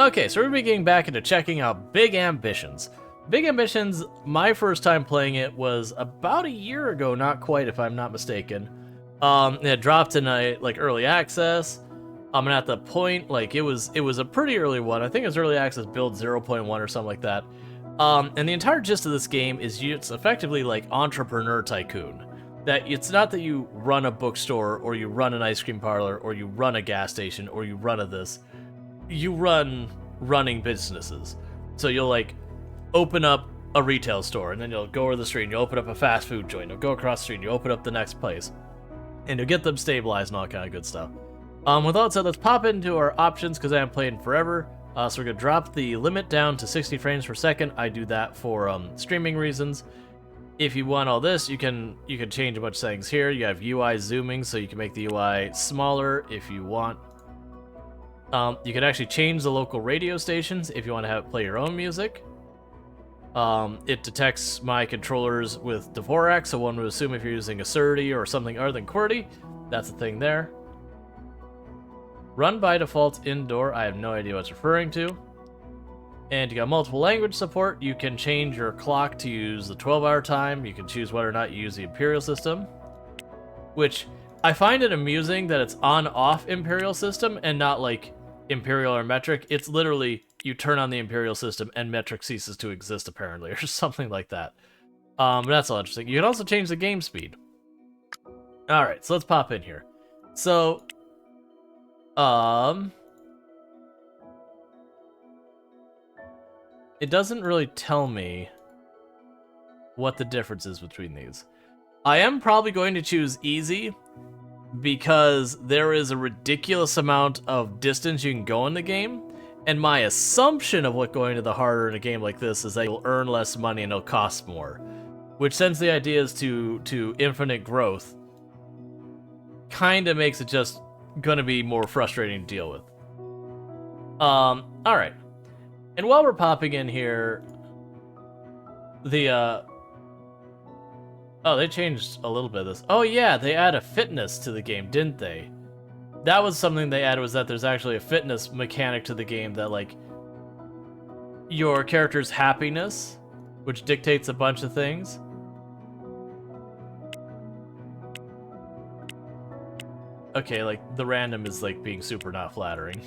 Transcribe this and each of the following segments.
Okay, so we're gonna be getting back into checking out Big Ambitions. Big Ambitions, my first time playing it was about a year ago, not quite, if I'm not mistaken. It dropped in early access. And at the point, it was a pretty early one. I think it was early access build 0.1 or something like that. And the entire gist of this game is it's effectively like Entrepreneur Tycoon. That it's not that you run a bookstore or you run an ice cream parlor or you run a gas station or you run this. You run running businesses. So you'll open up a retail store, and then you'll go over the street and you'll open up a fast food joint. You'll go across the street and you'll open up the next place. And you'll get them stabilized and all kind of good stuff. With all that said, let's pop into our options because I haven't played in forever. So we're going to drop the limit down to 60 frames per second. I do that for streaming reasons. If you want all this, you can change a bunch of settings here. You have UI zooming, so you can make the UI smaller if you want. You can actually change the local radio stations if you want to have it play your own music. It detects my controllers with Dvorak, so one would assume if you're using a SerDes or something other than QWERTY, that's the thing there. Run by default indoor, I have no idea what it's referring to. And you got multiple language support. You can change your clock to use the 12-hour time. You can choose whether or not you use the Imperial system, which I find it amusing that it's on-off Imperial system and not like Imperial or metric. It's literally you turn on the Imperial system and metric ceases to exist apparently, or something like that. But that's all interesting. You can also change the game speed. All right, so let's pop in here. So, it doesn't really tell me what the difference is between these. I am probably going to choose easy because there is a ridiculous amount of distance you can go in the game, and my assumption of what going to the harder in a game like this is that you'll earn less money and it'll cost more, which since the idea is to infinite growth, kind of makes it just gonna be more frustrating to deal with. All right, and while we're popping in here, oh, they changed a little bit of this. Oh yeah, they added fitness to the game, didn't they? That was something they added, was that there's actually a fitness mechanic to the game that, your character's happiness, which dictates a bunch of things. Okay, the random is, being super not flattering.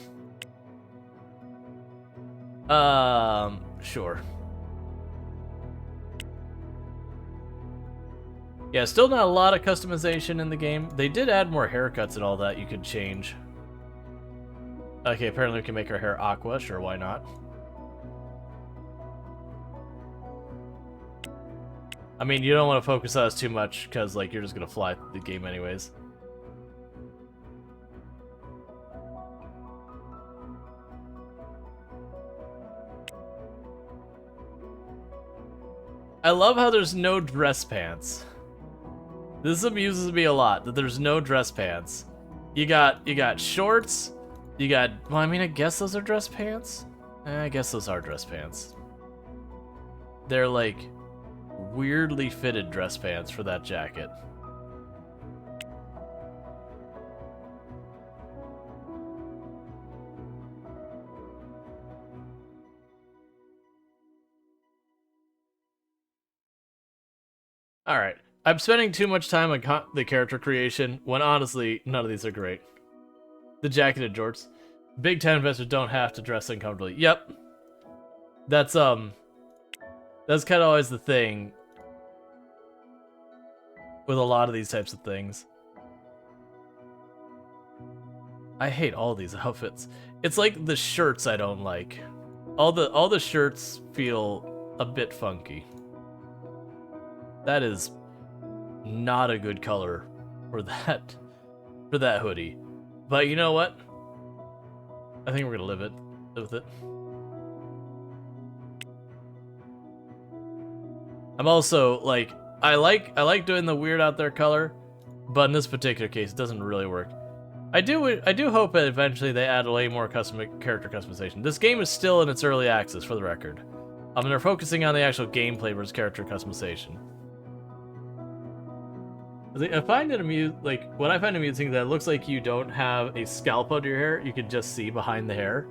Sure. Yeah, still not a lot of customization in the game. They did add more haircuts and all that you could change. Okay, apparently we can make our hair aqua. Sure, why not? I mean, you don't want to focus on us too much because, you're just going to fly through the game anyways. I love how there's no dress pants. This amuses me a lot, that there's no dress pants. You got shorts, well, I mean, I guess those are dress pants? I guess those are dress pants. They're, weirdly fitted dress pants for that jacket. Alright. I'm spending too much time on the character creation, when honestly, none of these are great. The jacketed jorts. Big time investors don't have to dress uncomfortably. Yep. That's kind of always the thing with a lot of these types of things. I hate all these outfits. It's like the shirts I don't like. All the shirts feel a bit funky. That is not a good color for that hoodie. But you know what? I think we're gonna live with it. I'm also I like doing the weird out there color, but in this particular case it doesn't really work. I do hope that eventually they add way more character customization. This game is still in its early access, for the record. They're focusing on the actual gameplay versus character customization. I find it what I find amusing that it looks like you don't have a scalp under your hair. You can just see behind the hair.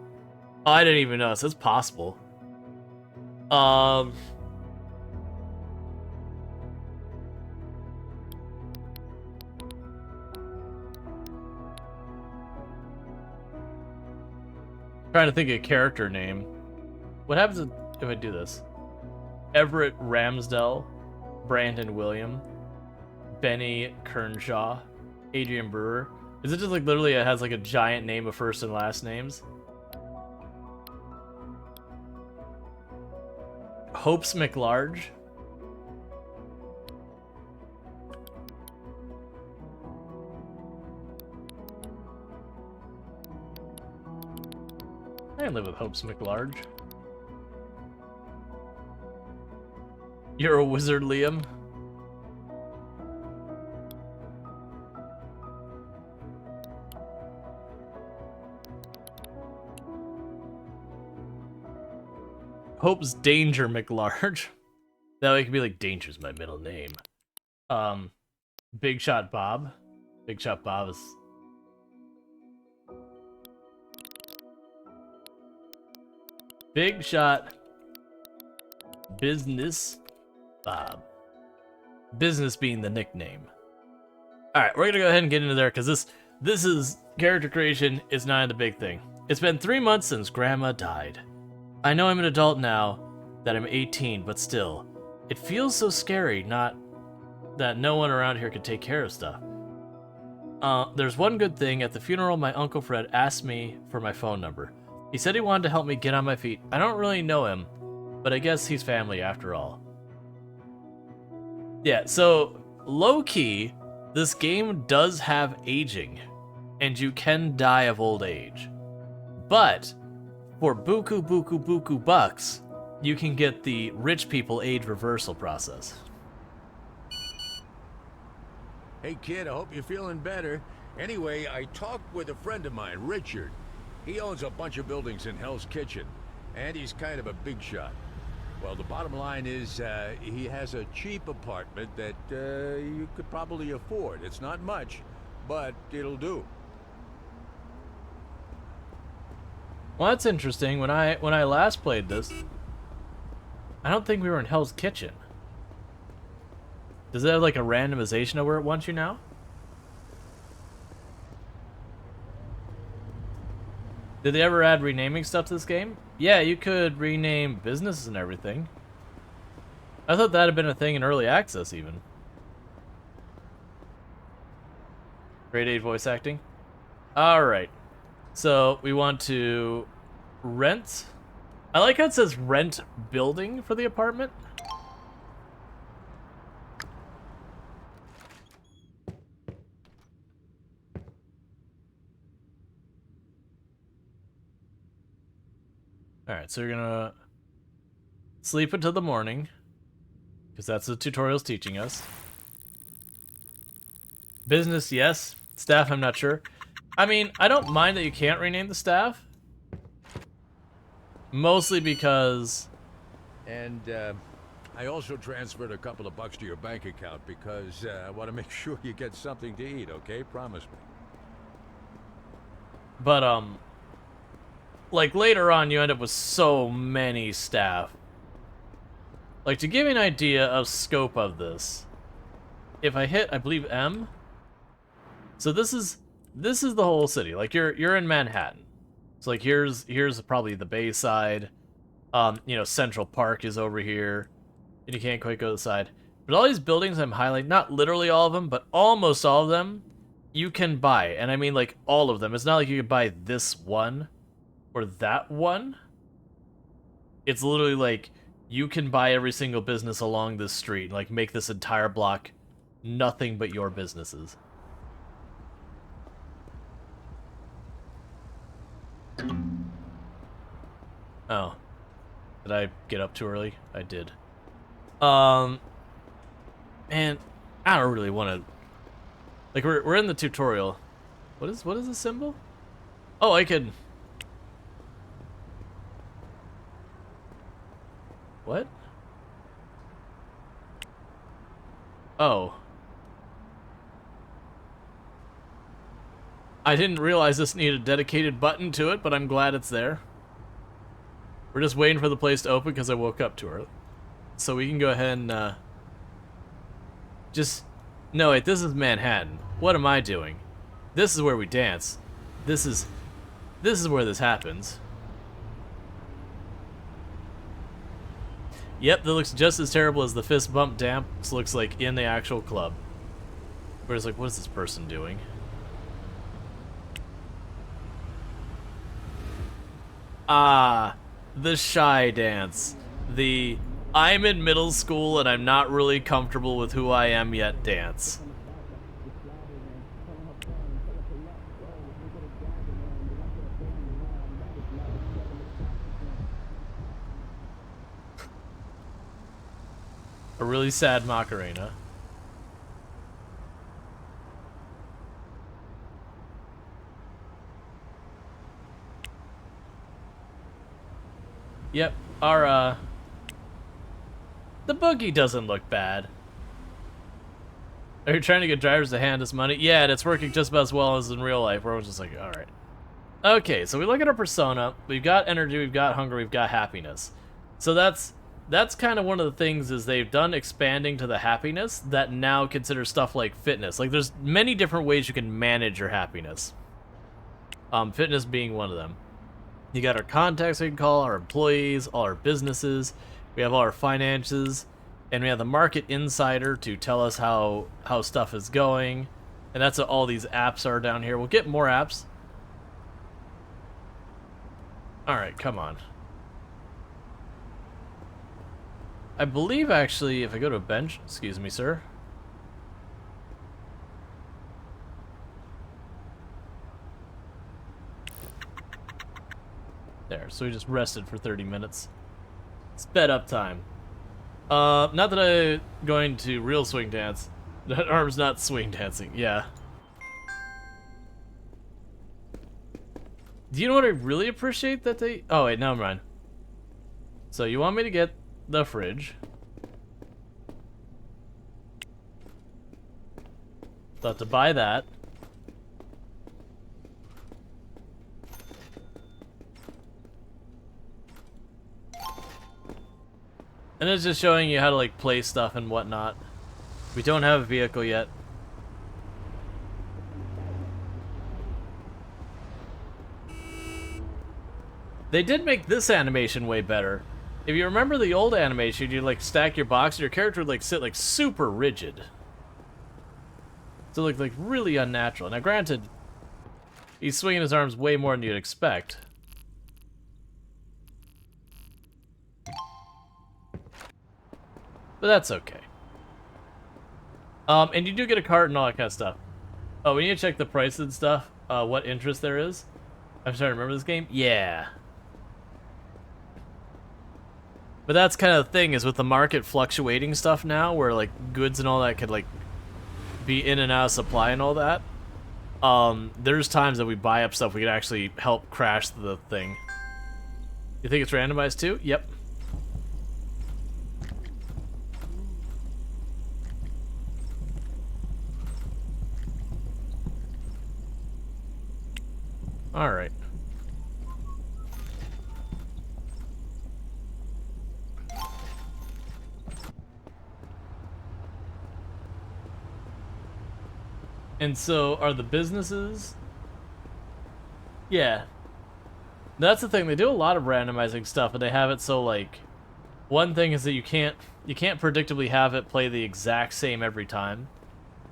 Oh, I didn't even notice. It's possible. Um... Trying to think of a character name. What happens if I do this? Everett Ramsdell, Brandon William, Benny Kernshaw, Adrian Brewer. Is it just like literally it has like a giant name of first and last names? Hopes McLarge. I can live with Hopes McLarge. You're a wizard, Liam. Hope's Danger McLarge. That way it could be like Danger's my middle name. Big Shot Bob. Big Shot Bob is... Big Shot Business Bob. Business being the nickname. Alright, we're gonna go ahead and get into there because this is character creation is not the big thing. It's been 3 months since Grandma died. I know I'm an adult now, that I'm 18, but still, it feels so scary not that no one around here could take care of stuff. There's one good thing. At the funeral, my Uncle Fred asked me for my phone number. He said he wanted to help me get on my feet. I don't really know him, but I guess he's family after all. Yeah, so low-key, this game does have aging, and you can die of old age. But for buku bucks, you can get the rich people age reversal process. Hey kid, I hope you're feeling better. Anyway, I talked with a friend of mine, Richard. He owns a bunch of buildings in Hell's Kitchen, and he's kind of a big shot. Well, the bottom line is, he has a cheap apartment that you could probably afford. It's not much, but it'll do. Well, that's interesting. When I last played this, I don't think we were in Hell's Kitchen. Does it have like a randomization of where it wants you now? Did they ever add renaming stuff to this game? Yeah, you could rename businesses and everything. I thought that had been a thing in early access even. Grade 8 voice acting. Alright. So we want to rent. I like how it says rent building for the apartment. Alright, so you're gonna sleep until the morning, because that's what the tutorial's teaching us. Business, yes. Staff, I'm not sure. I mean, I don't mind that you can't rename the staff. Mostly because... And, I also transferred a couple of bucks to your bank account because I want to make sure you get something to eat, okay? Promise me. But, like, later on, you end up with so many staff. Like, to give you an idea of scope of this, if I hit, I believe, M... So this is the whole city. Like, you're in Manhattan. So, like, here's probably the Bayside. You know, Central Park is over here. And you can't quite go to the side. But all these buildings I'm highlighting, not literally all of them, but almost all of them, you can buy. And I mean, like, all of them. It's not like you could buy this one or that one. It's literally like, you can buy every single business along this street. Like, make this entire block nothing but your businesses. Oh. Did I get up too early? I did. Man, I don't really want to... Like, we're in the tutorial. What is the symbol? Oh, I can... What? Oh. I didn't realize this needed a dedicated button to it, but I'm glad it's there. We're just waiting for the place to open because I woke up too early. So we can go ahead and just... No, wait, this is Manhattan. What am I doing? This is where we dance. This is where this happens. Yep, that looks just as terrible as the fist bump dance looks like in the actual club. Whereas, like, what is this person doing? Ah, the shy dance. The I'm in middle school and I'm not really comfortable with who I am yet dance. A really sad Macarena. Yep, our, the boogie doesn't look bad. Are you trying to get drivers to hand us money? Yeah, and it's working just about as well as in real life, where we're just like, alright. Okay, so we look at our persona. We've got energy, we've got hunger, we've got happiness. So that's kind of one of the things is they've done expanding to the happiness that now considers stuff like fitness. Like, there's many different ways you can manage your happiness. Fitness being one of them. You got our contacts we can call, our employees, all our businesses. We have all our finances. And we have the market insider to tell us how stuff is going. And that's what all these apps are down here. We'll get more apps. Alright, come on. I believe, actually, if I go to a bench... Excuse me, sir. There, so we just rested for 30 minutes. Sped up time. Not that I'm going to real swing dance. That arm's not swing dancing, yeah. Do you know what I really appreciate that they... Oh, wait, never mind. So you want me to get the fridge. Thought to buy that. And it's just showing you how to, like, place stuff and whatnot. We don't have a vehicle yet. They did make this animation way better. If you remember the old animation, you'd, like, stack your box, and your character would, like, sit, like, super rigid. So it looked, like, really unnatural. Now, granted, he's swinging his arms way more than you'd expect. But that's okay. And you do get a cart and all that kind of stuff. Oh, we need to check the price and stuff. What interest there is. I'm trying to remember this game. Yeah. But that's kind of the thing, is with the market fluctuating stuff now, where, like, goods and all that could, like, be in and out of supply and all that. There's times that we buy up stuff we could actually help crash the thing. You think it's randomized too? Yep. Alright. And so, are the businesses? Yeah. That's the thing, they do a lot of randomizing stuff, and they have it so, like... One thing is that you can't predictably have it play the exact same every time.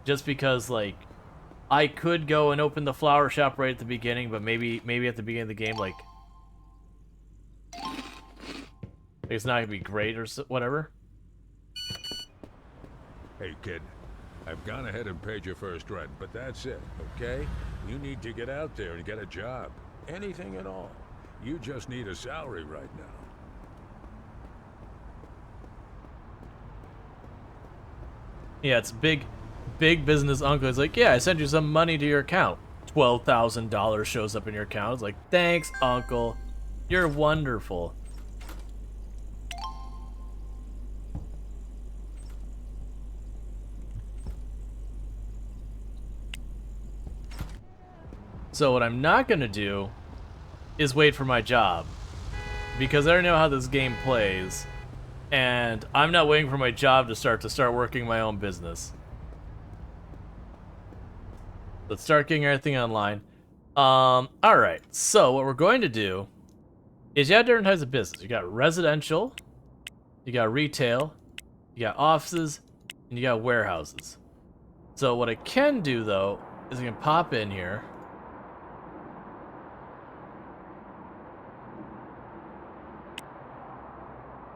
Just because, like... I could go and open the flower shop right at the beginning, but maybe at the beginning of the game, like... It's not gonna be great or whatever. Hey, kid. I've gone ahead and paid your first rent, but that's it, okay? You need to get out there and get a job. Anything at all. You just need a salary right now. Yeah, it's big business uncle. It's like, yeah, I sent you some money to your account. $12,000 shows up in your account. It's like, thanks, uncle. You're wonderful. So what I'm not gonna do is wait for my job. because I already know how this game plays, and I'm not waiting for my job to start working my own business. Let's start getting everything online. Alright, so what we're going to do is you have different types of business. You got residential, you got retail, you got offices, and you got warehouses. So what I can do, though, is I can pop in here.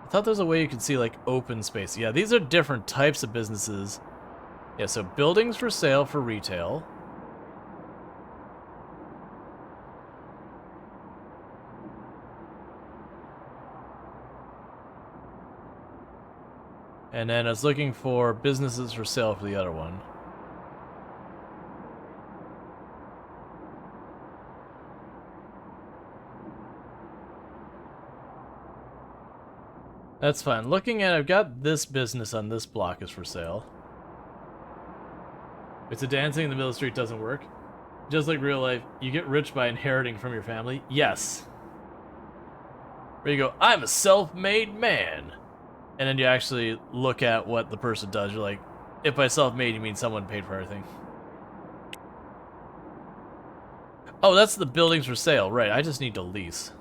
I thought there was a way you could see, like, open space. Yeah, these are different types of businesses. Yeah, so buildings for sale for retail. And then I was looking for businesses for sale for the other one. That's fine. Looking at, I've got this business on this block is for sale. It's a dancing in the middle of the street doesn't work. Just like real life, you get rich by inheriting from your family. Yes. Where you go, I'm a self-made man. And then you actually look at what the person does. You're like, if by self-made you mean someone paid for everything. Oh, that's the buildings for sale. Right, I just need to lease.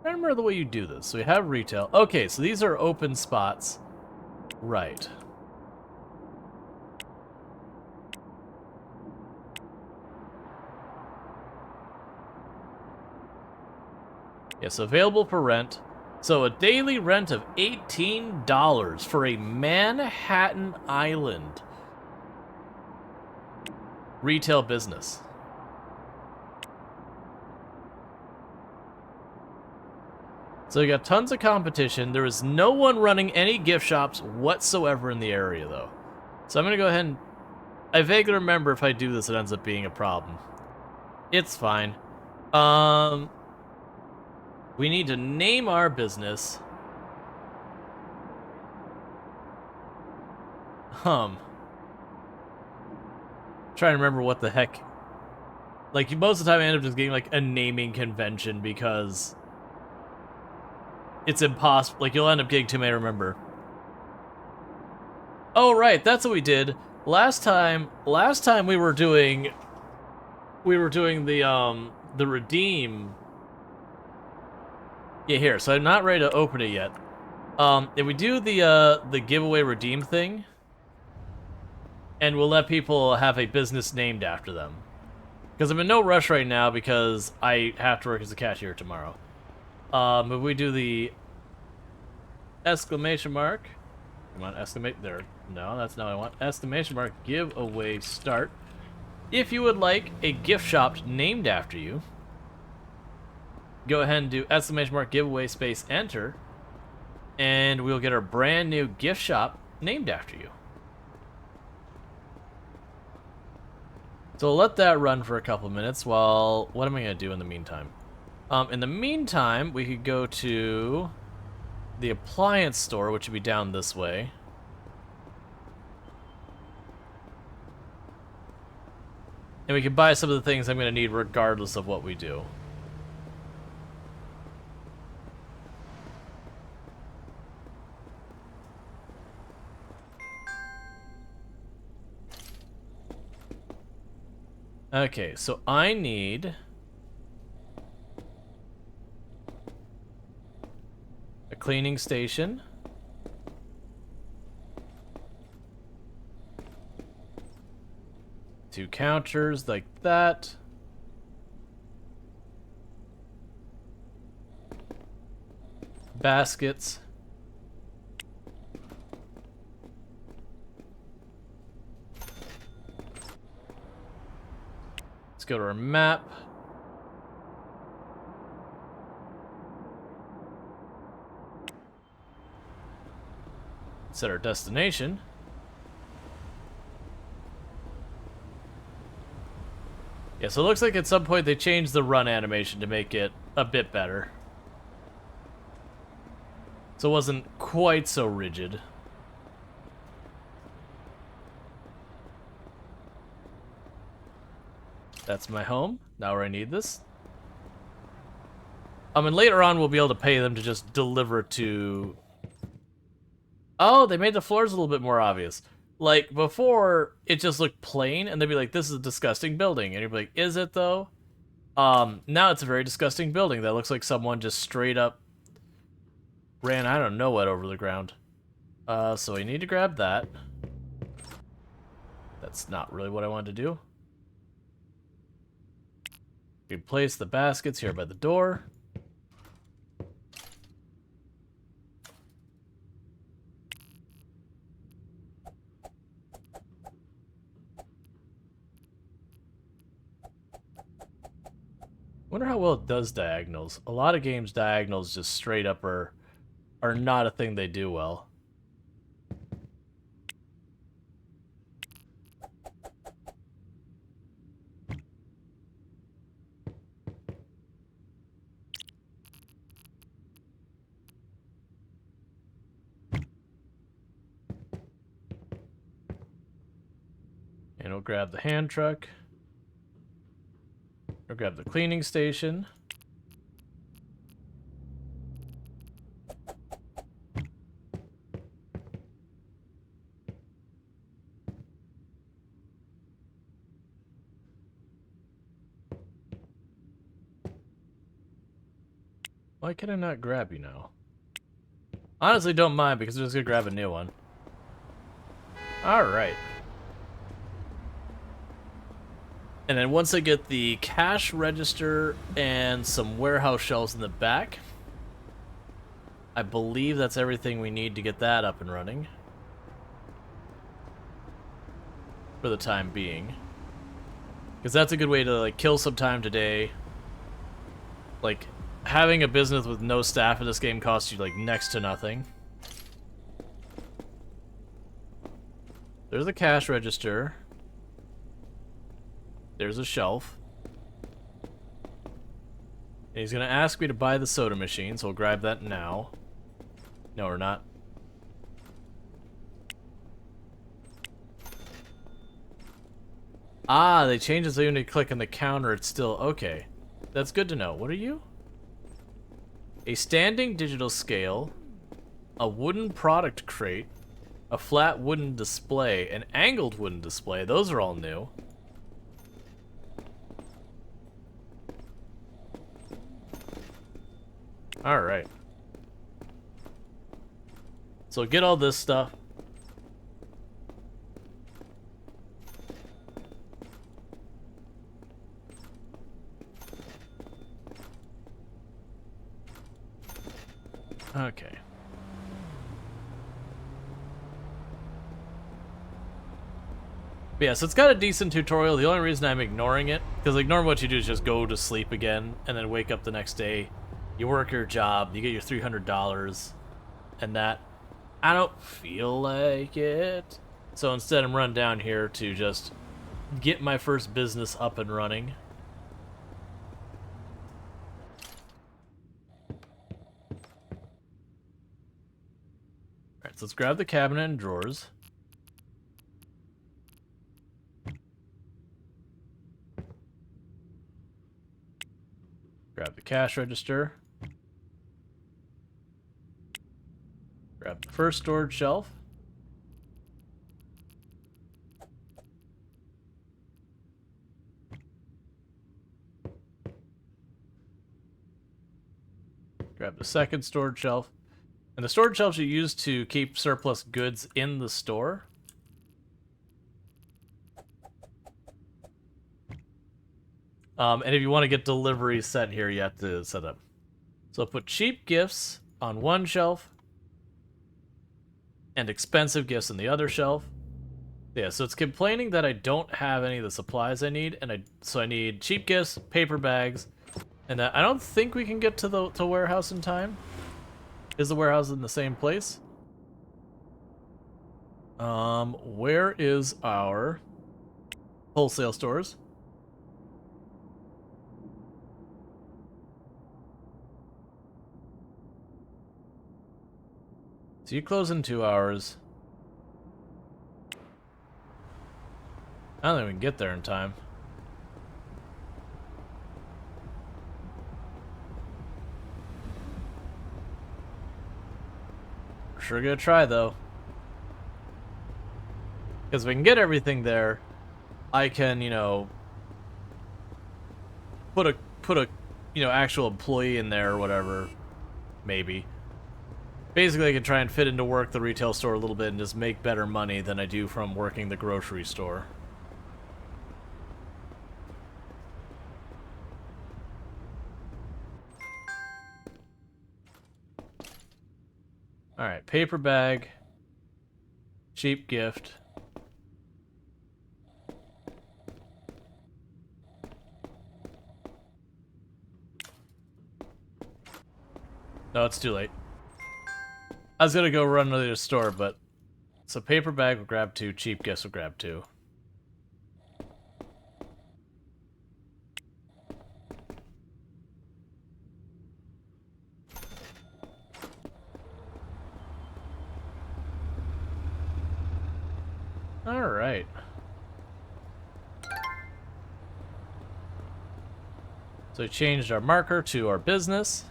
I remember the way you do this. So we have retail. Okay, so these are open spots. Right. Yes, available for rent. So a daily rent of $18 for a Manhattan Island retail business. So you got tons of competition. There is no one running any gift shops whatsoever in the area, though. So I'm going to go ahead and... I vaguely remember if I do this, it ends up being a problem. It's fine. We need to name our business. Trying to remember what the heck. Like, most of the time I end up just getting, like, a naming convention because it's impossible. Like, you'll end up getting too many to remember. Oh, right, that's what we did. Last time we were doing the redeem. Yeah, here. So I'm not ready to open it yet. If we do the giveaway redeem thing, and we'll let people have a business named after them, because I'm in no rush right now because I have to work as a cashier tomorrow. If we do the exclamation mark, come on, exclamate there. No, that's not what I want. Exclamation mark giveaway start. If you would like a gift shop named after you, go ahead and do exclamation mark giveaway space enter, and we'll get our brand new gift shop named after you. So we'll let that run for a couple minutes while... What am I going to do in the meantime? In the meantime, we could go to the appliance store, which would be down this way. And we can buy some of the things I'm going to need regardless of what we do. Okay, so I need a cleaning station. Two counters like that. Baskets. Let's go to our map. Set our destination. Yeah, so it looks like at some point they changed the run animation to make it a bit better. So it wasn't quite so rigid. That's my home. Now where I need this. And later on we'll be able to pay them to just deliver to... Oh, they made the floors a little bit more obvious. Like, before, it just looked plain, and they'd be like, this is a disgusting building. And you'd be like, is it, though? Now it's a very disgusting building that looks like someone just straight up ran, I don't know what, over the ground. So I need to grab that. That's not really what I wanted to do. We place the baskets here by the door. Wonder how well it does diagonals. A lot of games diagonals just straight up are not a thing they do well. And we'll grab the hand truck. We'll grab the cleaning station. Why can I not grab you now? Honestly, don't mind because I'm just gonna grab a new one. Alright. And then once I get the cash register and some warehouse shelves in the back, I believe that's everything we need to get that up and running. For the time being. Because that's a good way to, like, kill some time today. Like, having a business with no staff in this game costs you, like, next to nothing. There's a cash register. There's a shelf. And he's gonna ask me to buy the soda machine, so we'll grab that now. No, we're not. Ah, they changed it so when you click on the counter, it's still... Okay. That's good to know. What are you? A standing digital scale, a wooden product crate, a flat wooden display, an angled wooden display. Those are all new. Alright. So get all this stuff. Okay. But yeah, so it's got a decent tutorial. The only reason I'm ignoring it, because like normally what you do is just go to sleep again and then wake up the next day. You work your job, you get your $300, and that. I don't feel like it. So instead I'm running down here to just get my first business up and running. Alright, so let's grab the cabinet and drawers. Grab the cash register. Grab the first storage shelf. Grab the second storage shelf. And the storage shelves you use to keep surplus goods in the store. And if you want to get deliveries set here, you have to set up. So put cheap gifts on one shelf and expensive gifts on the other shelf. Yeah, so it's complaining that I don't have any of the supplies I need, and so I need cheap gifts, paper bags, and I don't think we can get to the warehouse in time. Is the warehouse in the same place? Where is our wholesale stores? So you close in 2 hours. I don't think we can get there in time. sure gonna try, though. Because if we can get everything there, I can, you know, put a you know, actual employee in there or whatever, maybe. Basically, I can try and fit into work the retail store a little bit and just make better money than I do from working the grocery store. Alright, paper bag. Cheap gift. No, it's too late. I was gonna go run to the store, but... So paper bag will grab 2, cheap gifts will grab 2. Alright. So we changed our marker to our business.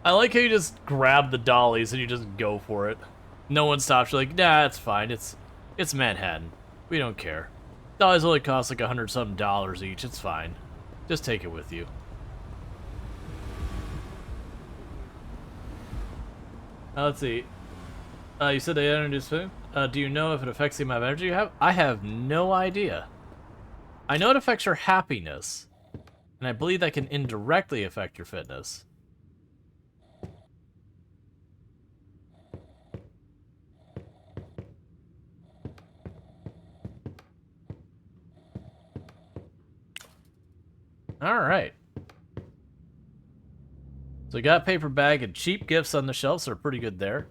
I like how you just grab the dollies and you just go for it. No one stops. You're like, nah, it's fine. It's Manhattan. We don't care. Dollies only cost like $100-something each. It's fine. Just take it with you. Let's see. You said they introduced food. Do you know if it affects the amount of energy you have? I have no idea. I know it affects your happiness. And I believe that can indirectly affect your fitness. Alright. So we got paper bag and cheap gifts on the shelf, so they're pretty good there.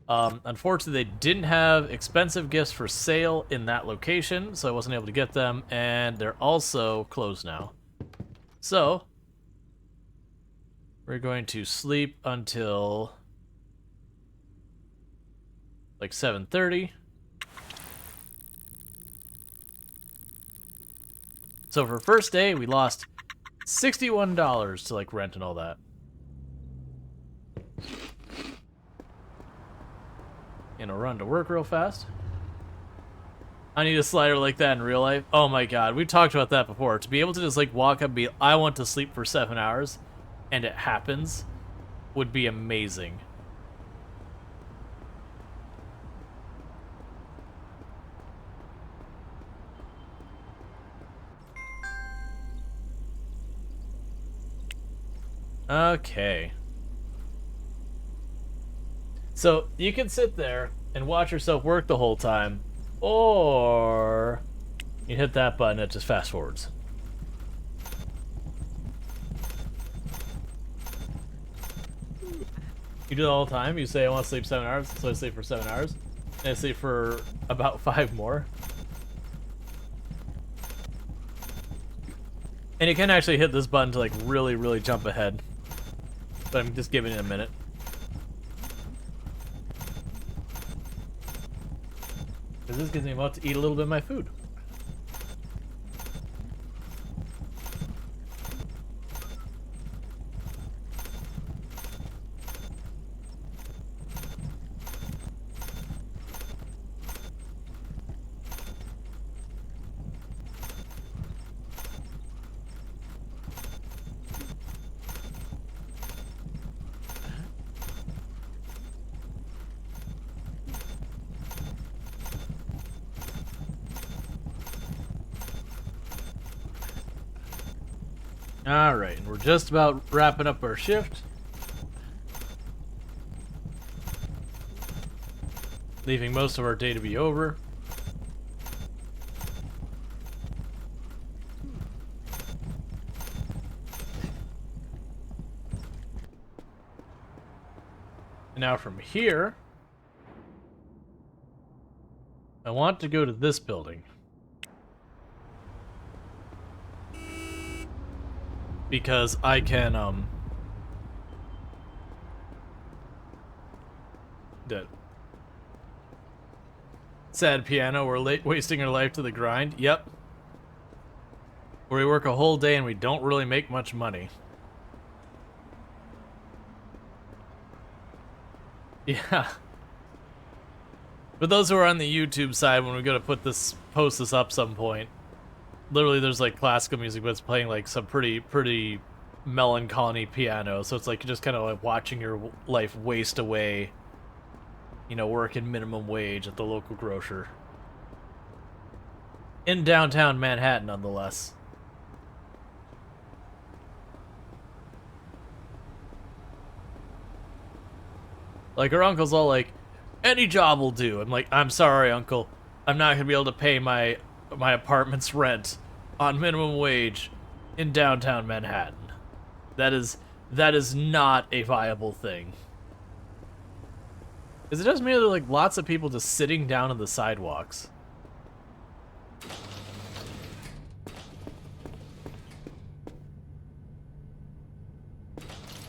Unfortunately, they didn't have expensive gifts for sale in that location, so I wasn't able to get them, and they're also closed now. So, we're going to sleep until like 7:30. So for first day, we lost $61 to like rent and all that. Gonna run to work real fast. I need a slider like that in real life. Oh my god, we talked about that before. To be able to just like walk up and be, I want to sleep for 7 hours, and it happens, would be amazing. Okay. So, you can sit there and watch yourself work the whole time, or you hit that button, it just fast forwards. You do it all the time. You say, I want to sleep 7 hours, so I sleep for 7 hours. And I sleep for about 5 more. And you can actually hit this button to like really, really jump ahead. But I'm just giving it a minute. Because this gives me about to eat a little bit of my food. Alright, and we're just about wrapping up our shift. Leaving most of our day to be over. And now from here, I want to go to this building. Because I can, Dead. Sad piano, we're wasting our life to the grind. Yep. Where we work a whole day and we don't really make much money. Yeah. But those who are on the YouTube side, when we're gonna post this up some point, literally there's like classical music, but it's playing like some pretty melancholy piano. So it's like just kind of like watching your life waste away. You know, working minimum wage at the local grocer. In downtown Manhattan, nonetheless. Like, her uncle's all like, any job will do. I'm like, I'm sorry, uncle. I'm not gonna be able to pay my apartment's rent on minimum wage in downtown Manhattan. That is not a viable thing. Is it just me or there like lots of people just sitting down on the sidewalks?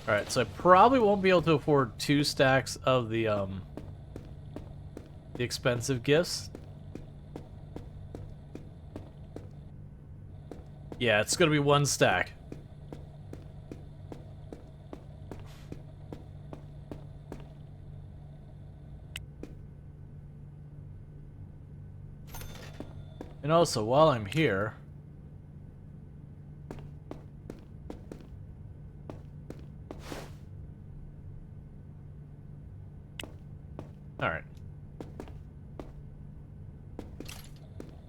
Alright, so I probably won't be able to afford 2 stacks of the expensive gifts. Yeah, it's gonna be 1 stack. And also, while I'm here... Alright.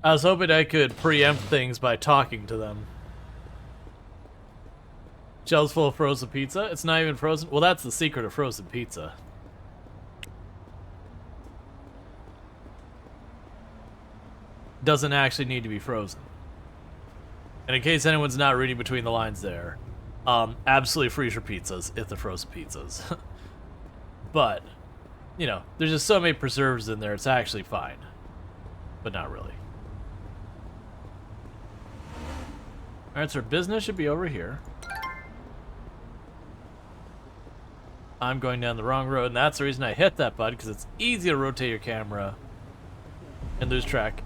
I was hoping I could preempt things by talking to them. Shelves full of frozen pizza? It's not even frozen? Well, that's the secret of frozen pizza. Doesn't actually need to be frozen. And in case anyone's not reading between the lines there, absolutely freeze your pizzas if they're frozen pizzas. But, you know, there's just so many preserves in there, it's actually fine. But not really. Alright, so our business should be over here. I'm going down the wrong road, and that's the reason I hit that button, because it's easy to rotate your camera and lose track.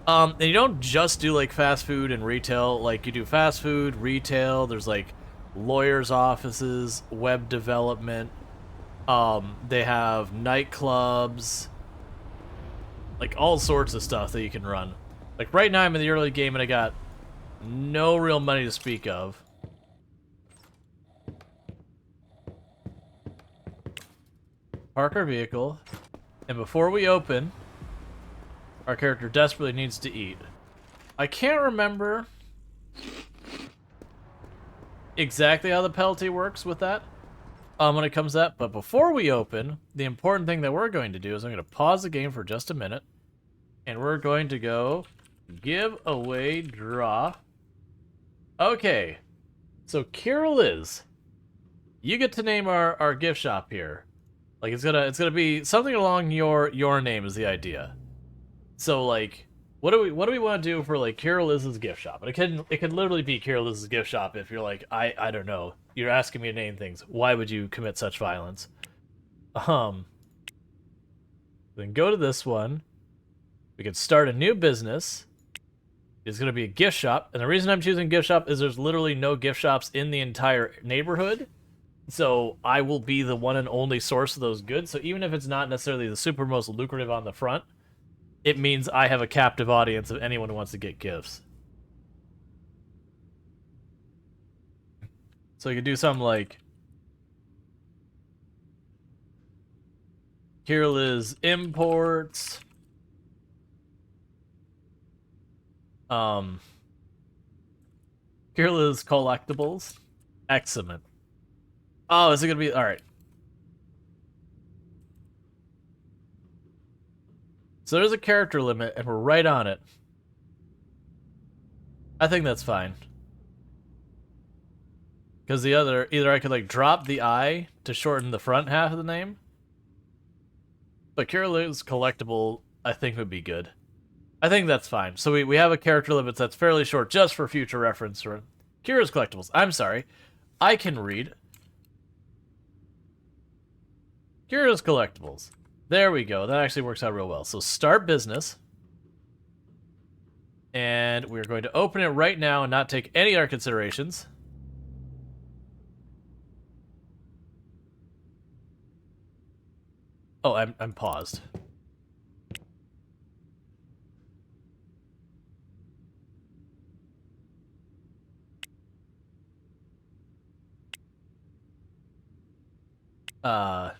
And you don't just do like fast food and retail, like you do fast food, retail, there's like lawyers' offices, web development, they have nightclubs, like all sorts of stuff that you can run. Like right now I'm in the early game and I got no real money to speak of. Park our vehicle, and before we open, our character desperately needs to eat. I can't remember exactly how the penalty works with that when it comes to that, but before we open, the important thing that we're going to do is I'm going to pause the game for just a minute, and we're going to go give away draw. Okay, so Kira Liz, you get to name our gift shop here. Like it's gonna be something along your name is the idea. So like, what do we want to do for like Kira Liz's gift shop? And it can literally be Kira Liz's gift shop if you're like, I don't know, you're asking me to name things. Why would you commit such violence? Then go to this one. We can start a new business. It's gonna be a gift shop, and the reason I'm choosing gift shop is there's literally no gift shops in the entire neighborhood. So I will be the one and only source of those goods. So even if it's not necessarily the super most lucrative on the front, it means I have a captive audience of anyone who wants to get gifts. So you could do something like Kira Liz Imports. Kira Liz Collectibles. Excellent. Oh, is it gonna be alright? So there's a character limit, and we're right on it. I think that's fine. Because the other, either I could like drop the I to shorten the front half of the name, but Kira Liz Collectible, I think would be good. I think that's fine. So we have a character limit that's fairly short, just for future reference. Kira's Collectibles. I'm sorry. I can read. Kira's Collectibles. There we go. That actually works out real well. So start business. And we're going to open it right now and not take any other considerations. Oh, I'm paused. Uh...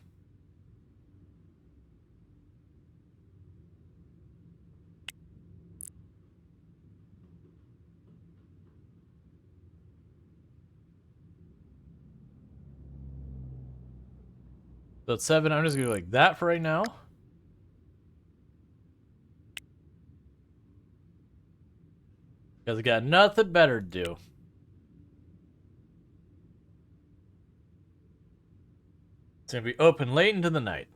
So it's 7. I'm just gonna go like that for right now. Because I got nothing better to do. It's gonna be open late into the night.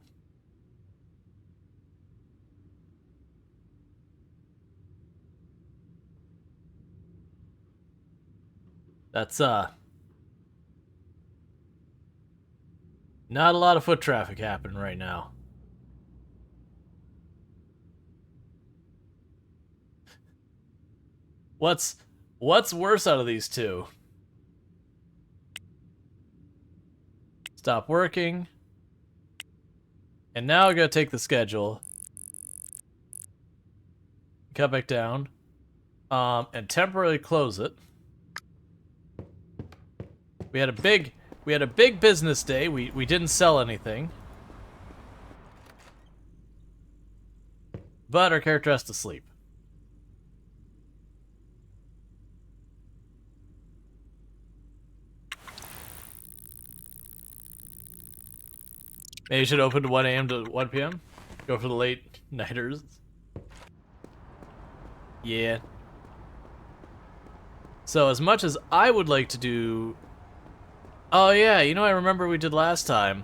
That's not a lot of foot traffic happening right now. What's worse out of these two? Stop working. And now I gotta take the schedule. Cut back down. And temporarily close it. We had a big business day. We didn't sell anything. But our character has to sleep. Maybe you should open to 1 a.m. to 1 p.m. Go for the late nighters. Yeah. So as much as I would like to do... Oh yeah, you know what I remember we did last time?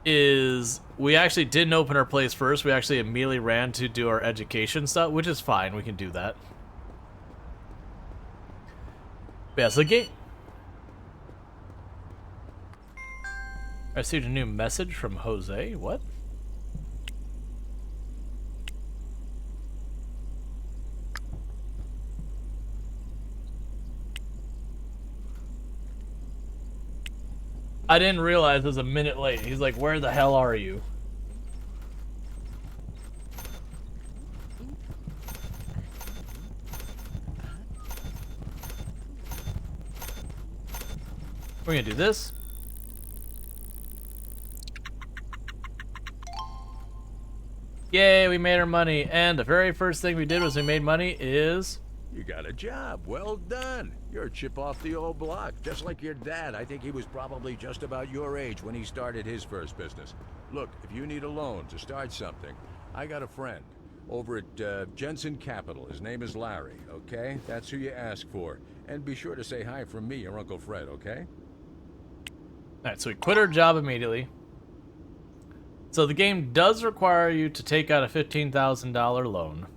Is we actually didn't open our place first. We actually immediately ran to do our education stuff, which is fine. We can do that. But yeah, so the game... I received a new message from Jose. What? I didn't realize it was a minute late. He's like, where the hell are you? We're gonna do this. Yay, we made our money. And the very first thing we did was we made money is... You got a job. Well done. You're a chip off the old block. Just like your dad. I think he was probably just about your age when he started his first business. Look, if you need a loan to start something, I got a friend over at Jensen Capital. His name is Larry, okay? That's who you ask for. And be sure to say hi from me, your Uncle Fred, okay? Alright, so we quit our job immediately. So the game does require you to take out a $15,000 loan.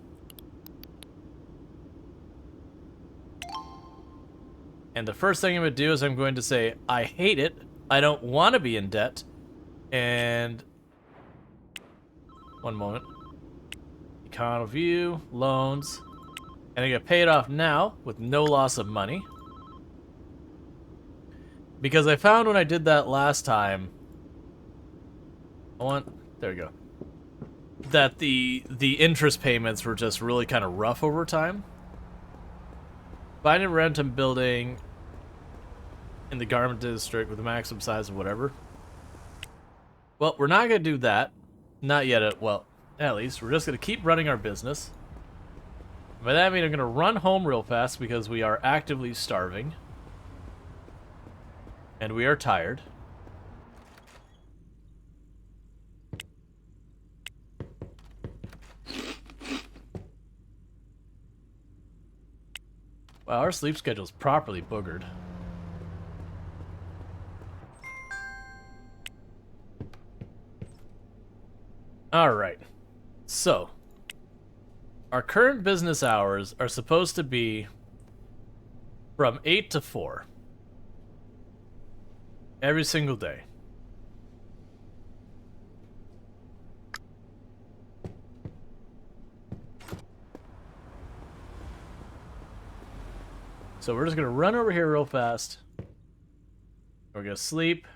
And the first thing I'm going to do is I'm going to say, I hate it. I don't want to be in debt. And... one moment. Econo view, loans. And I get paid off now with no loss of money. Because I found when I did that last time... there we go. That the interest payments were just really kind of rough over time. Find and rent a building in the garment district with a maximum size of whatever. Well, we're not going to do that. Not yet. Well, at least. We're just going to keep running our business. By that I mean I'm going to run home real fast because we are actively starving. And we are tired. Wow, our sleep schedule's properly boogered. Alright. So, our current business hours are supposed to be from 8 to 4. Every single day. So we're just going to run over here real fast. We're going to sleep.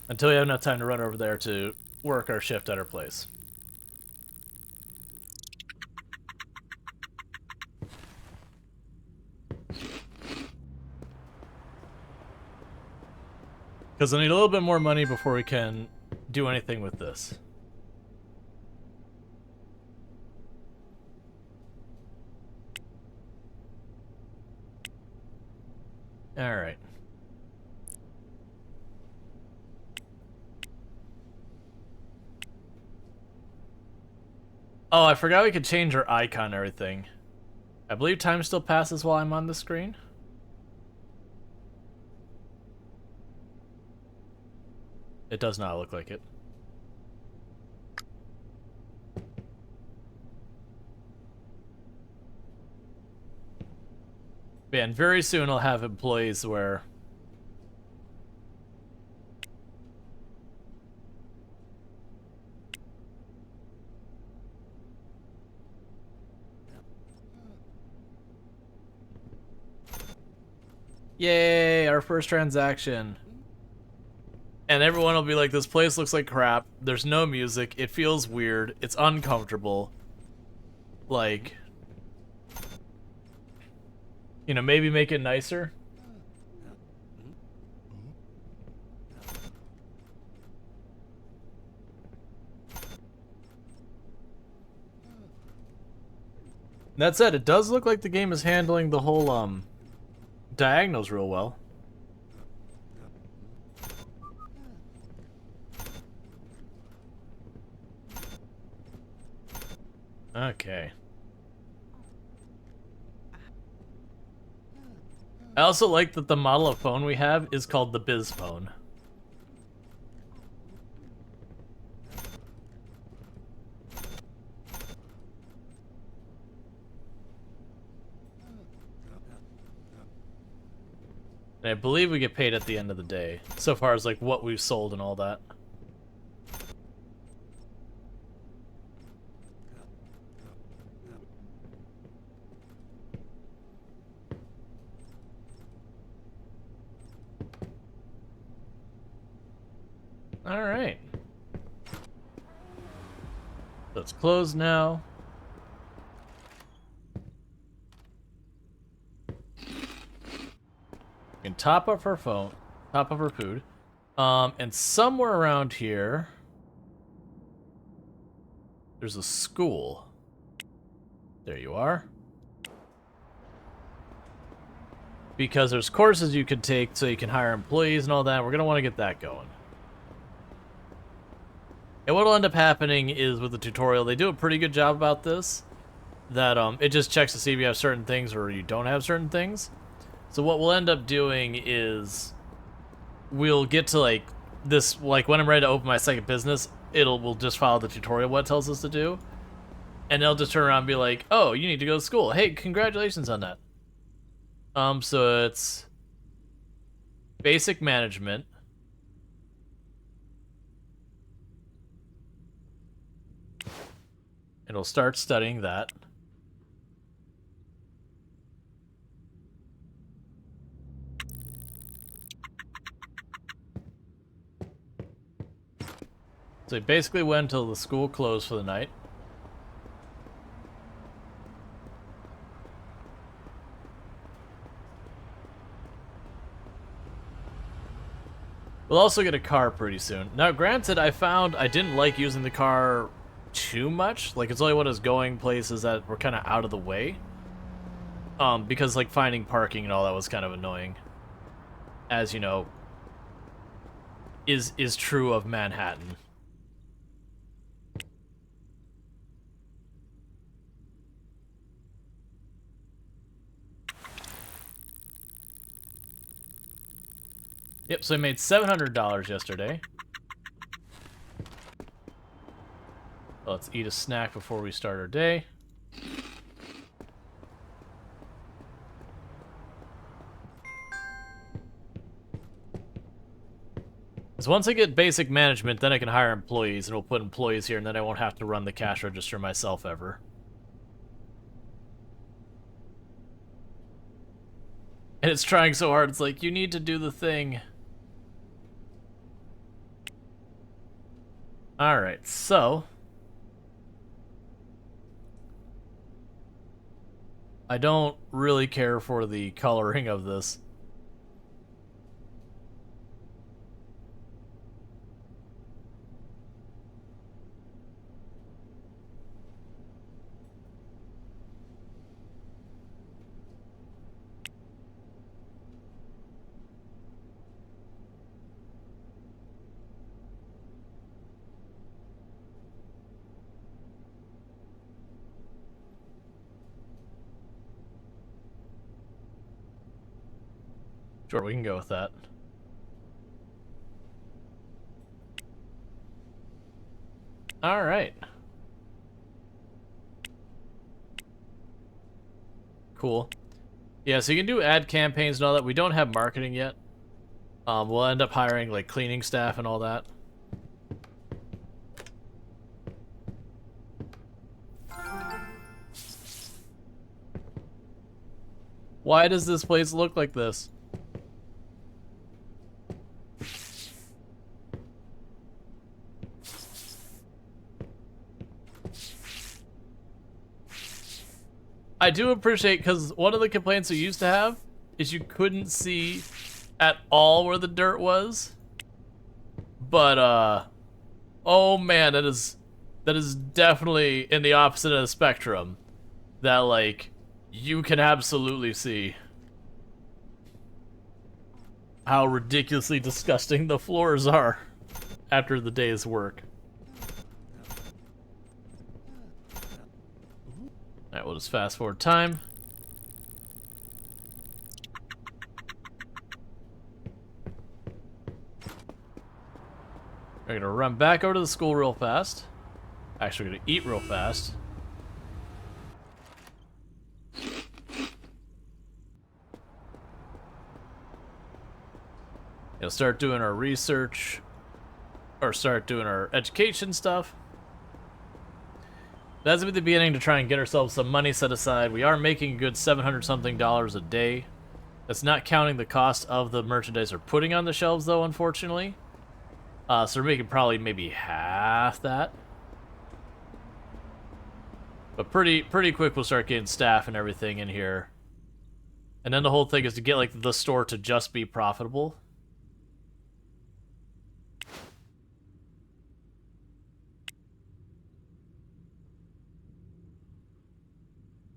Until we have enough time to run over there to work our shift at our place. Because I need a little bit more money before we can do anything with this. Alright. Oh, I forgot we could change our icon and everything. I believe time still passes while I'm on the screen. It does not look like it. Yeah, and very soon I'll have employees where... Yay, our first transaction. And everyone will be like, this place looks like crap. There's no music. It feels weird. It's uncomfortable. Like, you know, maybe make it nicer. That said, it does look like the game is handling the whole, diagonals real well. Okay. I also like that the model of phone we have is called the Biz phone. And I believe we get paid at the end of the day, so far as like what we've sold and all that. All right. So it's closed now. We can top up our phone, top up our food. And somewhere around here, there's a school. There you are. Because there's courses you can take so you can hire employees and all that. We're going to want to get that going. And what'll end up happening is with the tutorial, they do a pretty good job about this. That it just checks to see if you have certain things or you don't have certain things. So what we'll end up doing is we'll get to like this, like when I'm ready to open my second business, we'll just follow the tutorial what it tells us to do. And they'll just turn around and be like, oh, you need to go to school. Hey, congratulations on that. So it's basic management. It'll start studying that. So he basically went until the school closed for the night. We'll also get a car pretty soon. Now, granted, I found I didn't like using the car too much. Like, it's only when I was going places that were kind of out of the way. Because, like, finding parking and all that was kind of annoying. As, you know, is true of Manhattan. Yep, so I made $700 yesterday. Let's eat a snack before we start our day. So once I get basic management, then I can hire employees, and we'll put employees here, and then I won't have to run the cash register myself ever. And it's trying so hard, it's like, you need to do the thing. Alright, so I don't really care for the coloring of this. Sure, we can go with that. Alright. Cool. Yeah, so you can do ad campaigns and all that. We don't have marketing yet. We'll end up hiring, like, cleaning staff and all that. Why does this place look like this? I do appreciate, because one of the complaints we used to have is you couldn't see at all where the dirt was. But, oh man, that is definitely in the opposite of the spectrum. That, like, you can absolutely see how ridiculously disgusting the floors are after the day's work. Alright, we'll just fast forward time. We're gonna run back over to the school real fast. Actually, we're gonna eat real fast. You'll start doing our research, or start doing our education stuff. That's at the beginning to try and get ourselves some money set aside. We are making a good $700-something a day. That's not counting the cost of the merchandise we're putting on the shelves, though, unfortunately. So we're making probably maybe half that. But pretty quick we'll start getting staff and everything in here. And then the whole thing is to get, like, the store to just be profitable.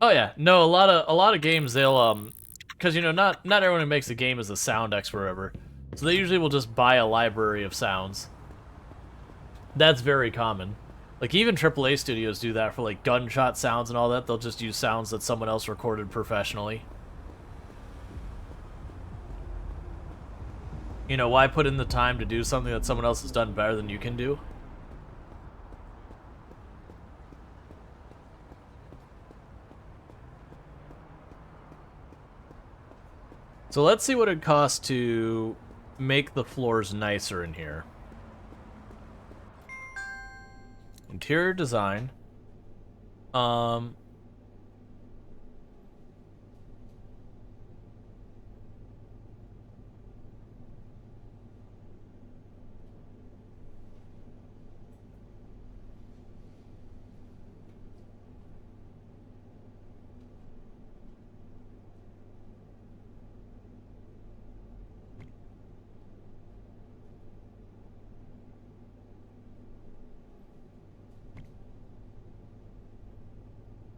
Oh yeah, no, a lot of games they'll because you know not everyone who makes a game is a sound expert or whatever, so they usually will just buy a library of sounds. That's very common. Like even AAA studios do that for like gunshot sounds and all that. They'll just use sounds that someone else recorded professionally. You know, why put in the time to do something that someone else has done better than you can do? So let's see what it costs to make the floors nicer in here. Interior design.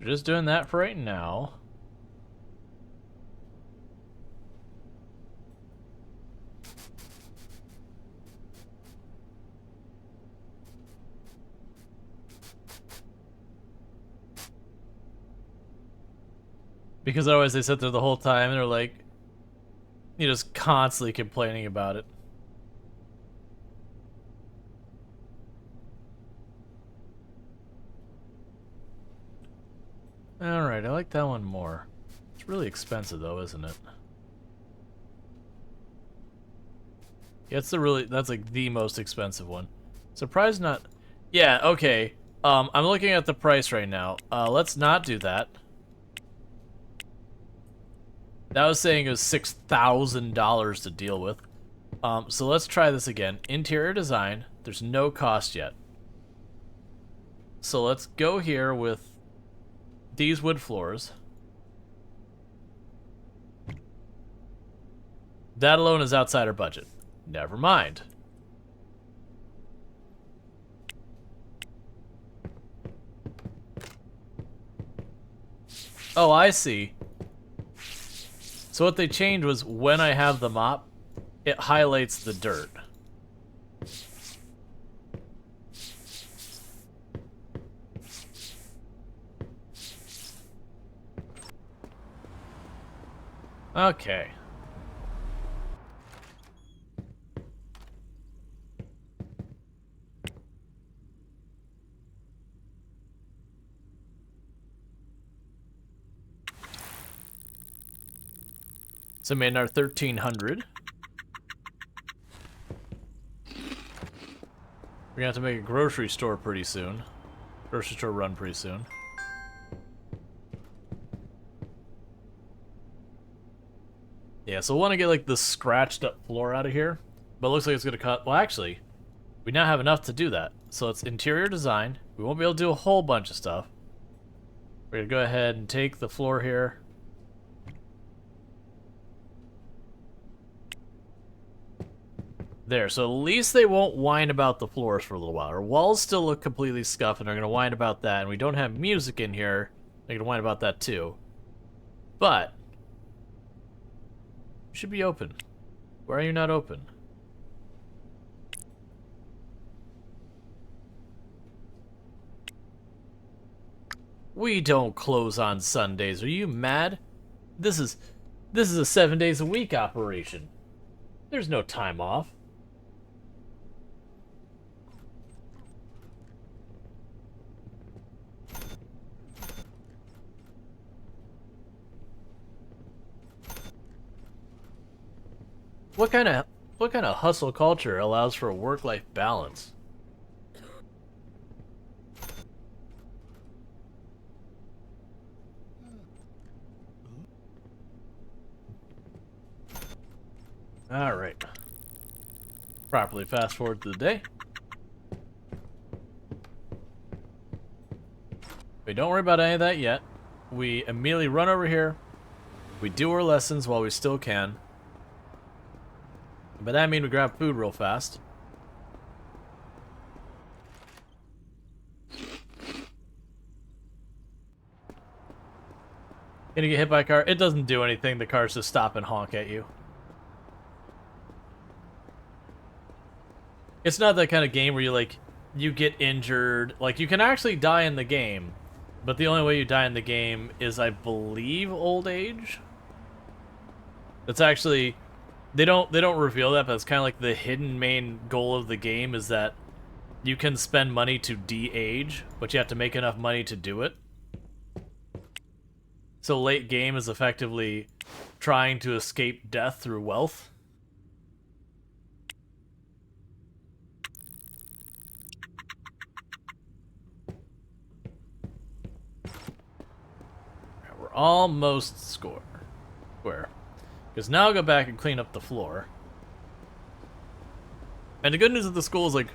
We're just doing that for right now. Because otherwise they sit there the whole time and they're like, you're just constantly complaining about it. Alright, I like that one more. It's really expensive though, isn't it? Yeah, that's like the most expensive one. Surprised not... Yeah, okay. I'm looking at the price right now. Let's not do that. That was saying it was $6,000 to deal with. So let's try this again. Interior design. There's no cost yet. So let's go here with these wood floors. That alone is outside our budget. Never mind. Oh, I see. So what they changed was when I have the mop, it highlights the dirt. Okay. So made our 1300. We're gonna have to make a grocery store pretty soon. Grocery store run pretty soon. Yeah, so we'll want to get like the scratched up floor out of here. But it looks like it's gonna cut. Well, actually, we now have enough to do that. So it's interior design. We won't be able to do a whole bunch of stuff. We're gonna go ahead and take the floor here. There, so at least they won't whine about the floors for a little while. Our walls still look completely scuffed, and they're going to whine about that. And we don't have music in here. They're going to whine about that too. But, you should be open. Why are you not open? We don't close on Sundays. Are you mad? This is a 7 days a week operation. There's no time off. What kind of hustle culture allows for a work-life balance? All right. Properly fast forward to the day. We don't worry about any of that yet. We immediately run over here. We do our lessons while we still can. By that I mean we grab food real fast. Gonna get hit by a car. It doesn't do anything. The cars just stop and honk at you. It's not that kind of game where you get injured. Like, you can actually die in the game, but the only way you die in the game is, I believe, old age. That's actually, they don't reveal that, but it's kind of like the hidden main goal of the game is that you can spend money to de-age, but you have to make enough money to do it. So late game is effectively trying to escape death through wealth. We're almost square. Because now I'll go back and clean up the floor. And the good news of the school is, like,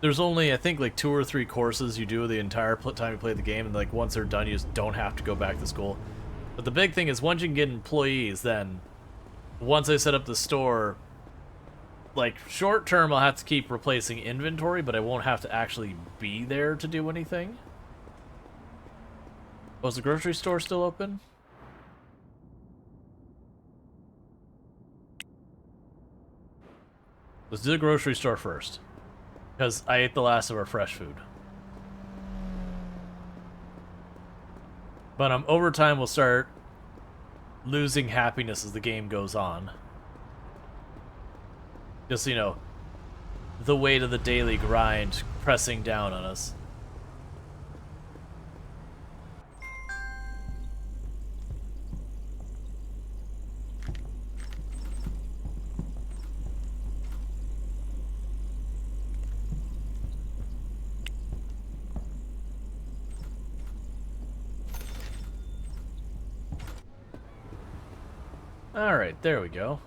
there's only, I think, like 2 or 3 courses you do the entire time you play the game, and like once they're done, you just don't have to go back to school. But the big thing is, once you can get employees, then once I set up the store, like, short term I'll have to keep replacing inventory, but I won't have to actually be there to do anything. Was the grocery store still open? Let's do the grocery store first, because I ate the last of our fresh food. But over time, we'll start losing happiness as the game goes on. Just, you know, the weight of the daily grind pressing down on us. Alright, there we go.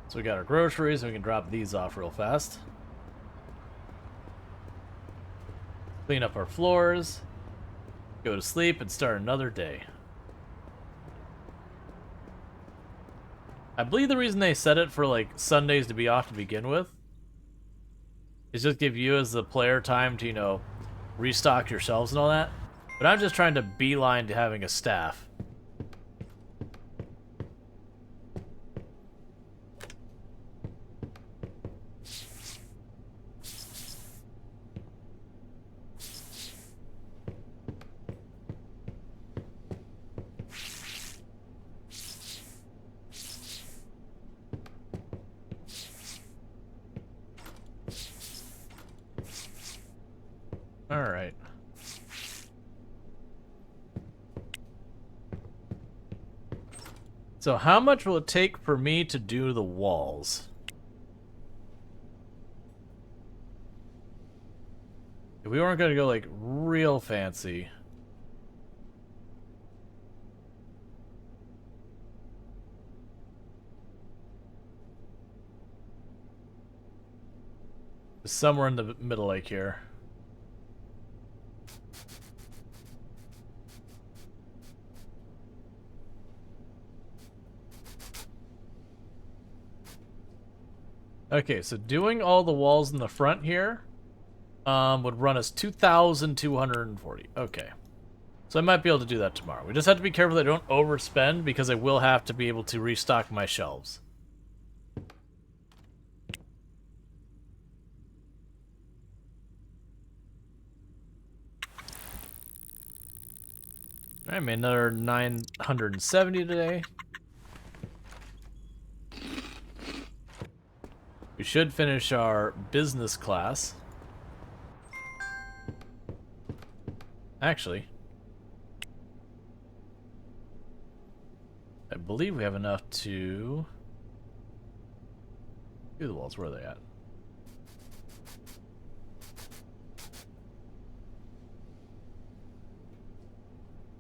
So we got our groceries, and we can drop these off real fast. Clean up our floors. Go to sleep and start another day. I believe the reason they set it for like Sundays to be off to begin with is just give you as the player time to, you know, restock your shelves and all that. But I'm just trying to beeline to having a staff. Alright. So how much will it take for me to do the walls? If we weren't going to go like real fancy. Somewhere in the middle like here. Okay, so doing all the walls in the front here would run us 2,240. Okay. So I might be able to do that tomorrow. We just have to be careful that I don't overspend because I will have to be able to restock my shelves. I made another 970 today. We should finish our business class. Actually, I believe we have enough to do the walls. Where are they at?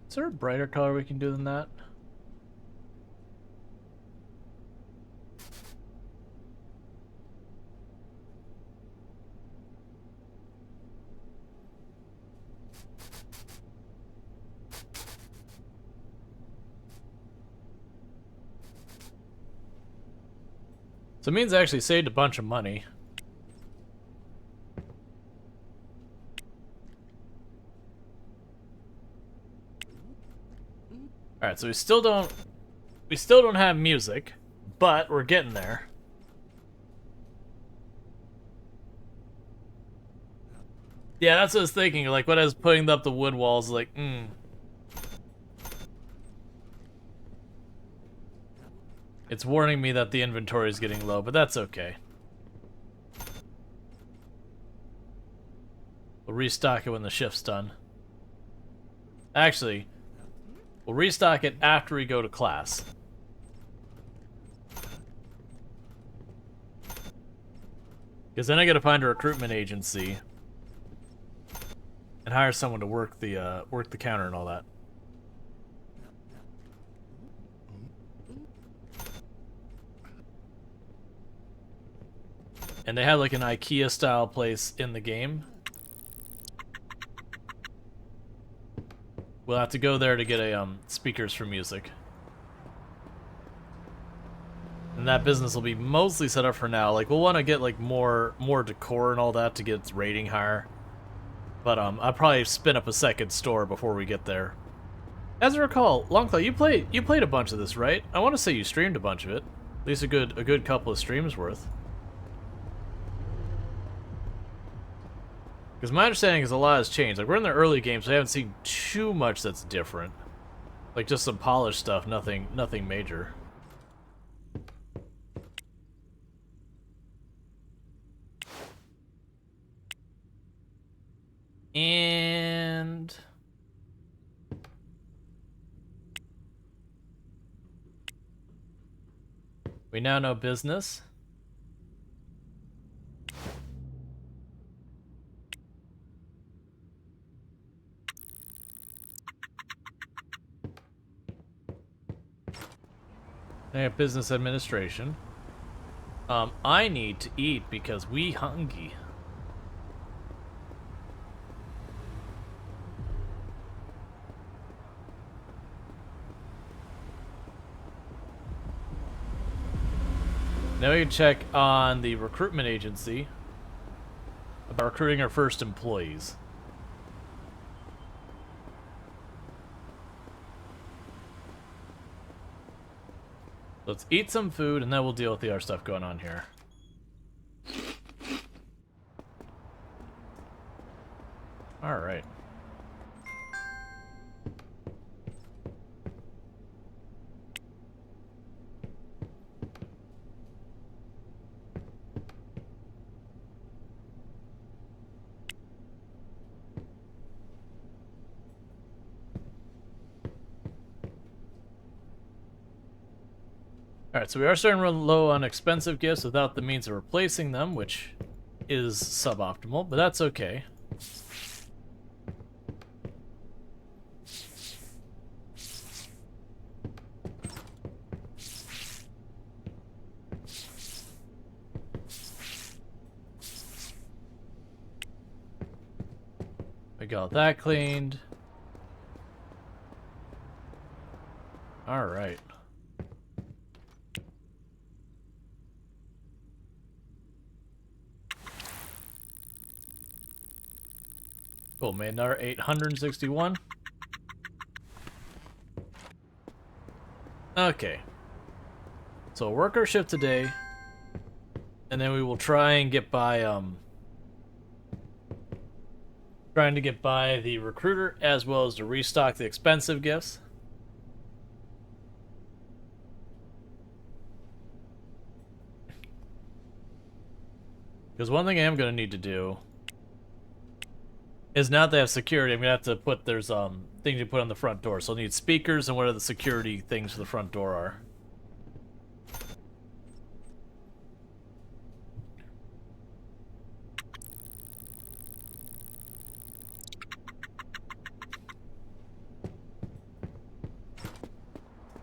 Is there a brighter color we can do than that? So it means I actually saved a bunch of money. Alright, so we still don't have music, but we're getting there. Yeah, that's what I was thinking. Like when I was putting up the wood walls, like, It's warning me that the inventory is getting low, but that's okay. We'll restock it when the shift's done. Actually, we'll restock it after we go to class. Because then I gotta find a recruitment agency and hire someone to work the counter and all that. And they have like an IKEA style place in the game. We'll have to go there to get a speakers for music. And that business will be mostly set up for now. Like we'll want to get like more decor and all that to get its rating higher. But I'll probably spin up a second store before we get there. As I recall, Longclaw, you played a bunch of this, right? I want to say you streamed a bunch of it. At least a good couple of streams worth. Because my understanding is a lot has changed. Like, we're in the early games, so I haven't seen too much that's different. Like, just some polished stuff, nothing major. And... we now know business. I have business administration. I need to eat because we hungry. Now we can check on the recruitment agency about recruiting our first employees. Let's eat some food, and then we'll deal with the other stuff going on here. Alright. Alright, so we are starting to run low on expensive gifts without the means of replacing them, which is suboptimal, but that's okay. We got that cleaned. Alright. Cool, made another 861. Okay. So work our shift today, and then we will try and get by, trying to get by the recruiter, as well as to restock the expensive gifts. Because one thing I am going to need to do is now that they have security, I'm going to have to put, there's things you put on the front door. So I'll need speakers and what are the security things for the front door are.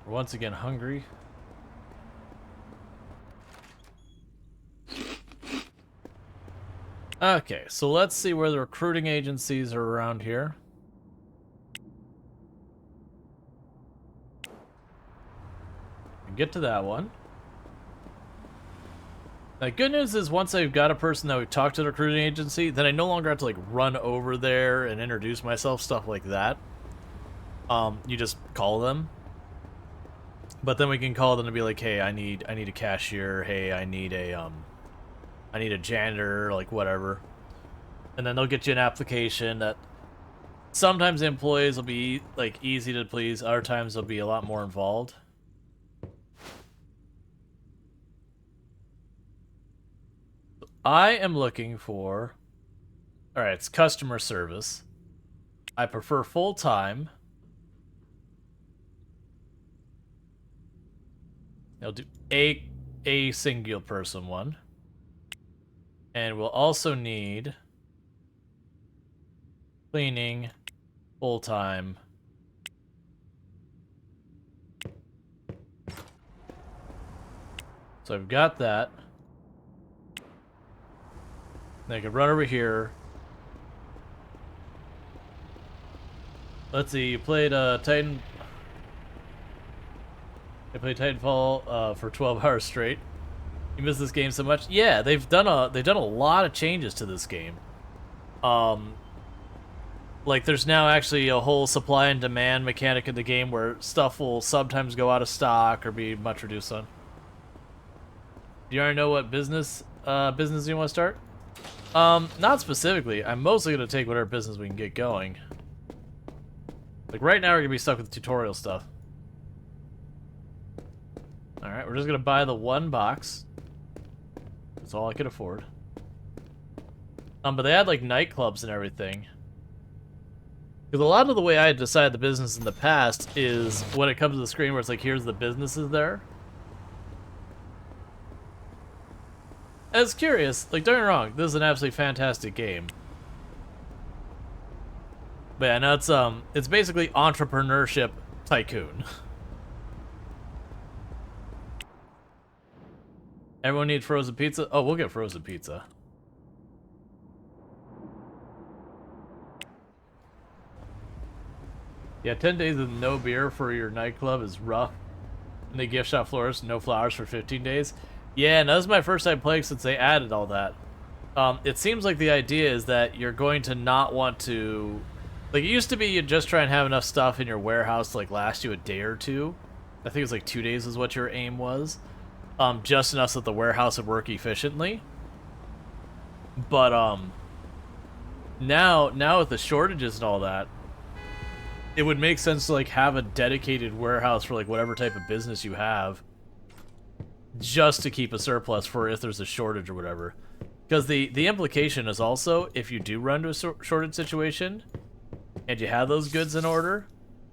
We're once again hungry. Okay, so let's see where the recruiting agencies are around here. Get to that one. The good news is once I've got a person that we've talked to the recruiting agency, then I no longer have to like run over there and introduce myself, stuff like that. You just call them. But then we can call them to be like, hey, I need a cashier, hey, I need a janitor, like whatever. And then they'll get you an application that sometimes the employees will be like easy to please, other times they'll be a lot more involved. I am looking for, alright, it's customer service. I prefer full-time. I'll do a single person one. And we'll also need cleaning, full-time. So I've got that. Then I can run over here. Let's see, you played Titan. I played Titanfall for 12 hours straight. You miss this game so much? Yeah, they've done a lot of changes to this game. Like there's now actually a whole supply and demand mechanic in the game where stuff will sometimes go out of stock or be much reduced on. Do you already know what business you want to start? Not specifically. I'm mostly gonna take whatever business we can get going. Like right now we're gonna be stuck with the tutorial stuff. Alright, we're just gonna buy the one box. That's all I could afford. But they had like nightclubs and everything. Because a lot of the way I had decided the business in the past is when it comes to the screen where it's like, here's the businesses there. And it's curious, like don't get me wrong, this is an absolutely fantastic game. But yeah, no, it's basically entrepreneurship tycoon. Everyone need frozen pizza? Oh, we'll get frozen pizza. Yeah, 10 days of no beer for your nightclub is rough. And the gift shop florist, no flowers for 15 days. Yeah, and that was my first time playing since they added all that. It seems like the idea is that you're going to not want to... Like, it used to be you'd just try and have enough stuff in your warehouse to, like, last you a day or two. I think it was, like, 2 days is what your aim was. Just enough so that the warehouse would work efficiently. But, now with the shortages and all that, it would make sense to, like, have a dedicated warehouse for, like, whatever type of business you have, just to keep a surplus for if there's a shortage or whatever. Because the implication is also, if you do run into a shortage situation, and you have those goods in order,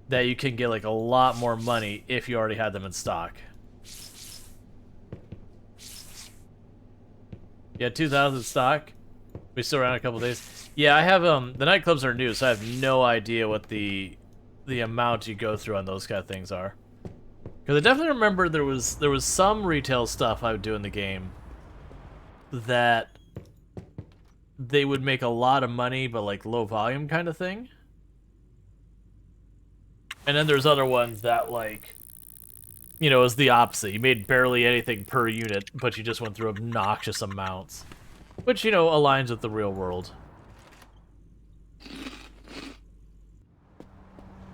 that you can get, like, a lot more money if you already had them in stock. Yeah, 2,000 stock. We still around a couple days. Yeah, I have, the nightclubs are new, so I have no idea what the amount you go through on those kind of things are. Because I definitely remember there was some retail stuff I would do in the game that they would make a lot of money, but like low volume kind of thing. And then there's other ones that, like, you know, is the opposite. You made barely anything per unit, but you just went through obnoxious amounts. Which, you know, aligns with the real world.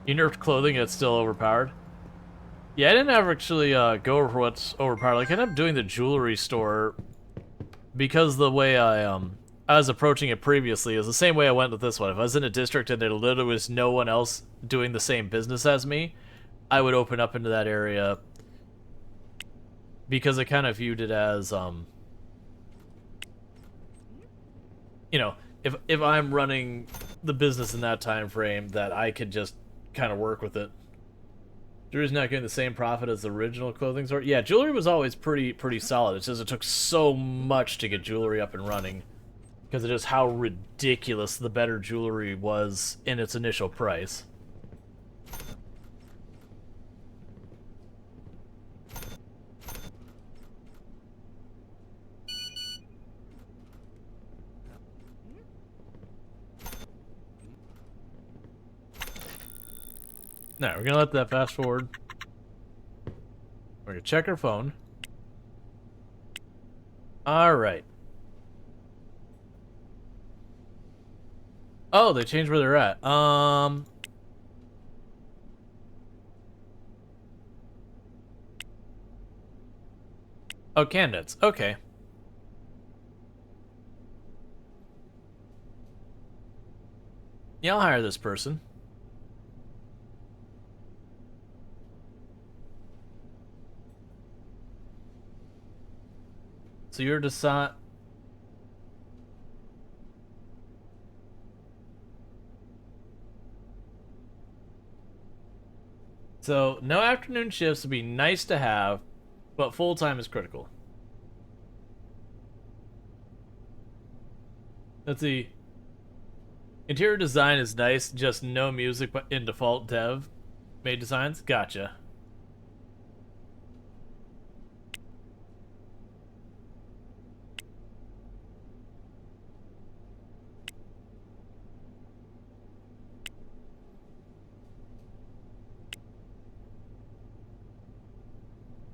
You nerfed clothing and it's still overpowered? Yeah, I didn't ever actually go over what's overpowered. Like, I ended up doing the jewelry store because the way I was approaching it previously is the same way I went with this one. If I was in a district and there literally was no one else doing the same business as me, I would open up into that area because I kind of viewed it as, you know, if I'm running the business in that time frame, that I could just kind of work with it. Jewelry's not getting the same profit as the original clothing store. Yeah, jewelry was always pretty solid. It's just it took so much to get jewelry up and running because of just how ridiculous the better jewelry was in its initial price. Now, we're gonna let that fast forward. We're gonna check our phone. Alright. Oh, they changed where they're at. Oh, candidates. Okay. Yeah, I'll hire this person. So you're decide. So no afternoon shifts would be nice to have, but full time is critical. Let's see. Interior design is nice, just no music but in default dev made designs. Gotcha.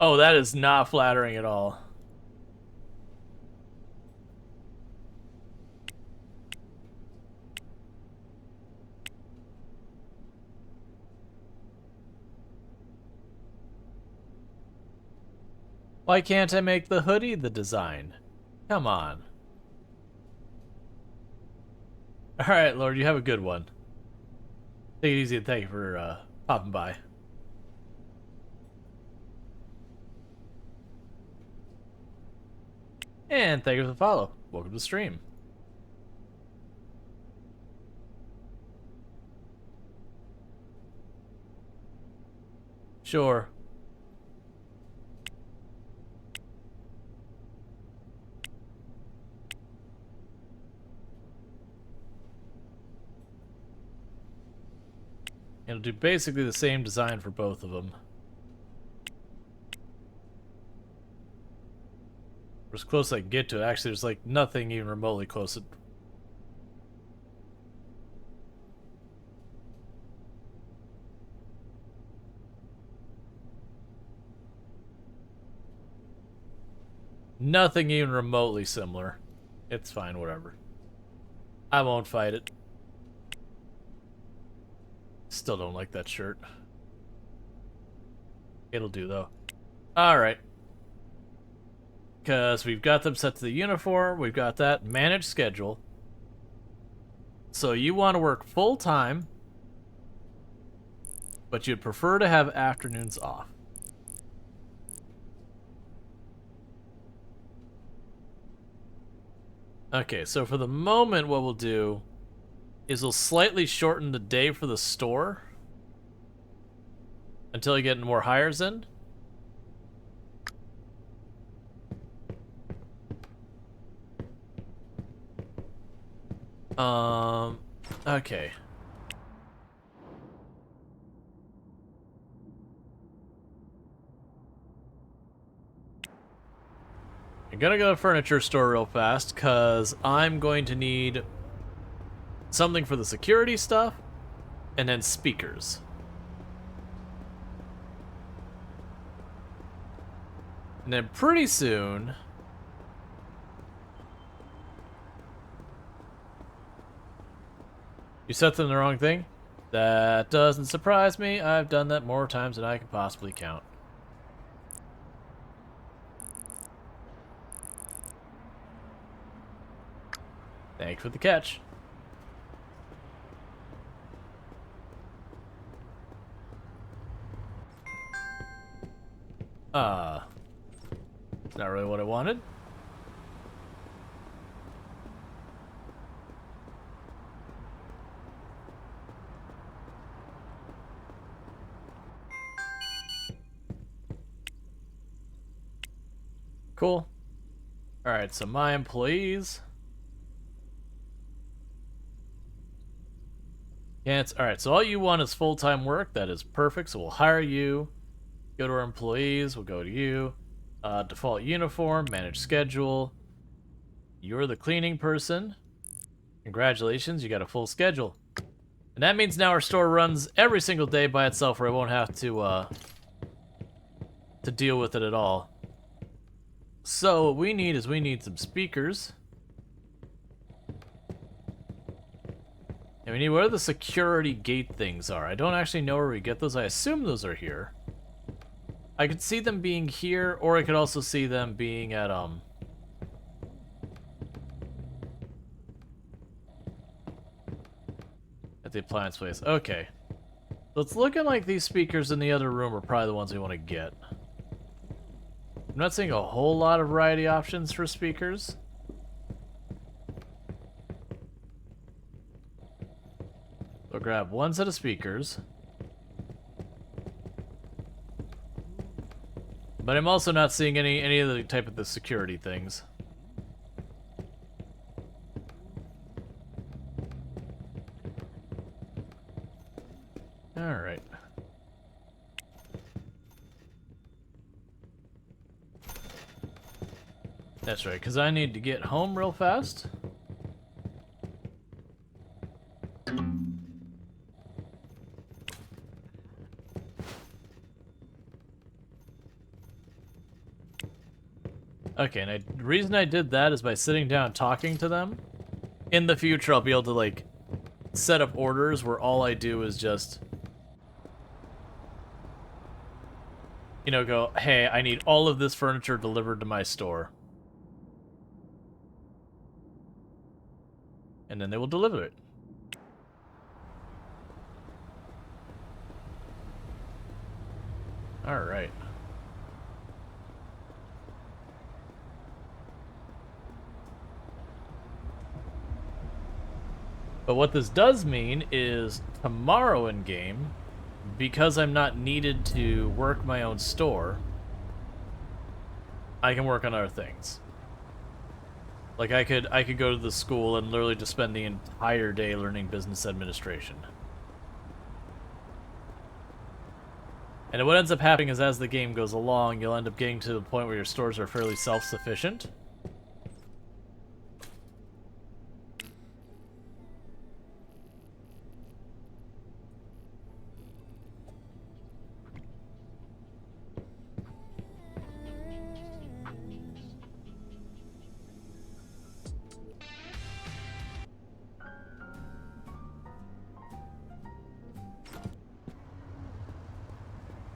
Oh, that is not flattering at all. Why can't I make the hoodie the design? Come on. Alright, Lord, you have a good one. Take it easy and thank you for popping by. And thank you for the follow. Welcome to the stream. Sure. It'll do basically the same design for both of them. As close as I can get to it. Actually, there's like nothing even remotely close to. Nothing even remotely similar. It's fine, whatever. I won't fight it. Still don't like that shirt. It'll do, though. Alright. Because we've got them set to the uniform. We've got that. Manage schedule. So you want to work full-time, but you'd prefer to have afternoons off. Okay, so for the moment, what we'll do is we'll slightly shorten the day for the store until you get more hires in. Okay. I'm gonna go to the furniture store real fast, because I'm going to need something for the security stuff, and then speakers. And then pretty soon... You set them the wrong thing? That doesn't surprise me. I've done that more times than I can possibly count. Thanks for the catch. It's not really what I wanted. Cool. Alright, so my employees. Yeah, it's alright, so all you want is full-time work. That is perfect, so we'll hire you. Go to our employees, we'll go to you. Default uniform, manage schedule. You're the cleaning person. Congratulations, you got a full schedule. And that means now our store runs every single day by itself, where I won't have to deal with it at all. So what we need is some speakers. And we need where the security gate things are. I don't actually know where we get those. I assume those are here. I could see them being here, or I could also see them being at the appliance place. Okay. So it's looking like these speakers in the other room are probably the ones we want to get. I'm not seeing a whole lot of variety options for speakers. So grab one set of speakers. But I'm also not seeing any of the type of the security things. Alright. That's right, because I need to get home real fast. Okay, and the reason I did that is by sitting down and talking to them. In the future, I'll be able to, like, set up orders where all I do is just, you know, go, hey, I need all of this furniture delivered to my store. And then they will deliver it. Alright. But what this does mean is tomorrow in game, because I'm not needed to work my own store, I can work on other things. Like I could go to the school and literally just spend the entire day learning business administration. And what ends up happening is as the game goes along, you'll end up getting to the point where your stores are fairly self-sufficient.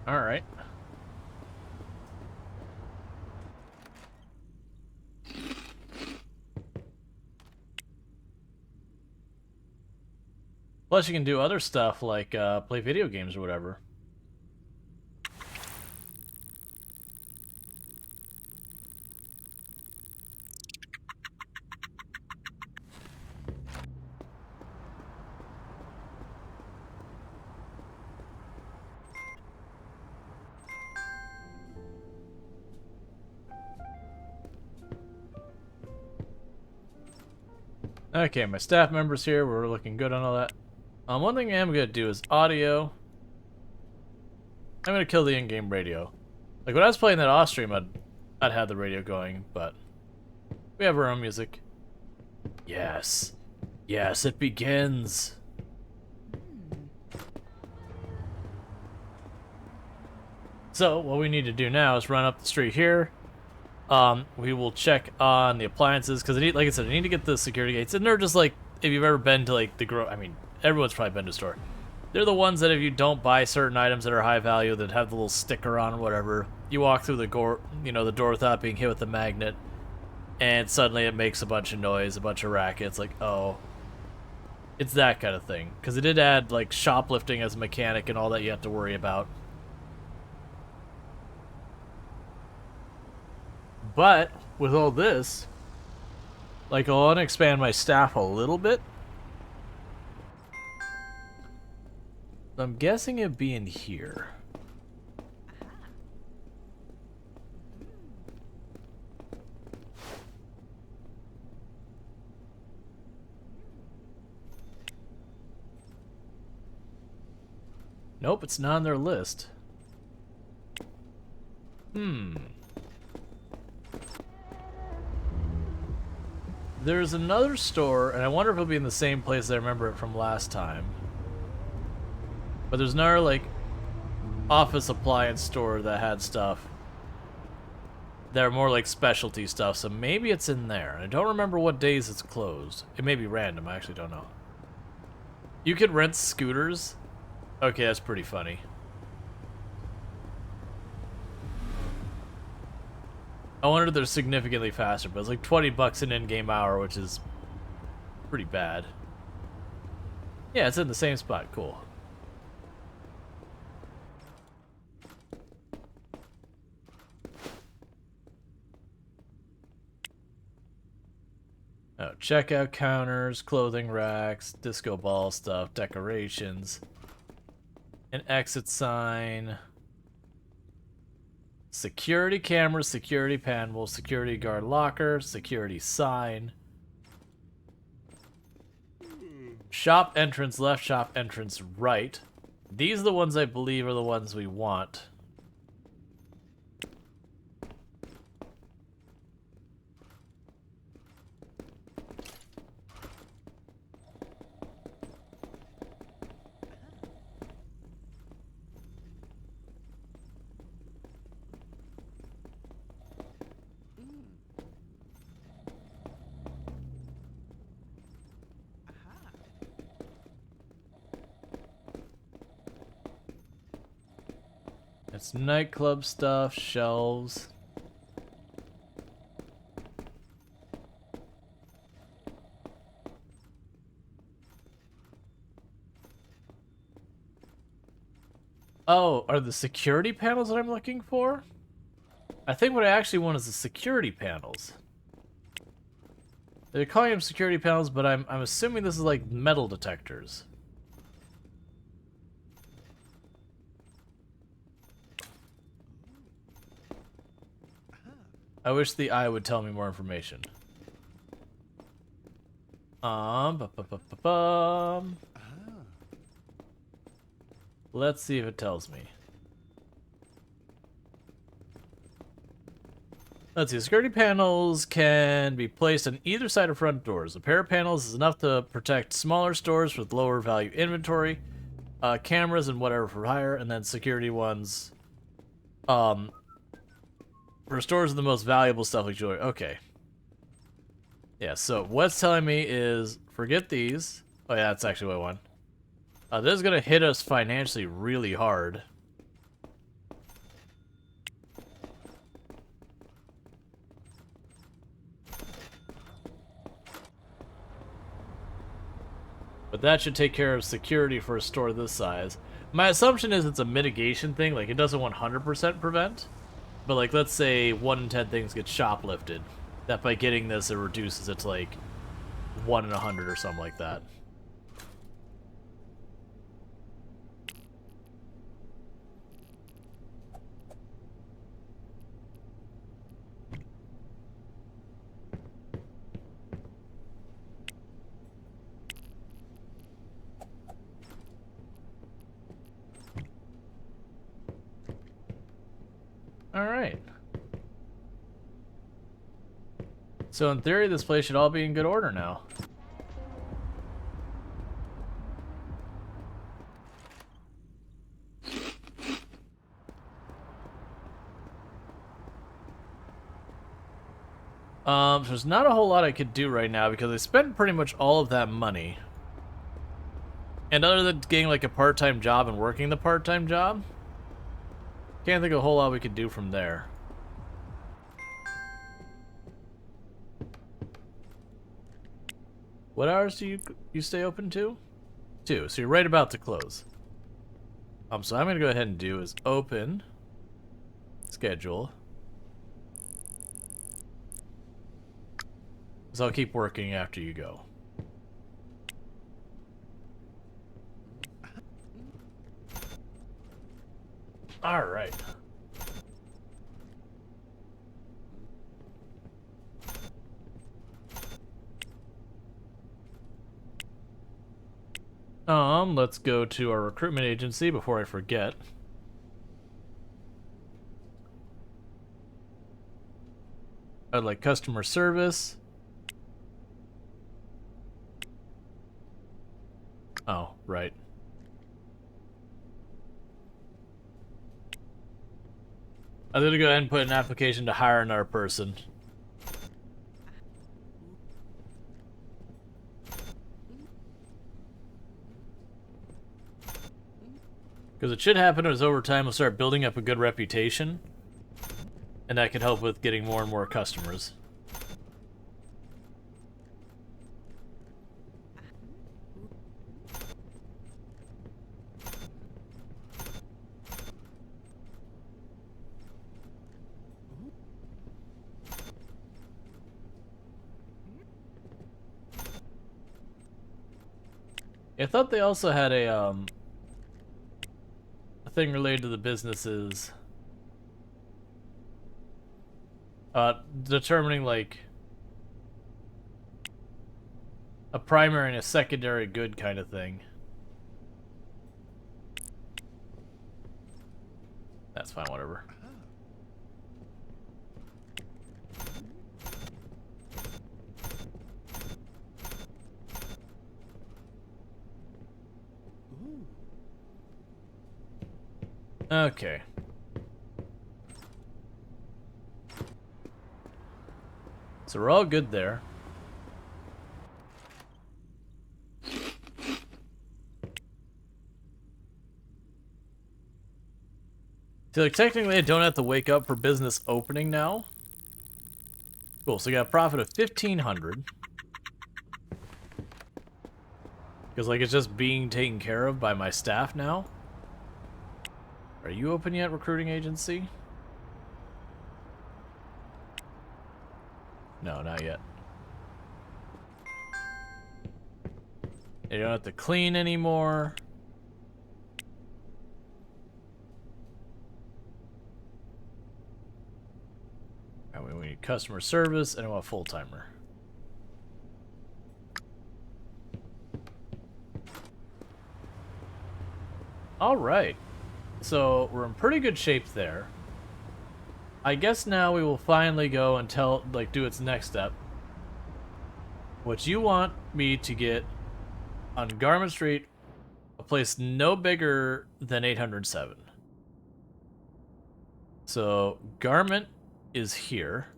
All right. Plus, you can do other stuff like play video games or whatever. Okay, my staff members here. We're looking good on all that. One thing I am going to do is audio. I'm going to kill the in-game radio. Like, when I was playing that off stream, I'd have the radio going, but we have our own music. Yes. Yes, it begins. So, what we need to do now is run up the street here. We will check on the appliances, because like I said, I need to get the security gates. And they're just like, if you've ever been to like I mean, everyone's probably been to a store. They're the ones that if you don't buy certain items that are high value, that have the little sticker on or whatever, you walk through the door, the door without being hit with the magnet, and suddenly it makes a bunch of noise, a bunch of racket. It's like, oh, it's that kind of thing. Because it did add like shoplifting as a mechanic and all that you have to worry about. But with all this, like, I want to expand my staff a little bit. I'm guessing it'd be in here. Nope, it's not on their list. There's another store, and I wonder if it'll be in the same place I remember it from last time. But there's another, like, office appliance store that had stuff that are more like specialty stuff, so maybe it's in there. I don't remember what days it's closed. It may be random, I actually don't know. You could rent scooters? Okay, that's pretty funny. I wonder if they're significantly faster, but it's like 20 bucks an in-game hour, which is pretty bad. Yeah, it's in the same spot. Cool. Oh, checkout counters, clothing racks, disco ball stuff, decorations, an exit sign. Security cameras, security panel, security guard locker, security sign. Shop entrance left, shop entrance right. These are the ones I believe are the ones we want. It's nightclub stuff, shelves. Oh, are the security panels that I'm looking for? I think what I actually want is the security panels. They're calling them security panels, but I'm assuming this is like metal detectors. I wish the eye would tell me more information. Let's see if it tells me. Let's see, security panels can be placed on either side of front doors. A pair of panels is enough to protect smaller stores with lower value inventory, cameras and whatever for hire, and then security ones, for stores of the most valuable stuff like jewelry. Okay. Yeah, so what's telling me is forget these. Oh yeah, that's actually what I want. This is gonna hit us financially really hard. But that should take care of security for a store this size. My assumption is it's a mitigation thing, like it doesn't 100% prevent. But like, let's say 1 in 10 things get shoplifted. That by getting this, it reduces it to like 1 in 100 or something like that. Alright. So in theory, this place should all be in good order now. So there's not a whole lot I could do right now because I spent pretty much all of that money. And other than getting like a part-time job and working the part-time job, can't think of a whole lot we could do from there. What hours do you stay open to? 2. So you're right about to close. So I'm gonna go ahead and do is open schedule. So I'll keep working after you go. All right. Let's go to our recruitment agency before I forget. I'd like customer service. Oh, right. I'm gonna go ahead and put an application to hire another person. Because it should happen as over time we'll start building up a good reputation. And that could help with getting more and more customers. I thought they also had a thing related to the businesses. Determining like a primary and a secondary good kind of thing. That's fine, whatever. Okay. So we're all good there. So like technically I don't have to wake up for business opening now. Cool, so I got a profit of 1,500. Because like it's just being taken care of by my staff now. Are you open yet, recruiting agency? No, not yet. You don't have to clean anymore. And we need customer service, and I want a full-timer. All right. So we're in pretty good shape there. I guess now we will finally go and do its next step. What you want me to get on Garment Street, a place no bigger than 807. So Garment is here.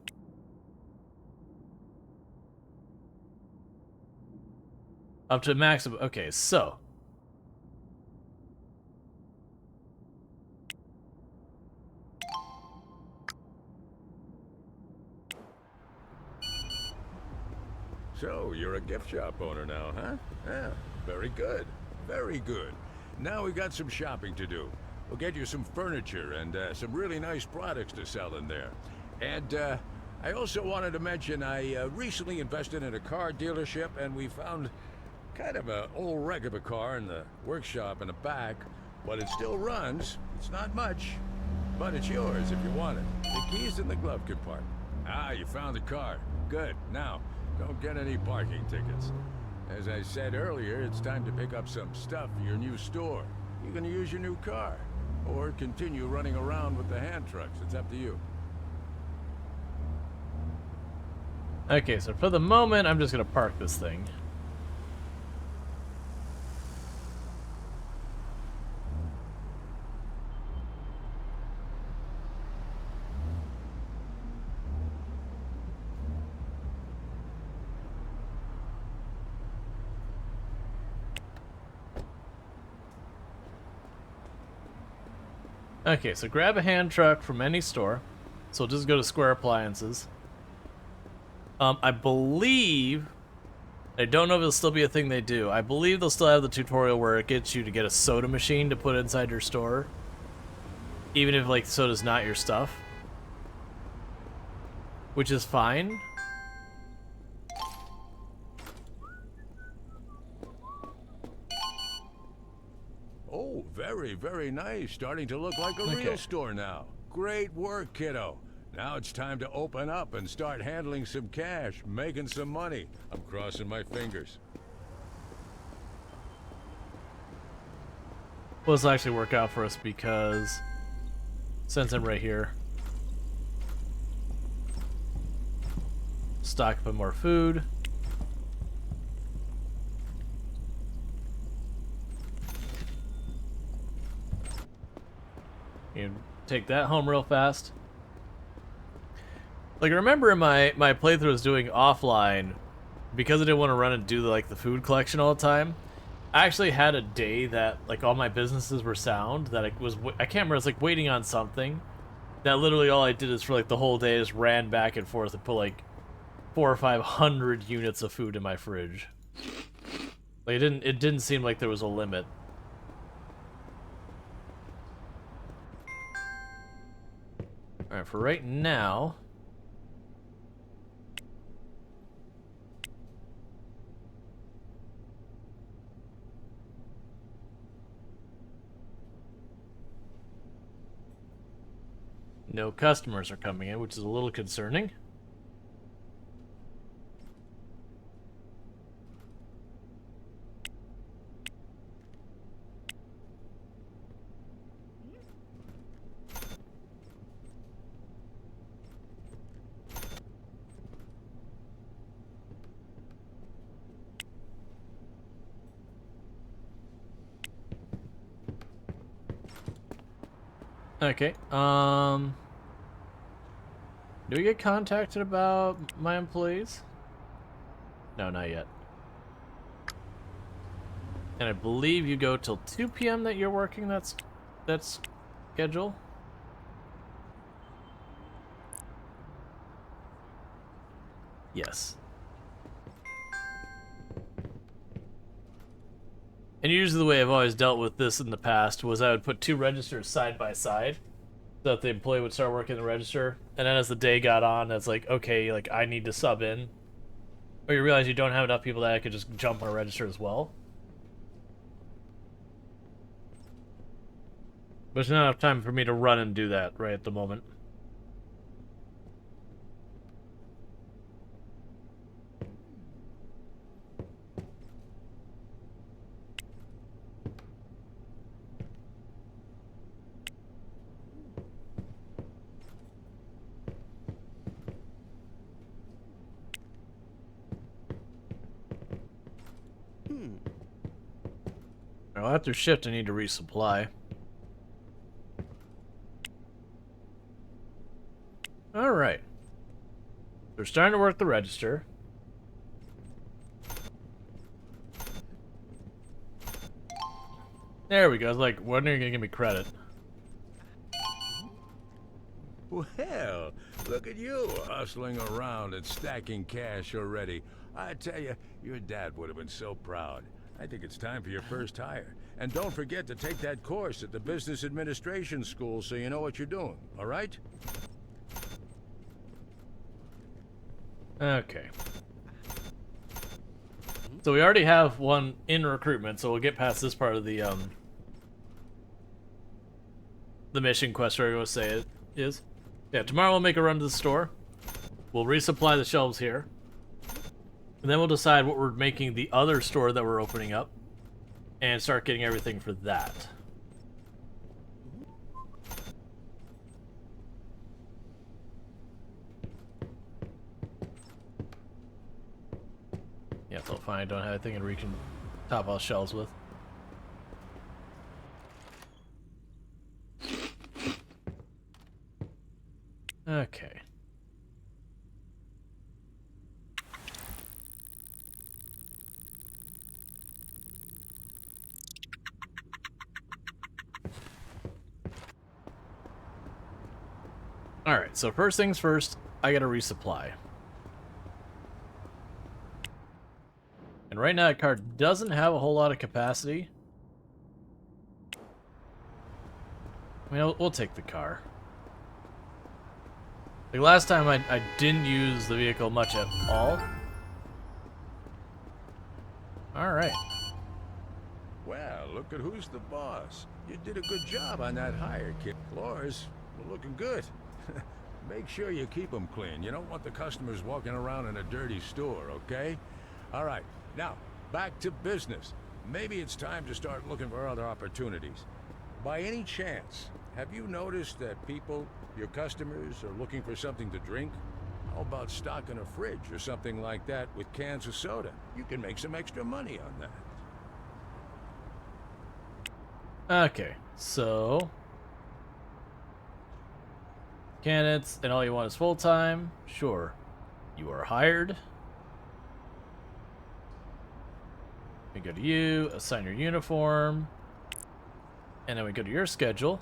Up to maximum. Okay, so So, you're a gift shop owner now, huh? Yeah. Very good. Very good. Now we got some shopping to do. We'll get you some furniture and some really nice products to sell in there. And I also wanted to mention I recently invested in a car dealership, and we found kind of an old wreck of a car in the workshop in the back, but it still runs. It's not much, but it's yours if you want it. The key's in the glove compartment. Ah, you found the car. Good. Now, don't get any parking tickets. As I said earlier, it's time to pick up some stuff for your new store. You can use your new car, or continue running around with the hand trucks. It's up to you. Okay, so for the moment, I'm just gonna park this thing. Okay, so grab a hand truck from any store. So we'll just go to Square Appliances. I believe, I don't know if it'll still be a thing they do. I believe they'll still have the tutorial where it gets you to get a soda machine to put inside your store. Even if, like, soda's not your stuff. Which is fine. Oh, very, very nice. Starting to look like a real store now. Great work, kiddo. Now it's time to open up and start handling some cash, making some money. I'm crossing my fingers. Well, this will actually work out for us because since I'm right here, stock up on more food. You take that home real fast. Like, I remember in my playthrough I was doing offline, because I didn't want to run and do the food collection all the time. I actually had a day that like all my businesses were sound. That I can't remember. I was like waiting on something. That literally all I did is for like the whole day is ran back and forth and put like 400 or 500 units of food in my fridge. Like it didn't seem like there was a limit. All right, for right now. No customers are coming in, which is a little concerning. Okay, do we get contacted about my employees? No, not yet. And I believe you go till 2 p.m. that you're working, that's schedule. Yes. And usually the way I've always dealt with this in the past was I would put 2 registers side by side so that the employee would start working the register, and then as the day got on, it's like, okay, like I need to sub in. Or you realize you don't have enough people that I could just jump on a register as well. But there's not enough time for me to run and do that right at the moment. Well, after shift, I need to resupply. Alright. They're starting to work the register. There we go. I was like, when are you going to give me credit? Well, look at you hustling around and stacking cash already. I tell you, your dad would have been so proud. I think it's time for your first hire. And don't forget to take that course at the Business Administration School so you know what you're doing, all right? Okay. So we already have one in recruitment, so we'll get past this part of the mission quest, where I go say it is. Yeah, tomorrow we'll make a run to the store. We'll resupply the shelves here. And then we'll decide what we're making the other store that we're opening up. And start getting everything for that. Yeah, it's all fine. I don't have anything we can top off shelves with. Okay. Alright, so first things first, I gotta resupply. And right now, the car doesn't have a whole lot of capacity. I mean, we'll take the car. Like last time, I didn't use the vehicle much at all. Alright. Well, look at who's the boss. You did a good job on that hire, kid. Floors were looking good. Make sure you keep them clean. You don't want the customers walking around in a dirty store, okay? All right, now, back to business. Maybe it's time to start looking for other opportunities. By any chance, have you noticed that people, your customers, are looking for something to drink? How about stocking a fridge or something like that with cans of soda? You can make some extra money on that. Okay, so... candidates, and all you want is full-time? Sure. You are hired. We go to you, assign your uniform, and then we go to your schedule.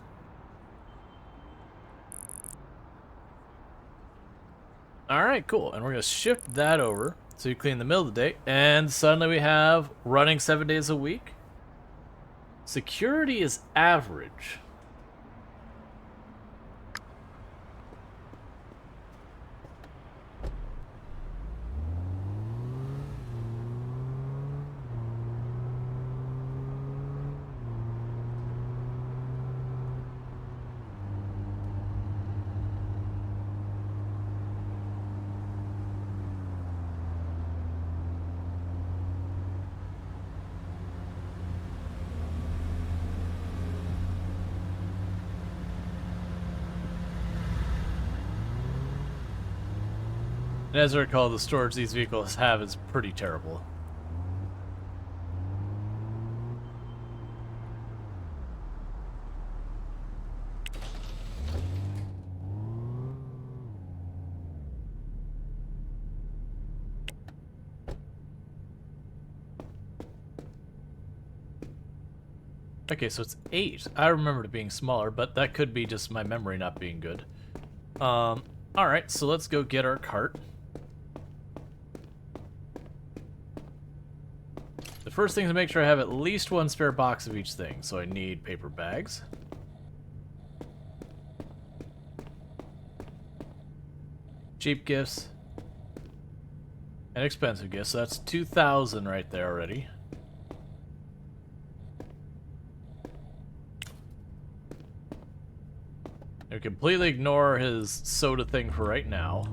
Alright, cool. And we're going to shift that over so you clean the middle of the day, and suddenly we have running 7 days a week. Security is average. And as I recall, the storage these vehicles have is pretty terrible. Okay, so it's 8. I remembered it being smaller, but that could be just my memory not being good. Alright, so let's go get our cart. The first thing is to make sure I have at least one spare box of each thing. So I need paper bags. Cheap gifts. And expensive gifts. So that's 2,000 right there already. We completely ignore his soda thing for right now.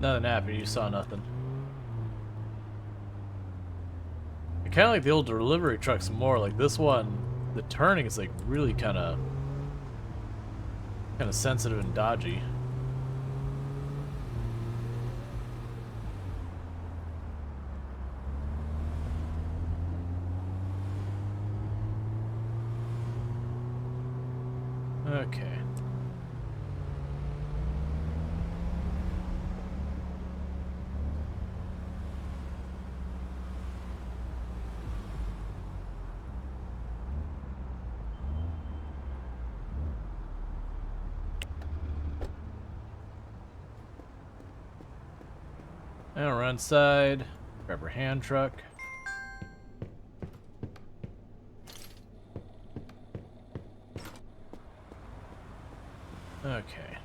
Nothing happened, you saw nothing. I kind of like the old delivery trucks more. Like this one, the turning is like really kind of sensitive and dodgy. Okay. And we're inside. Grab our hand truck. Okay.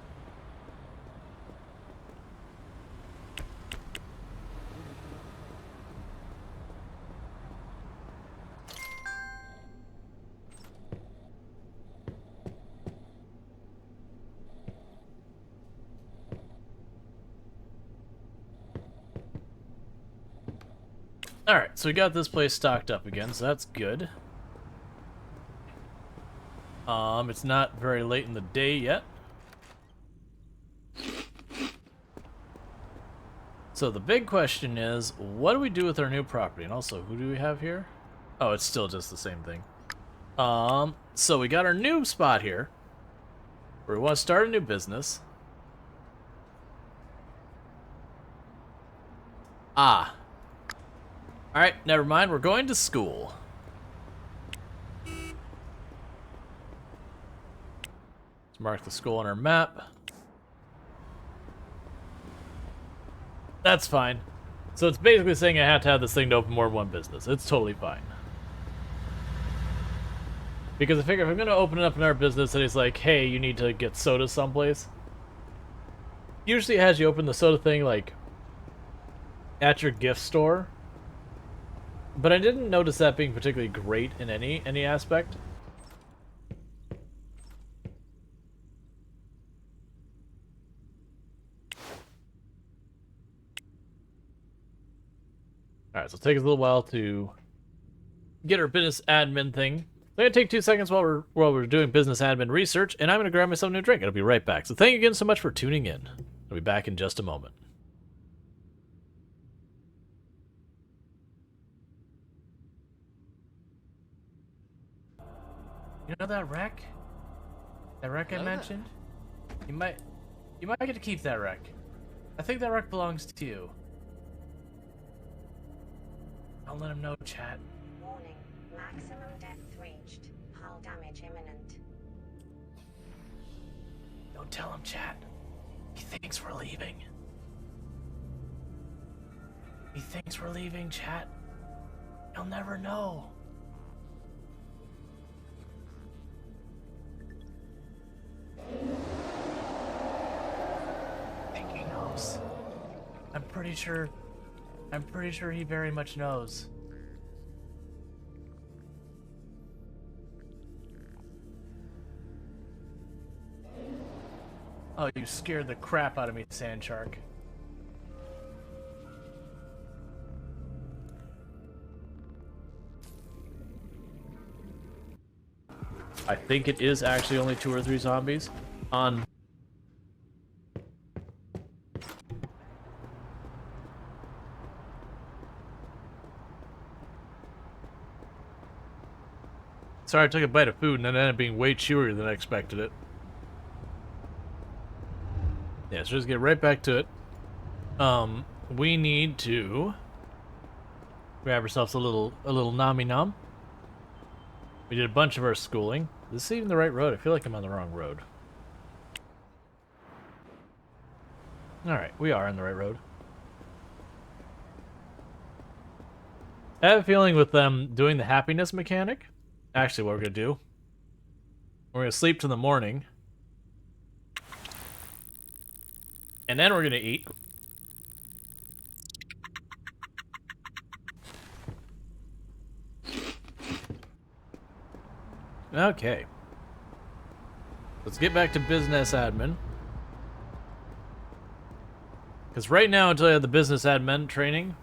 Alright, so we got this place stocked up again, so that's good. It's not very late in the day yet. So the big question is, what do we do with our new property? And also, who do we have here? Oh, it's still just the same thing. So we got our new spot here, where we want to start a new business. Ah. Alright, never mind, we're going to school. Let's mark the school on our map. That's fine. So it's basically saying I have to have this thing to open more than one business. It's totally fine. Because I figure if I'm going to open it up in our business and it's like, hey, you need to get soda someplace. Usually it has you open the soda thing, like, at your gift store. But I didn't notice that being particularly great in any aspect. Alright, so it'll take us a little while to get our business admin thing. It's gonna take 2 seconds while we're doing business admin research, and I'm gonna grab myself a new drink. I'll be right back. So thank you again so much for tuning in. I'll be back in just a moment. You know that wreck? That wreck I mentioned? You might get to keep that wreck. I think that wreck belongs to you. I'll let him know, chat. Warning, maximum depth reached. Hull damage imminent. Don't tell him, chat. He thinks we're leaving. He thinks we're leaving, chat. He'll never know. I think he knows. I'm pretty sure he very much knows. Oh, you scared the crap out of me, Sand Shark. I think it is actually only 2 or 3 zombies on. Sorry, I took a bite of food and then ended up being way chewier than I expected it. Yeah, so just get right back to it. We need to grab ourselves a little nami nom. We did a bunch of our schooling. Is this even the right road? I feel like I'm on the wrong road. Alright, we are on the right road. I have a feeling with them doing the happiness mechanic, actually what we're going to do, we're going to sleep till the morning. And then we're going to eat. Okay. Let's get back to business admin. Because right now, until I have the business admin training,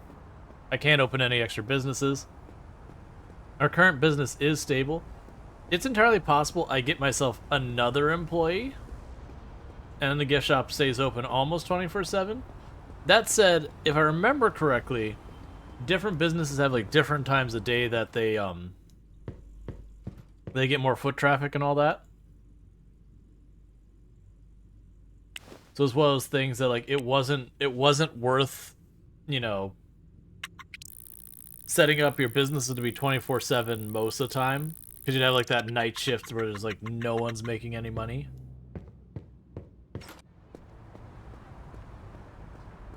I can't open any extra businesses. Our current business is stable. It's entirely possible I get myself another employee and the gift shop stays open almost 24/7. That said, if I remember correctly, different businesses have like different times of day that they get more foot traffic and all that. So it's one of those things that like it wasn't worth, you know, setting up your businesses to be 24/7 most of the time, because you'd have like that night shift where there's like no one's making any money.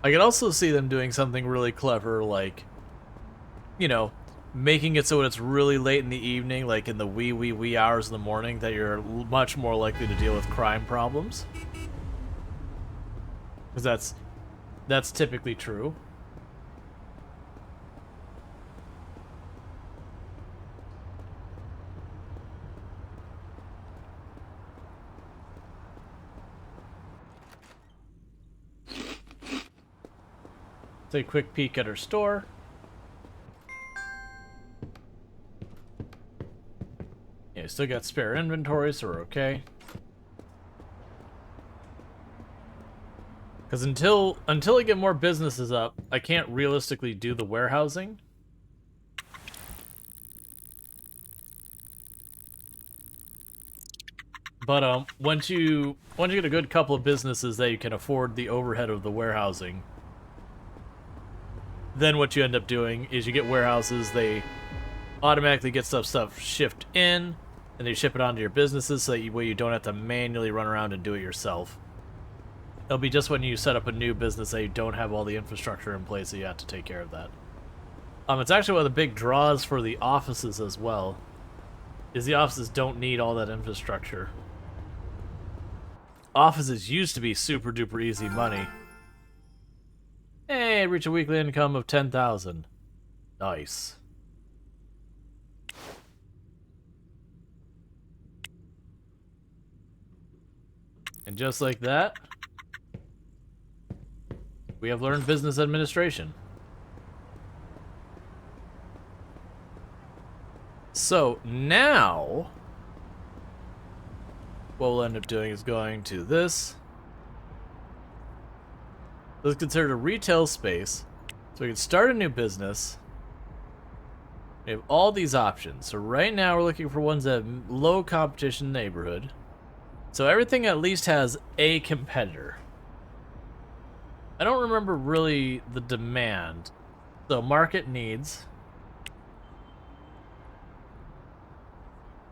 I could also see them doing something really clever, like, you know, making it so when it's really late in the evening, like in the wee hours in the morning, that you're much more likely to deal with crime problems. Because that's typically true. Take a quick peek at her store. Yeah, still got spare inventory, so we're okay. Because until I get more businesses up, I can't realistically do the warehousing. But once you get a good couple of businesses that you can afford the overhead of the warehousing, then what you end up doing is you get warehouses, they automatically get stuff shipped in, and they ship it onto your businesses so that you don't have to manually run around and do it yourself. It'll be just when you set up a new business that you don't have all the infrastructure in place that you have to take care of that. It's actually one of the big draws for the offices as well, is the offices don't need all that infrastructure. Offices used to be super duper easy money. Hey, reach a weekly income of 10,000. Nice. And just like that, we have learned business administration. So now, what we'll end up doing is going to this. This is considered a retail space, so we can start a new business. We have all these options. So right now we're looking for ones that have low competition neighborhood. So everything at least has a competitor. I don't remember really the demand. So market needs.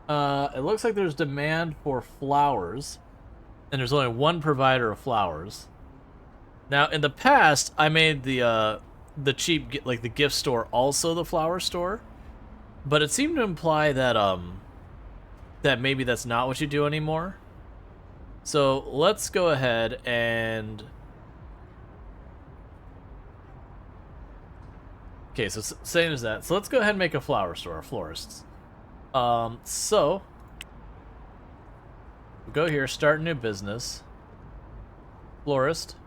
It looks like there's demand for flowers, and there's only one provider of flowers. Now, in the past, I made the cheap, like the gift store, also the flower store, but it seemed to imply that that maybe that's not what you do anymore. So let's go ahead and okay, so same as that. So let's go ahead and make a flower store, florists. So we'll go here, start a new business, florist,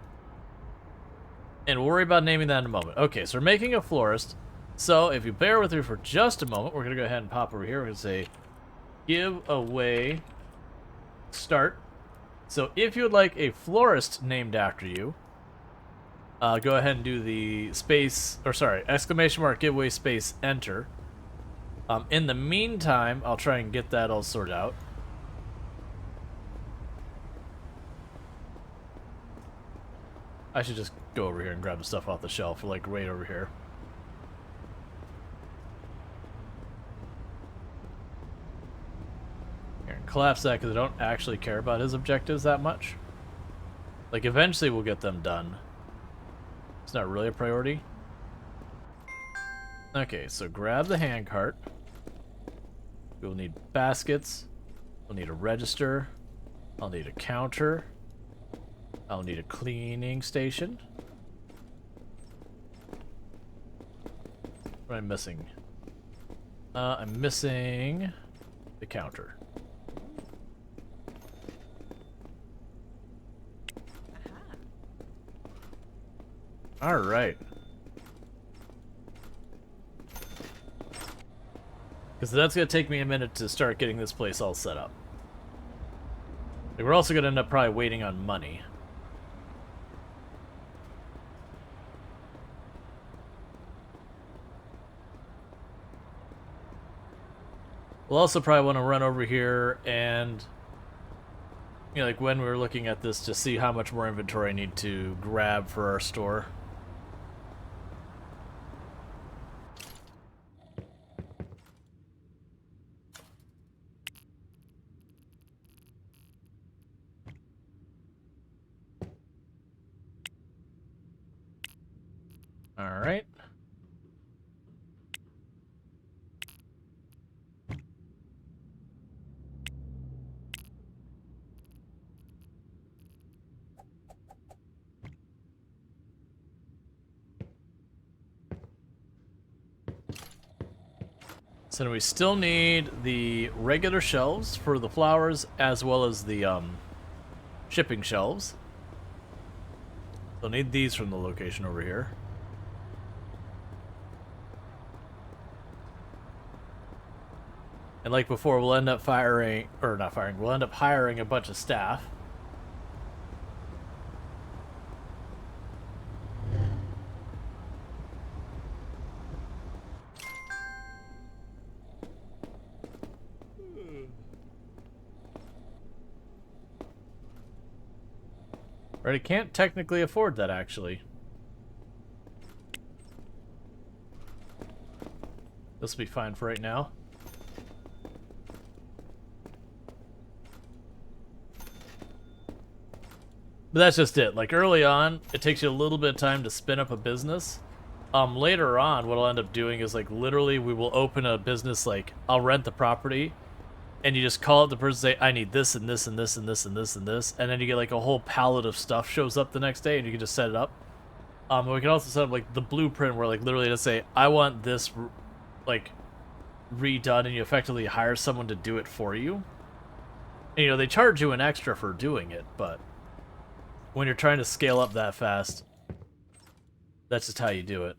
and we'll worry about naming that in a moment. Okay, so we're making a florist. So if you bear with me for just a moment, we're gonna go ahead and pop over here. We're gonna say, give away, start. So if you would like a florist named after you, go ahead and do the space, or sorry, exclamation mark, giveaway space, enter. In the meantime, I'll try and get that all sorted out. I should just go over here and grab the stuff off the shelf, like right over here. Here, and collapse that because I don't actually care about his objectives that much. Like, eventually we'll get them done. It's not really a priority. Okay, so grab the handcart. We'll need baskets. We'll need a register. I'll need a counter. I'll need a cleaning station. What am I missing? I'm missing the counter. All right. Because that's going to take me a minute to start getting this place all set up. We're also going to end up probably waiting on money. We'll also probably want to run over here and, you know, like when we were looking at this, to see how much more inventory I need to grab for our store. All right. So then we still need the regular shelves for the flowers as well as the shipping shelves. We'll need these from the location over here. And like before, we'll end up we'll end up hiring a bunch of staff. Already can't technically afford that, actually. This will be fine for right now. But that's just it. Like, early on, it takes you a little bit of time to spin up a business. Later on, what I'll end up doing is, like, literally we will open a business, like, I'll rent the property, and you just call up the person and say, I need this and this and this and this and this and this, and then you get, like, a whole pallet of stuff shows up the next day, and you can just set it up. We can also set up, like, the blueprint where, like, literally just say, I want this, like, redone, and you effectively hire someone to do it for you. And, you know, they charge you an extra for doing it, but when you're trying to scale up that fast, that's just how you do it.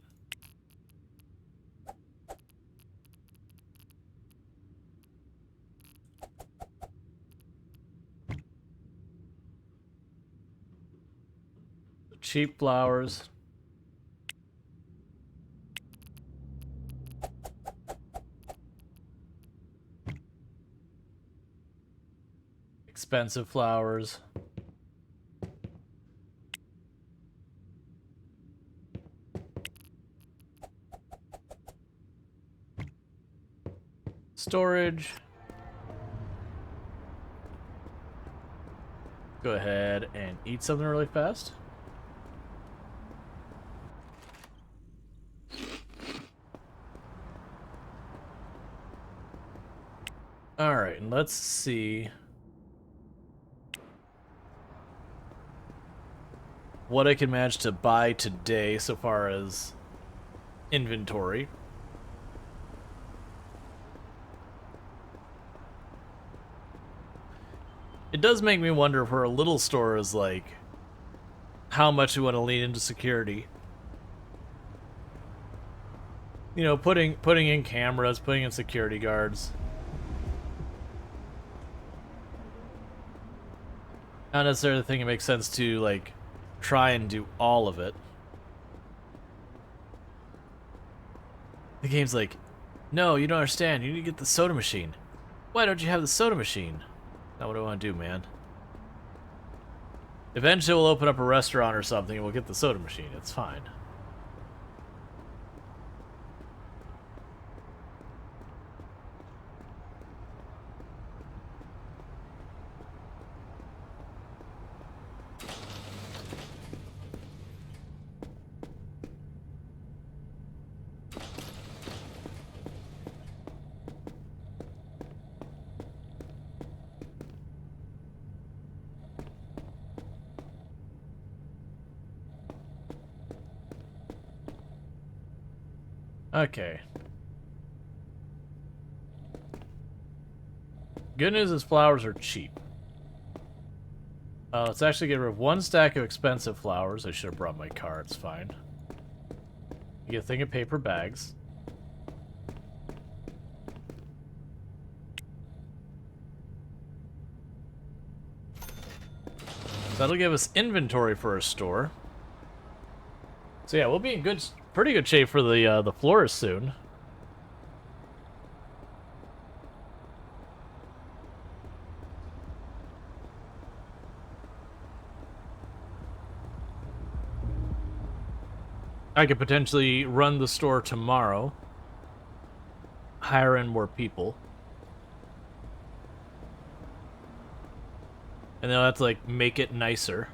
Cheap flowers. Expensive flowers. Storage. Go ahead and eat something really fast. Alright, and let's see what I can manage to buy today so far as inventory. It does make me wonder if her little store is like how much we want to lean into security. You know, putting in cameras, putting in security guards. Not necessarily think it makes sense to, like, try and do all of it. The game's like, no, you don't understand. You need to get the soda machine. Why don't you have the soda machine? Not what I want to do, man. Eventually we'll open up a restaurant or something and we'll get the soda machine. It's fine. Okay. Good news is flowers are cheap. Let's actually get rid of one stack of expensive flowers. I should have brought my car. It's fine. You get a thing of paper bags. So that'll give us inventory for our store. So yeah, we'll be in pretty good shape for the florist soon. I could potentially run the store tomorrow, hire in more people, and then I'll have to, like, make it nicer.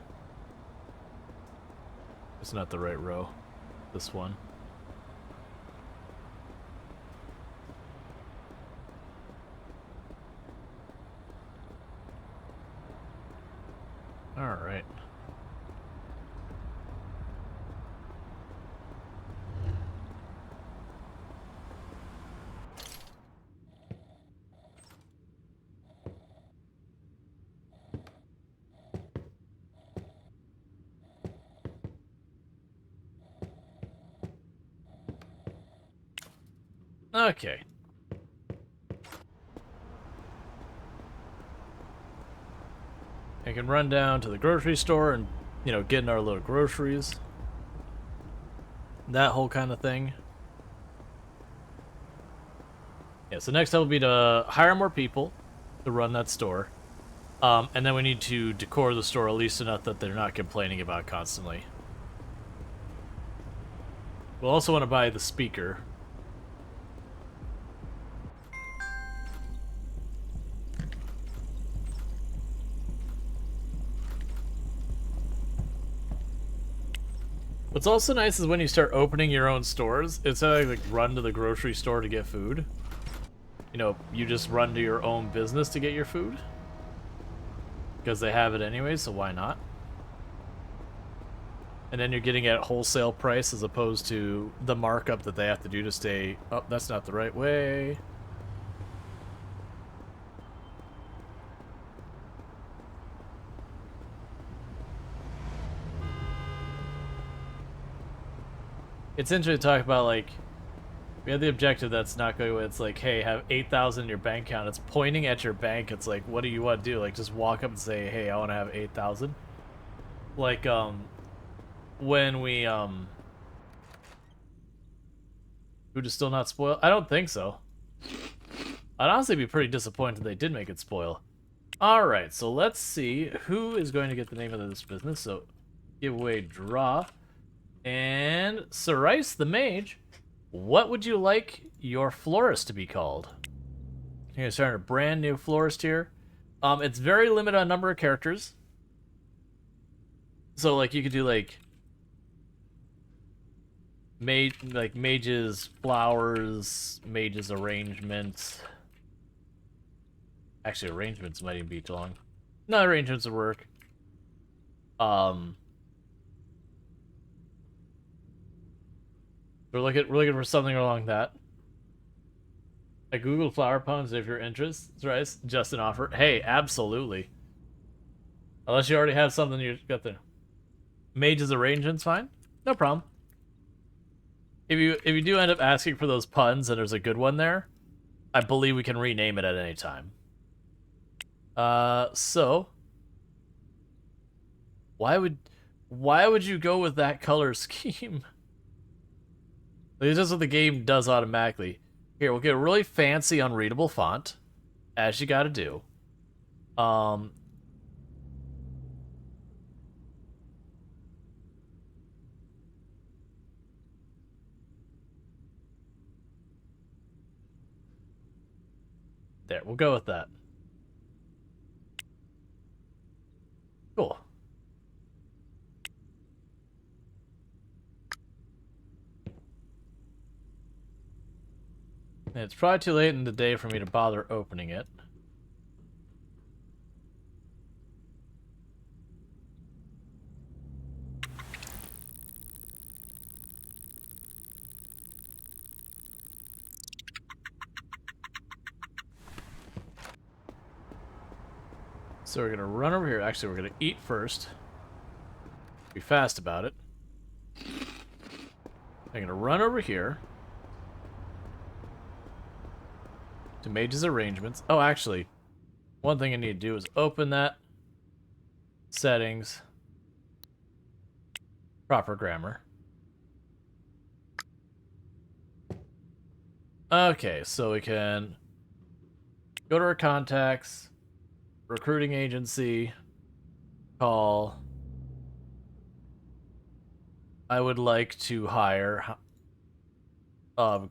It's not the right row. this one. All right. Okay. I can run down to the grocery store and, you know, get in our little groceries. That whole kind of thing. Yeah, so next step will be to hire more people to run that store. And then we need to decor the store at least enough that they're not complaining about constantly. We'll also want to buy the speaker. What's also nice is when you start opening your own stores, instead of like run to the grocery store to get food, you know, you just run to your own business to get your food. Because they have it anyway, so why not? And then you're getting it at wholesale price as opposed to the markup that they have to do to stay... Oh, that's not the right way. It's interesting to talk about, like, we have the objective that's not going away. It's like, hey, have 8,000 in your bank account. It's pointing at your bank. It's like, what do you want to do? Like, just walk up and say, hey, I want to have 8,000. Like, when we, food is still not spoiled? I don't think so. I'd honestly be pretty disappointed if they did make it spoil. Alright, so let's see who is going to get the name of this business. So, giveaway draw. And Cerice the Mage, what would you like your florist to be called? You're gonna start a brand new florist here. It's very limited on number of characters. So like you could do like mages flowers, mages arrangements. Actually, arrangements might even be too long. No, arrangements would work. We're looking for something along that. I googled flower puns if you're interested, right? Just an offer. Hey, absolutely. Unless you already have something you got there. Mage's arrangement's fine. No problem. If you do end up asking for those puns and there's a good one there, I believe we can rename it at any time. So why would you go with that color scheme? It's just what the game does automatically. Here, we'll get a really fancy, unreadable font, as you gotta do. There, we'll go with that. Cool. It's probably too late in the day for me to bother opening it. So we're gonna run over here. Actually, we're gonna eat first. Be fast about it. I'm gonna run over here to Mage's arrangements. Oh, actually, one thing I need to do is open that. Settings. Proper grammar. Okay, so we can go to our contacts, recruiting agency, call. I would like to hire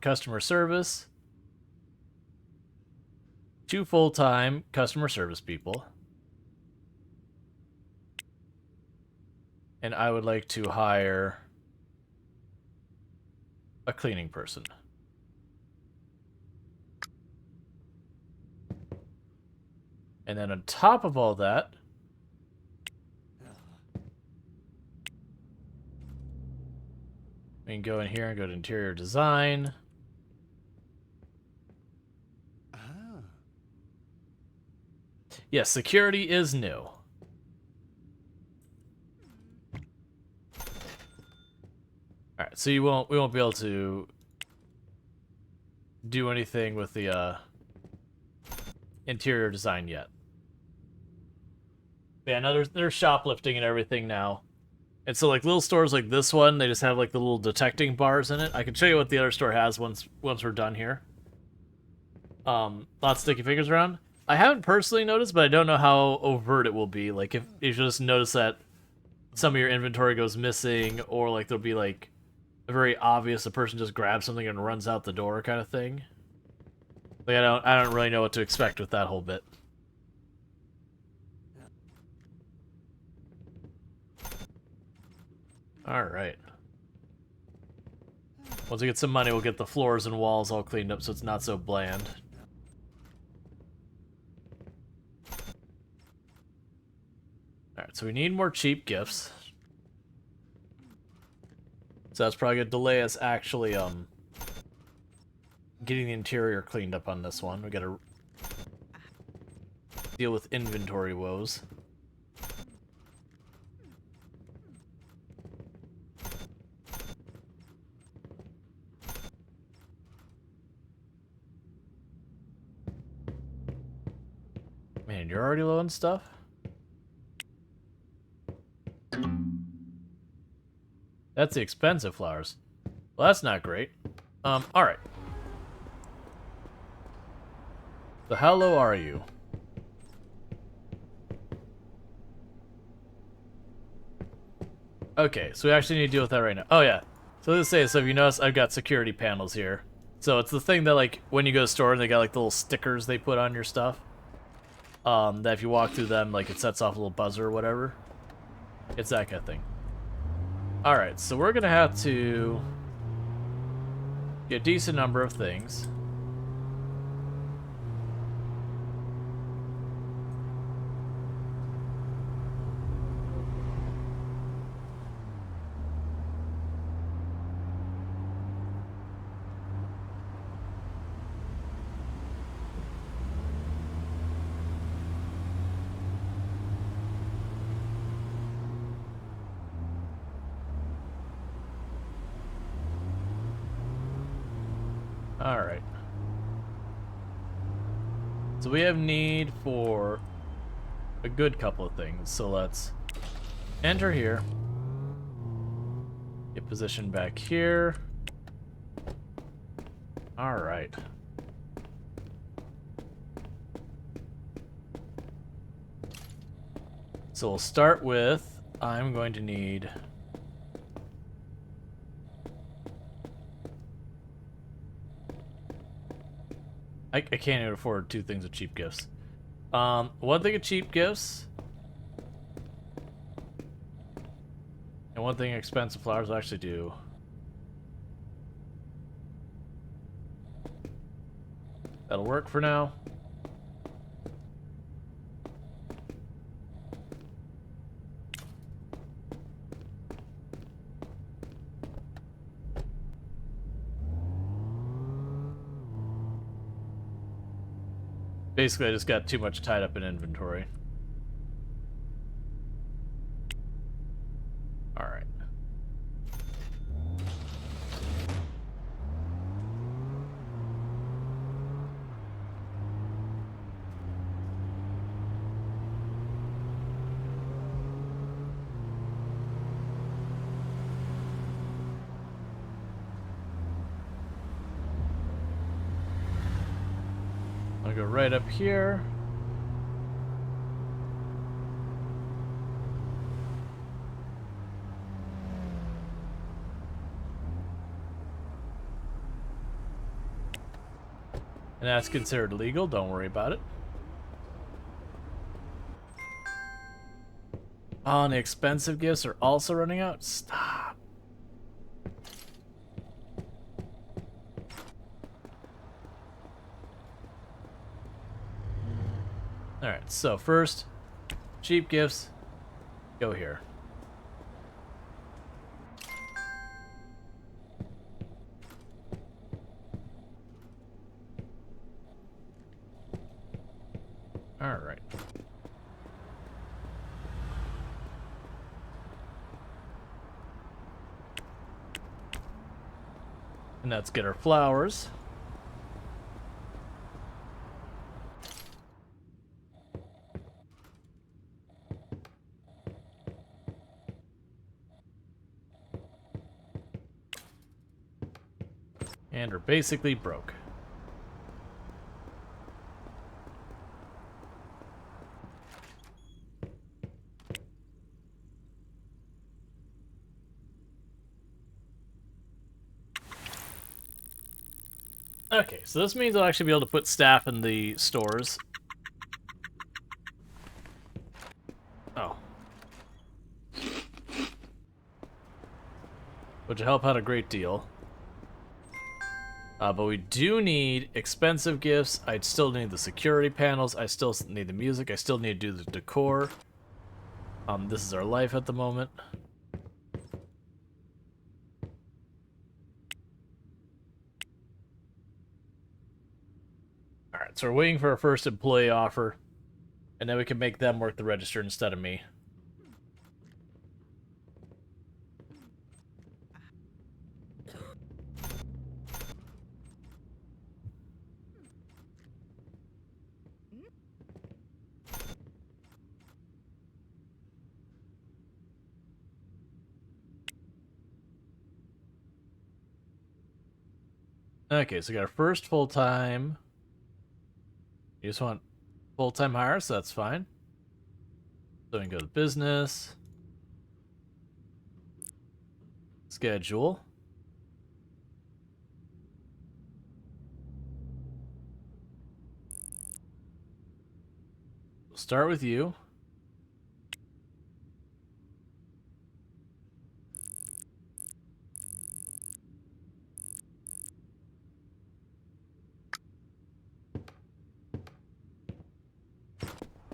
customer service. 2 full-time customer service people. And I would like to hire a cleaning person. And then on top of all that, we can go in here and go to interior design. Yes, security is new. Alright, so we won't be able to do anything with the interior design yet. Yeah, no, there's shoplifting and everything now. And so like little stores like this one, they just have like the little detecting bars in it. I can show you what the other store has once we're done here. Lots of sticky fingers around. I haven't personally noticed, but I don't know how overt it will be. Like if you just notice that some of your inventory goes missing, or like there'll be like a very obvious, a person just grabs something and runs out the door kind of thing. Like I don't really know what to expect with that whole bit. Alright. Once we get some money, we'll get the floors and walls all cleaned up so it's not so bland. Alright, so we need more cheap gifts. So that's probably gonna delay us actually getting the interior cleaned up on this one. We gotta deal with inventory woes. Man, you're already low on stuff? That's the expensive flowers. Well, that's not great. Alright. So how low are you? Okay, so we actually need to deal with that right now. Oh yeah. So let's say, so if you notice, I've got security panels here. So it's the thing that like, when you go to the store, they got like the little stickers they put on your stuff. That if you walk through them, like it sets off a little buzzer or whatever. It's that kind of thing. Alright, so we're gonna have to get a decent number of things. Alright. So we have need for a good couple of things. So let's enter here. Get positioned back here. Alright. So we'll start with, I'm going to need... I can't even afford two things of cheap gifts. One thing of cheap gifts. And one thing expensive flowers will actually do. That'll work for now. Basically, I just got too much tied up in inventory. Alright. I'll go right up here. And that's considered legal, don't worry about it. Oh, and the expensive gifts are also running out? Stop. Alright, so first, cheap gifts, go here. Alright. And let's get our flowers. And we're basically broke. Okay, so this means I'll actually be able to put staff in the stores. Oh. Which will help out a great deal. But we do need expensive gifts. I'd still need the security panels. I still need the music. I still need to do the decor. This is our life at the moment. Alright, so we're waiting for our first employee offer. And then we can make them work the register instead of me. Okay, so we got our first full-time. You just want full-time hire, so that's fine. So we can go to business. Schedule. We'll start with you.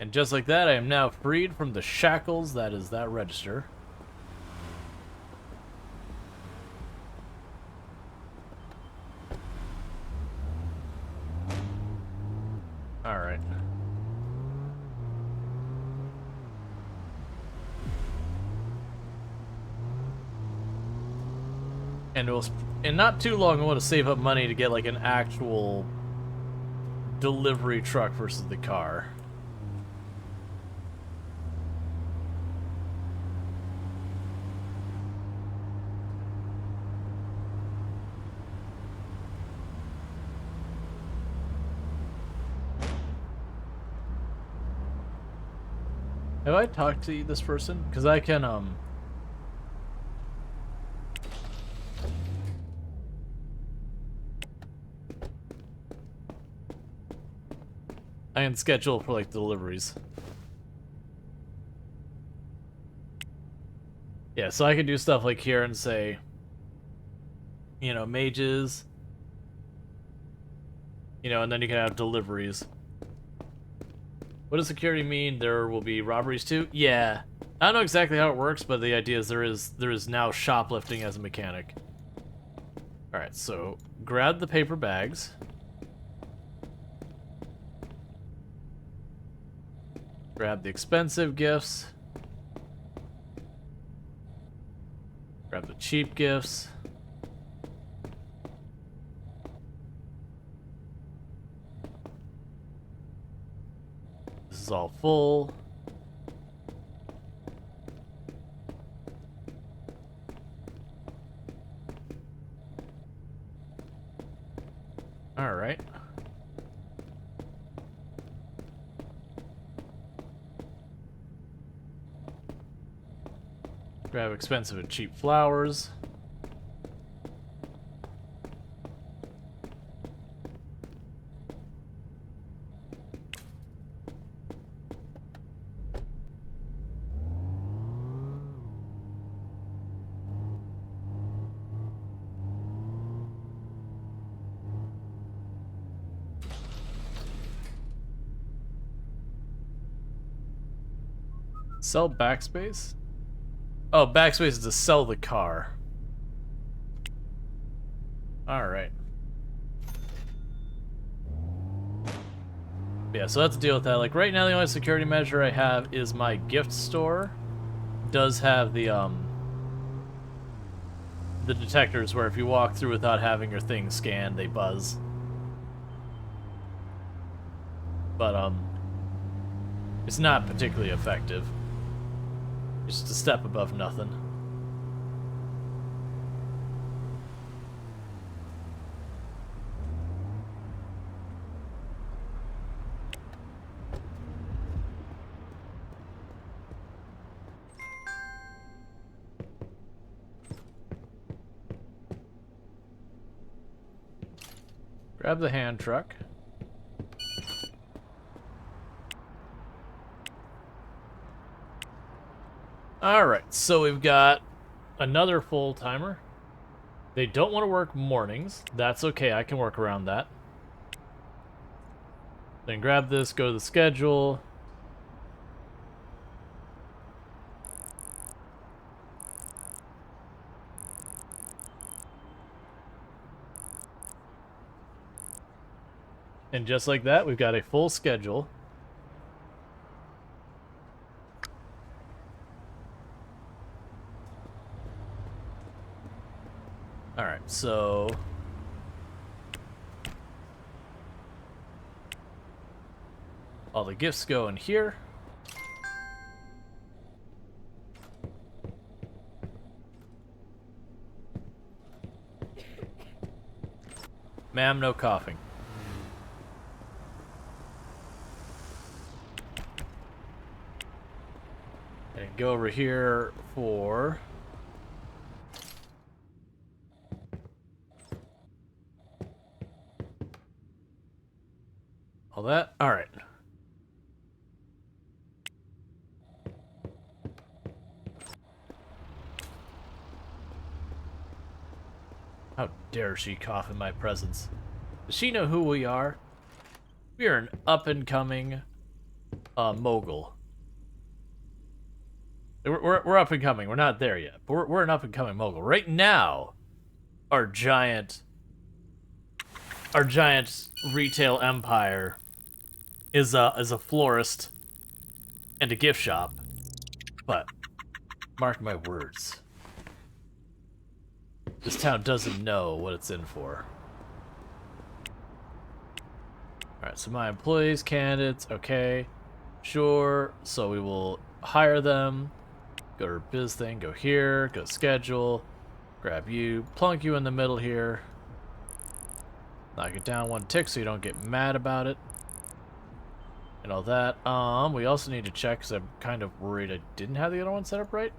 And just like that, I am now freed from the shackles that is that register. Alright. And in not too long, I want to save up money to get like an actual delivery truck versus the car. Have I talked to this person? Because I can, I can schedule for, like, deliveries. Yeah, so I can do stuff like here and say, you know, mages, you know, and then you can have deliveries. What does security mean? There will be robberies too? Yeah. I don't know exactly how it works, but the idea is there is now shoplifting as a mechanic. Alright, so grab the paper bags. Grab the expensive gifts. Grab the cheap gifts. This is all full. All right. Grab expensive and cheap flowers. Sell backspace? Oh, backspace is to sell the car. Alright. Yeah, so let's deal with that. Like, right now the only security measure I have is my gift store. Does have the detectors where if you walk through without having your thing scanned, they buzz. But, it's not particularly effective. It's just a step above nothing. Grab the hand truck. Alright, so we've got another full timer. They don't want to work mornings. That's okay, I can work around that. Then grab this, go to the schedule. And just like that, we've got a full schedule. Alright, so... all the gifts go in here. Ma'am, no coughing. And go over here for... all that? Alright. How dare she cough in my presence? Does she know who we are? We are an up-and-coming mogul. We're up and coming. We're not there yet, but we're an up and coming mogul. Right now, our giant retail empire is a florist and a gift shop. But mark my words, this town doesn't know what it's in for. All right, so my employees, candidates, okay, sure. So we will hire them. Go to our biz thing, go here, go schedule, grab you, plunk you in the middle here, knock it down one tick so you don't get mad about it, and all that. We also need to check, because I'm kind of worried I didn't have the other one set up right.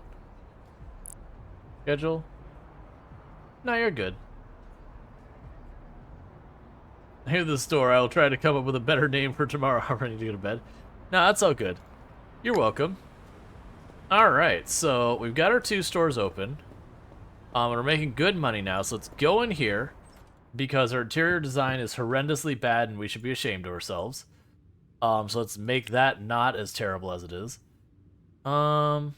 Schedule. No, you're good. Here's the store. I will try to come up with a better name for tomorrow. I'm ready to go to bed. No, that's all good. You're welcome. Alright, so we've got our 2 stores open. We're making good money now, so let's go in here, because our interior design is horrendously bad and we should be ashamed of ourselves. So let's make that not as terrible as it is. I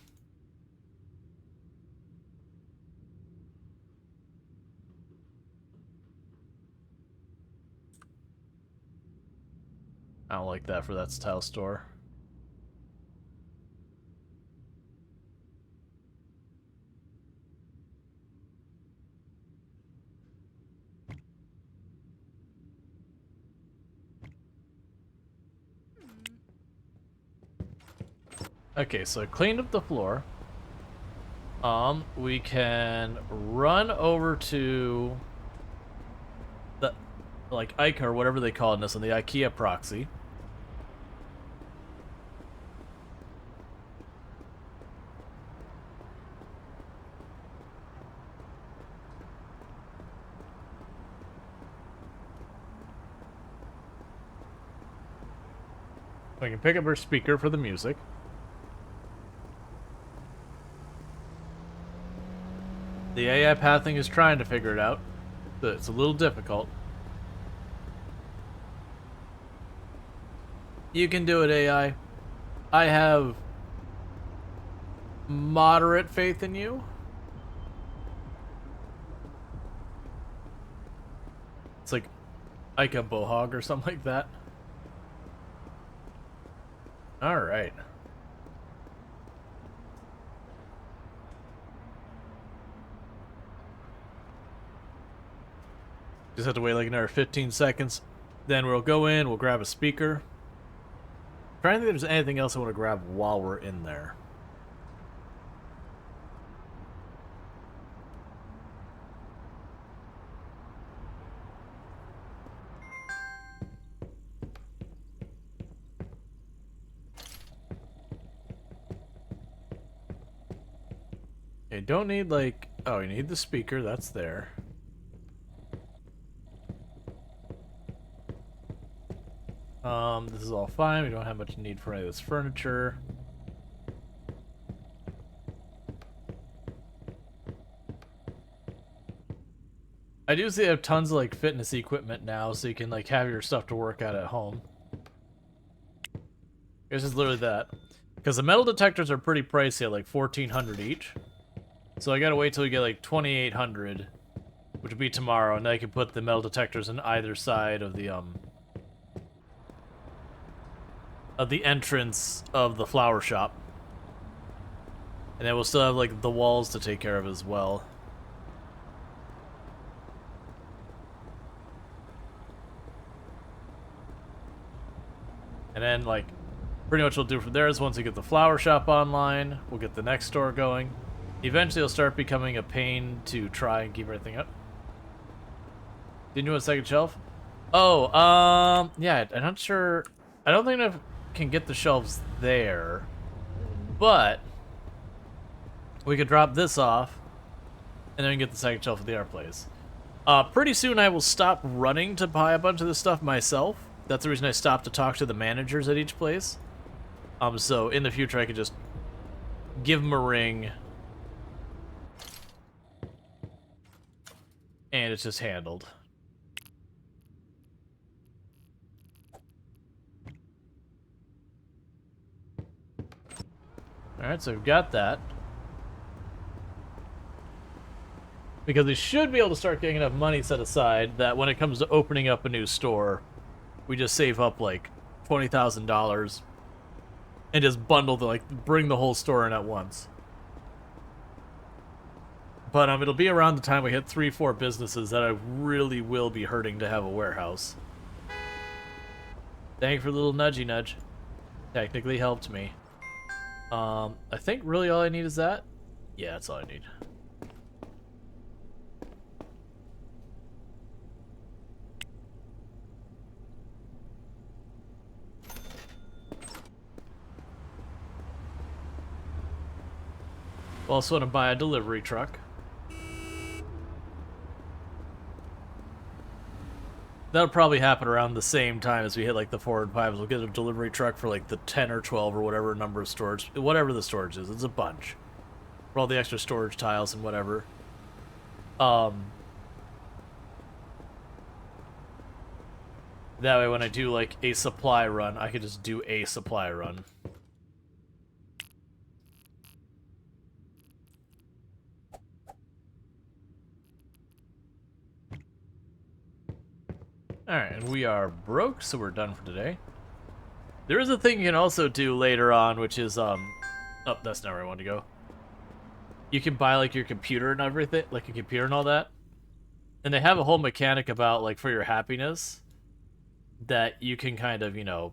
don't like that for that style store. Okay, so I cleaned up the floor. We can run over to the, like, IKEA or whatever they call this on the IKEA proxy. We can pick up our speaker for the music. The AI pathing is trying to figure it out, but it's a little difficult. You can do it, AI. I have moderate faith in you. It's like Ika Bohog or something like that. Alright. Just have to wait like another 15 seconds. Then we'll go in, we'll grab a speaker. I'm trying to think if there's anything else I want to grab while we're in there. Okay, don't need like... Oh, you need the speaker, that's there. This is all fine. We don't have much need for any of this furniture. I do see they have tons of like fitness equipment now, so you can like have your stuff to work out at home. It's just literally that. Because the metal detectors are pretty pricey at like $1,400 each. So I gotta wait till we get like $2,800, which would be tomorrow, and then I can put the metal detectors on either side of the entrance of the flower shop. And then we'll still have like the walls to take care of as well. And then like pretty much what we'll do from there is once we get the flower shop online, we'll get the next store going. Eventually it'll start becoming a pain to try and keep everything up. Didn't you want a second shelf? Oh, yeah, I'm not sure. I don't think I can get the shelves there, but we could drop this off and then we can get the second shelf at the other place. Pretty soon I will stop running to buy a bunch of this stuff myself. That's the reason I stopped to talk to the managers at each place. So in the future I could just give them a ring and it's just handled. Alright, so we've got that. Because we should be able to start getting enough money set aside that when it comes to opening up a new store, we just save up like $20,000 and just bundle the, like, bring the whole store in at once. But it'll be around the time we hit 3-4 businesses that I really will be hurting to have a warehouse. Thank you for the little nudgy nudge. Technically helped me. I think really all I need is that. Yeah, that's all I need. Also want to buy a delivery truck. That'll probably happen around the same time as we hit like the 4 and 5s. We'll get a delivery truck for like the 10 or 12 or whatever number of storage, whatever the storage is. It's a bunch. For all the extra storage tiles and whatever. That way when I do like a supply run, I can just do a supply run. Alright, and we are broke, so we're done for today. There is a thing you can also do later on, which is, oh, that's not where I want to go. You can buy, like, your computer and everything, like a computer and all that. And they have a whole mechanic about, like, for your happiness, that you can kind of, you know,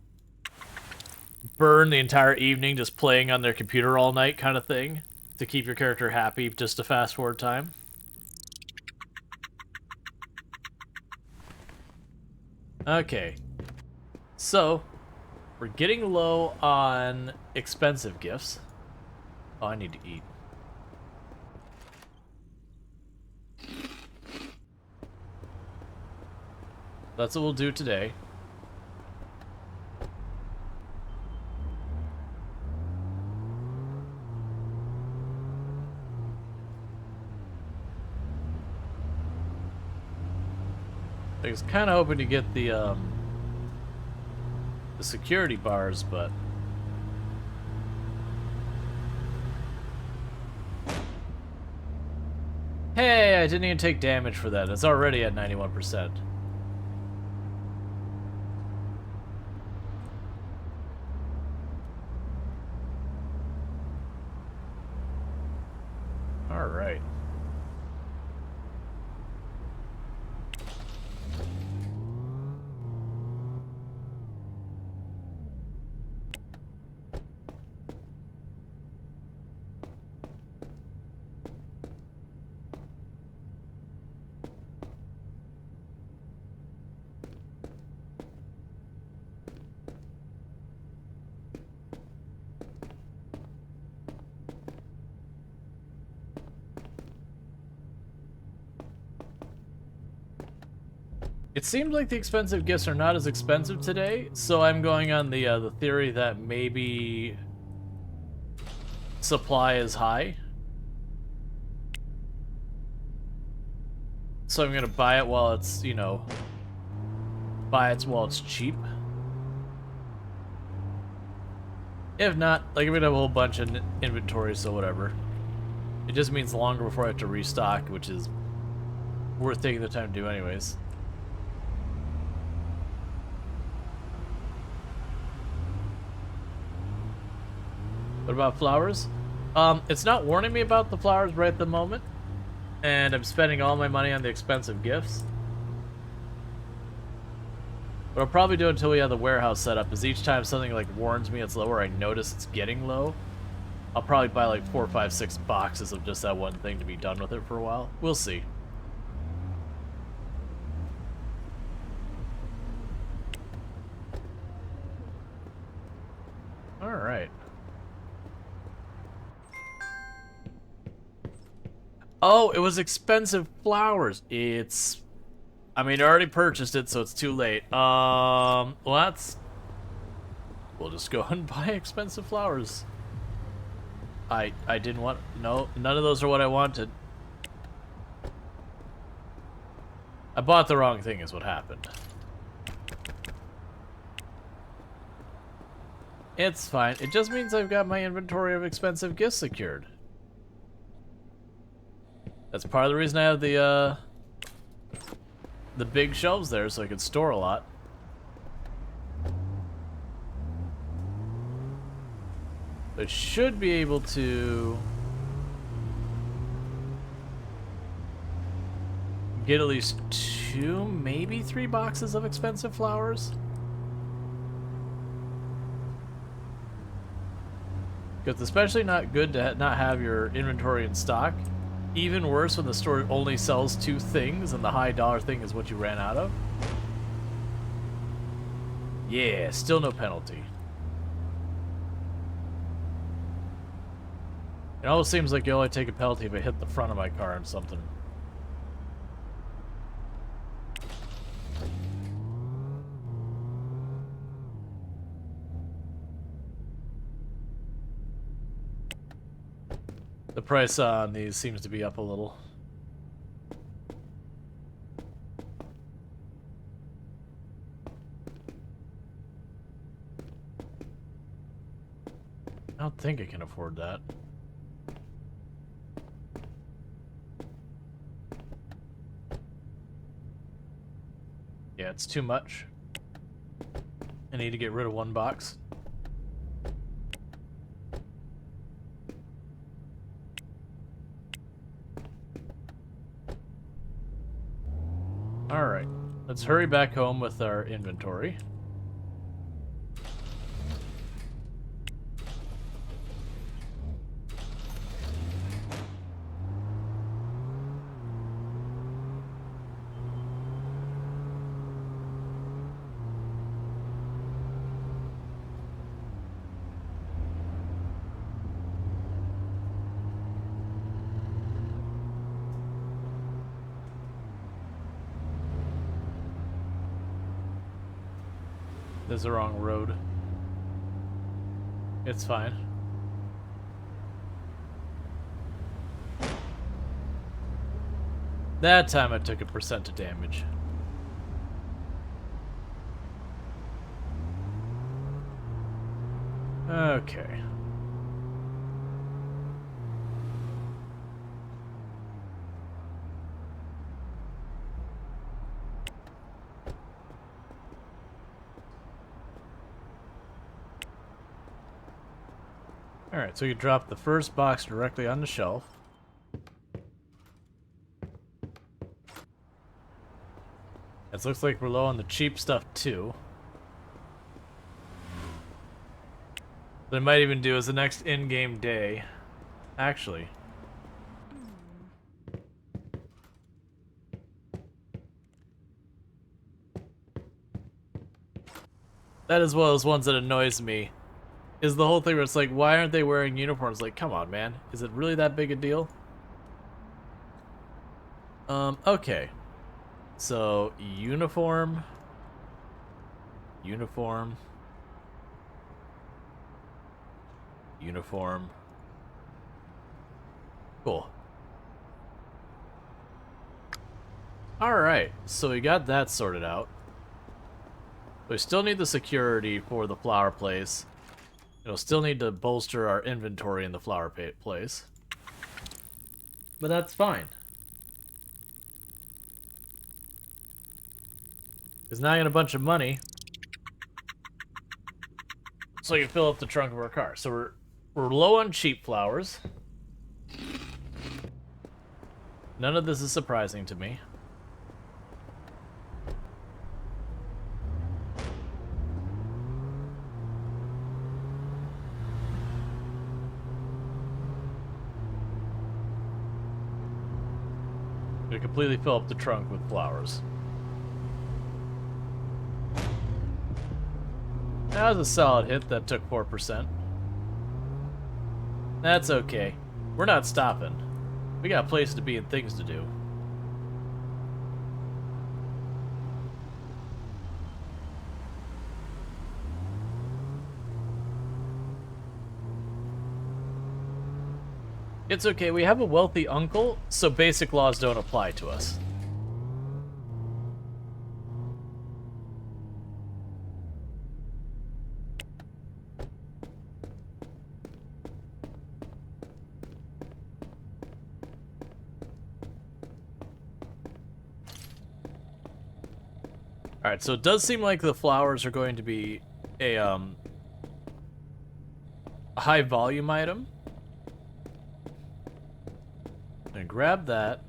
burn the entire evening just playing on their computer all night kind of thing, to keep your character happy, just to fast forward time. Okay, so we're getting low on expensive gifts. Oh, I need to eat. That's what we'll do today. I was kind of hoping to get the security bars, but Hey, I didn't even take damage for that. It's already at 91%. All right. It seems like the expensive gifts are not as expensive today, so I'm going on the theory that maybe supply is high. So I'm gonna buy it while it's, you know, buy it while it's cheap. If not, like, I'm gonna have a whole bunch of inventory, so whatever. It just means longer before I have to restock, which is worth taking the time to do anyways. What about flowers? It's not warning me about the flowers right at the moment, and I'm spending all my money on the expensive gifts. What I'll probably do until we have the warehouse set up is each time something like warns me it's low or I notice it's getting low, I'll probably buy like 4, 5, 6 boxes of just that one thing to be done with it for a while. We'll see. Alright. Oh, it was expensive flowers. It's... I mean, I already purchased it, so it's too late. Well, that's... We'll just go and buy expensive flowers. I didn't want... No, none of those are what I wanted. I bought the wrong thing is what happened. It's fine. It just means I've got my inventory of expensive gifts secured. That's part of the reason I have the big shelves there, so I can store a lot. I should be able to get at least 2, maybe 3 boxes of expensive flowers. Because it's especially not good to not have your inventory in stock. Even worse when the store only sells 2 things and the high dollar thing is what you ran out of. Yeah, still no penalty. It almost seems like you only take a penalty if I hit the front of my car on something. The price on these seems to be up a little. I don't think I can afford that. Yeah, it's too much. I need to get rid of 1 box. Alright, let's hurry back home with our inventory. This is the wrong road. It's fine. That time I took a % of damage. Okay. Alright, so you drop the first box directly on the shelf. It looks like we're low on the cheap stuff too. What I might even do is the next in-game day. Actually. That as well as ones that annoys me. Is the whole thing where it's like, why aren't they wearing uniforms? Like, come on, man. Is it really that big a deal? Okay. So, uniform. Uniform. Uniform. Cool. Alright, so we got that sorted out. We still need the security for the flower place. We'll still need to bolster our inventory in the flower place. But that's fine. Because now I got a bunch of money. So you fill up the trunk of our car. So we're low on cheap flowers. None of this is surprising to me. We completely fill up the trunk with flowers. That was a solid hit that took 4%. That's okay. We're not stopping. We got places to be and things to do. It's okay, we have a wealthy uncle, so basic laws don't apply to us. Alright, so it does seem like the flowers are going to be a high volume item. I'm gonna grab that.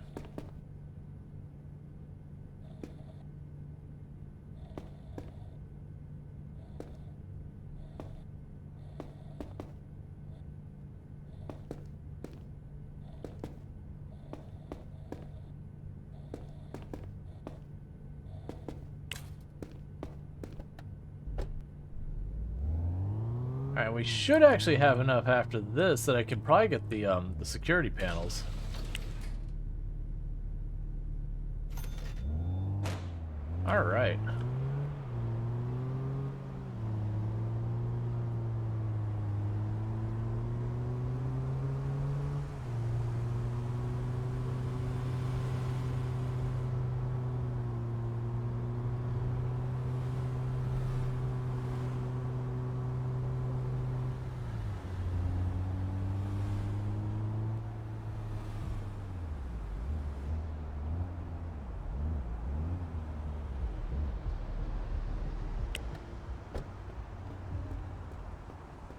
Alright, we should actually have enough after this that I can probably get the security panels. Alright.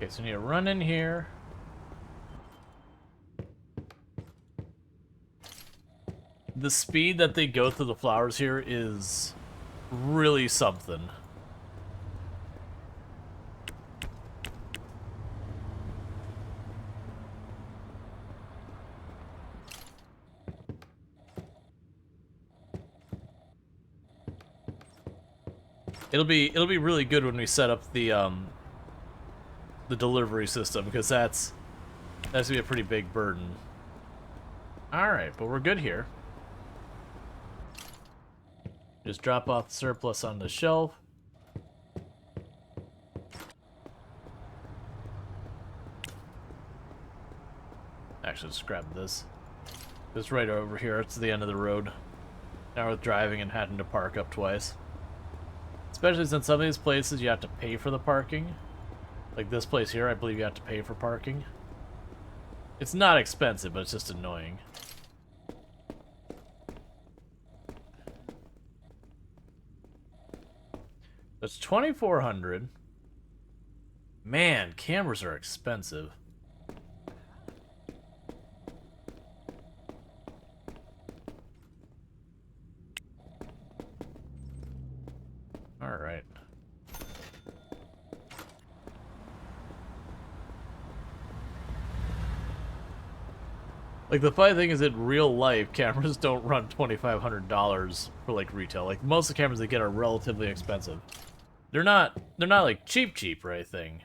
Okay, so we need to run in here. The speed that they go through the flowers here is really something. It'll be really good when we set up the delivery system, because that's gonna be a pretty big burden. Alright, but we're good here. Just drop off the surplus on the shelf. Actually, let's grab this. It's right over here. It's the end of the road. Now we're driving and having to park up twice. Especially since some of these places you have to pay for the parking. Like this place here, I believe you have to pay for parking. It's not expensive, but it's just annoying. That's 2,400. Man, cameras are expensive. Like, the funny thing is, in real life, cameras don't run $2,500 for, like, retail. Like, most of the cameras they get are relatively expensive. They're not, like, cheap or anything.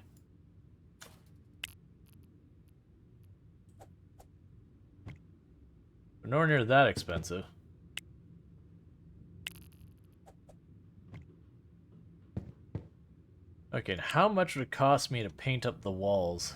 They're nowhere near that expensive. Okay, and how much would it cost me to paint up the walls?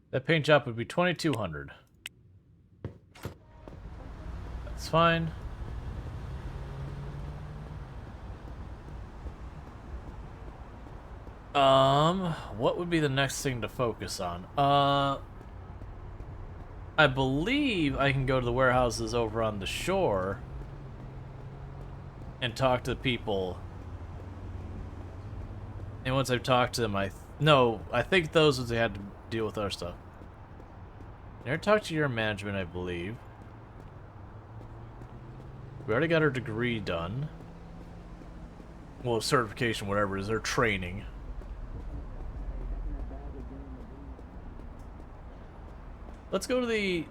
That paint job would be 2,200. That's fine. What would be the next thing to focus on? I believe I can go to the warehouses over on the shore and talk to people. And once I've talked to them, I think those ones they had to deal with our stuff. I never talked to your management, I believe. We already got our degree done. Well, certification, whatever it is, their training. Let's go to the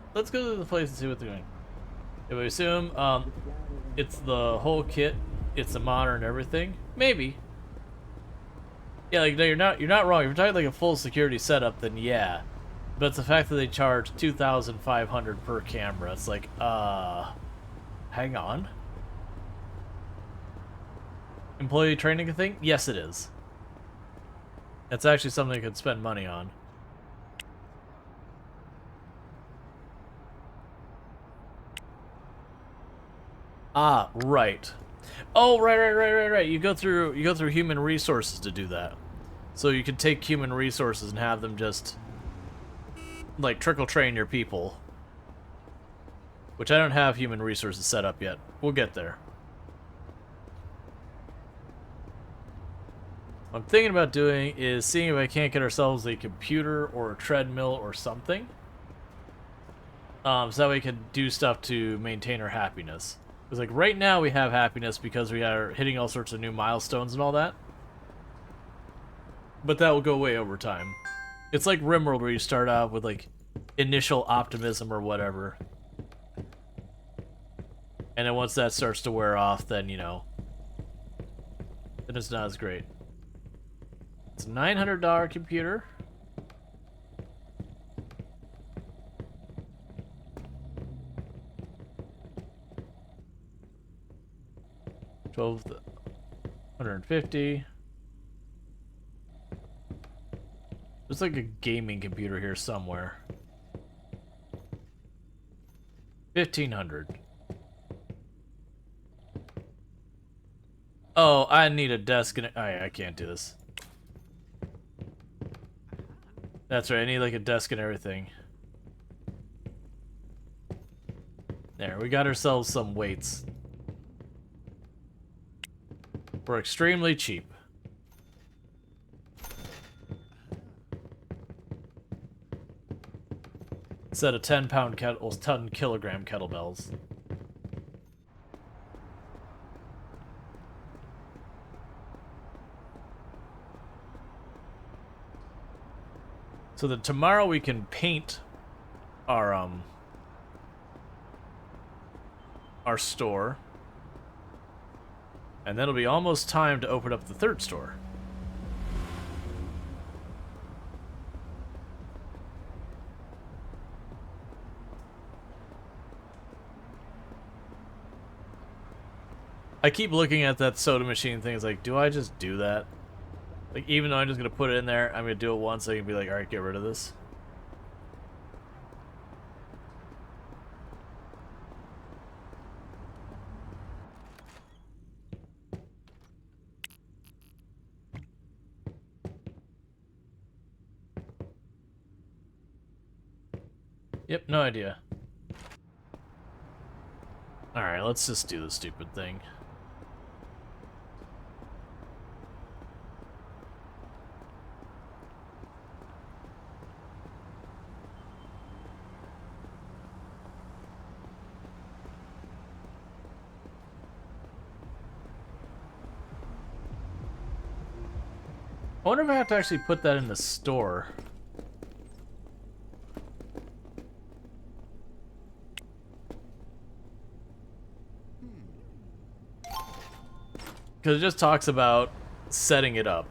place and see what they're doing. If we assume it's the whole kit, it's the monitor and everything, maybe. Yeah, like no, you're not wrong. If you're talking like a full security setup, then yeah. But it's the fact that they charge $2,500 per camera. It's like, hang on. Employee training thing? Yes, it is. It's actually something you could spend money on. Ah, right. Oh, right. You go through human resources to do that. So you could take human resources and have them just like trickle train your people. Which I don't have human resources set up yet. We'll get there. What I'm thinking about doing is seeing if I can't get ourselves a computer or a treadmill or something. So that way we can do stuff to maintain our happiness. Because like right now we have happiness because we are hitting all sorts of new milestones and all that. But that will go away over time. It's like RimWorld where you start out with like initial optimism or whatever. And then once that starts to wear off, then, you know, then it's not as great. It's a $900 computer. $1,250. There's like a gaming computer here somewhere. $1,500. Oh, I need a desk and I can't do this. That's right, I need like a desk and everything. There, we got ourselves some weights. For extremely cheap. Instead of 10-pound kettles, 10-kilogram kettlebells. So that tomorrow we can paint our store. And then it'll be almost time to open up the third store. I keep looking at that soda machine thing. It's like, do I just do that? Like, even though I'm just going to put it in there, I'm going to do it once so I can be like, alright, get rid of this. Yep, no idea. Alright, let's just do the stupid thing. I wonder if I have to actually put that in the store. Because it just talks about setting it up.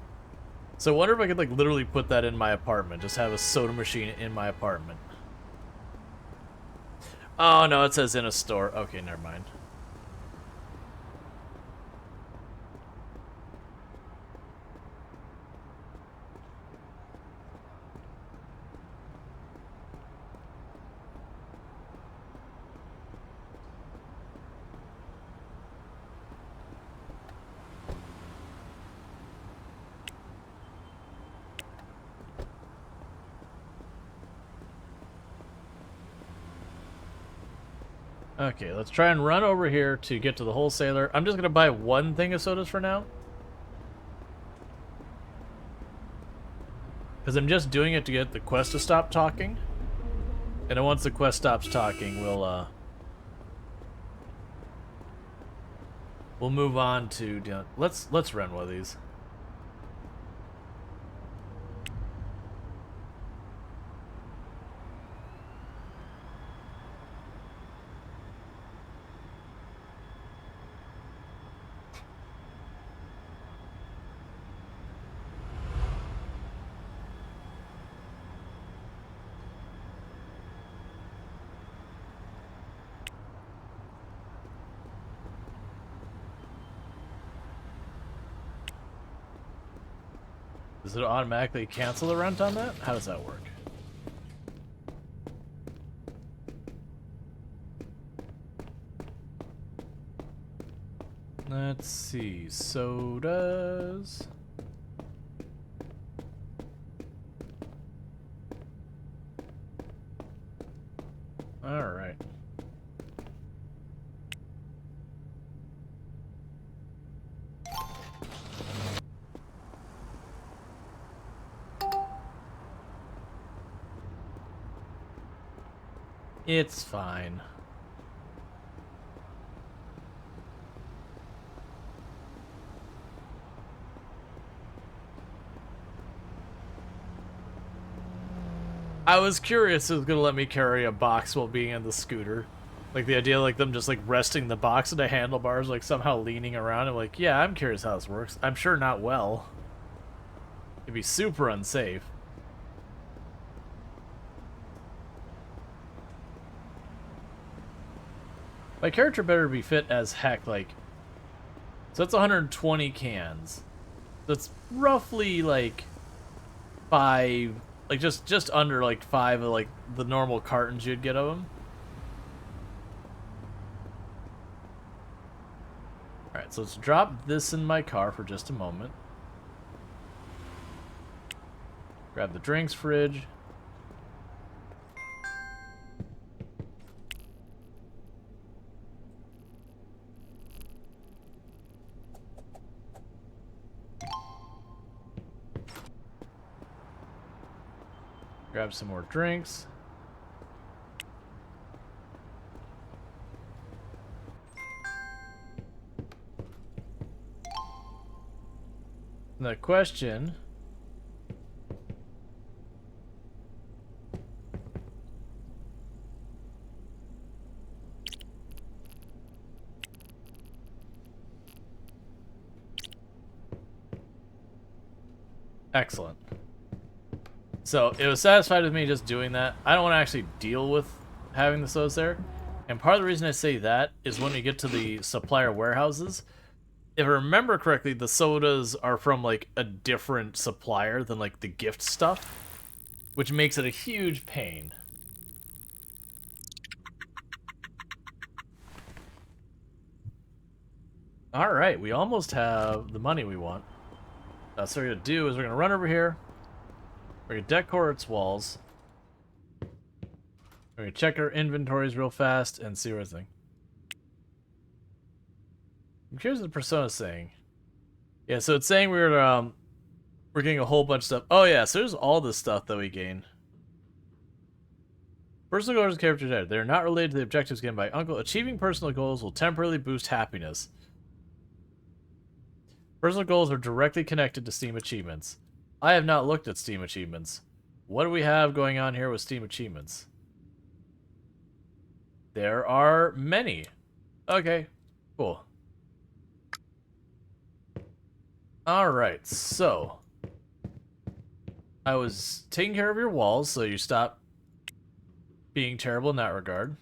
So I wonder if I could like literally put that in my apartment. Just have a soda machine in my apartment. Oh no, it says in a store. Okay, never mind. Okay, let's try and run over here to get to the wholesaler. I'm just going to buy one thing of sodas for now. Because I'm just doing it to get the quest to stop talking. And then once the quest stops talking, we'll move on to... let's run one of these. Does it automatically cancel the rent on that? How does that work? Let's see. Sodas. All right. It's fine. I was curious if it was gonna let me carry a box while being in the scooter. Like the idea like them just like resting the box into handlebars, like somehow leaning around. I'm like, yeah, I'm curious how this works. I'm sure not well. It'd be super unsafe. My character better be fit as heck, like... So that's 120 cans. That's roughly, like, 5... Like, just under, like, 5 of, like, the normal cartons you'd get of them. Alright, so let's drop this in my car for just a moment. Grab the drinks fridge. Grab some more drinks. The question... Excellent. So, it was satisfied with me just doing that. I don't want to actually deal with having the sodas there. And part of the reason I say that is when we get to the supplier warehouses, if I remember correctly, the sodas are from, like, a different supplier than, like, the gift stuff, which makes it a huge pain. Alright, we almost have the money we want. So what we're going to do is we're going to run over here. We're going to decor its walls. We're going to check our inventories real fast and see everything. Here's the persona saying. Yeah, so it's saying we're getting a whole bunch of stuff. Oh yeah, so there's all this stuff that we gain. Personal goals and character data. They're not related to the objectives given by Uncle. Achieving personal goals will temporarily boost happiness. Personal goals are directly connected to Steam achievements. I have not looked at Steam achievements. What do we have going on here with Steam achievements? There are many. Okay, cool. Alright, so I was taking care of your walls, so you stop being terrible in that regard.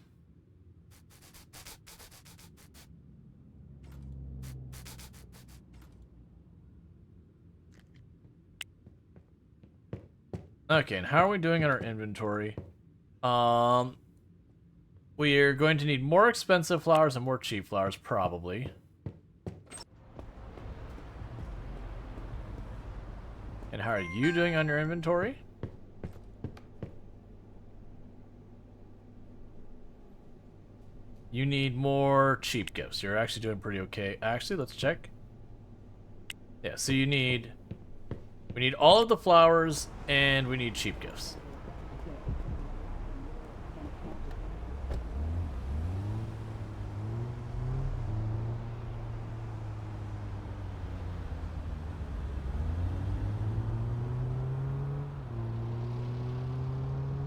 Okay, and how are we doing on our inventory? We're going to need more expensive flowers and more cheap flowers, probably. And how are you doing on your inventory? You need more cheap gifts. You're actually doing pretty okay. Actually, let's check. Yeah, so we need all of the flowers and we need cheap gifts.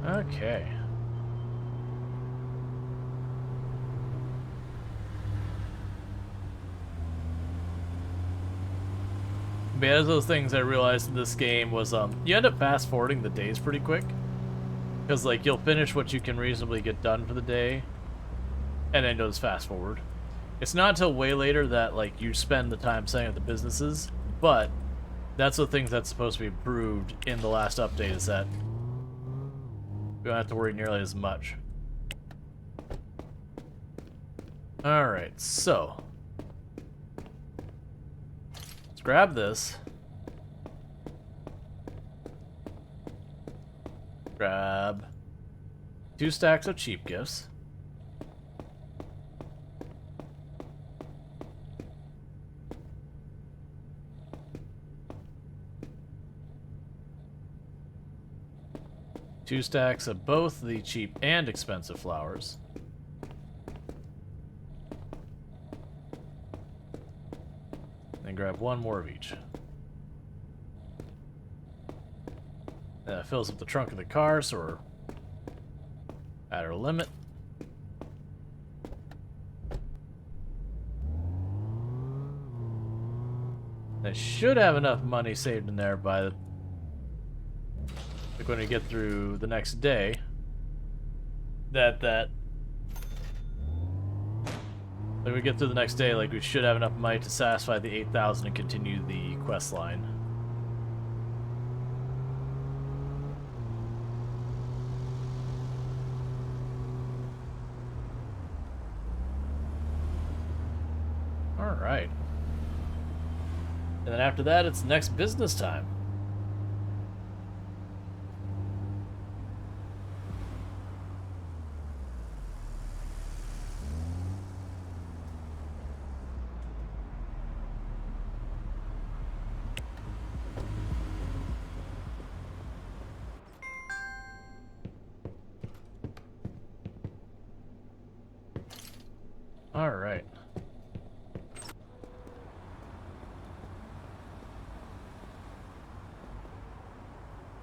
Okay. But yeah, those things I realized in this game was you end up fast forwarding the days pretty quick. Because like you'll finish what you can reasonably get done for the day and then just fast forward. It's not until way later that like you spend the time setting up the businesses, but that's the things that's supposed to be improved in the last update is that we don't have to worry nearly as much. Alright, so let's grab this. Grab 2 stacks of cheap gifts. Two stacks of both the cheap and expensive flowers. Then grab 1 more of each. That fills up the trunk of the car, so we're at our limit. I should have enough money saved in there by the like when we get through the next day. When we get through the next day, like we should have enough money to satisfy the 8,000 and continue the quest line. Alright. And then after that, it's next business time. Alright.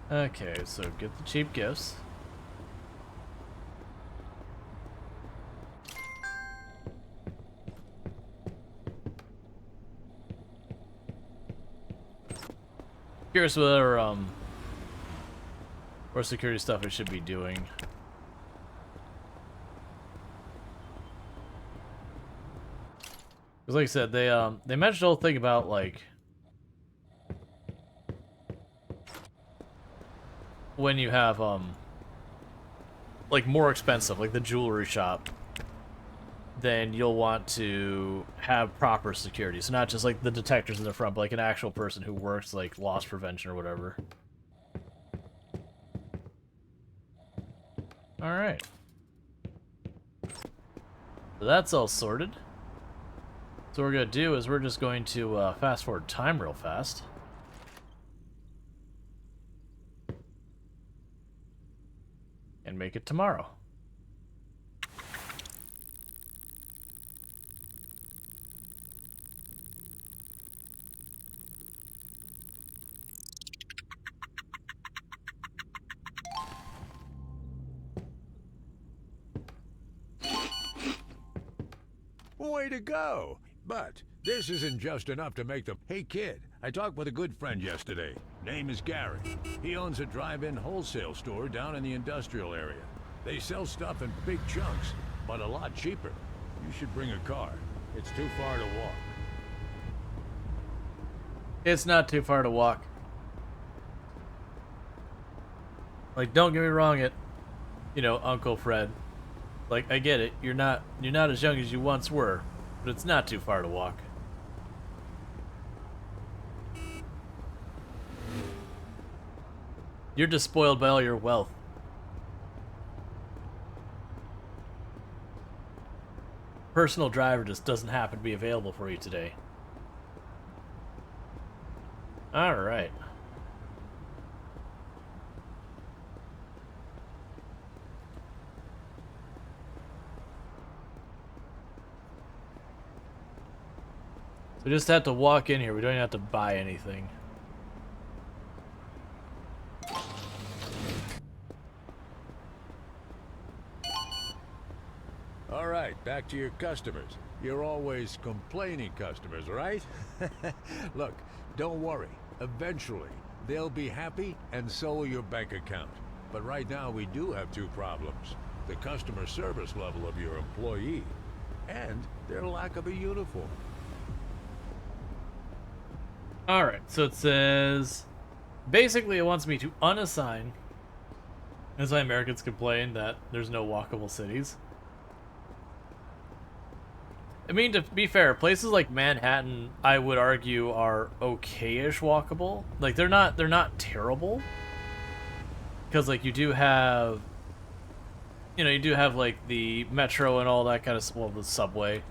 Okay, so get the cheap gifts. Curious whether what security stuff I should be doing. Because like I said, they mentioned the whole thing about like when you have like more expensive, like the jewelry shop, then you'll want to have proper security. So not just like the detectors in the front, but like an actual person who works like loss prevention or whatever. Alright. So that's all sorted. So what we're going to do is we're just going to fast forward time real fast. And make it tomorrow. Way to go! But this isn't just enough to make them... Hey kid, I talked with a good friend yesterday. Name is Gary. He owns a drive-in wholesale store down in the industrial area. They sell stuff in big chunks, but a lot cheaper. You should bring a car. It's too far to walk. It's not too far to walk. Like, don't get me wrong, Uncle Fred. Like, I get it. You're not as young as you once were, but it's not too far to walk. You're just spoiled by all your wealth. Personal driver just doesn't happen to be available for you today. All right. So we just have to walk in here. We don't even have to buy anything. All right, back to your customers. You're always complaining customers, right? Look, don't worry. Eventually, they'll be happy, and so will your bank account. But right now, we do have two problems. The customer service level of your employee, and their lack of a uniform. Alright, so it says... Basically, it wants me to unassign. That's why Americans complain that there's no walkable cities. I mean, to be fair, places like Manhattan, I would argue, are okay-ish walkable. Like, they're not terrible. Because, like, you do have, like, the metro and all that kind of, well, the subway.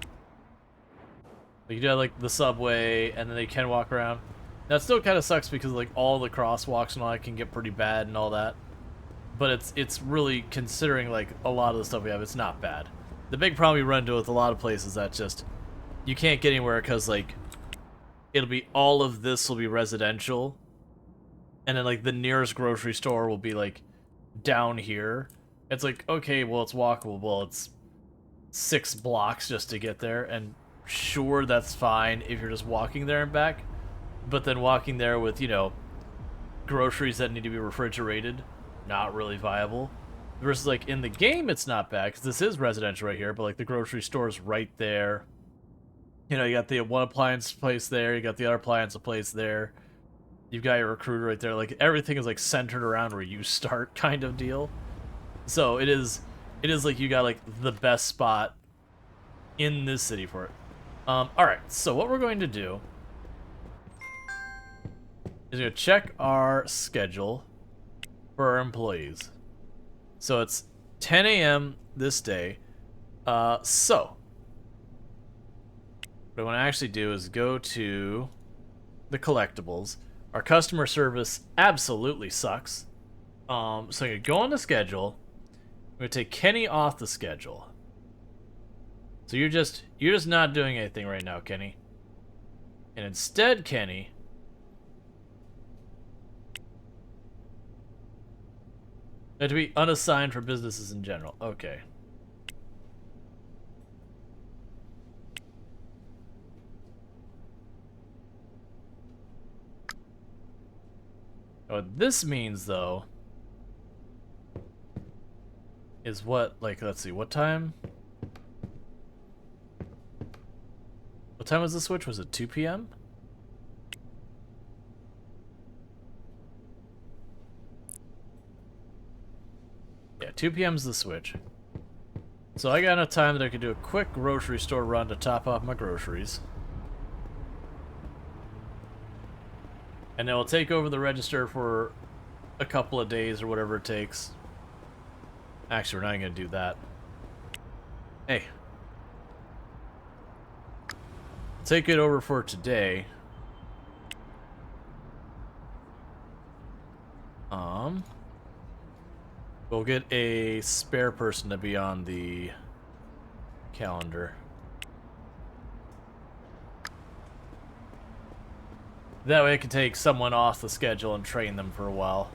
Like, you do have, like, the subway, and then they can walk around. That still kind of sucks because, like, all the crosswalks and all that can get pretty bad and all that. But it's really, considering, like, a lot of the stuff we have, it's not bad. The big problem you run into with a lot of places that just, you can't get anywhere because, like, it'll be, all of this will be residential. And then, like, the nearest grocery store will be, like, down here. It's like, okay, well, it's walkable. Well, it's 6 blocks just to get there. And sure, that's fine if you're just walking there and back. But then walking there with, groceries that need to be refrigerated, not really viable. Versus, like, in the game, it's not bad, because this is residential right here, but, like, the grocery store's right there. You got the one appliance place there, you got the other appliance place there. You've got your recruiter right there. Like, everything is, like, centered around where you start kind of deal. So, it is like, you got, like, the best spot in this city for it. Alright, so what we're going to do is going to check our schedule for our employees. So it's 10 a.m. this day. So what I want to actually do is go to the collectibles. Our customer service absolutely sucks. So I'm going to go on the schedule. I'm going to take Kenny off the schedule. So you're just not doing anything right now, Kenny. And instead, Kenny, to be unassigned for businesses in general. Okay. What this means, though, is what, like, let's see, what time? What time was the switch? Was it 2 p.m.? Yeah, 2 p.m. is the switch. So I got enough time that I could do a quick grocery store run to top off my groceries. And then we'll take over the register for a couple of days or whatever it takes. Actually, we're not going to do that. Hey. Take it over for today. We'll get a spare person to be on the calendar. That way I can take someone off the schedule and train them for a while.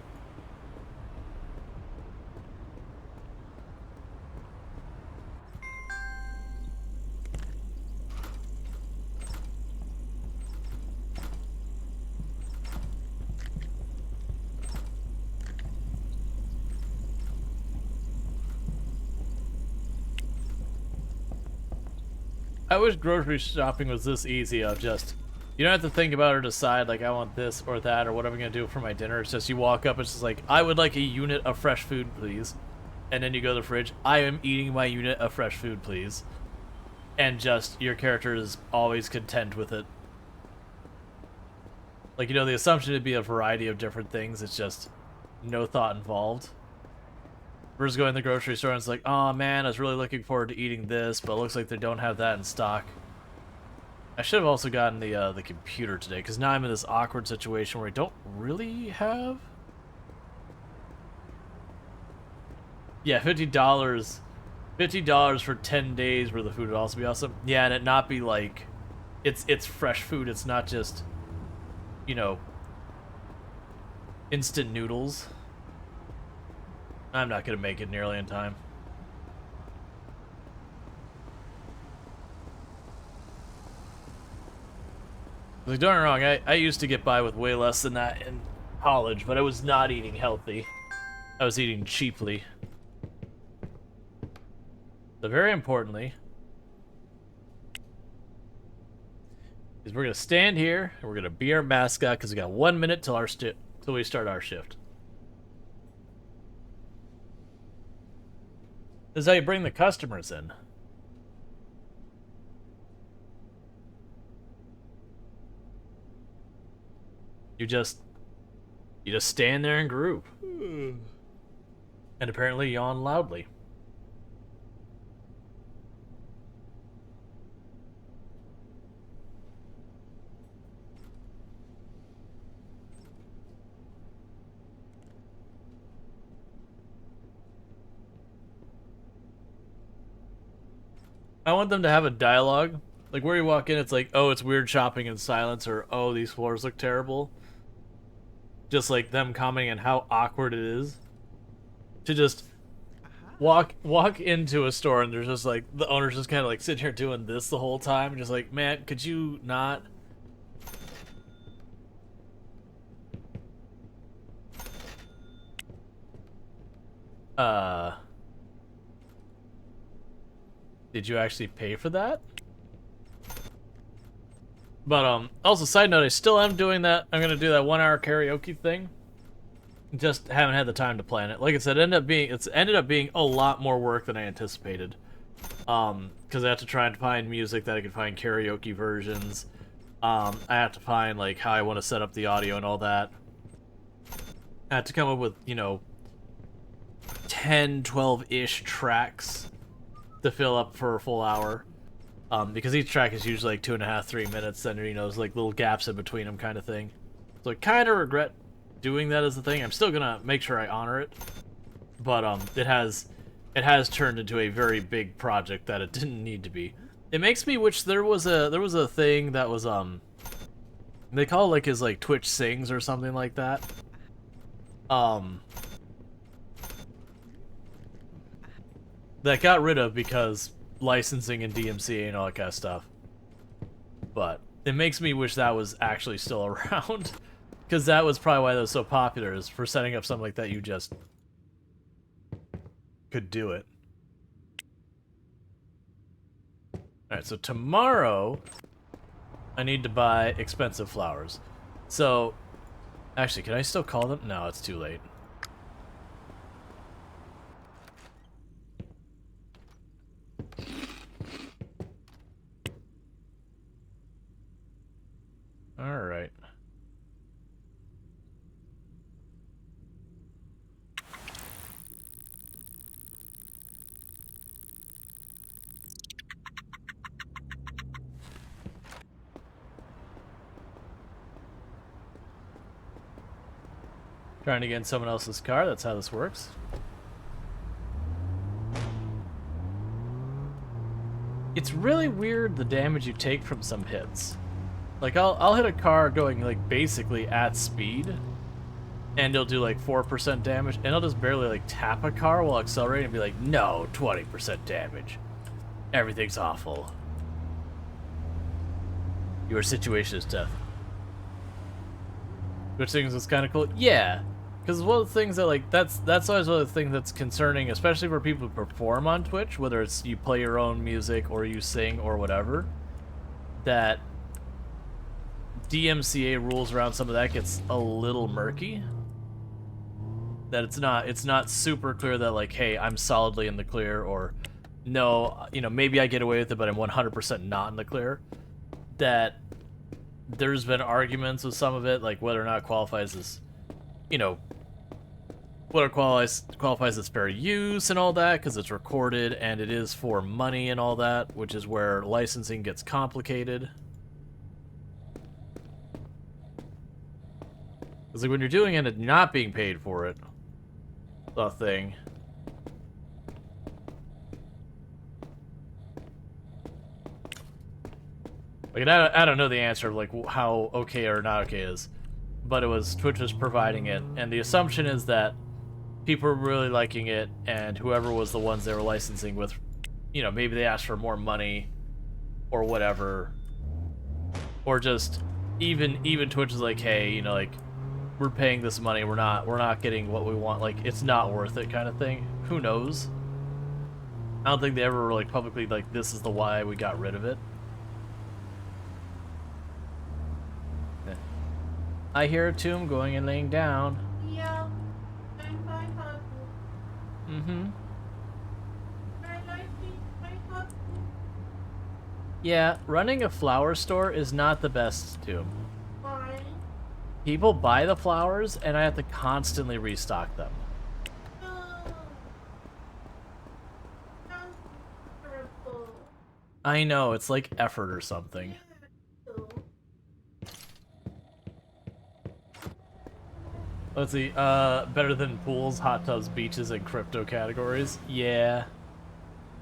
I wish grocery shopping was this easy of just, you don't have to think about or decide, like, I want this or that or what am I going to do for my dinner. It's just you walk up, it's just like, I would like a unit of fresh food, please. And then you go to the fridge, I am eating my unit of fresh food, please. And just, your character is always content with it. Like, you know, the assumption would be a variety of different things, it's just no thought involved. Versus going to the grocery store and it's like, oh man, I was really looking forward to eating this, but it looks like they don't have that in stock. I should have also gotten the computer today, because now I'm in this awkward situation where I don't really have... Yeah, $50. $50 for 10 days where the food would also be awesome. Yeah, and it not be like... It's fresh food, it's not just, you know, instant noodles. I'm not going to make it nearly in time. Like, don't get me wrong, I used to get by with way less than that in college, but I was not eating healthy. I was eating cheaply. So very importantly, is we're going to stand here, and we're going to be our mascot, because we got 1 minute till we start our shift. This is how you bring the customers in. You just stand there and group. And apparently yawn loudly. I want them to have a dialogue. Like, where you walk in, it's like, oh, it's weird shopping in silence, or, oh, these floors look terrible. Just like them commenting on how awkward it is. To just walk into a store and there's just like, the owner's just kind of like sitting here doing this the whole time. Just like, man, could you not... Did you actually pay for that? But, also, side note, I still am doing that. I'm gonna do that 1 hour karaoke thing. Just haven't had the time to plan it. Like I said, it's ended up being a lot more work than I anticipated. Because I have to try and find music that I can find karaoke versions. I have to find, like, how I want to set up the audio and all that. I had to come up with, you know, 10, 12-ish tracks to fill up for a full hour. Because each track is usually like 2.5, 3 minutes, and you know, there's like little gaps in between them kind of thing. So I kind of regret doing that as a thing. I'm still gonna make sure I honor it. But it has turned into a very big project that it didn't need to be. It makes me wish there was a thing that was they call it like his like Twitch Sings or something like that. That got rid of because licensing and DMCA and all that kind of stuff. But it makes me wish that was actually still around. Because that was probably why that was so popular, is for setting up something like that, you just could do it. Alright, so tomorrow I need to buy expensive flowers. So, actually, can I still call them? No, it's too late. Alright. Trying to get in someone else's car, that's how this works. It's really weird the damage you take from some hits. Like, I'll hit a car going, like, basically at speed, and it'll do, like, 4% damage, and I'll just barely, like, tap a car while accelerating and be like, no, 20% damage. Everything's awful. Your situation is death. Which things is kind of cool? Yeah. because one of the things that like that's always one of the things that's concerning, especially for people who perform on Twitch, whether it's you play your own music or you sing or whatever, that DMCA rules around some of that gets a little murky. That it's not super clear that like, hey, I'm solidly in the clear, or no, you know, maybe I get away with it, but I'm 100% not in the clear. That there's been arguments with some of it, like whether or not it qualifies as, you know, whether it qualifies as fair use and all that, because it's recorded and it is for money and all that, which is where licensing gets complicated. Because like when you're doing it and you're not being paid for it, the thing. Like, I don't know the answer of like how okay or not okay is, but it was Twitch was providing it, and the assumption is that people were really liking it, and whoever was the ones they were licensing with, you know, maybe they asked for more money or whatever, or just even Twitch is like, hey, you know, like, we're paying this money, we're not getting what we want, like, it's not worth it kind of thing. Who knows? I don't think they ever were like publicly like, this is the why we got rid of it. I hear a tomb going and laying down. Yeah, I'm my husband. Mm-hmm. I like my husband. Yeah, running a flower store is not the best tomb. Why? People buy the flowers, and I have to constantly restock them. No. That's terrible. I know, it's like effort or something. So, Let's see, better than pools, hot tubs, beaches, and crypto categories? Yeah.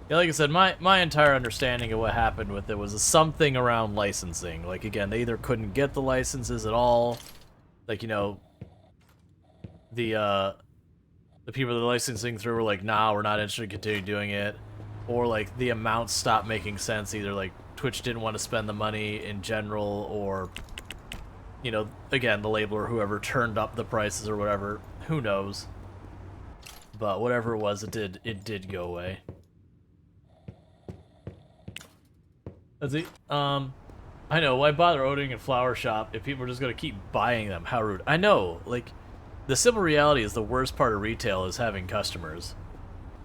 Yeah, like I said, my entire understanding of what happened with it was something around licensing. Like, again, they either couldn't get the licenses at all, like, you know, the people they're licensing through were like, nah, we're not interested in continuing doing it, or, like, the amounts stopped making sense. Either, like, Twitch didn't want to spend the money in general, or, you know, again, the label or whoever turned up the prices or whatever. Who knows? But whatever it was, it did go away. Let's see. I know, why bother owning a flower shop if people are just gonna keep buying them? How rude. I know, like, the simple reality is the worst part of retail is having customers.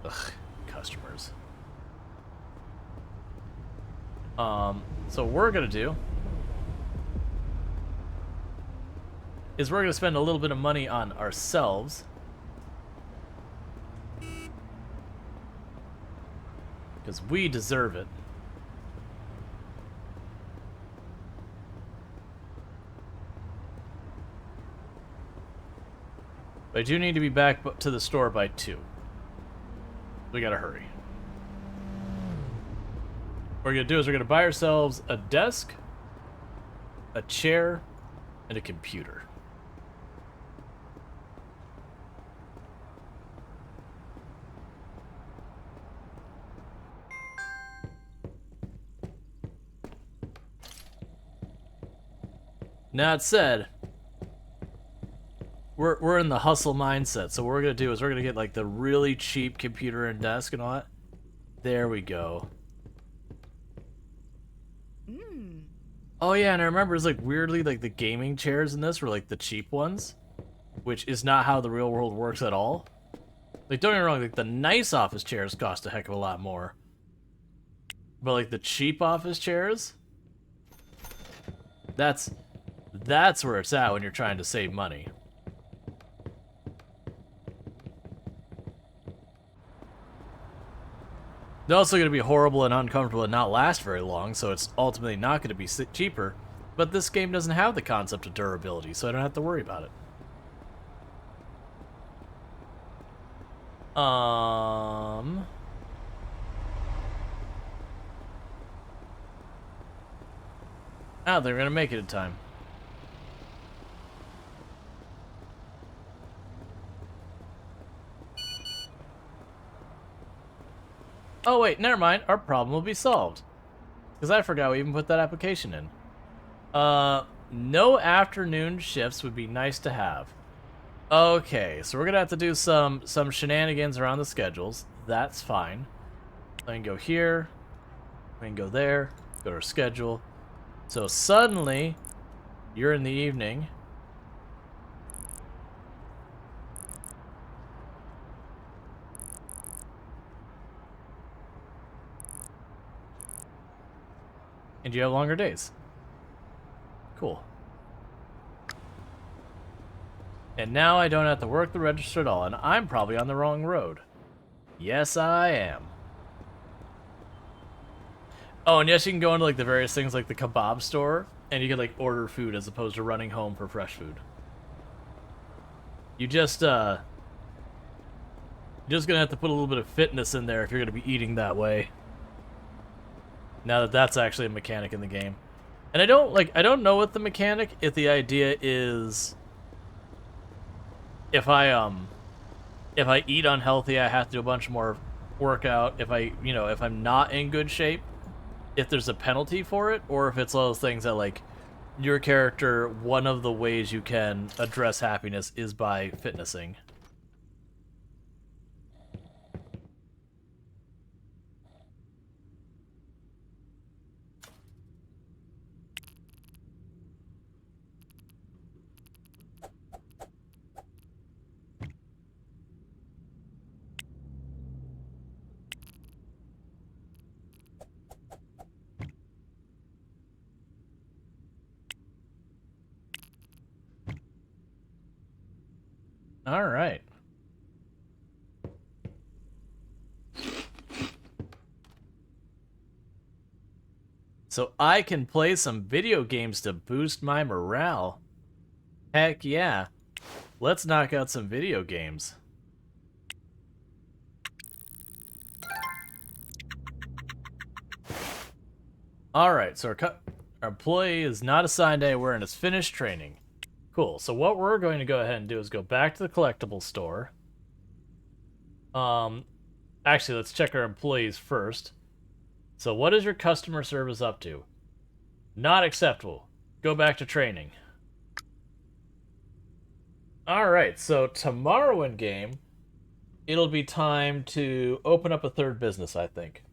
Ugh, customers. So what we're gonna do is we're gonna spend a little bit of money on ourselves. Because we deserve it. But I do need to be back to the store by 2. We gotta hurry. What we're gonna do is we're gonna buy ourselves a desk, a chair, and a computer. Now, that said, we're in the hustle mindset, so what we're gonna do is we're gonna get like the really cheap computer and desk and all that. There we go. Oh yeah, and I remember it's like weirdly like the gaming chairs in this were like the cheap ones, which is not how the real world works at all. Like, don't get me wrong, like the nice office chairs cost a heck of a lot more, but like the cheap office chairs, that's where it's at when you're trying to save money. They're also going to be horrible and uncomfortable and not last very long, so it's ultimately not going to be cheaper. But this game doesn't have the concept of durability, so I don't have to worry about it. Oh, they're going to make it in time. Oh wait, never mind. Our problem will be solved. Because I forgot we even put that application in. No afternoon shifts would be nice to have. Okay, so we're gonna have to do some shenanigans around the schedules. That's fine. I can go here. I can go there. Go to our schedule. So suddenly, you're in the evening. And you have longer days. Cool. And now I don't have to work the register at all, and I'm probably on the wrong road. Yes, I am. Oh, and yes, you can go into like the various things like the kebab store, and you can like order food as opposed to running home for fresh food. You're just gonna have to put a little bit of fitness in there if you're gonna be eating that way. Now that that's actually a mechanic in the game. And I don't know what the mechanic, if the idea is if I eat unhealthy, I have to do a bunch more workout. If if I'm not in good shape, if there's a penalty for it, or if it's one of those things that like your character, one of the ways you can address happiness is by fitnessing. All right. So I can play some video games to boost my morale. Heck yeah. Let's knock out some video games. Alright, so our employee is not assigned anywhere and is finished training. Cool, so what we're going to go ahead and do is go back to the collectible store. Actually, let's check our employees first. So what is your customer service up to? Not acceptable. Go back to training. Alright, so tomorrow in game, it'll be time to open up a third business, I think.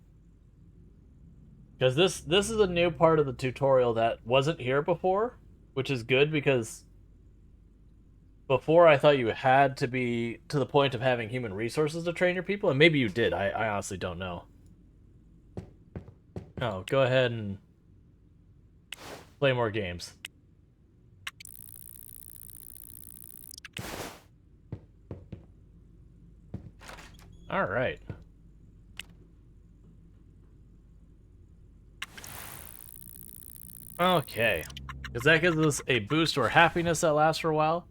Because this is a new part of the tutorial that wasn't here before, which is good because before I thought you had to be to the point of having human resources to train your people, and maybe you did. I honestly don't know. Oh, go ahead and play more games. All right. Okay. Because that gives us a boost to our happiness that lasts for a while.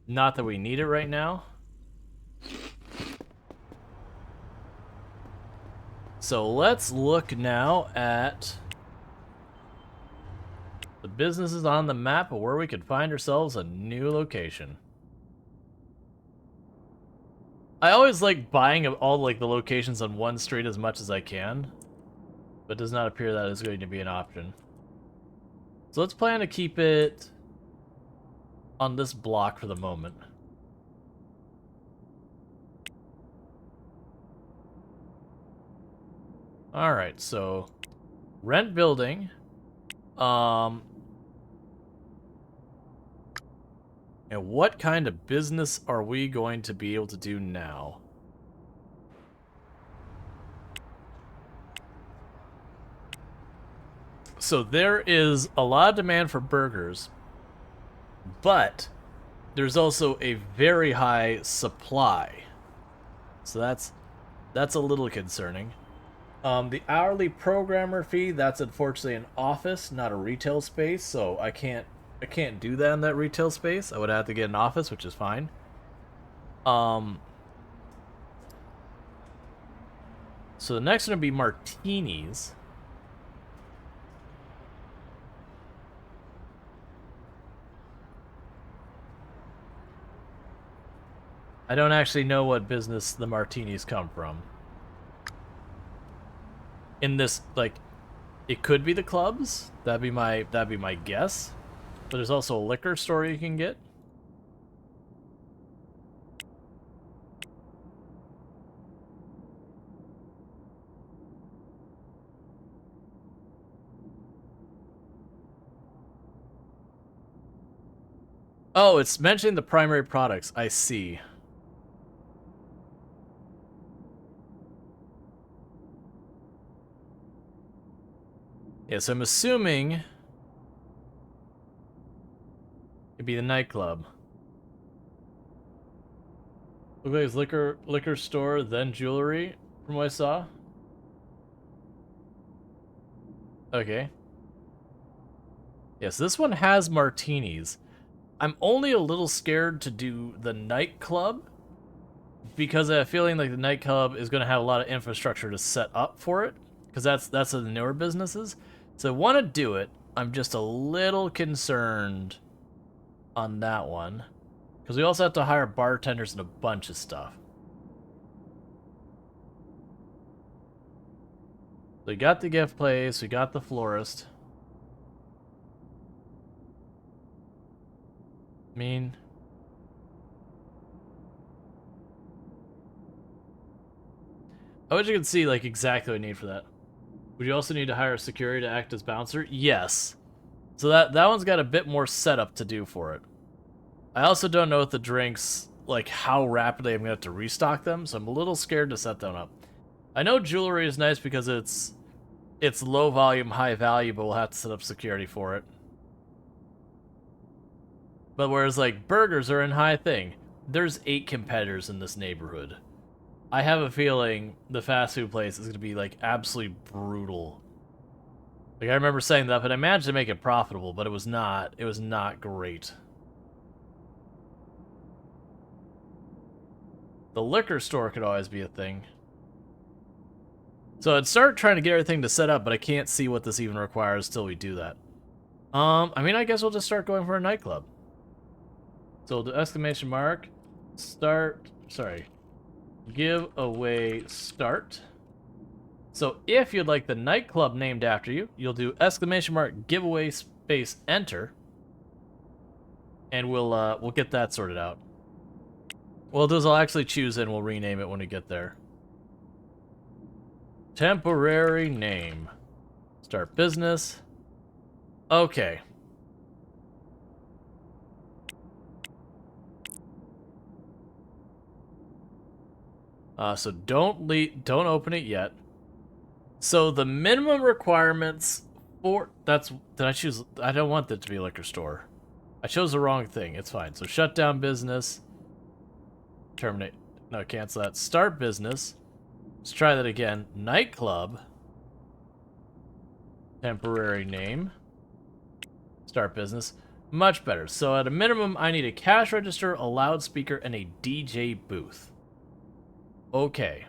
Not that we need it right now. So let's look now at the businesses on the map of where we could find ourselves a new location. I always like buying all like the locations on one street as much as I can, but it does not appear that is going to be an option. So let's plan to keep it on this block for the moment. Alright, so rent building. And what kind of business are we going to be able to do now? So there is a lot of demand for burgers, but there's also a very high supply. So that's a little concerning. The hourly programmer fee, that's unfortunately an office, not a retail space, so I can't do that in that retail space. I would have to get an office, which is fine. So the next one would be martinis. I don't actually know what business the martinis come from. In this, like, it could be the clubs. That'd be my guess. But there's also a liquor store you can get. Oh, it's mentioning the primary products. I see. Yeah, so I'm assuming it'd be the nightclub. Look like it's liquor store, then jewelry, from what I saw. Okay. Yes, this one has martinis. I'm only a little scared to do the nightclub because I have a feeling like the nightclub is going to have a lot of infrastructure to set up for it, because that's the newer businesses. So I want to do it. I'm just a little concerned on that one because we also have to hire bartenders and a bunch of stuff. So we got the gift place, we got the florist. I mean, I wish you could see like exactly what I need for that. Would you also need to hire security to act as bouncer? Yes. So that one's got a bit more setup to do for it. I also don't know with the drinks, like how rapidly I'm gonna have to restock them, so I'm a little scared to set them up. I know jewelry is nice because it's low volume, high value, but we'll have to set up security for it. But whereas like burgers are in high thing, there's 8 competitors in this neighborhood. I have a feeling the fast food place is gonna be like absolutely brutal. Like I remember saying that, but I managed to make it profitable, but it was not great. The liquor store could always be a thing. So I'd start trying to get everything to set up, but I can't see what this even requires till we do that. I mean, I guess we'll just start going for a nightclub. So the exclamation mark, start, sorry, giveaway start. So if you'd like the nightclub named after you, you'll do exclamation mark giveaway space enter, and we'll get that sorted out. What I'll do is I'll actually choose it and we'll rename it when we get there. Temporary name. Start business. Okay. So don't open it yet. So the minimum requirements for did I choose? I don't want that to be a liquor store. I chose the wrong thing. It's fine. So shut down business. Terminate. No, cancel that. Start business. Let's try that again. Nightclub. Temporary name. Start business. Much better. So at a minimum, I need a cash register, a loudspeaker, and a DJ booth. Okay.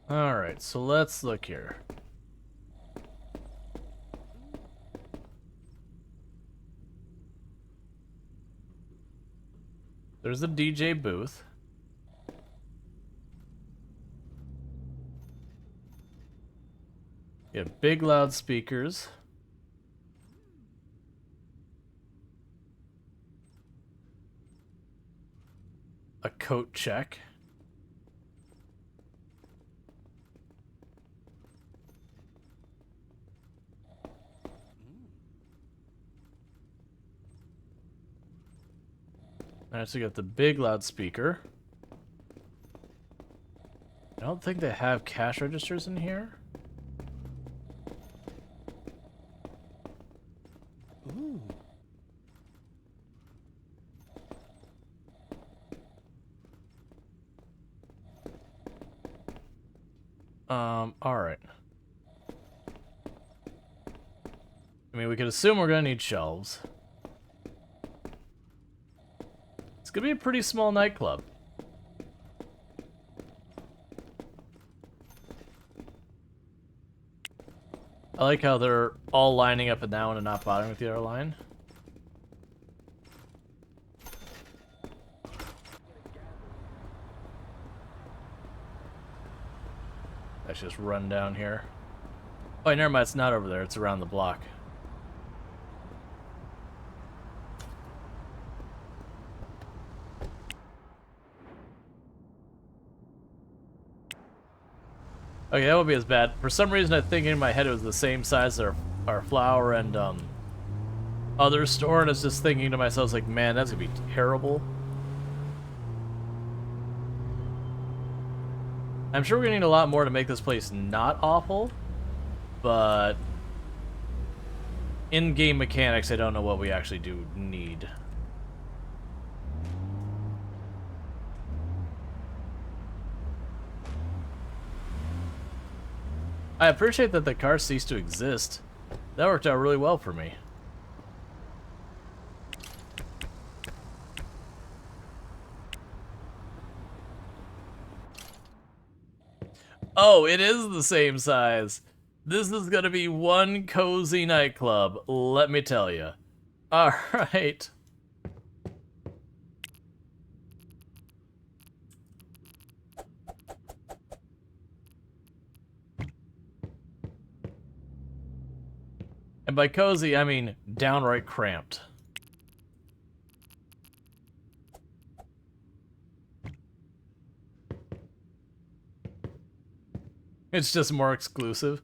Alright, so let's look here. There's the DJ booth. You have big loudspeakers. A coat check. Alright, so you got the big loudspeaker. I don't think they have cash registers in here. Ooh. Alright. I mean, we could assume we're gonna need shelves. It's gonna be a pretty small nightclub. I like how they're all lining up in that one and not bothering with the other line. Let's just run down here. Oh, never mind, it's not over there, it's around the block. Okay, that won't be as bad. For some reason, I think in my head it was the same size as our flour and other store, and I was just thinking to myself, like, man, that's gonna be terrible. I'm sure we're gonna need a lot more to make this place not awful, but in-game mechanics, I don't know what we actually do need. I appreciate that the car ceased to exist. That worked out really well for me. Oh, it is the same size. This is gonna be one cozy nightclub, let me tell you. Alright. And by cozy, I mean downright cramped. It's just more exclusive.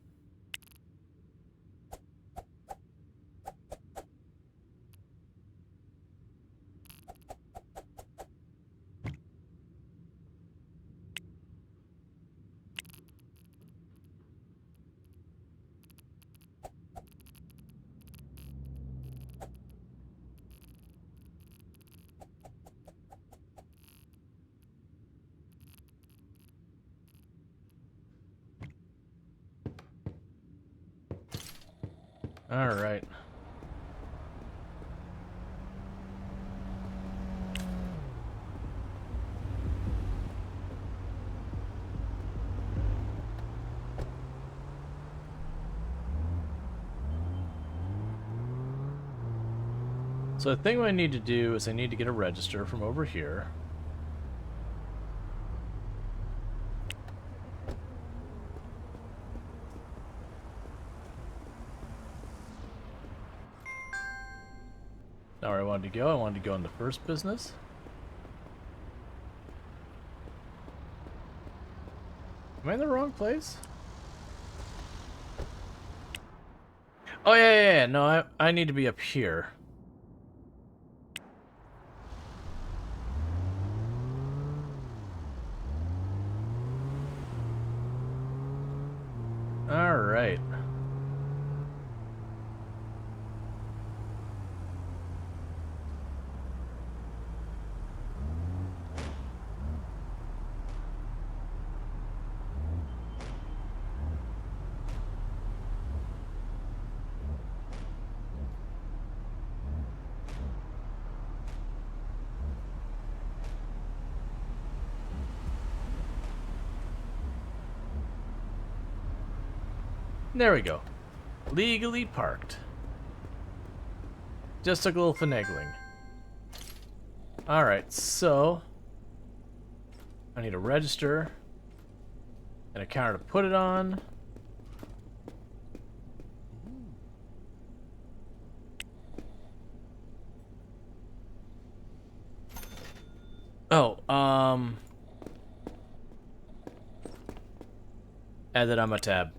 Alright. So I think what I need to do is I need to get a register from over here. Now where I wanted to go in the first business. Am I in the wrong place? Oh yeah. No, I need to be up here. All right. There we go. Legally parked. Just took a little finagling. Alright, so I need a register and a counter to put it on. Oh, add that on my tab.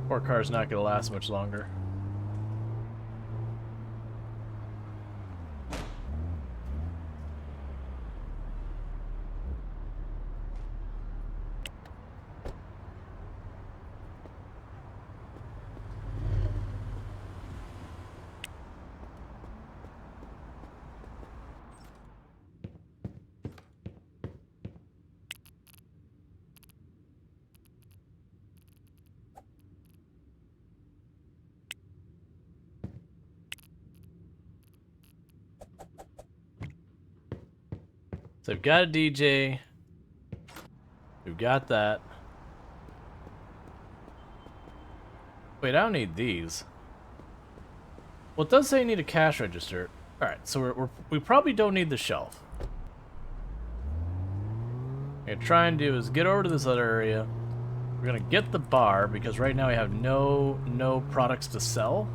Poor car's not gonna last much longer. So we've got a DJ. We've got that. Wait, I don't need these. Well, it does say you need a cash register. Alright, so we probably don't need the shelf. What I'm gonna try and do is get over to this other area. We're gonna get the bar, because right now we have no products to sell.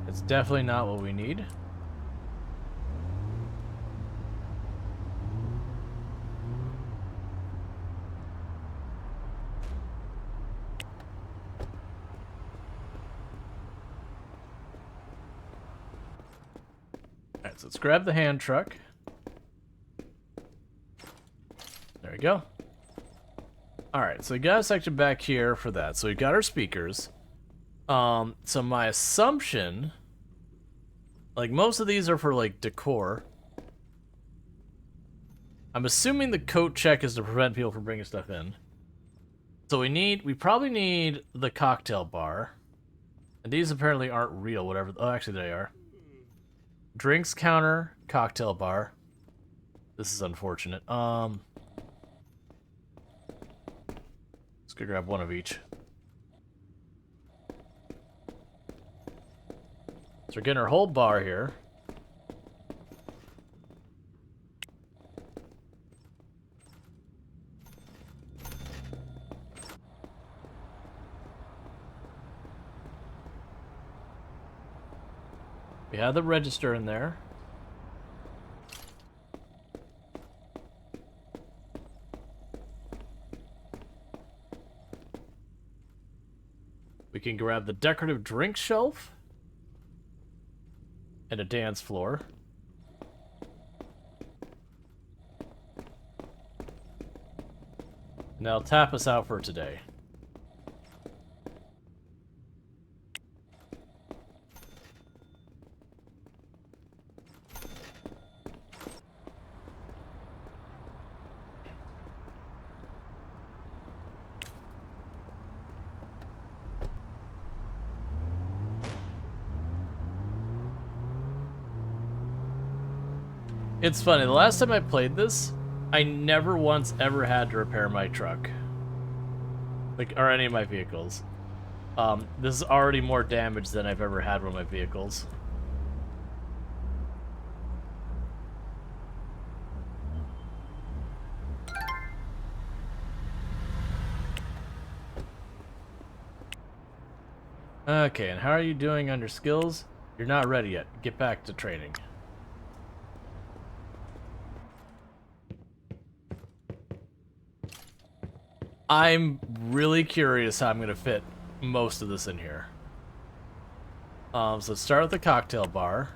It's definitely not what we need. Alright, so let's grab the hand truck. There we go. Alright, so we got a section back here for that. So we've got our speakers. So my assumption, like most of these are for like decor. I'm assuming the coat check is to prevent people from bringing stuff in. So we probably need the cocktail bar. And these apparently aren't real, whatever. Oh, actually they are. Drinks counter, cocktail bar. This is unfortunate. Let's go grab one of each. So we're getting our whole bar here. We have the register in there. We can grab the decorative drink shelf and a dance floor. And that'll tap us out for today. It's funny, the last time I played this, I never once ever had to repair my truck. Like, or any of my vehicles. This is already more damage than I've ever had with my vehicles. Okay, and how are you doing on your skills? You're not ready yet. Get back to training. I'm really curious how I'm going to fit most of this in here. So let's start with the cocktail bar.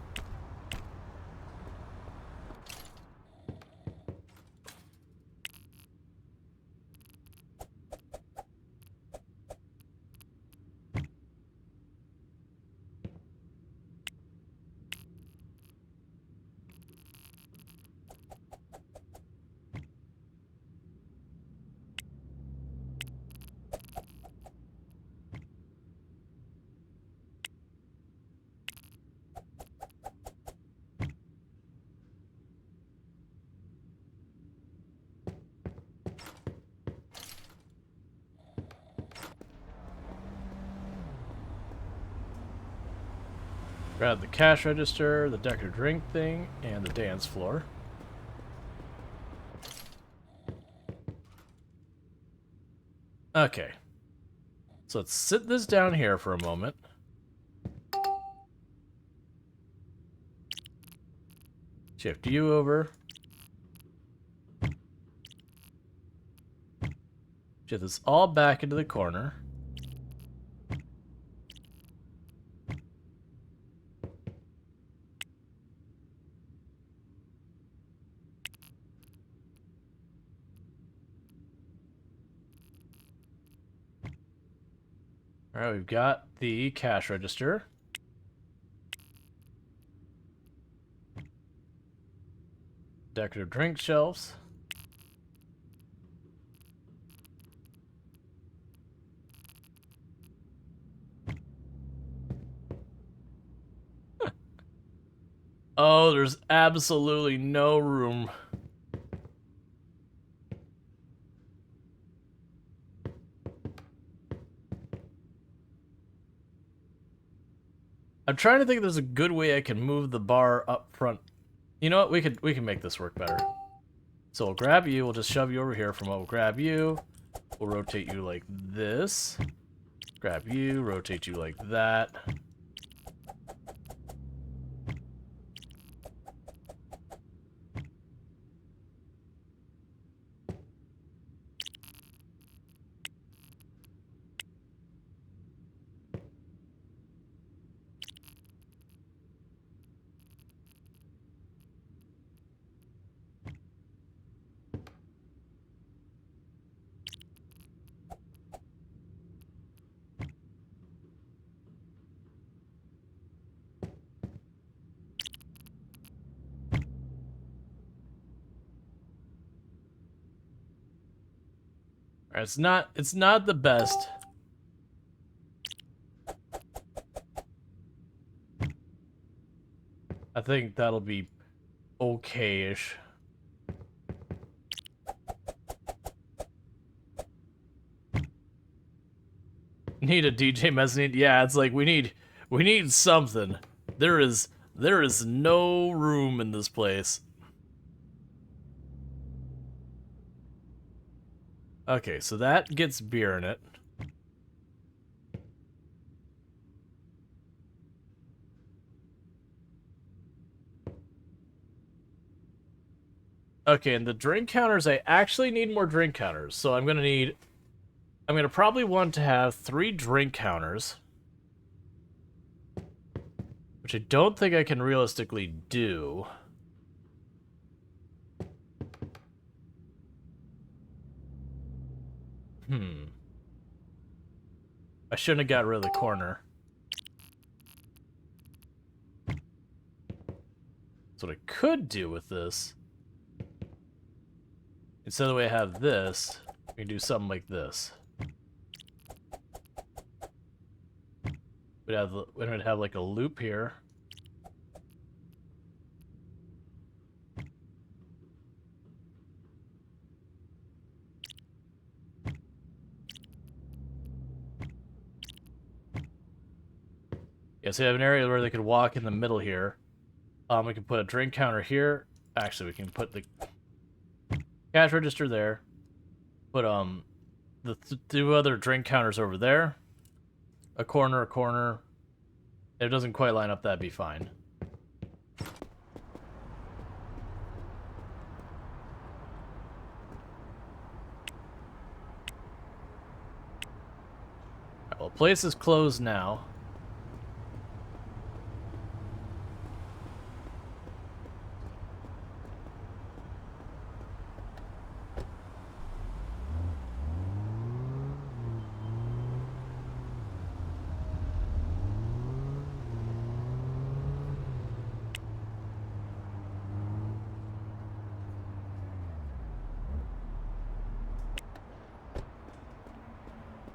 Grab the cash register, the decorative drink thing, and the dance floor. Okay. So let's sit this down here for a moment. Shift you over. Shift this all back into the corner. Alright, we've got the cash register. Decorative drink shelves. Oh, there's absolutely no room. I'm trying to think if there's a good way I can move the bar up front. You know what? We can make this work better. So we'll grab you. We'll just shove you over here. We'll grab you. We'll rotate you like this. Grab you. Rotate you like that. It's not the best. I think that'll be okay-ish. Need a DJ mezzanine? Yeah, it's like we need something. There is no room in this place. Okay, so that gets beer in it. Okay, and the drink counters, I actually need more drink counters. So I'm gonna probably want to have 3 drink counters. Which I don't think I can realistically do. I shouldn't have got rid of the corner. So what I could do with this, instead of the way I have this, we can do something like this. We'd have like a loop here. Yeah, so you have an area where they could walk in the middle here. We can put a drink counter here. Actually, we can put the cash register there. Put the 2 other drink counters over there. A corner. If it doesn't quite line up, that'd be fine. Alright, well, place is closed now.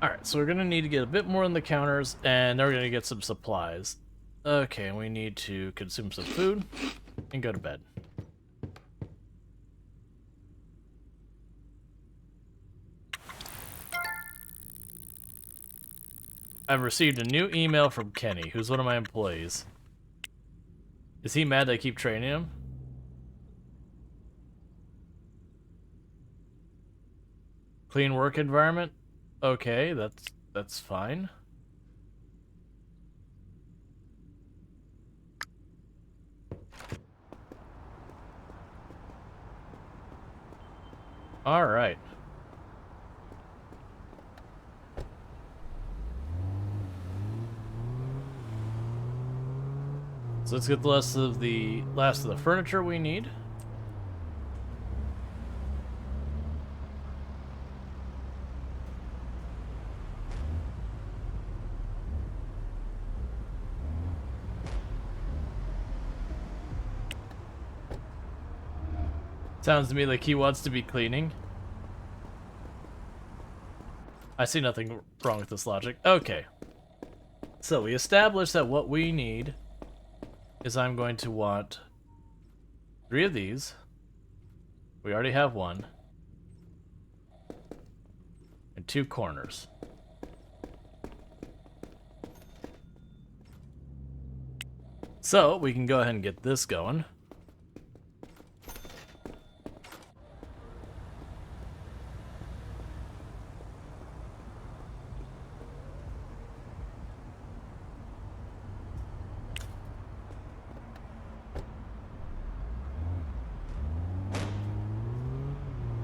Alright, so we're gonna need to get a bit more on the counters, and then we're gonna get some supplies. Okay, we need to consume some food and go to bed. I've received a new email from Kenny, who's one of my employees. Is he mad that I keep training him? Clean work environment? Okay, that's fine. All right. So let's get the last of the furniture we need. Sounds to me like he wants to be cleaning. I see nothing wrong with this logic. Okay. So we established that what we need is I'm going to want 3 of these. We already have 1. And 2 corners. So, we can go ahead and get this going.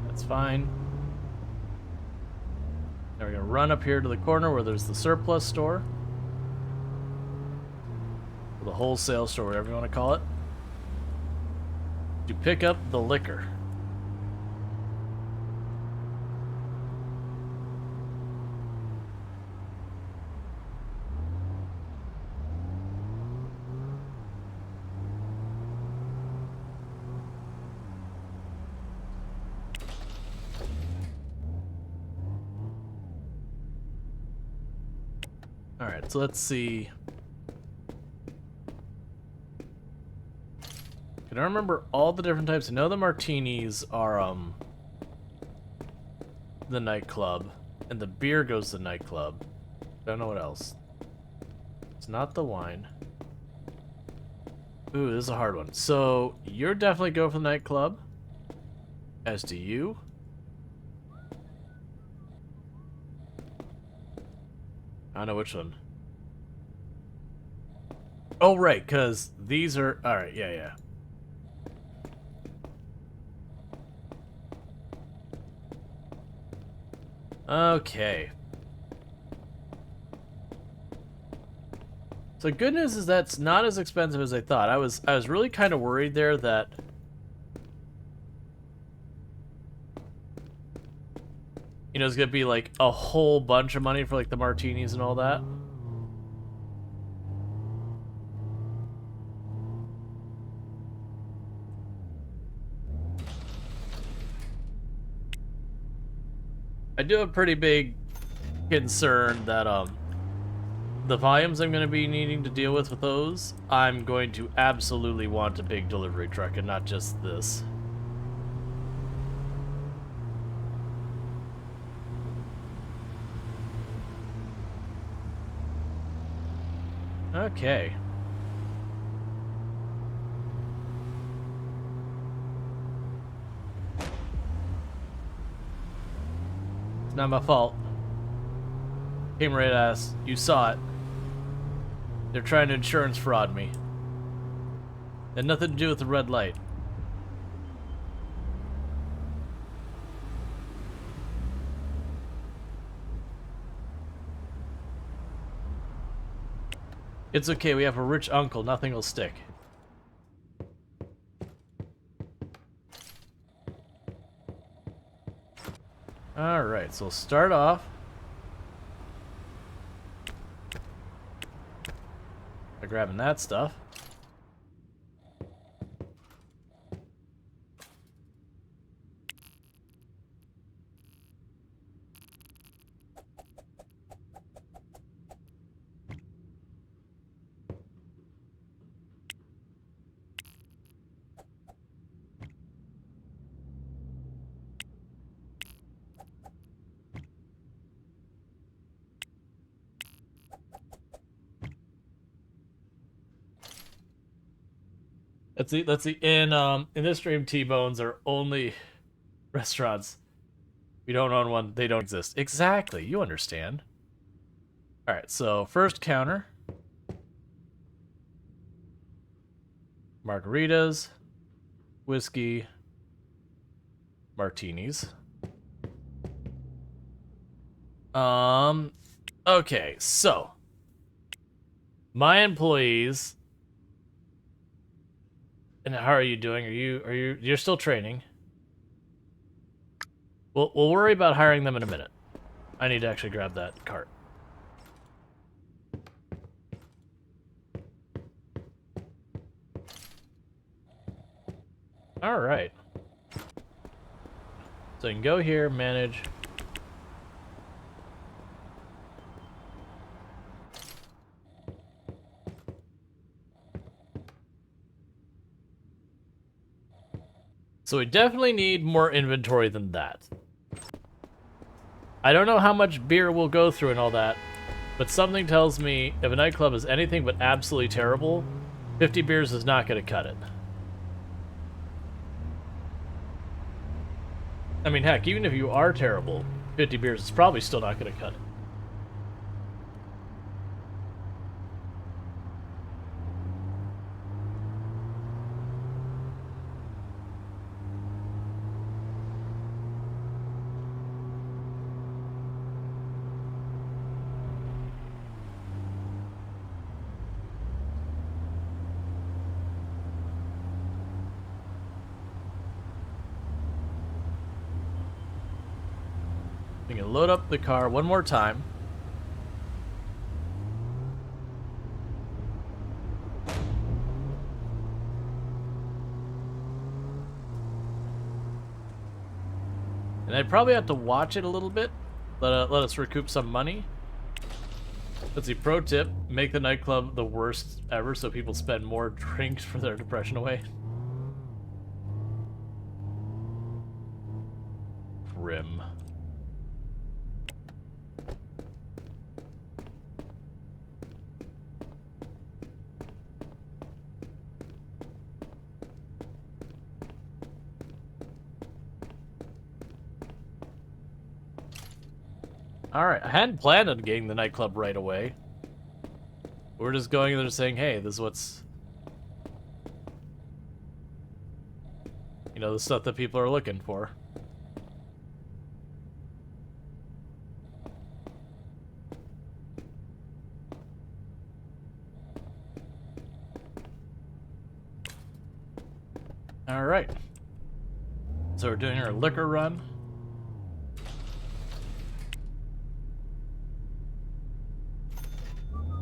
That's fine. Now we're going to run up here to the corner where there's the surplus store. Or the wholesale store, whatever you want to call it. To pick up the liquor. Alright, so let's see. Can I remember all the different types? I know the martinis are, the nightclub. And the beer goes to the nightclub. Don't know what else. It's not the wine. Ooh, this is a hard one. So, you're definitely going for the nightclub. As do you. I don't know which one. Oh, right, because these are... Alright, yeah. Okay. So good news is that's not as expensive as I thought. I was really kind of worried there that... You know, it's gonna be like a whole bunch of money for like the martinis and all that. I do have a pretty big concern that the volumes I'm going to be needing to deal with those, I'm going to absolutely want a big delivery truck and not just this. Okay. It's not my fault. Came right at us. You saw it. They're trying to insurance fraud me. Had nothing to do with the red light. It's okay, we have a rich uncle, nothing will stick. Alright, so we'll start off by grabbing that stuff. Let's see. In this stream, T-bones are only restaurants. We don't own one, they don't exist. Exactly, you understand. Alright, so first counter. Margaritas, whiskey, martinis. Okay, so my employees. And how are you doing? You're still training? We'll worry about hiring them in a minute. I need to actually grab that cart. All right. So you can go here, manage. So we definitely need more inventory than that. I don't know how much beer we'll go through and all that, but something tells me if a nightclub is anything but absolutely terrible, 50 beers is not going to cut it. I mean, heck, even if you are terrible, 50 beers is probably still not going to cut it. We can load up the car one more time. And I'd probably have to watch it a little bit. Let us recoup some money. Let's see, pro tip, make the nightclub the worst ever so people spend more drinks for their depression away. Grim. Alright, I hadn't planned on getting the nightclub right away. We're just going there saying, hey, this is what's... You know, the stuff that people are looking for. Alright. So we're doing our liquor run.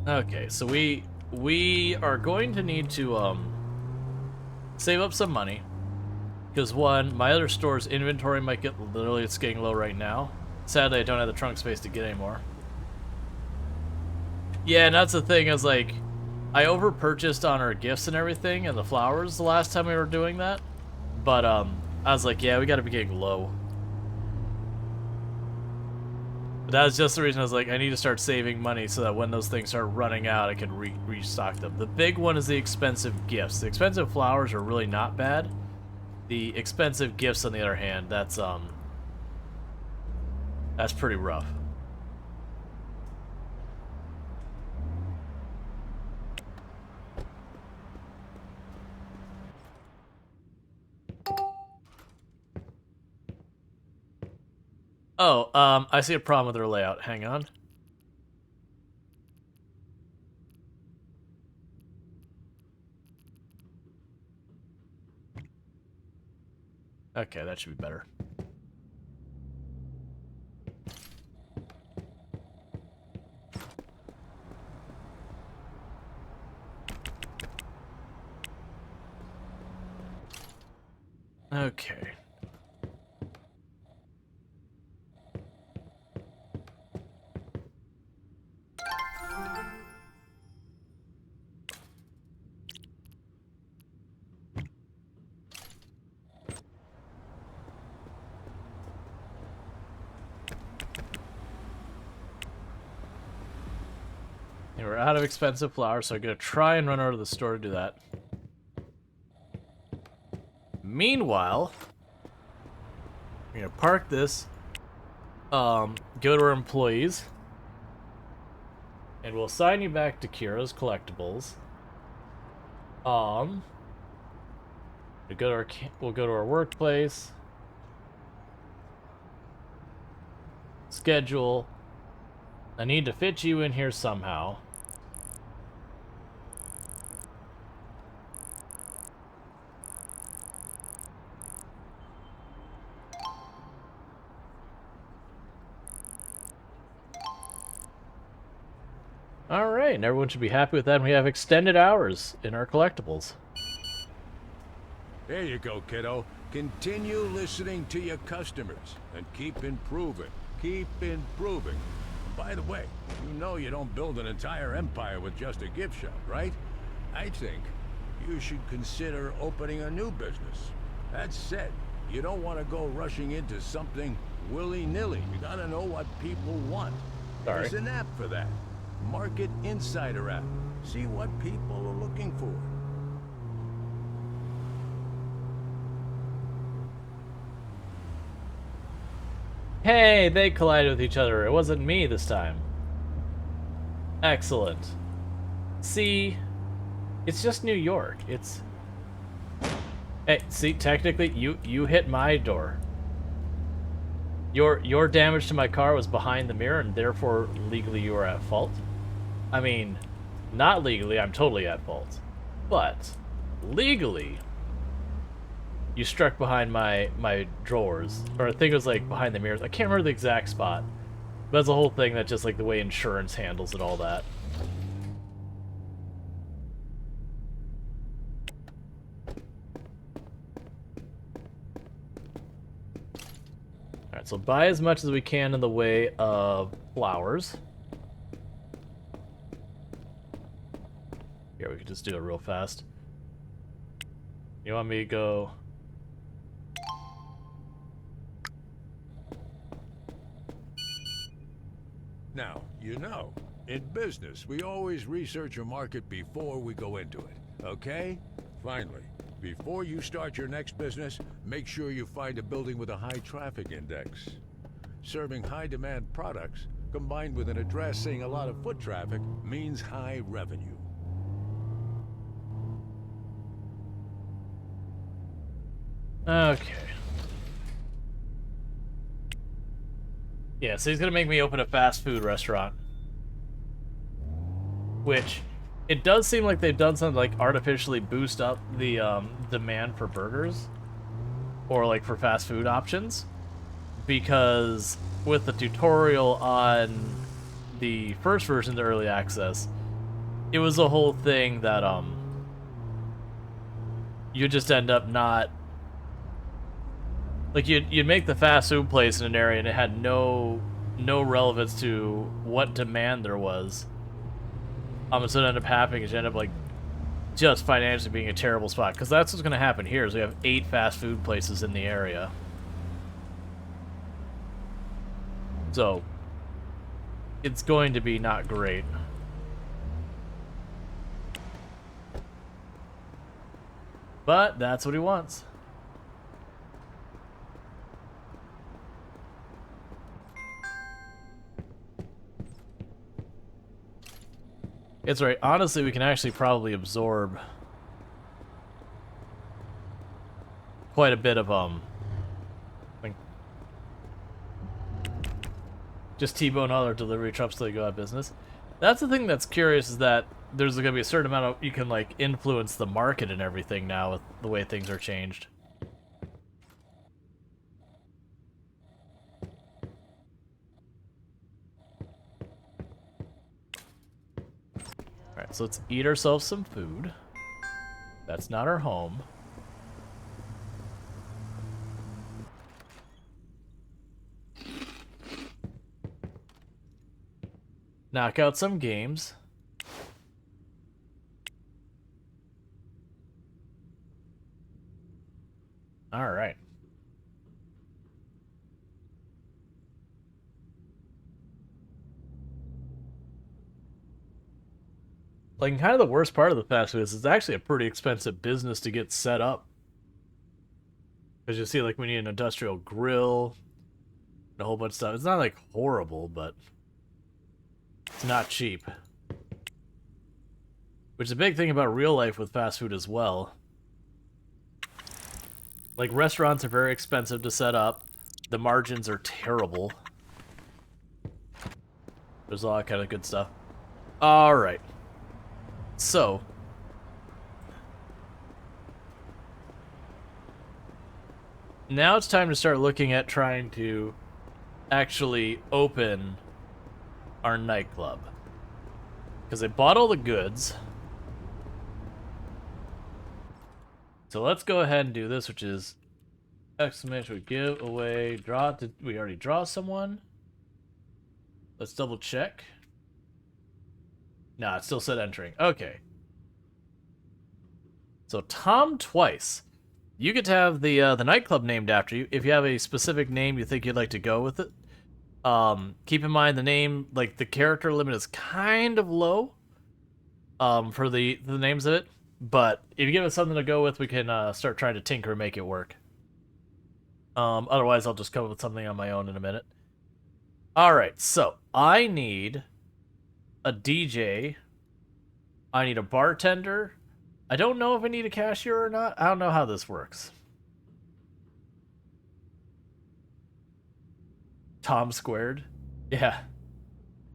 Okay, so we are going to need to save up some money, because one, my other store's inventory might get literally, it's getting low right now. Sadly, I don't have the trunk space to get any more. Yeah, and that's the thing, is like I over purchased on our gifts and everything and the flowers the last time we were doing that, but I was like, yeah, we got to be getting low. But that was just the reason I was like, I need to start saving money so that when those things start running out, I can restock them. The big one is the expensive gifts. The expensive flowers are really not bad. The expensive gifts, on the other hand, that's pretty rough. Oh, I see a problem with their layout. Hang on. Okay, that should be better. Okay. And we're out of expensive flowers, so I'm gonna try and run out of the store to do that. Meanwhile, we're gonna park this, go to our employees, and we'll assign you back to Kira's collectibles. We'll go to our workplace. Schedule. I need to fit you in here somehow. Alright, and everyone should be happy with that, and we have extended hours in our collectibles. There you go, kiddo. Continue listening to your customers and keep improving. Keep improving. And by the way, you know you don't build an entire empire with just a gift shop, right? I think you should consider opening a new business. That said, you don't want to go rushing into something willy-nilly. You gotta know what people want. Sorry. There's an app for that. Market Insider app. See what people are looking for. Hey, they collided with each other. It wasn't me this time. Excellent. See, it's just New York. It's... Hey, see, technically, you hit my door. Your damage to my car was behind the mirror, and therefore, legally, you are at fault. I mean, not legally, I'm totally at fault. But, legally, you struck behind my drawers. Or I think it was, like, behind the mirrors. I can't remember the exact spot. But that's the whole thing, that's just, like, the way insurance handles it, all that. Alright, so buy as much as we can in the way of flowers. Here, we could just do it real fast. You want me to go... Now, you know, in business, we always research a market before we go into it, okay? Finally, before you start your next business, make sure you find a building with a high traffic index. Serving high-demand products, combined with an address seeing a lot of foot traffic, means high revenue. Okay. Yeah, so he's gonna make me open a fast food restaurant. Which, it does seem like they've done something like artificially boost up the demand for burgers. Or like for fast food options. Because with the tutorial on the first version of early access, it was a whole thing that you just end up not... Like, you'd make the fast food place in an area and it had no relevance to what demand there was. So what ended up happening is you end up, like, just financially being a terrible spot. Because that's what's going to happen here, is we have 8 fast food places in the area. So, it's going to be not great. But that's what he wants. It's right. Honestly, we can actually probably absorb quite a bit of like just T-bone other delivery trucks till they go out of business. That's the thing that's curious, is that there's going to be a certain amount of, you can like influence the market and everything now with the way things are changed. Alright, so let's eat ourselves some food. That's not our home. Knock out some games. Alright. Like, kind of the worst part of the fast food is it's actually a pretty expensive business to get set up. Because you see, like, we need an industrial grill, and a whole bunch of stuff. It's not, like, horrible, but it's not cheap. Which is a big thing about real life with fast food as well. Like, restaurants are very expensive to set up. The margins are terrible. There's a lot of kind of good stuff. Alright. So, now it's time to start looking at trying to actually open our nightclub. Because I bought all the goods. So let's go ahead and do this, which is exclamation, we give away, draw, did we already draw someone? Let's double check. Nah, it still said entering. Okay. So Tom Twice. You get to have the nightclub named after you. If you have a specific name you think you'd like to go with it, keep in mind the name, like the character limit is kind of low, for the names of it. But if you give us something to go with, we can start trying to tinker and make it work. Otherwise, I'll just come up with something on my own in a minute. All right, so I need a DJ. I need a bartender. I don't know if I need a cashier or not. I don't know how this works. Tom squared. Yeah.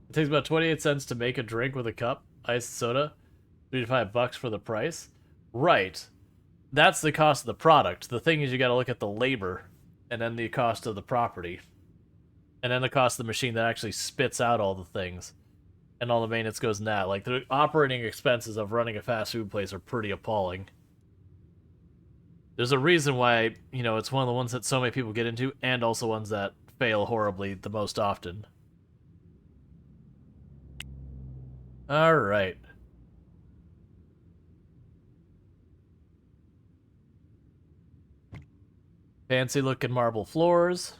It takes about 28 cents to make a drink with a cup. Iced soda. $3 to $5 for the price. Right. That's the cost of the product. The thing is you gotta look at the labor, and then the cost of the property. And then the cost of the machine that actually spits out all the things. And all the maintenance goes in that. Like, the operating expenses of running a fast food place are pretty appalling. There's a reason why, you know, it's one of the ones that so many people get into, and also ones that fail horribly the most often. Alright. Fancy looking marble floors.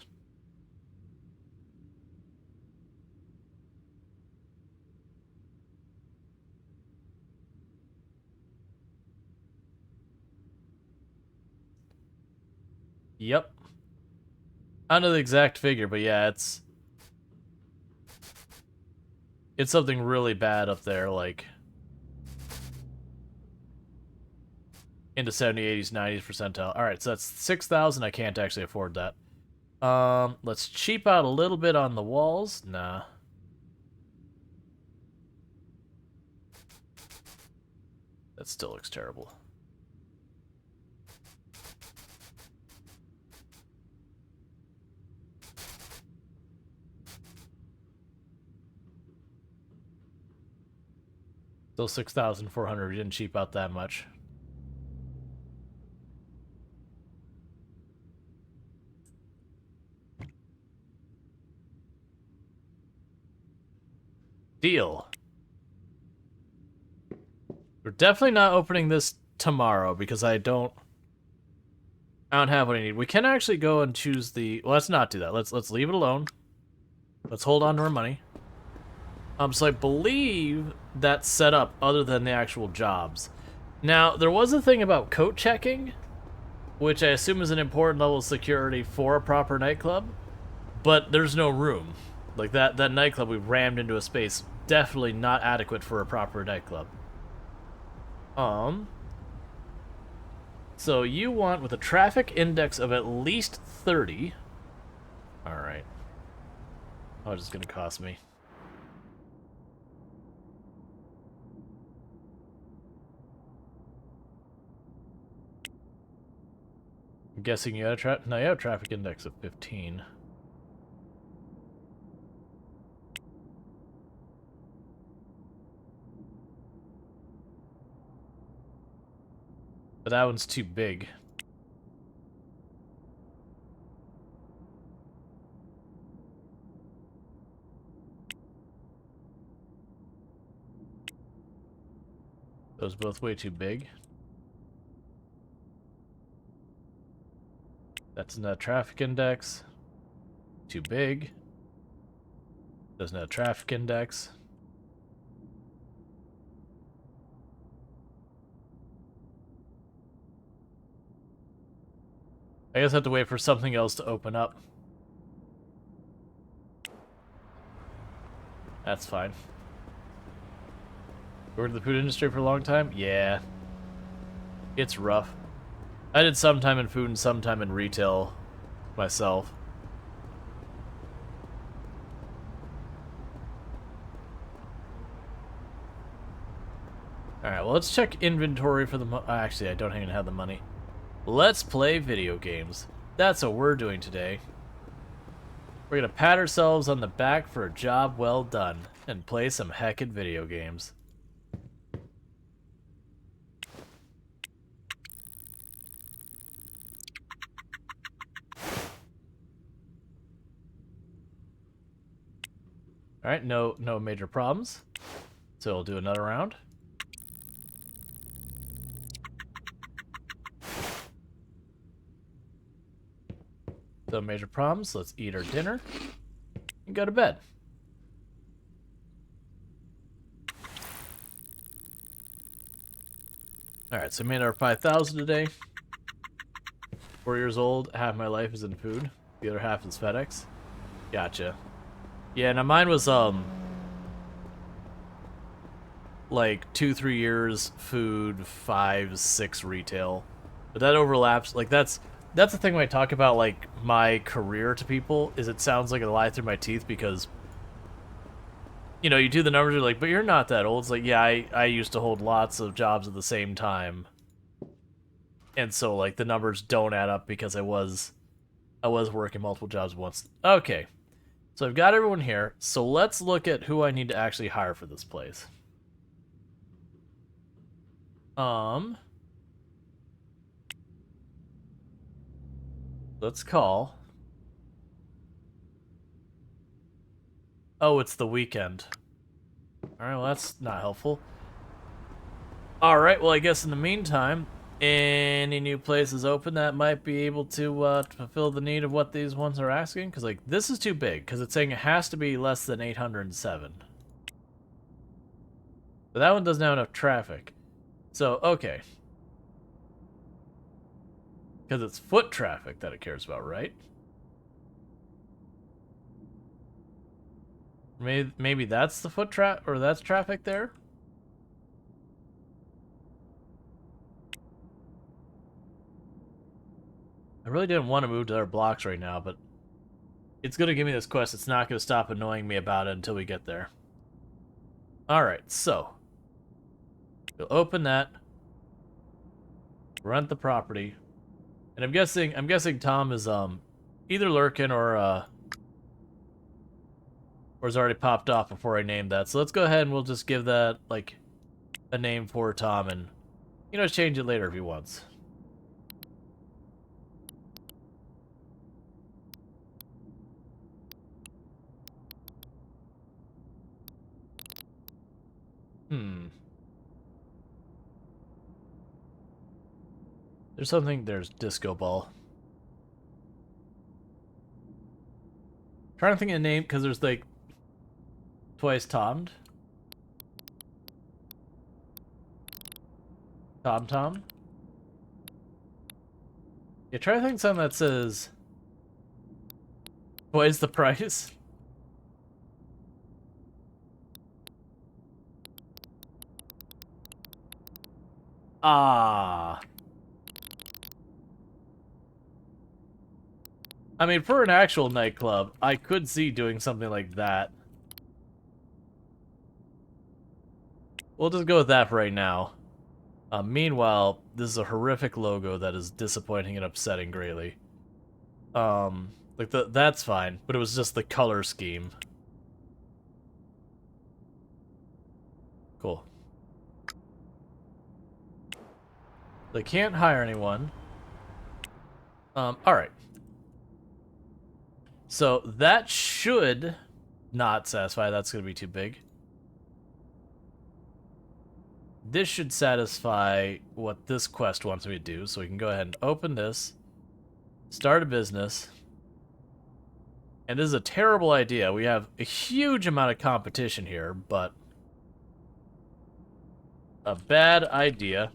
Yep. I don't know the exact figure, but yeah, it's something really bad up there, like into 70s, 80s, 90s percentile. Alright, so that's 6,000. I can't actually afford that. Let's cheap out a little bit on the walls. Nah. That still looks terrible. Still 6,400. We didn't cheap out that much. Deal. We're definitely not opening this tomorrow because I don't have what I need. We can actually go and choose the. Well, let's not do that. Let's leave it alone. Let's hold on to our money. So I believe that's set up other than the actual jobs. Now, there was a thing about coat checking, which I assume is an important level of security for a proper nightclub, but there's no room. Like, that nightclub we rammed into a space, definitely not adequate for a proper nightclub. So you want with a traffic index of at least 30. Alright. How much is it gonna cost me? I'm guessing you have a traffic index of 15. But that one's too big. Those both way too big. That's not a traffic index. Too big. Doesn't have a traffic index. I guess I have to wait for something else to open up. That's fine. Worked in the food industry for a long time? Yeah. It's rough. I did some time in food and some time in retail myself. Alright, well, let's check inventory for the actually, I don't even have the money. Let's play video games. That's what we're doing today. We're gonna pat ourselves on the back for a job well done and play some heckin' video games. Alright, no major problems. So we'll do another round. No major problems. Let's eat our dinner and go to bed. Alright, so we made our 5,000 today. 4 years old, half my life is in food. The other half is FedEx. Gotcha. Yeah, now mine was, like 2-3 years food, 5-6 retail. But that overlaps, like that's the thing when I talk about like my career to people, is it sounds like a lie through my teeth because, you know, you do the numbers, you're like, but you're not that old. It's like, yeah, I used to hold lots of jobs at the same time. And so like the numbers don't add up because I was working multiple jobs once. Okay. So I've got everyone here. So let's look at who I need to actually hire for this place. Let's call. Oh, it's the weekend. Alright, well that's not helpful. Alright, well I guess in the meantime, any new places open that might be able to fulfill the need of what these ones are asking? Because, like, this is too big, because it's saying it has to be less than 807. But that one doesn't have enough traffic. So, okay. Because it's foot traffic that it cares about, right? Maybe that's the foot traffic, or that's traffic there? I really didn't want to move to other blocks right now, but it's going to give me this quest. It's not going to stop annoying me about it until we get there. Alright, so. We'll open that. Rent the property. And I'm guessing Tom is either lurking or has already popped off before I named that. So let's go ahead and we'll just give that like a name for Tom and, you know, change it later if he wants. There's Disco Ball. Trying to think of a name, because there's like twice Tommed. Tom? Yeah, try to think of something that says twice the price. Ah. I mean, for an actual nightclub, I could see doing something like that. We'll just go with that for right now. Meanwhile, this is a horrific logo that is disappointing and upsetting greatly. Like, that's fine, but it was just the color scheme. Cool. They can't hire anyone. Alright. So that should not satisfy. That's going to be too big. This should satisfy what this quest wants me to do. So we can go ahead and open this. Start a business. And this is a terrible idea. We have a huge amount of competition here, but a bad idea.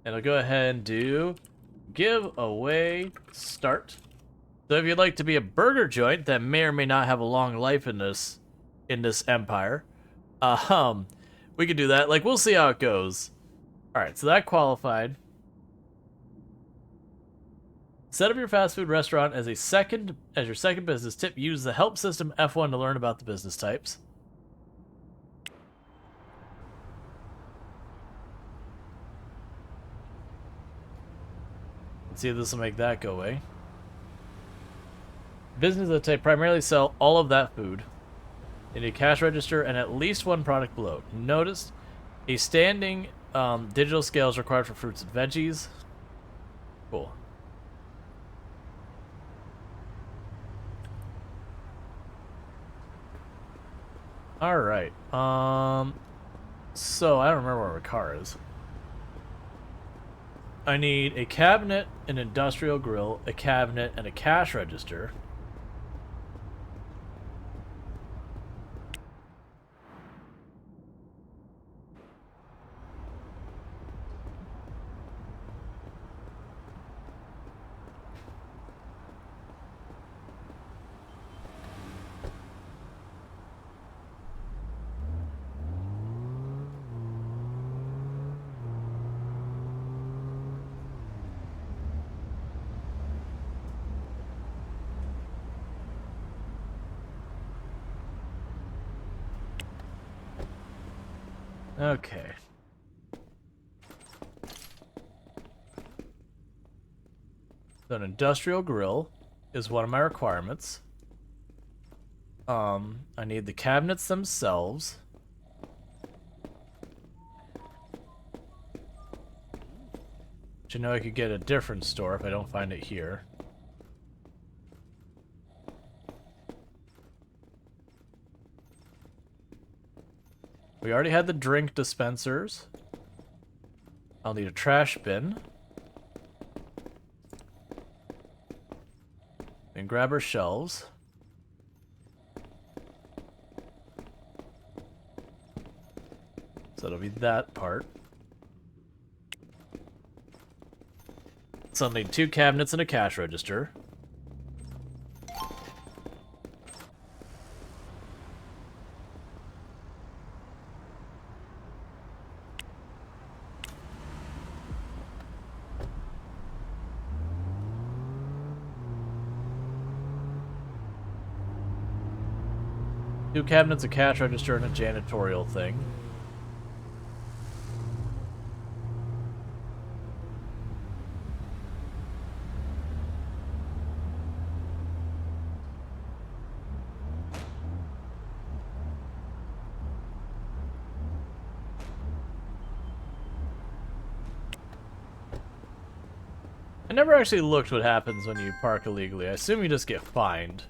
And I'll go ahead and do giveaway start. So if you'd like to be a burger joint that may or may not have a long life in this empire, we could do that. Like, we'll see how it goes. All right, so that qualified. Set up your fast food restaurant as your second business. Tip: use the help system F1 to learn about the business types. Let's see if this will make that go away. Business that type primarily sell all of that food. They need a cash register and at least one product below. Notice a standing digital scale is required for fruits and veggies. Cool. Alright. So I don't remember where my car is. I need a cabinet, an industrial grill, a cabinet, and a cash register. Okay. So an industrial grill is one of my requirements. I need the cabinets themselves. Which I know I could get at a different store if I don't find it here. We already had the drink dispensers. I'll need a trash bin. And grab our shelves. So that'll be that part. So I'll need 2 cabinets and a cash register. Two cabinets, a cash register, and a janitorial thing. I never actually looked what happens when you park illegally. I assume you just get fined.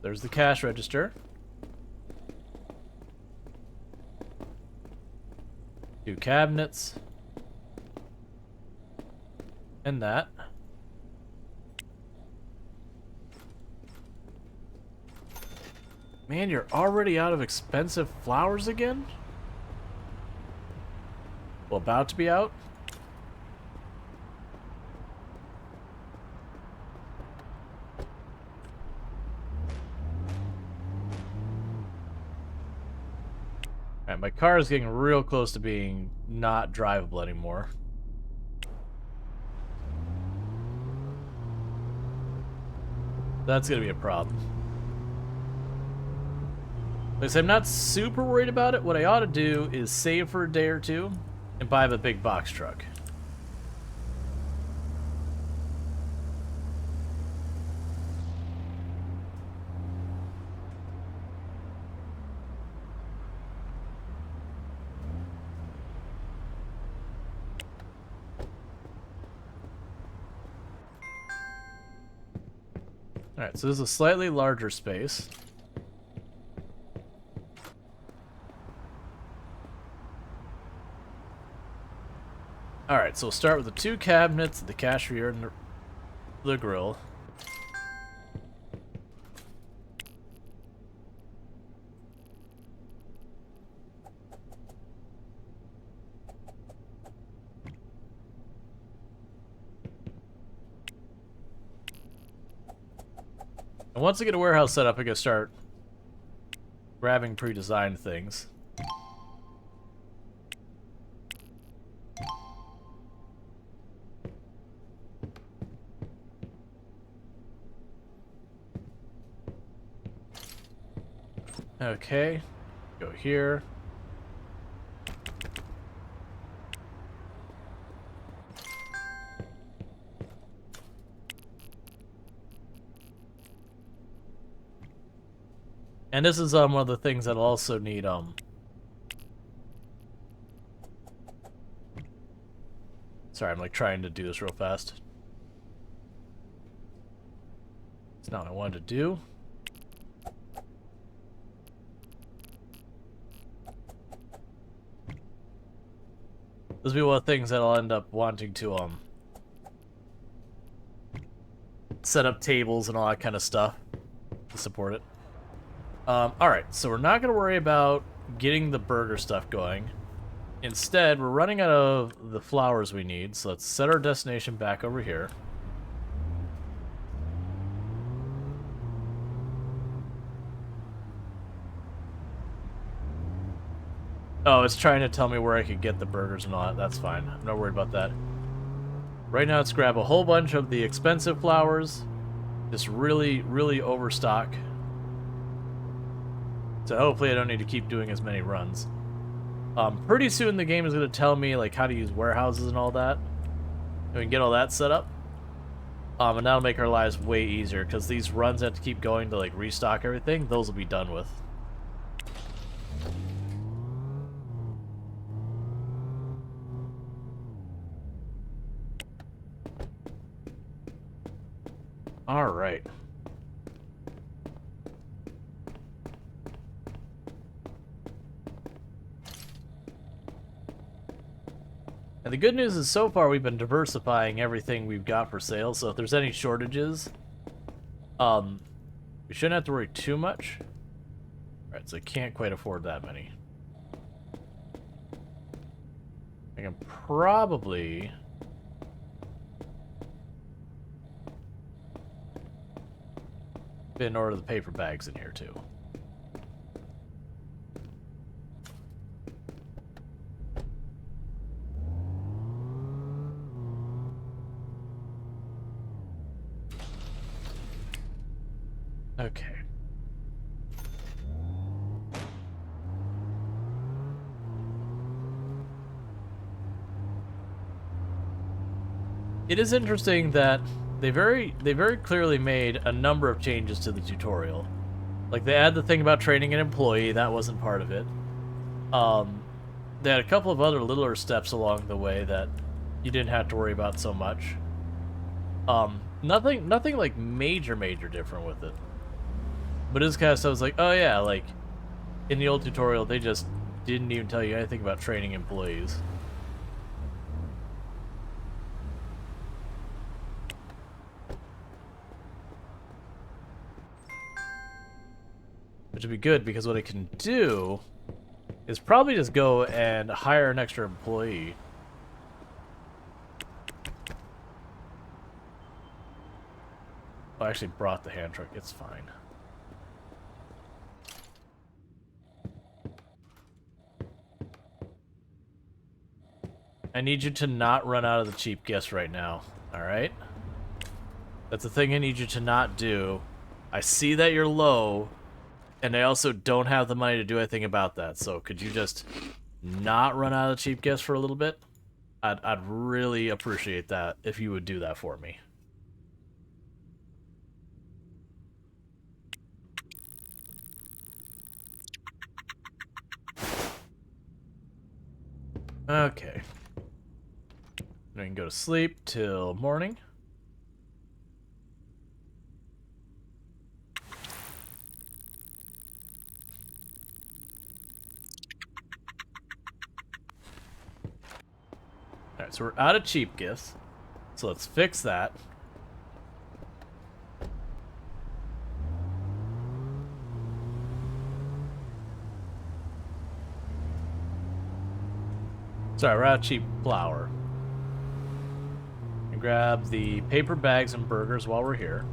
There's the cash register. 2 cabinets. And that. Man, you're already out of expensive flowers again? Well, about to be out? Alright, my car is getting real close to being not drivable anymore. That's gonna be a problem. Like I said, I'm not super worried about it. What I ought to do is save for a day or two and buy the big box truck. Alright, so this is a slightly larger space. Alright, so we'll start with the 2 cabinets, the cashier, and the grill. And once I get a warehouse set up, I can start grabbing pre-designed things. Okay, go here. And this is one of the things that'll also need sorry, I'm like trying to do this real fast. It's not what I wanted to do. Those will be one of the things that I'll end up wanting to set up tables and all that kind of stuff to support it. Alright, so we're not going to worry about getting the burger stuff going. Instead, we're running out of the flowers we need, so let's set our destination back over here. Oh, it's trying to tell me where I could get the burgers and all that. That's fine. I'm not worried about that. Right now, let's grab a whole bunch of the expensive flowers. Just really, really overstock. So hopefully I don't need to keep doing as many runs. Pretty soon the game is going to tell me like how to use warehouses and all that. And we can get all that set up. And that'll make our lives way easier, because these runs have to keep going to like restock everything. Those will be done with. All right. And the good news is so far we've been diversifying everything we've got for sale, so if there's any shortages, we shouldn't have to worry too much. Alright, so I can't quite afford that many. I can probably... order the paper bags in here too. Okay. It is interesting that they very clearly made a number of changes to the tutorial. Like, they add the thing about training an employee, that wasn't part of it. They had a couple of other littler steps along the way that you didn't have to worry about so much. Nothing like major different with it. But it's kind of stuff. I was like, oh yeah, like in the old tutorial, they just didn't even tell you anything about training employees. Which would be good, because what I can do is probably just go and hire an extra employee. Oh, I actually brought the hand truck. It's fine. I need you to not run out of the cheap gifts right now, alright? That's the thing I need you to not do. I see that you're low, and I also don't have the money to do anything about that, so could you just not run out of cheap gifts for a little bit? I'd really appreciate that if you would do that for me. Okay. We can go to sleep till morning. Alright, so we're out of cheap gifts. So let's fix that. Sorry, we're out of cheap flour. And grab the paper bags and burgers while we're here.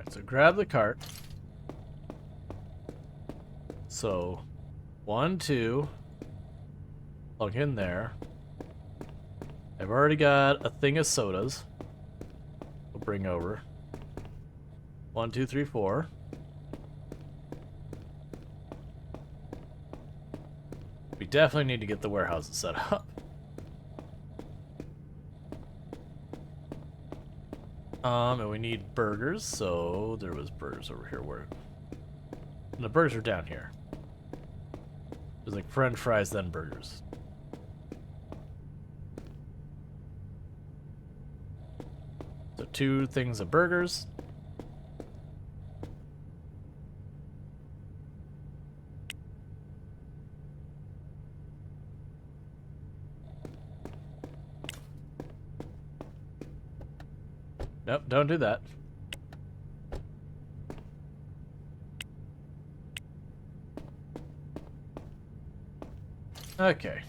So grab the cart. So 1, 2, plug in there. I've already got a thing of sodas. We'll bring over 1, 2, 3, 4. We definitely need to get the warehouses set up. And we need burgers, so there was burgers over here. Where? And the burgers are down here. There's like French fries, then burgers. So 2 things of burgers. Nope, don't do that. Okay.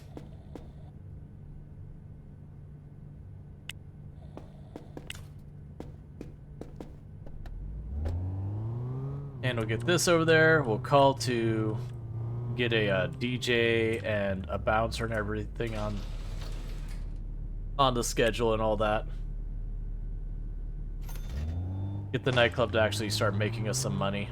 And we'll get this over there. We'll call to get a DJ and a bouncer and everything on the schedule and all that. Get the nightclub to actually start making us some money.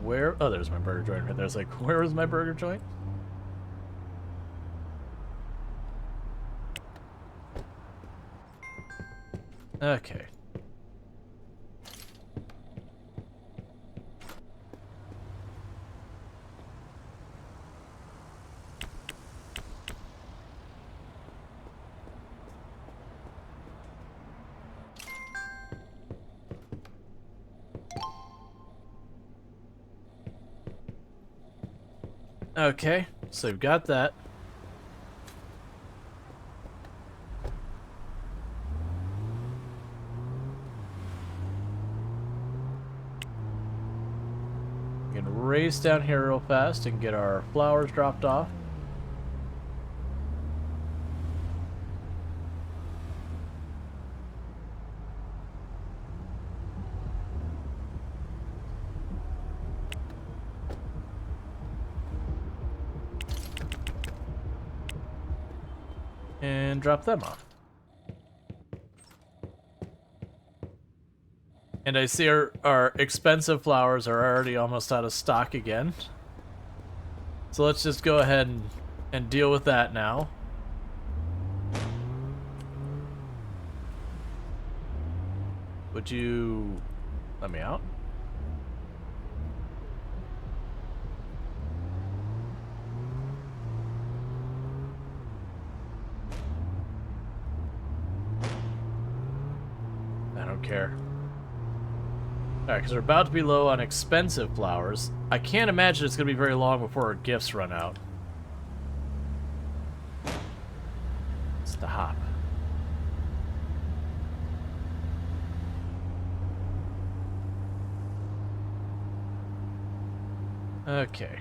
Where? Oh, there's my burger joint right there. It's like, where was my burger joint? Okay. Okay, so we've got that. We can race down here real fast and get our flowers dropped off. And drop them off. And I see our expensive flowers are already almost out of stock again. So let's just go ahead and deal with that now. Would you let me out? I don't care. Alright, because we're about to be low on expensive flowers. I can't imagine it's going to be very long before our gifts run out. It's the hop. Okay.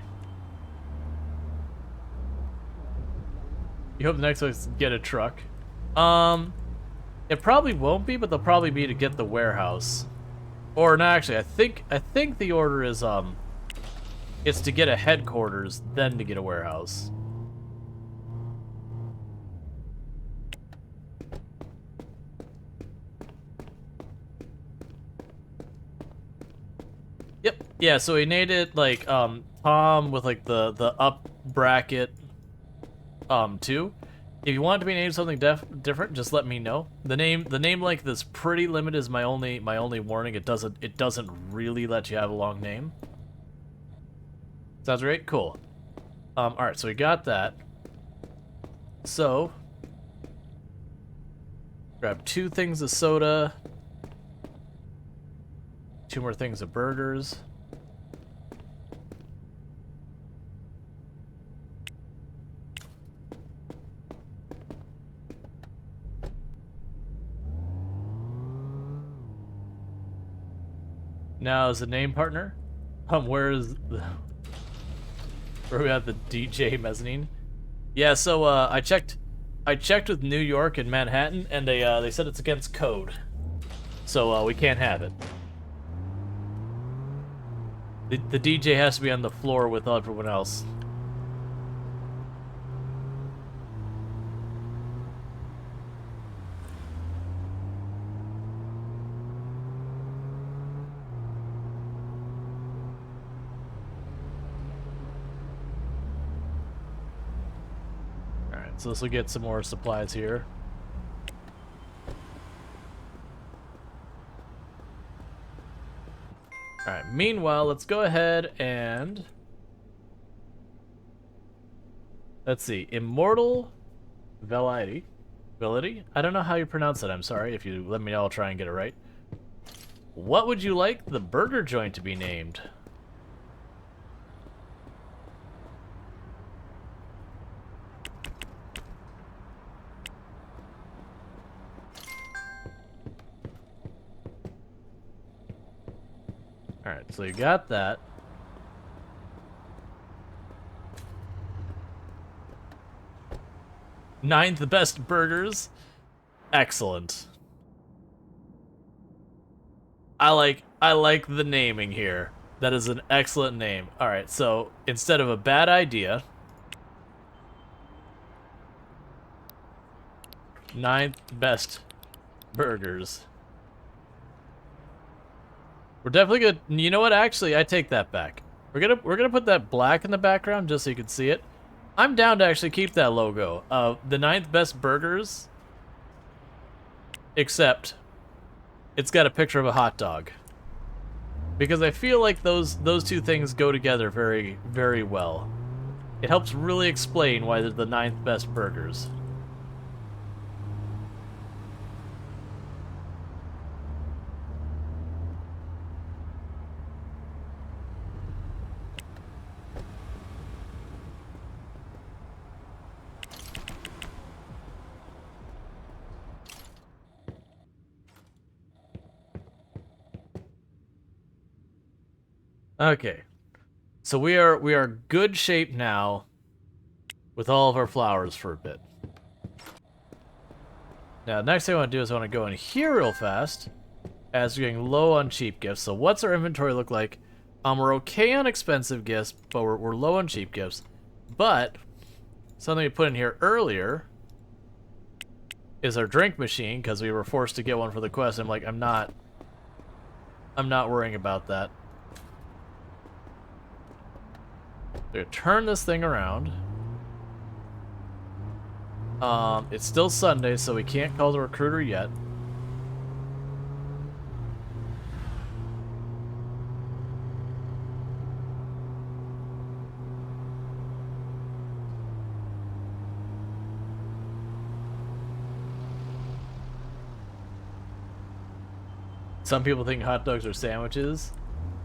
You hope the next one's get a truck. It probably won't be, but they'll probably be to get the warehouse. Or no, actually, I think the order is it's to get a headquarters, then to get a warehouse. Yep. Yeah, so we named it like Tom with like the up bracket 2. If you want it to be named something different, just let me know. The name like this pretty limited is my only warning. It doesn't really let you have a long name. Sounds right? Cool. Alright, so we got that. So grab 2 things of soda, 2 more things of burgers. Now, as a name partner, where are we at the DJ mezzanine? Yeah, so I checked with New York and Manhattan, and they said it's against code, so we can't have it. The DJ has to be on the floor with everyone else. So this will get some more supplies here. Alright, meanwhile, let's go ahead and... Let's see, Immortal Velity. Velity? I don't know how you pronounce it, I'm sorry. If you let me know, I'll try and get it right. What would you like the burger joint to be named? Alright, so you got that. Ninth best burgers. Excellent. I like the naming here. That is an excellent name. Alright, so instead of a bad idea, ninth best burgers. We're definitely good. You know what? Actually, I take that back. We're gonna put that black in the background just so you can see it. I'm down to actually keep that logo of the ninth best burgers, except it's got a picture of a hot dog. Because I feel like those two things go together very, very well. It helps really explain why they're the ninth best burgers. Okay, so we are good shape now with all of our flowers for a bit. Now, next thing I want to do is I want to go in here real fast, as we're getting low on cheap gifts. So what's our inventory look like? We're okay on expensive gifts, but we're low on cheap gifts. But something we put in here earlier is our drink machine, because we were forced to get one for the quest. I'm like, I'm not worrying about that. We're gonna turn this thing around. It's still Sunday, so we can't call the recruiter yet. Some people think hot dogs are sandwiches.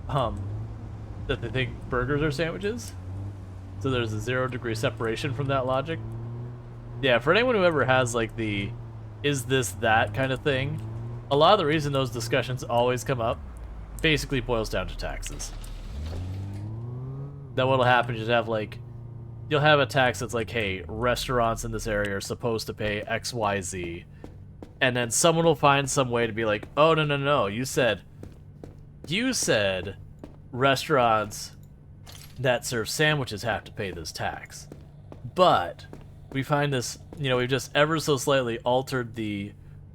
That they think burgers are sandwiches. So there's a 0-degree separation from that logic. Yeah, for anyone who ever has like the is this that kind of thing, a lot of the reason those discussions always come up basically boils down to taxes. Then what'll happen is you'll have a tax that's like, hey, restaurants in this area are supposed to pay XYZ. And then someone will find some way to be like, oh no, you said restaurants that serve sandwiches have to pay this tax. But we find this, we've just ever so slightly altered the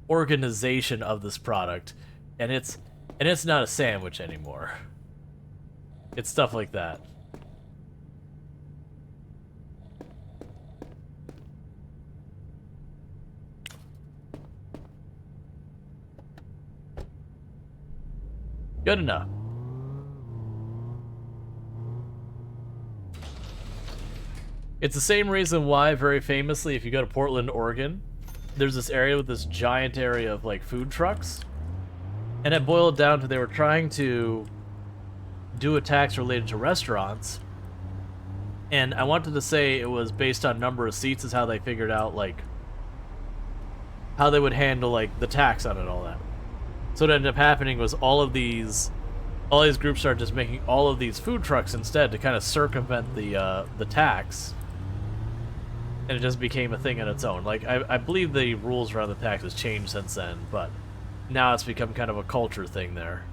organization of this product, and it's not a sandwich anymore. It's stuff like that. Good enough. It's the same reason why, very famously, if you go to Portland, Oregon, there's this area with this giant area of like food trucks. And it boiled down to they were trying to do a tax related to restaurants. And I wanted to say it was based on number of seats is how they figured out like how they would handle like the tax on it and all that. So what ended up happening was all these groups started just making all of these food trucks instead to kind of circumvent the tax. And it just became a thing on its own. Like, I believe the rules around the tax has changed since then, but now it's become kind of a culture thing there.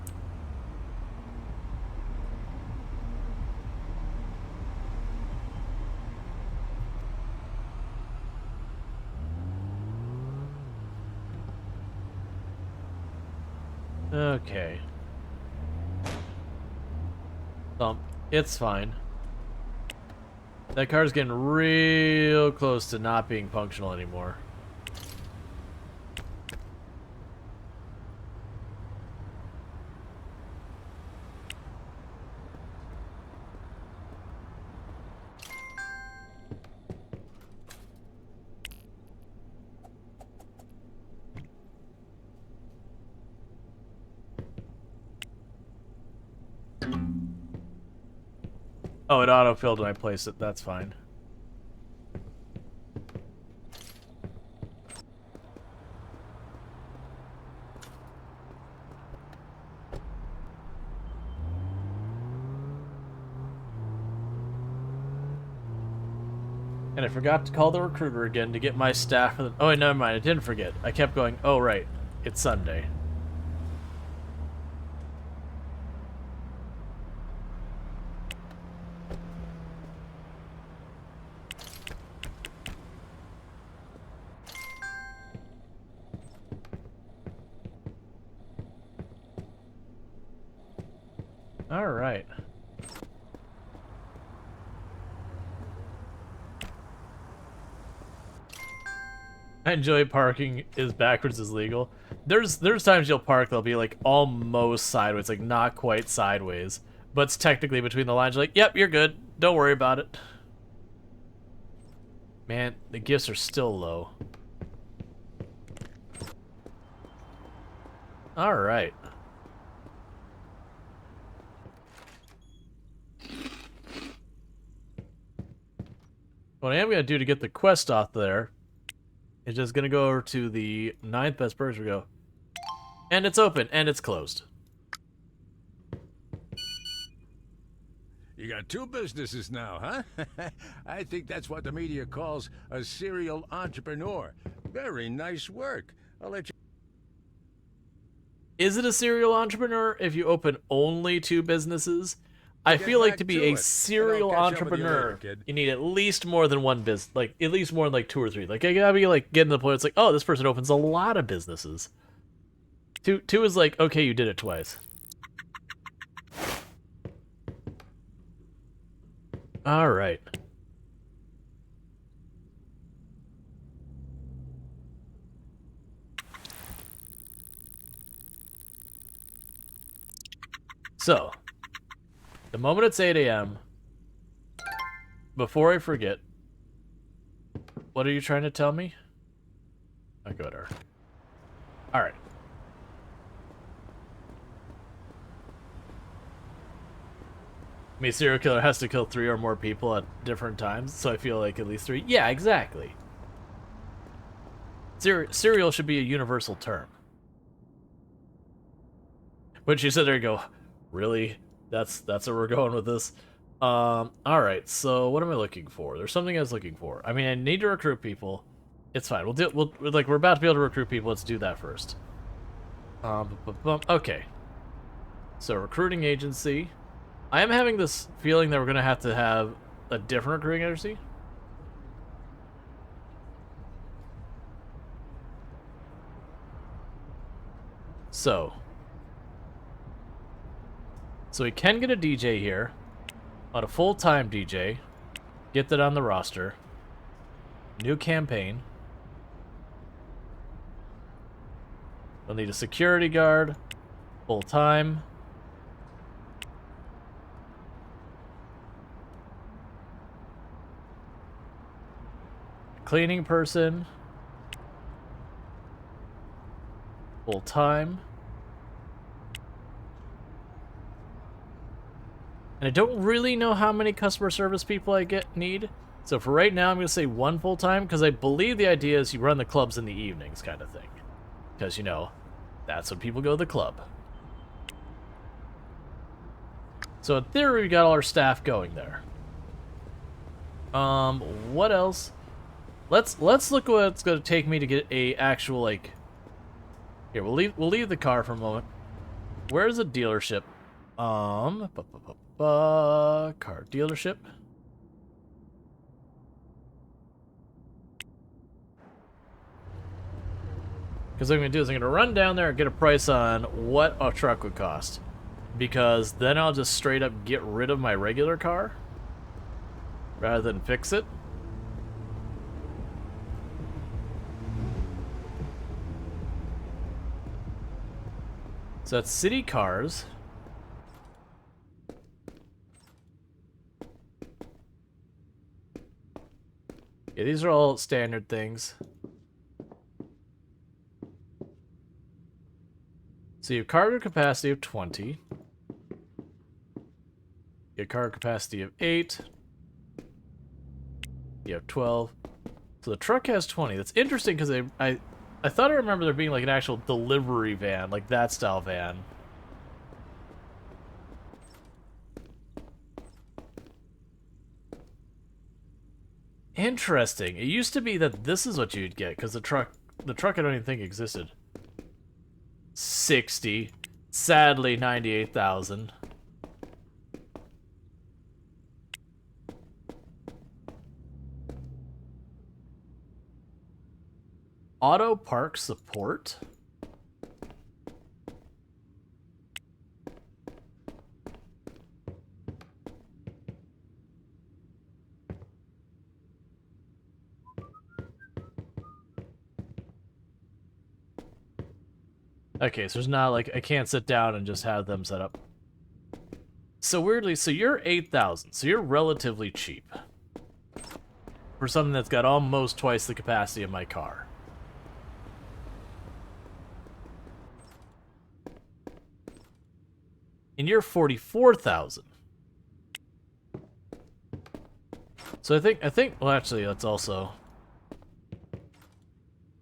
Okay. It's fine. That car's getting real close to not being functional anymore. Oh, it autofilled when I placed it. That's fine. And I forgot to call the recruiter again to get my staff. Oh, wait, never mind. I didn't forget. I kept going, oh, right. It's Sunday. All right. I enjoy parking is backwards is legal. There's times you'll park they'll be like almost sideways, like not quite sideways, but it's technically between the lines. You're like, yep, you're good. Don't worry about it. Man, the gifts are still low. All right. What I am gonna do to get the quest off there is just gonna go over to the 9th best burger. We go, and it's open and it's closed. You got 2 businesses now, huh? I think that's what the media calls a serial entrepreneur. Very nice work. I'll let you... Is it a serial entrepreneur if you open only 2 businesses? I feel like to be a serial entrepreneur, you need at least more than 1 business, like at least more than like 2 or 3. Like I gotta be like getting to the point. It's like, oh, this person opens a lot of businesses. Two is like, okay, you did it twice. All right. So, the moment it's 8 a.m., before I forget, what are you trying to tell me? I got her. All right. I mean, serial killer has to kill 3 or more people at different times, so I feel like at least 3. Yeah, exactly. Serial should be a universal term. But you sit there and go, really? That's where we're going with this. All right. So what am I looking for? There's something I was looking for. I mean, I need to recruit people. It's fine. We're about to be able to recruit people. Let's do that first. Okay. So recruiting agency. I am having this feeling that we're gonna have to have a different recruiting agency. So we can get a DJ here, on a full-time DJ, get that on the roster, new campaign, we'll need a security guard, full-time, cleaning person, full-time. And I don't really know how many customer service people I need. So for right now, I'm going to say 1 full-time, because I believe the idea is you run the clubs in the evenings kind of thing. Because, you know, that's when people go to the club. So in theory, we got all our staff going there. What else? Let's look what it's going to take me to get a actual, like... Here, we'll leave the car for a moment. Where's the dealership? Car dealership. Because what I'm going to do is I'm going to run down there and get a price on what a truck would cost. Because then I'll just straight up get rid of my regular car. rather than fix it. So that's city cars. Yeah, these are all standard things. So you have cargo capacity of 20. You have cargo capacity of 8. You have 12. So the truck has 20. That's interesting because I thought I remember there being like an actual delivery van, like that style van. Interesting. It used to be that this is what you'd get because the truck I don't even think existed. 60. Sadly, 98,000. Auto park support. Okay, so there's not like I can't sit down and just have them set up. So weirdly, so you're 8,000, so you're relatively cheap for something that's got almost twice the capacity of my car. And you're 44,000. So I think well actually that's also,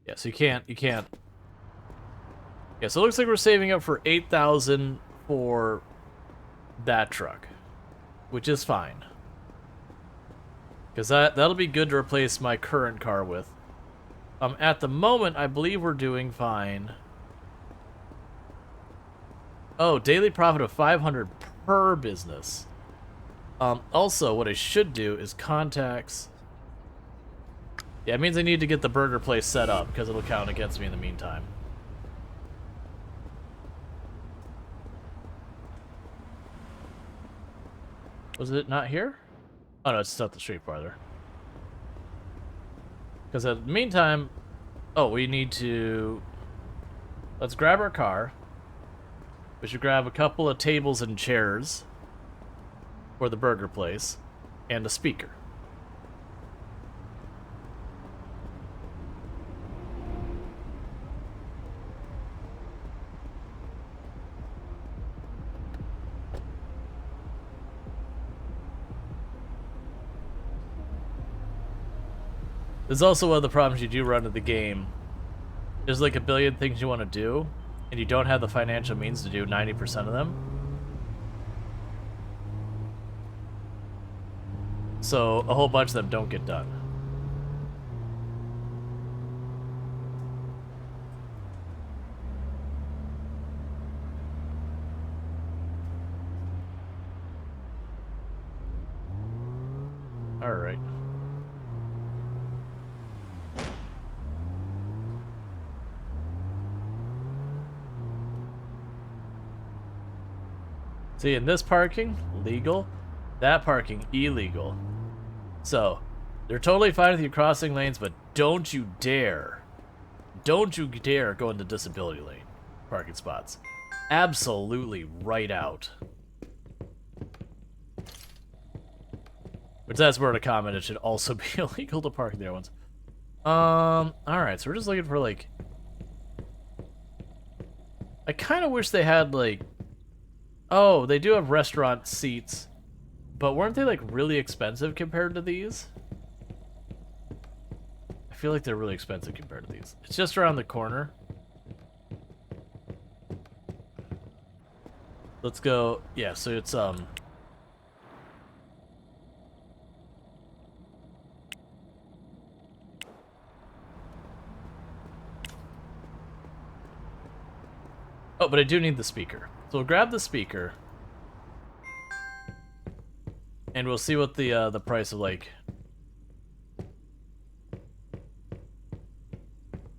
yeah, so you can't yeah, so it looks like we're saving up for 8,000 for that truck, which is fine. Because that'll be good to replace my current car with. At the moment, I believe we're doing fine. Oh, daily profit of 500 per business. Also, what I should do is contacts. Yeah, it means I need to get the burger place set up because it'll count against me in the meantime. Was it not here? Oh no, it's up the street farther. Because in the meantime, oh, we need to. Let's grab our car. We should grab a couple of tables and chairs for the burger place and a speaker. There's also one of the problems you do run in the game. There's like a billion things you want to do, and you don't have the financial means to do 90% of them. So a whole bunch of them don't get done. All right. See, in this parking, legal. That parking, illegal. So, they're totally fine with you crossing lanes, but don't you dare go into disability lane parking spots. Absolutely right out. Which that's where to comment, it should also be illegal to park there once. Alright, so we're just looking for, like... I kind of wish they had, like... Oh, they do have restaurant seats, but weren't they, like, really expensive compared to these? I feel like they're really expensive compared to these. It's just around the corner. Let's go... Yeah, so it's, Oh, but I do need the speaker. So we'll grab the speaker. And we'll see what the price of, like...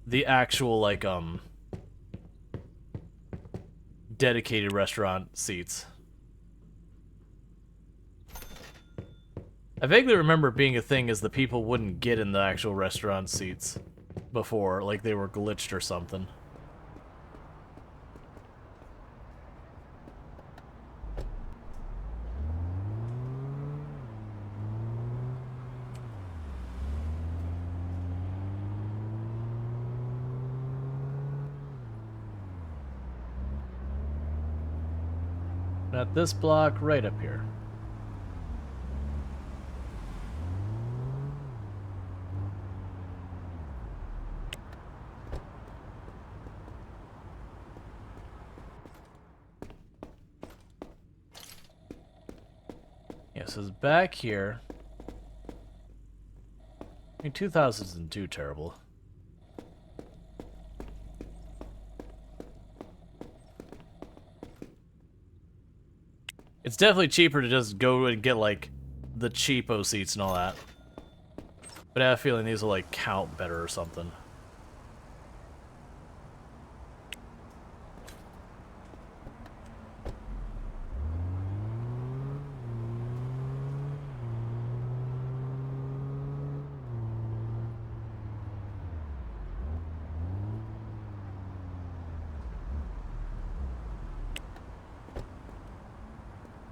the actual, like, dedicated restaurant seats. I vaguely remember being a thing is the people wouldn't get in the actual restaurant seats before, like they were glitched or something. At this block right up here. Yeah, so it's back here. I mean, 2000 isn't too terrible. It's definitely cheaper to just go and get, like, the cheapo seats and all that. But I have a feeling these will, like, count better or something.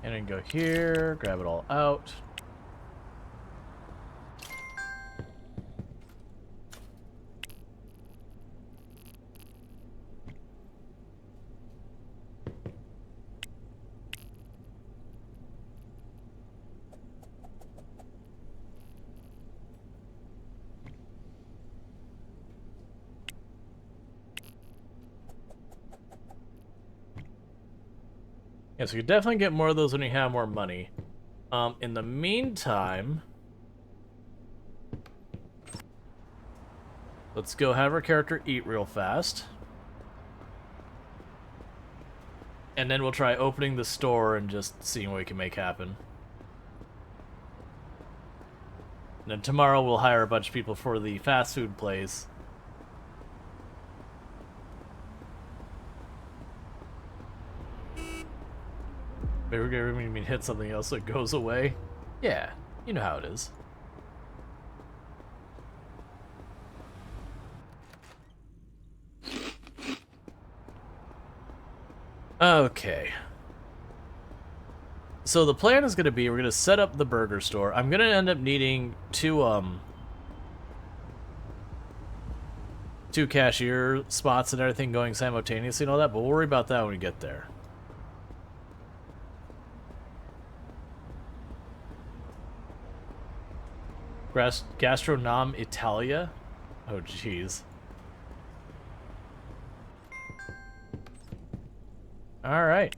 And then go here, grab it all out. Yeah, so you definitely get more of those when you have more money. In the meantime, let's go have our character eat real fast. And then we'll try opening the store and just seeing what we can make happen. And then tomorrow we'll hire a bunch of people for the fast food place. Maybe we're gonna hit something else so it goes away. Yeah, you know how it is. Okay. So the plan is gonna be we're gonna set up the burger store. I'm gonna end up needing two cashier spots and everything going simultaneously and all that, but we'll worry about that when we get there. Gastronom Italia? Oh, jeez. Alright.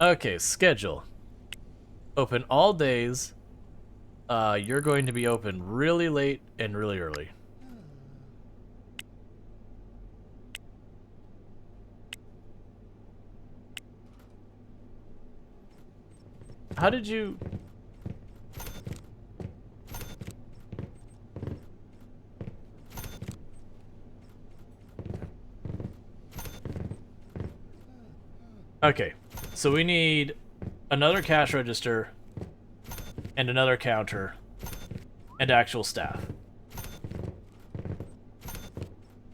Okay, schedule. Open all days. You're going to be open really late and really early. How did you... Okay, so we need another cash register and another counter and actual staff.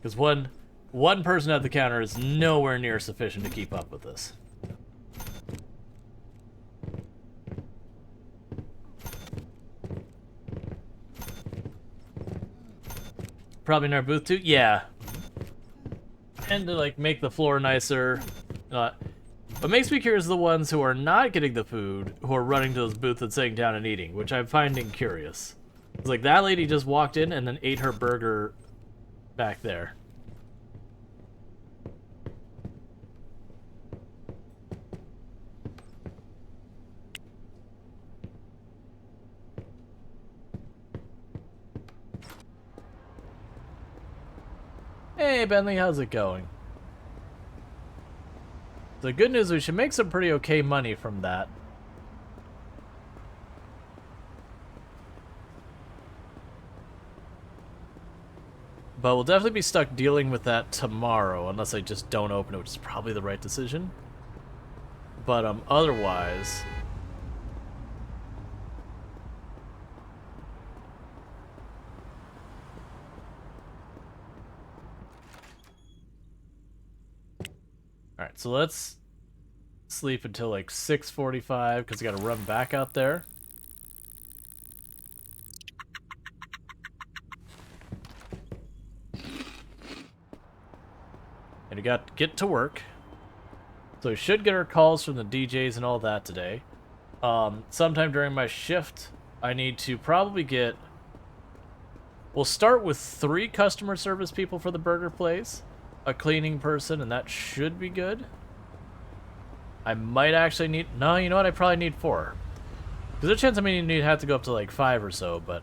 Because one person at the counter is nowhere near sufficient to keep up with this. Probably in our booth too? Yeah. And to like make the floor nicer. What makes me curious is the ones who are not getting the food, who are running to those booths and sitting down and eating, which I'm finding curious. It's like that lady just walked in and then ate her burger back there. Hey, Bentley, how's it going? The good news, we should make some pretty okay money from that. But we'll definitely be stuck dealing with that tomorrow, unless I just don't open it, which is probably the right decision. But otherwise... Alright, so let's sleep until like 6:45, because I gotta run back out there. And we got to get to work. So we should get our calls from the DJs and all that today. Sometime during my shift, I need to probably get... We'll start with 3 customer service people for the burger place, a cleaning person, and that should be good. I might actually need... No, you know what? I probably need 4. There's a chance I may need to have to go up to like 5 or so, but...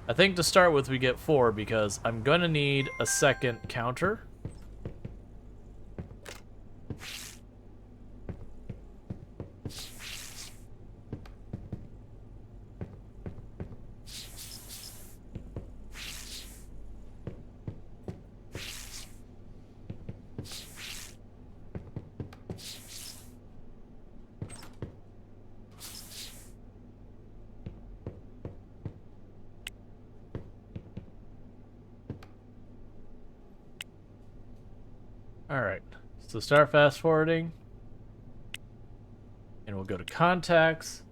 I think to start with we get 4 because I'm going to need a second counter. Alright, so start fast forwarding. And we'll go to contacts,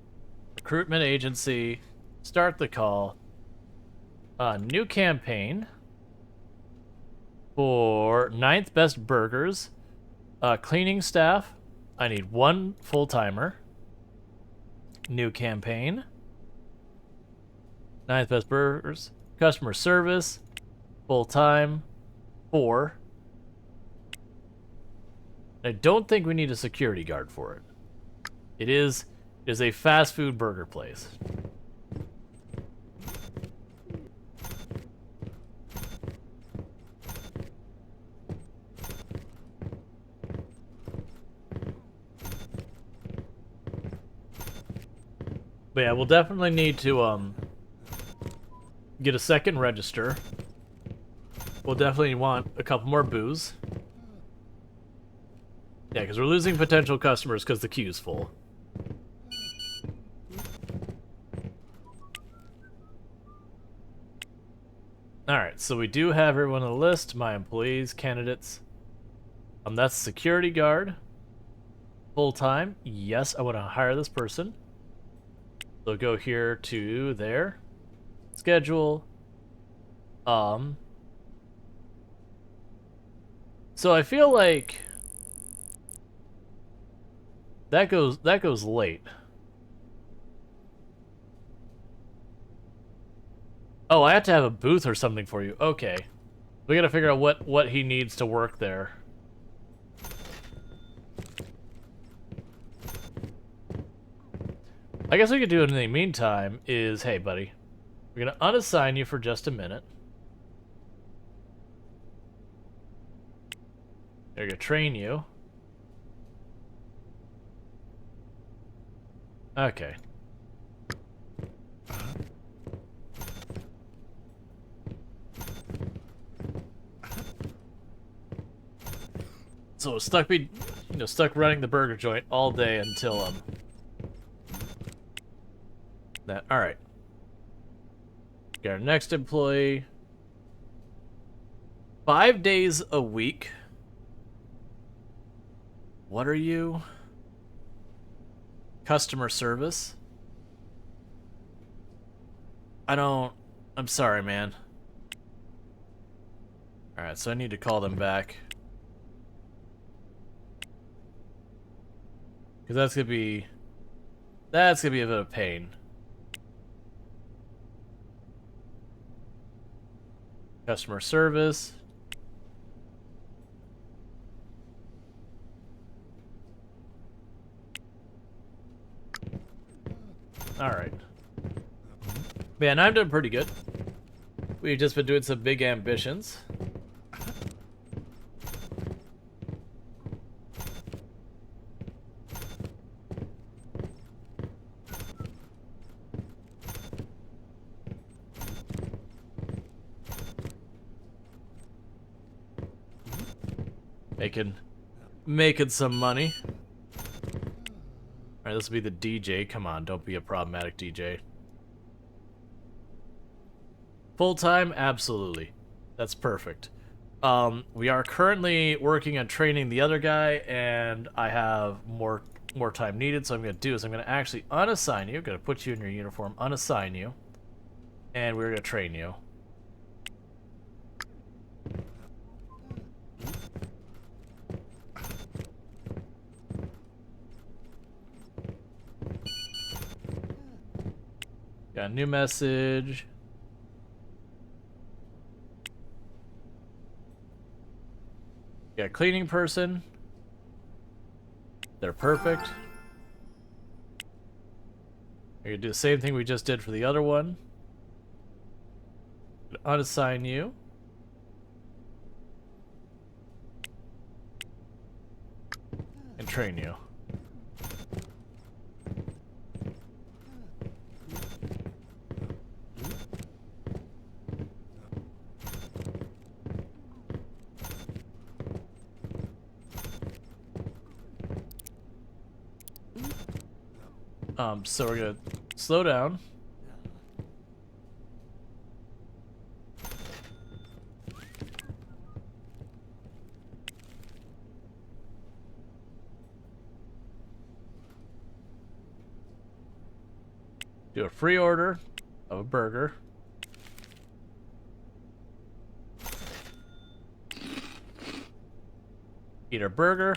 recruitment agency, start the call. New campaign for 9th best burgers. Cleaning staff, I need 1 full-timer. New campaign. 9th best burgers. Customer service, full-time, 4. I don't think we need a security guard for it. It is a fast food burger place. But yeah, we'll definitely need to get a second register. We'll definitely want a couple more booze. Yeah, because we're losing potential customers because the queue's full. Alright, so we do have everyone on the list. My employees, candidates. That's security guard. Full-time. Yes, I want to hire this person. So go here to there. Schedule. So I feel like... That goes late. Oh, I have to have a booth or something for you. Okay. We gotta figure out what he needs to work there. I guess we could do it in the meantime is, hey buddy, we're gonna unassign you for just a minute. They're gonna train you. Okay. So stuck running the burger joint all day until that. All right. Got our next employee. 5 days a week. What are you? Customer service. I'm sorry, man. Alright, so I need to call them back. Because that's gonna be a bit of a pain. Customer service. Alright. Man, I'm doing pretty good. We've just been doing some big ambitions. Making some money. Alright, this will be the DJ. Come on, don't be a problematic DJ. Full-time? Absolutely. That's perfect. We are currently working on training the other guy, and I have more time needed, so I'm going to do is I'm going to actually unassign you. Going to put you in your uniform, unassign you, and we're going to train you. Got a new message. Got a cleaning person. They're perfect. We're gonna do the same thing we just did for the other one. Unassign you. And train you. So we're gonna slow down. Do a free order of a burger. Eat our burger.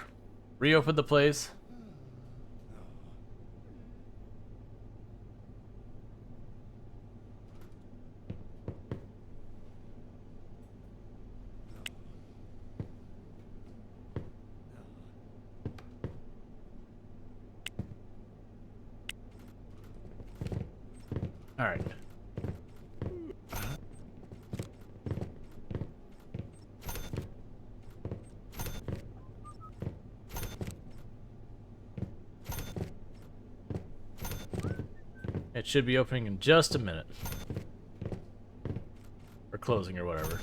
Reopen the place. All right. It should be opening in just a minute. Or closing or whatever.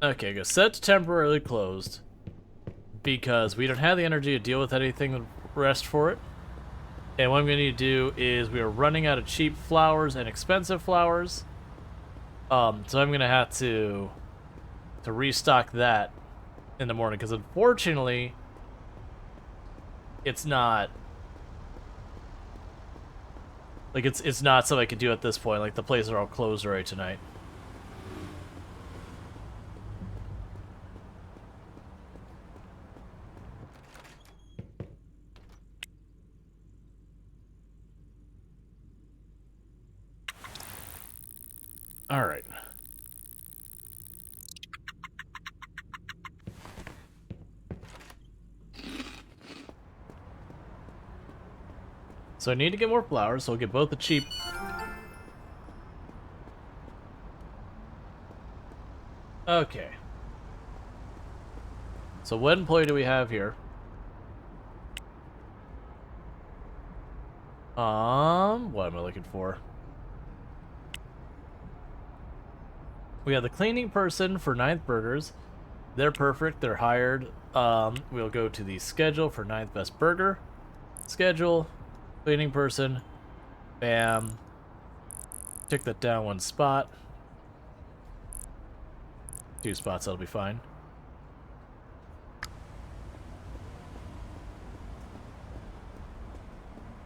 Okay, go set to temporarily closed. Because we don't have the energy to deal with anything the rest for it. And what I'm going to need to do is we are running out of cheap flowers and expensive flowers. So I'm going to have to restock that in the morning. Because unfortunately, it's not... Like, it's not something I could do at this point. Like, the places are all closed already tonight. All right. So I need to get more flowers, so I'll get both the cheap... Okay. So what employee do we have here? What am I looking for? We have the cleaning person for 9th burgers. They're perfect. They're hired. We'll go to the schedule for 9th best burger. Schedule. Cleaning person. Bam. Tick that down 1 spot. 2 spots, that'll be fine.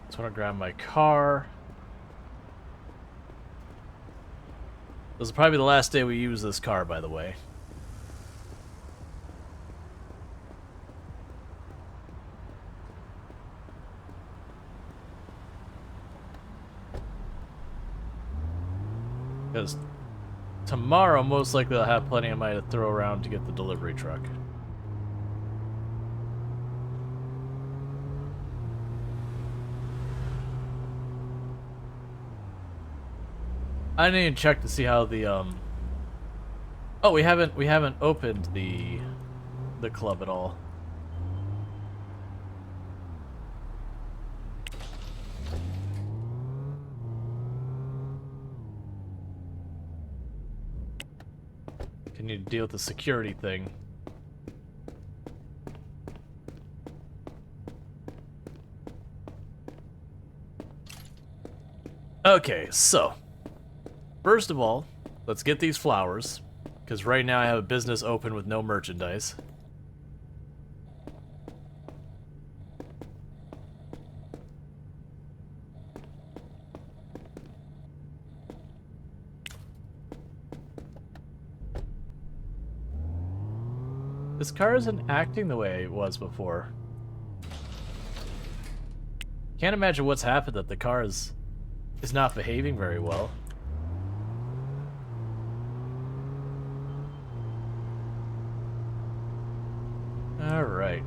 Just want to grab my car. This is probably the last day we use this car, by the way. Because tomorrow, most likely, I'll have plenty of money to throw around to get the delivery truck. I didn't even check to see how the Oh, we haven't opened the club at all. I need to deal with the security thing. Okay, so first of all, let's get these flowers, because right now I have a business open with no merchandise. This car isn't acting the way it was before. Can't imagine what's happened that the car is not behaving very well. All right.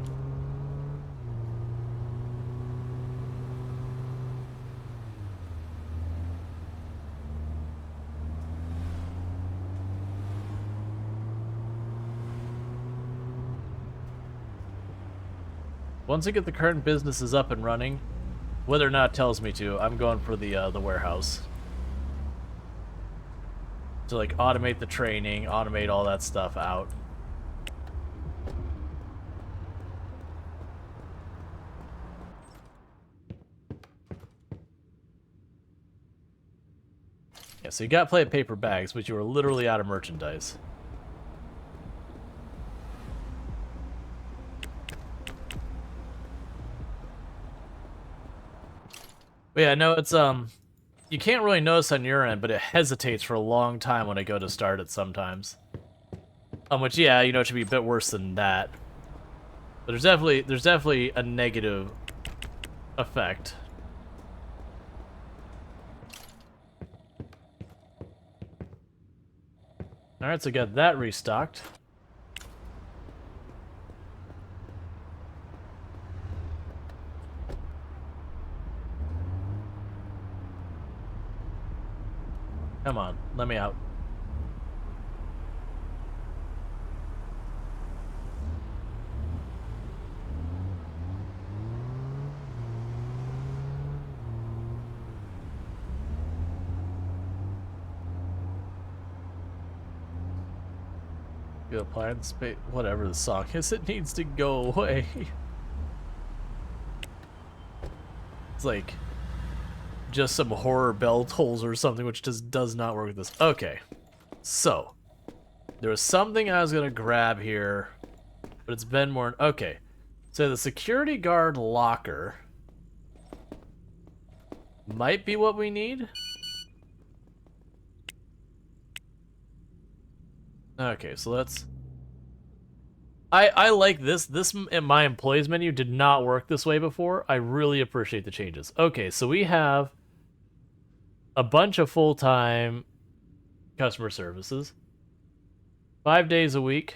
Once I get the current businesses up and running, whether or not it tells me to, I'm going for the warehouse. To like automate the training, automate all that stuff out. Yeah, so you got to play at paper bags, but you were literally out of merchandise. But yeah, no, it's you can't really notice on your end, but it hesitates for a long time when I go to start it sometimes. Which yeah, you know, it should be a bit worse than that. But there's definitely a negative effect. All right, so got that restocked. Come on, let me out. Good appliance space. Whatever the song is, it needs to go away. It's like just some horror bell tolls or something, which just does not work with this. Okay, so there was something I was gonna grab here, but it's been more. Okay, so the security guard locker might be what we need. Okay, so let's. I like this. This in my employees menu did not work this way before. I really appreciate the changes. Okay, so we have a bunch of full-time customer services. 5 days a week,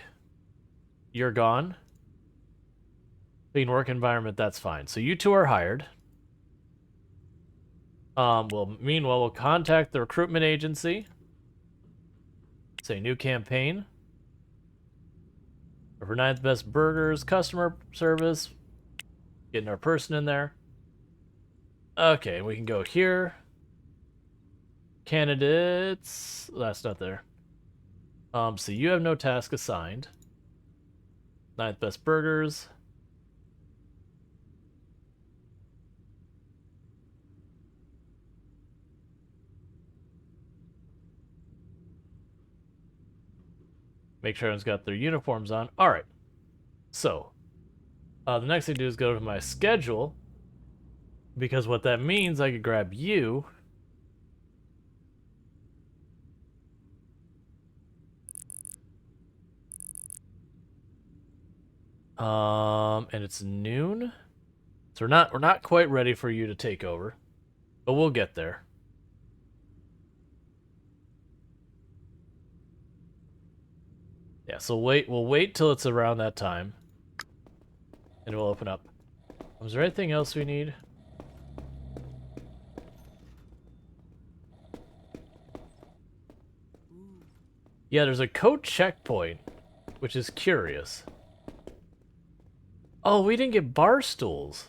you're gone. Clean work environment, that's fine. So you two are hired. Well, meanwhile, we'll contact the recruitment agency. Say new campaign. For ninth best burgers, customer service. Getting our person in there. Okay, we can go here. Candidates. That's not there. So you have no task assigned. Ninth best burgers. Make sure everyone's got their uniforms on. All right. So, the next thing to do is go to my schedule. Because what that means, I could grab you. And it's noon. So we're not quite ready for you to take over. But we'll get there. Yeah, so we'll wait till it's around that time. And we'll open up. Was there anything else we need? Yeah, there's a code checkpoint, which is curious. Oh, we didn't get bar stools.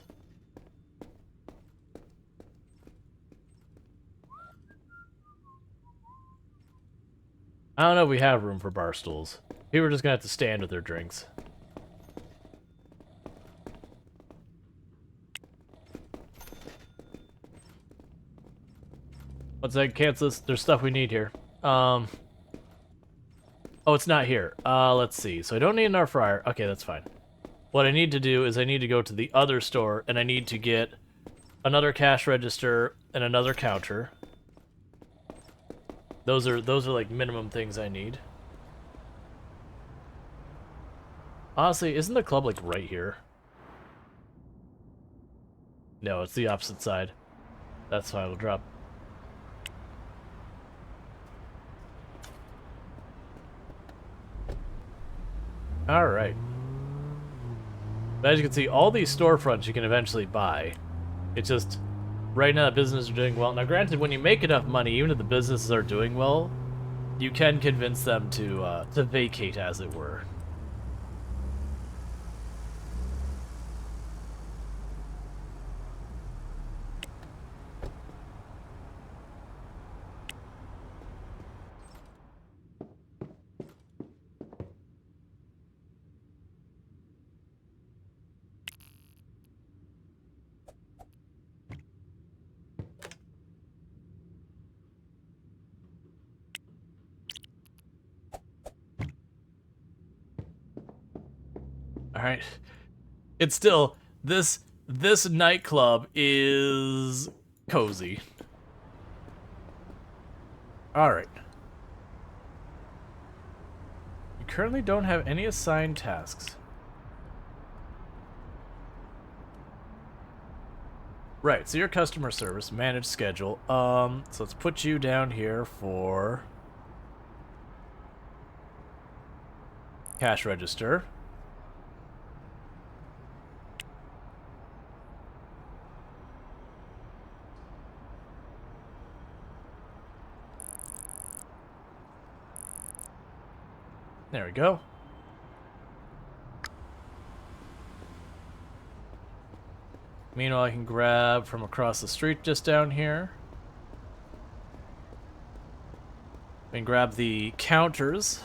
I don't know if we have room for bar stools. People are just gonna have to stand with their drinks. Once I cancel this, there's stuff we need here. Oh, it's not here. Let's see. So I don't need an air fryer. Okay, that's fine. What I need to do is I need to go to the other store, and I need to get another cash register and another counter. Those are like minimum things I need. Honestly, isn't the club like right here? No, it's the opposite side. That's fine, we'll drop. Alright. But as you can see, all these storefronts you can eventually buy. It's just, right now the businesses are doing well. Now granted, when you make enough money, even if the businesses are doing well, you can convince them to vacate, as it were. Alright. It's still, this nightclub is cozy. Alright. You currently don't have any assigned tasks. Right, so your customer service, manage schedule. So let's put you down here for cash register. There we go. Meanwhile, I can grab from across the street just down here. I can grab the counters.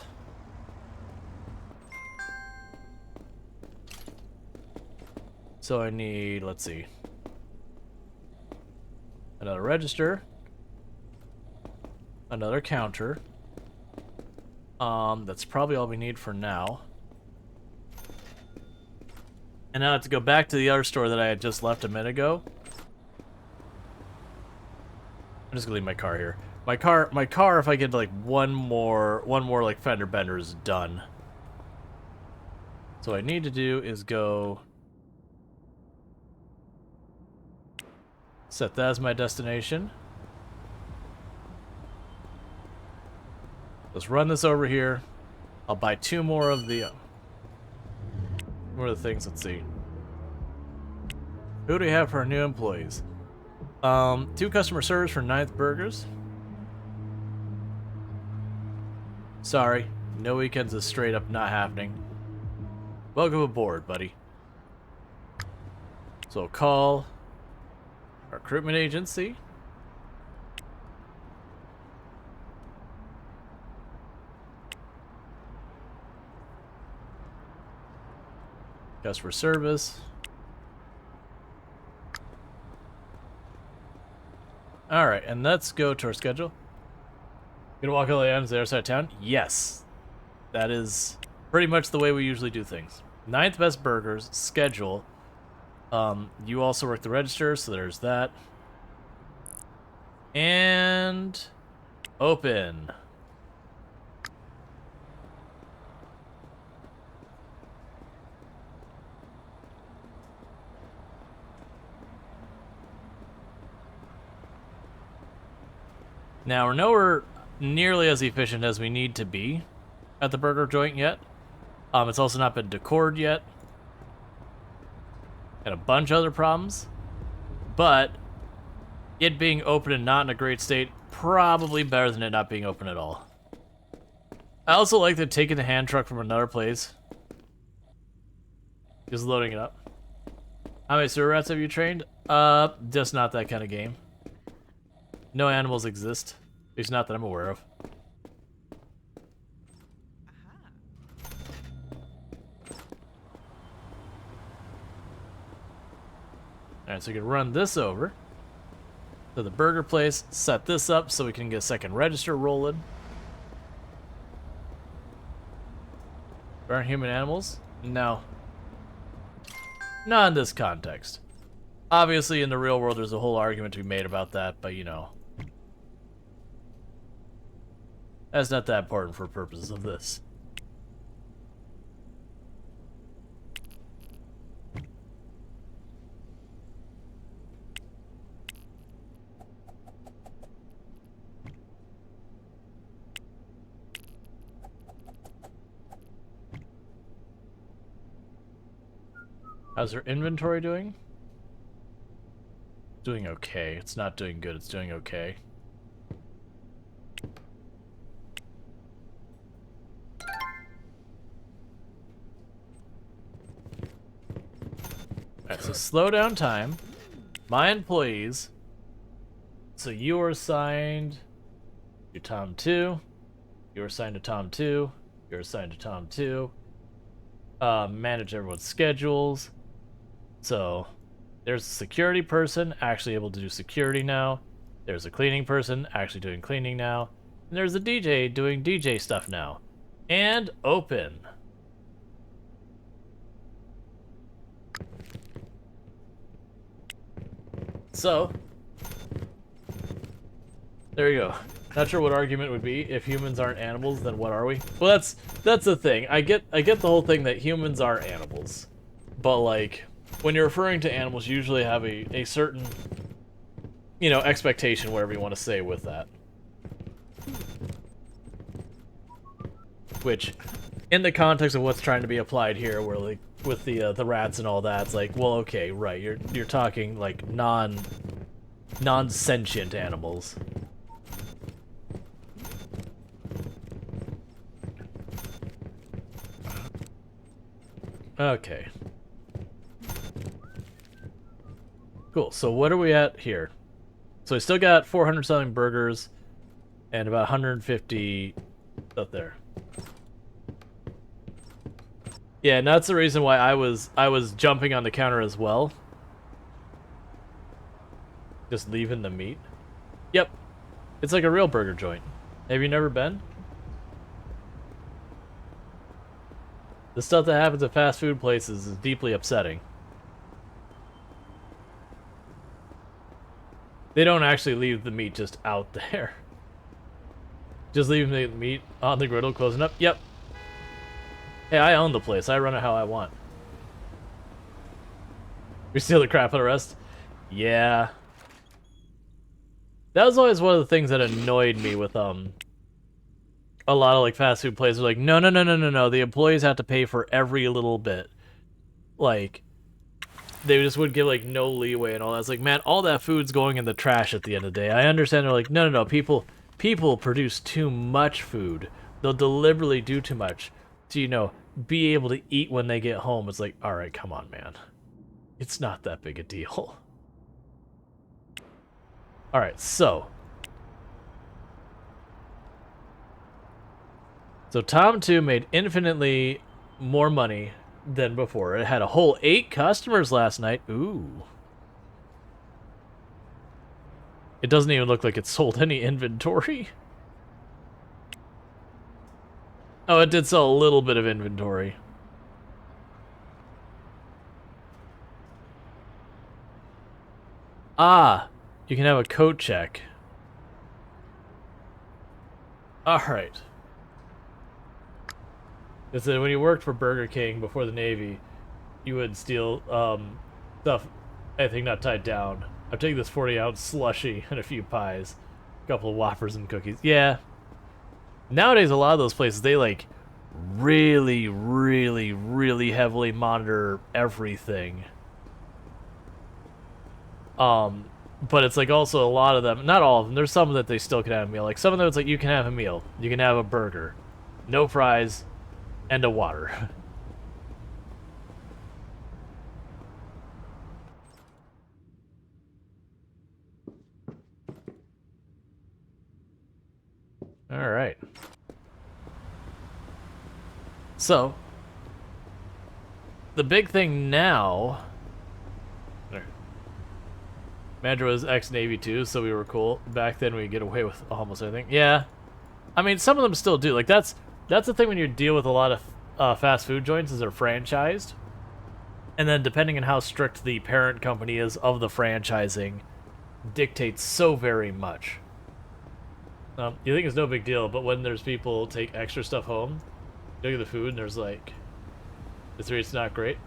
So I need, let's see, another register, another counter. That's probably all we need for now. And now I have to go back to the other store that I had just left a minute ago. I'm just gonna leave my car here. My car, if I get like one more like fender bender is done. So what I need to do is go set that as my destination. Let's run this over here. I'll buy two more of the things. Let's see. Who do we have for our new employees? 2 customer service for 9th Burgers. Sorry, no weekends is straight up not happening. Welcome aboard, buddy. So call our recruitment agency. Customer service. Alright, and let's go to our schedule. Gonna walk all the way down to the other side of town? Yes. That is pretty much the way we usually do things. 9th Best Burgers, schedule. You also work the register, so there's that. And open. Now, we're nowhere nearly as efficient as we need to be at the burger joint yet. It's also not been decored yet. And a bunch of other problems. But it being open and not in a great state, probably better than it not being open at all. I also like that taking the hand truck from another place. Just loading it up. How many sewer rats have you trained? Just not that kind of game. No animals exist. At least not that I'm aware of. Alright, so we can run this over to the burger place, set this up so we can get a second register rolling. Aren't human animals? No. Not in this context. Obviously, in the real world, there's a whole argument to be made about that, but you know. That's not that important for purposes of this. How's her inventory doing? Doing okay. It's not doing good, it's doing okay. Alright, so slow down time. My employees. So you are assigned to Tom 2. You're assigned to Tom 2. You're assigned to Tom 2. Manage everyone's schedules. So there's a security person actually able to do security now. There's a cleaning person actually doing cleaning now. And there's a DJ doing DJ stuff now. And open. So, there you go. Not sure what argument would be. If humans aren't animals, then what are we? Well, that's the thing. I get the whole thing that humans are animals. But like, when you're referring to animals, you usually have a certain, you know, expectation, whatever you want to say with that. Which, in the context of what's trying to be applied here, where like with the rats and all that, it's like, well, okay, right, you're talking like non-sentient animals. Okay. Cool, so what are we at here? So we still got 400 something burgers and about 150 up there. Yeah, and that's the reason why I was jumping on the counter as well. Just leaving the meat. Yep. It's like a real burger joint. Have you never been? The stuff that happens at fast food places is deeply upsetting. They don't actually leave the meat just out there. Just leaving the meat on the griddle closing up. Yep. Hey, I own the place. I run it how I want. We steal the crap out of the rest? Yeah. That was always one of the things that annoyed me with a lot of like fast food places. Like, no. The employees have to pay for every little bit. Like, they just would give like no leeway and all that. It's like, man, all that food's going in the trash at the end of the day. I understand they're like, no. People produce too much food. They'll deliberately do too much to, you know, be able to eat when they get home. It's like, all right, come on, man. It's not that big a deal. All right, so Tom 2 made infinitely more money than before. It had a whole 8 customers last night. Ooh. It doesn't even look like it sold any inventory. Oh, it did sell a little bit of inventory. Ah, you can have a coat check. Alright. It said when you worked for Burger King before the Navy, you would steal stuff, anything not tied down. I'm taking this 40-ounce slushy and a few pies, a couple of Whoppers and cookies. Yeah. Nowadays, a lot of those places, they like really heavily monitor everything. But it's like also a lot of them, not all of them, there's some that they still can have a meal. Like some of them, it's like you can have a meal, you can have a burger, no fries, and a water. All right. So, the big thing now Manager was ex-Navy too, so we were cool. Back then we get away with almost everything. Yeah. I mean, some of them still do. Like, that's the thing when you deal with a lot of fast food joints is they're franchised. And then depending on how strict the parent company is of the franchising dictates so very much. You think it's no big deal, but when there's people take extra stuff home, you look at the food and there's like, it's not great.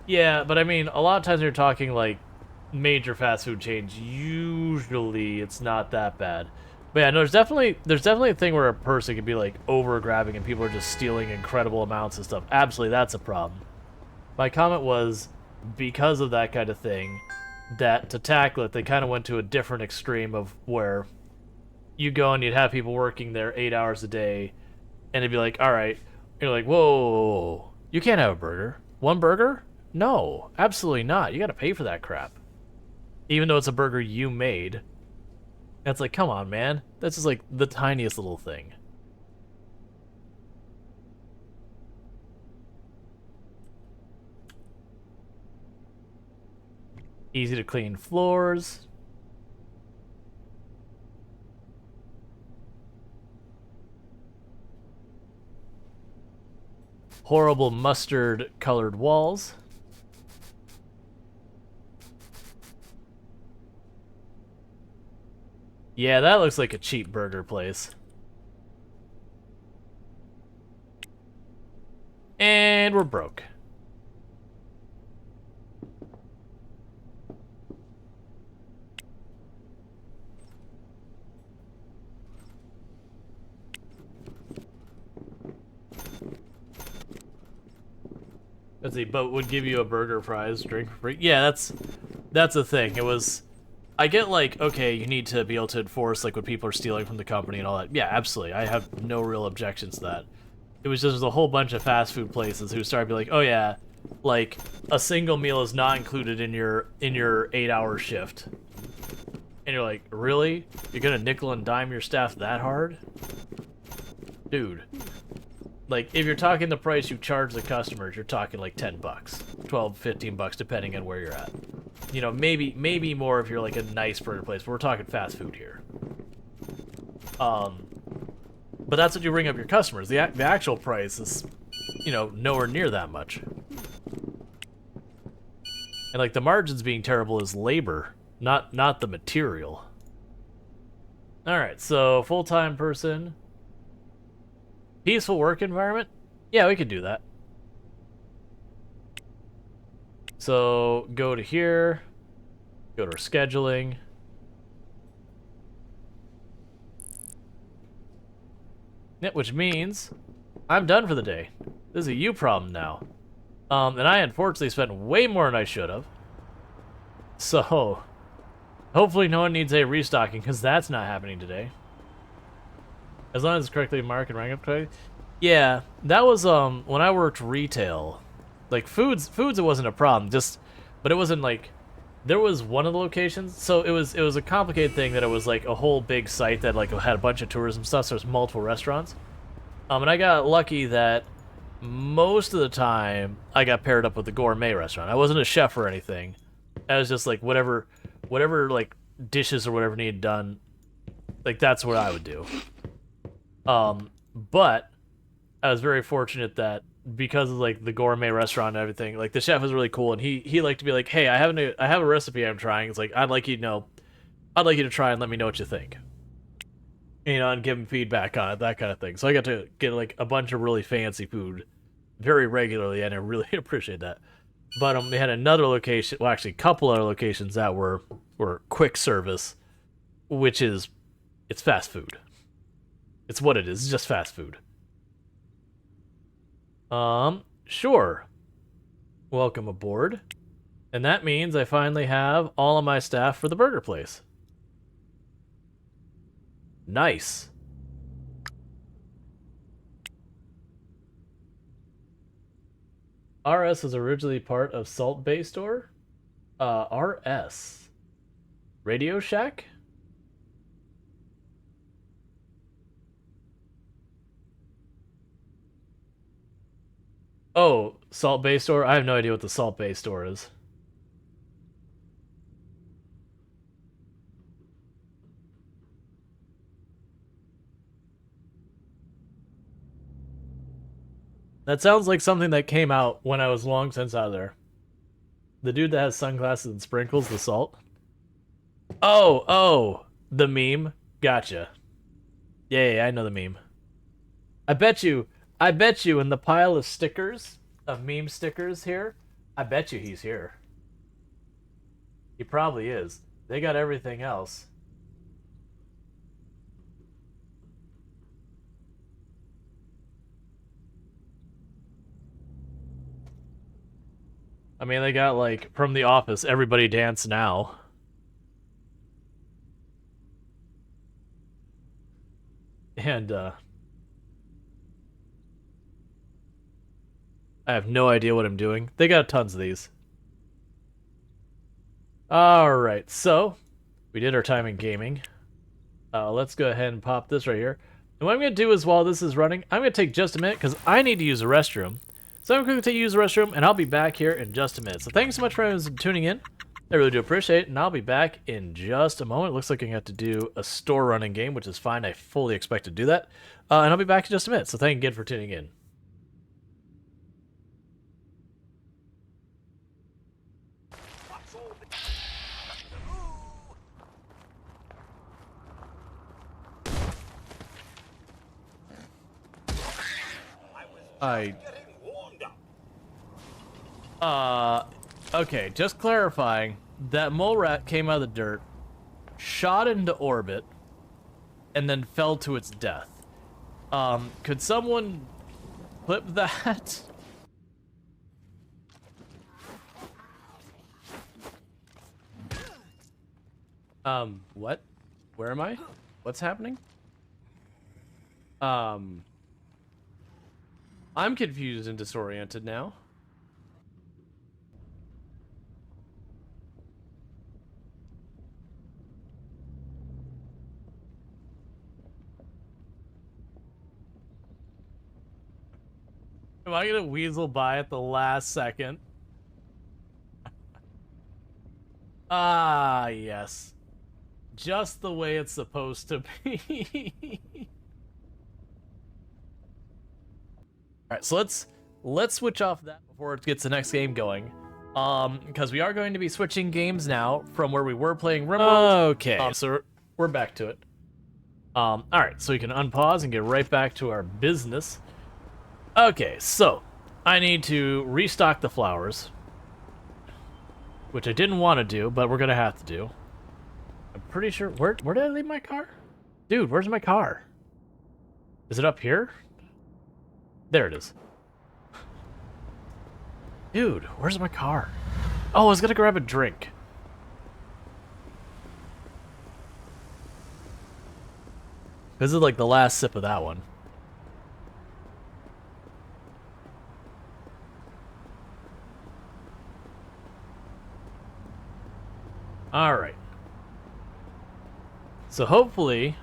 Yeah, but I mean, a lot of times you're talking like major fast food chains, usually it's not that bad. But yeah, no, there's definitely a thing where a person can be like over grabbing and people are just stealing incredible amounts of stuff. Absolutely, that's a problem. My comment was because of that kind of thing, that to tackle it, they kind of went to a different extreme of where you go and you'd have people working there 8 hours a day, and it'd be like, all right, you're like, whoa, you can't have a burger. One burger? No, absolutely not. You got to pay for that crap. Even though it's a burger you made. That's like, come on, man. That's just like the tiniest little thing. Easy to clean floors. Horrible mustard-colored walls. Yeah, that looks like a cheap burger place. And we're broke. Let's see, but would give you a burger prize, drink for free. Yeah, that's the thing. It was, I get like, okay, you need to be able to enforce like when people are stealing from the company and all that. Yeah, absolutely. I have no real objections to that. It was just a whole bunch of fast food places who started to be like, oh yeah, like a single meal is not included in your 8-hour shift. And you're like, really? You're gonna nickel and dime your staff that hard? Dude. Like, if you're talking the price you charge the customers, you're talking like 10 bucks, 12, 15 bucks, depending on where you're at. You know, maybe more if you're like a nice burger place, but we're talking fast food here. But that's what you bring up your customers. The actual price is, you know, nowhere near that much. And like the margins being terrible is labor, not the material. All right, so full-time person. Peaceful work environment? Yeah, we could do that. So, go to here. Go to our scheduling. Yeah, which means I'm done for the day. This is a you problem now. And I unfortunately spent way more than I should have. So, hopefully no one needs a restocking, because that's not happening today. As long as it's correctly marked and ranked up correctly. Yeah, that was when I worked retail. Like foods it wasn't a problem, but it wasn't like there was one of the locations, so it was a complicated thing that it was like a whole big site that like had a bunch of tourism stuff, so there's multiple restaurants. And I got lucky that most of the time I got paired up with the gourmet restaurant. I wasn't a chef or anything. I was just like whatever like dishes or whatever needed done, like that's what I would do. But I was very fortunate that because of like the gourmet restaurant and everything, like the chef was really cool, and he liked to be like, hey, I have a recipe I'm trying. It's like I'd like you to try and let me know what you think. You know, and give him feedback on it, that kind of thing. So I got to get like a bunch of really fancy food very regularly, and I really appreciate that. But we had another location, well, actually a couple other locations that were quick service, which is it's fast food. It's what it is. It's just fast food. Sure. Welcome aboard. And that means I finally have all of my staff for the burger place. Nice. RS was originally part of Salt Bay Store? RS. Radio Shack? Oh, Salt Bay Store? I have no idea what the Salt Bay Store is. That sounds like something that came out when I was long since out of there. The dude that has sunglasses and sprinkles the salt. Oh, the meme. Gotcha. Yeah, I know the meme. I bet you in the pile of stickers, of meme stickers here, I bet you he's here. He probably is. They got everything else. I mean, they got, like, from The Office, Everybody Dance Now. And, I have no idea what I'm doing. They got tons of these. Alright, so, we did our time in gaming. Let's go ahead and pop this right here. And what I'm going to do is, while this is running, I'm going to take just a minute, because I need to use the restroom. So I'm going to use the restroom, and I'll be back here in just a minute. So thanks so much for tuning in. I really do appreciate it, and I'll be back in just a moment. It looks like I'm going to have to do a store running game, which is fine. I fully expect to do that. And I'll be back in just a minute. So thank you again for tuning in. Okay, just clarifying, that mole rat came out of the dirt, shot into orbit, and then fell to its death. Could someone clip that? What? Where am I? What's happening? I'm confused and disoriented now. Am I gonna weasel by at the last second? Ah, yes. Just the way it's supposed to be. Alright, so let's switch off that before it gets the next game going. Because we are going to be switching games now from where we were playing Rimworld. Okay, so we're back to it. Alright, so we can unpause and get right back to our business. Okay, so I need to restock the flowers, which I didn't want to do, but we're gonna have to do. I'm pretty sure. Where did I leave my car? Dude, where's my car? Is it up here? There it is. Dude, where's my car? Oh, I was gonna grab a drink. This is like the last sip of that one. Alright. So hopefully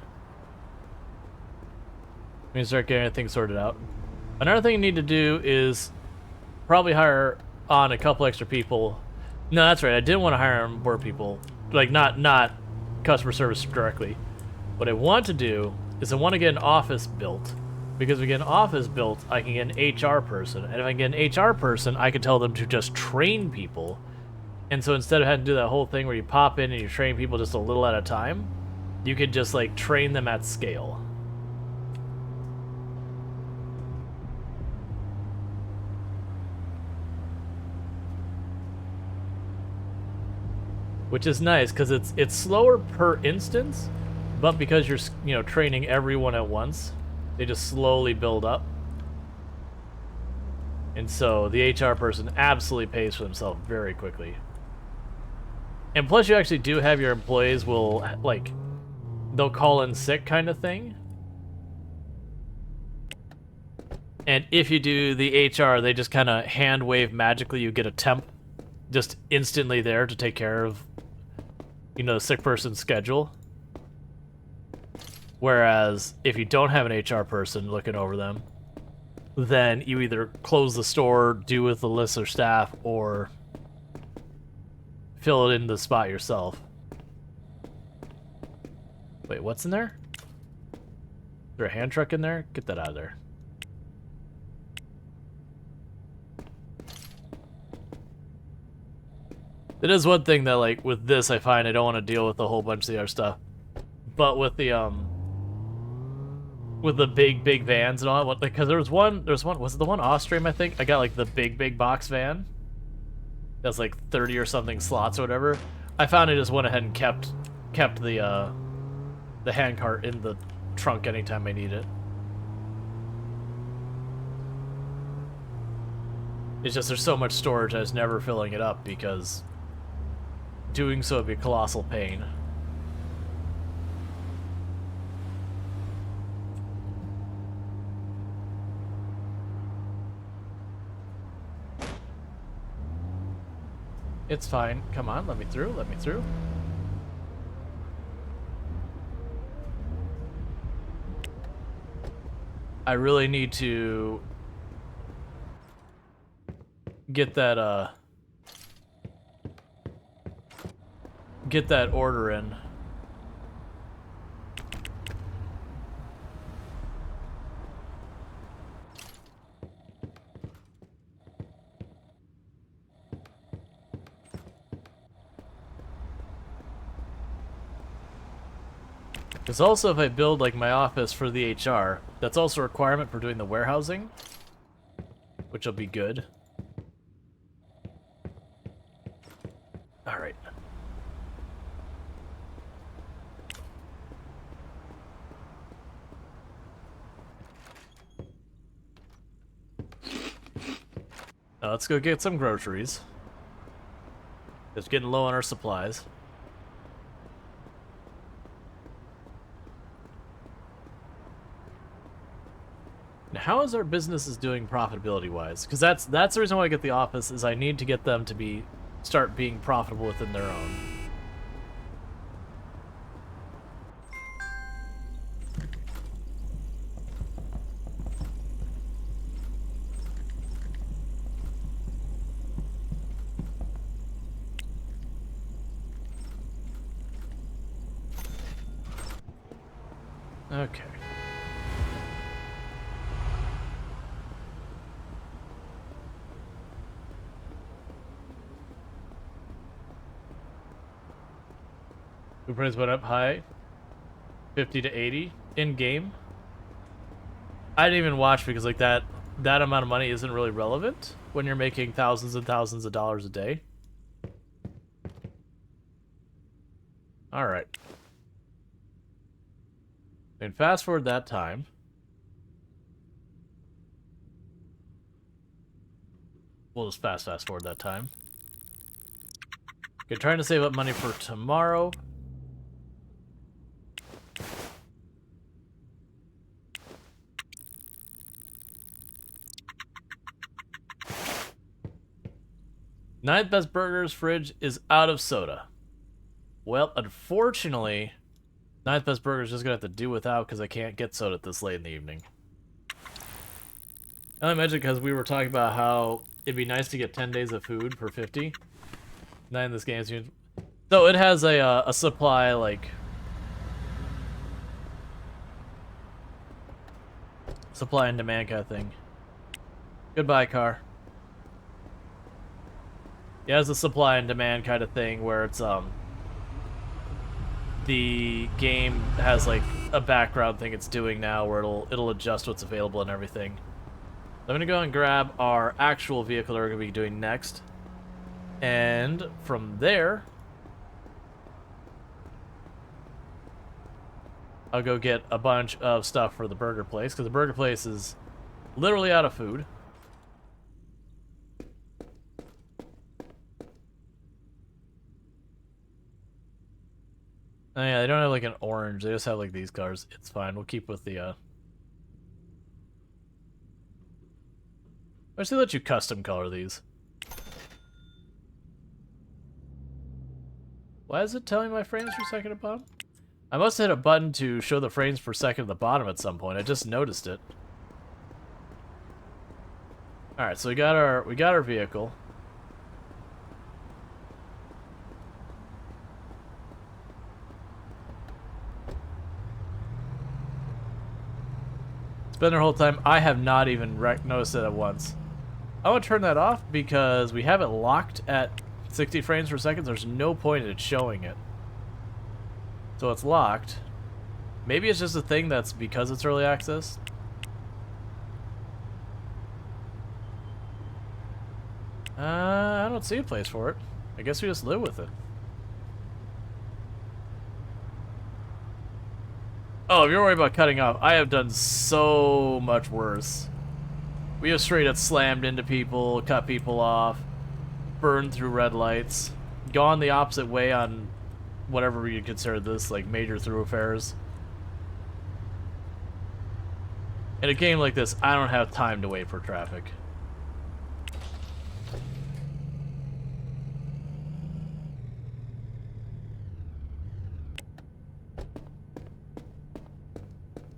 we can start getting things sorted out. Another thing you need to do is probably hire on a couple extra people. No, that's right. I didn't want to hire on more people. Like, not customer service directly. What I want to do is I want to get an office built. Because if we get an office built, I can get an HR person. And if I get an HR person, I can tell them to just train people. And so instead of having to do that whole thing where you pop in and you train people just a little at a time, you could just, like, train them at scale. Which is nice, because it's slower per instance, but because you're, training everyone at once, they just slowly build up. And so the HR person absolutely pays for themselves very quickly. And plus you actually do have your employees will, like, they'll call in sick kind of thing. And if you do the HR, they just kind of hand wave magically. You get a temp just instantly there to take care of, the sick person's schedule. Whereas if you don't have an HR person looking over them, then you either close the store, do with the list of staff, or fill it in the spot yourself. Wait, what's in there? Is there a hand truck in there? Get that out of there. It is one thing that, like, with this, I find I don't want to deal with a whole bunch of the other stuff. But with the big vans and all, because there's one, was it the one off stream, I think? I got, like, the big box van. That's, like, 30 or something slots or whatever. I found I just went ahead and kept the handcart in the trunk anytime I need it. It's just there's so much storage, I was never filling it up because doing so would be a colossal pain. It's fine. Come on, let me through, let me through. I really need to get that order in. Because also if I build like my office for the HR, that's also a requirement for doing the warehousing, which will be good. All right. Now let's go get some groceries. It's getting low on our supplies. Now, how is our businesses doing profitability-wise? Because that's the reason why I get the office, is I need to get them to start being profitable within their own. Okay. Food price went up high, 50 to 80 in game. I didn't even watch because like that amount of money isn't really relevant when you're making thousands and thousands of dollars a day. All right. And fast forward that time. We'll just fast forward that time. Okay, trying to save up money for tomorrow. Ninth Best Burgers fridge is out of soda. Well, unfortunately, Ninth Best Burgers just gonna have to do without because I can't get soda this late in the evening. I imagine because we were talking about how it'd be nice to get 10 days of food for 50. Nine this game's so it has a supply like supply and demand kind of thing. Goodbye, car. It has a supply and demand kind of thing where it's the game has like a background thing it's doing now where it'll adjust what's available and everything. I'm gonna go and grab our actual vehicle that we're gonna be doing next, and from there I'll go get a bunch of stuff for the burger place because the burger place is literally out of food. Oh yeah, they don't have like an orange, they just have like these cars. It's fine, we'll keep with the I should let you custom color these. Why is it telling my frames per second at bottom? I must have hit a button to show the frames per second at the bottom at some point. I just noticed it. Alright, so we got our vehicle. It's been there the whole time. I have not even noticed it at once. I want to turn that off because we have it locked at 60 frames per second, there's no point in it showing it. So it's locked. Maybe it's just a thing that's because it's early access. I don't see a place for it. I guess we just live with it. Oh, if you're worried about cutting off, I have done so much worse. We have straight up slammed into people, cut people off, burned through red lights, gone the opposite way on whatever you consider this, like major thoroughfares. In a game like this, I don't have time to wait for traffic.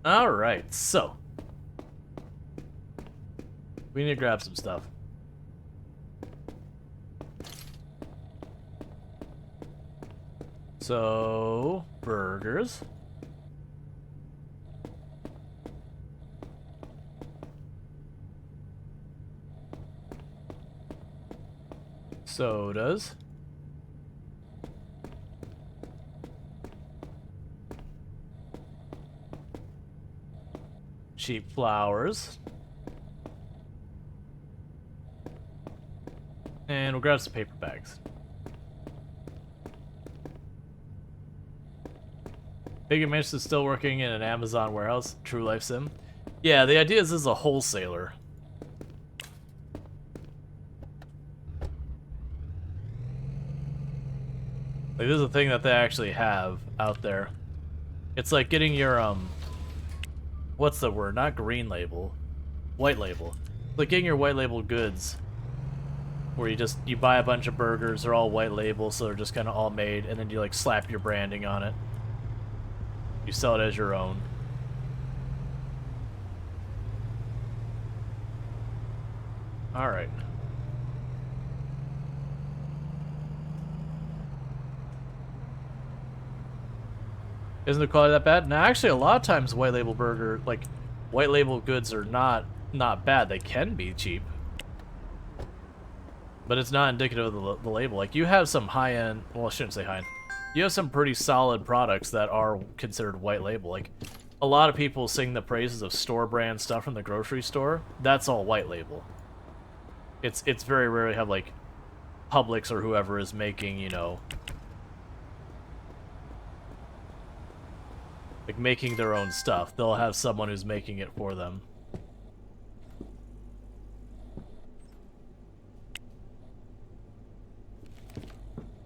Alright, so we need to grab some stuff. So, burgers. Sodas. Cheap flowers. And we'll grab some paper bags. Big Amish is still working in an Amazon warehouse, True Life Sim. Yeah, the idea is this is a wholesaler. Like, this is a thing that they actually have out there. It's like getting your, what's the word? Not green label. White label. Like getting your white label goods. Where you buy a bunch of burgers, they're all white label, so they're just kind of all made, and then you like slap your branding on it. You sell it as your own. Alright. Isn't the quality that bad? Now, actually, a lot of times white label burger, like, white label goods are not bad. They can be cheap. But it's not indicative of the label. Like, you have some high-end, well, I shouldn't say high-end. You have some pretty solid products that are considered white label. Like, a lot of people sing the praises of store brand stuff from the grocery store. That's all white label. It's very rare to have, like, Publix or whoever is making, you know, like making their own stuff. They'll have someone who's making it for them.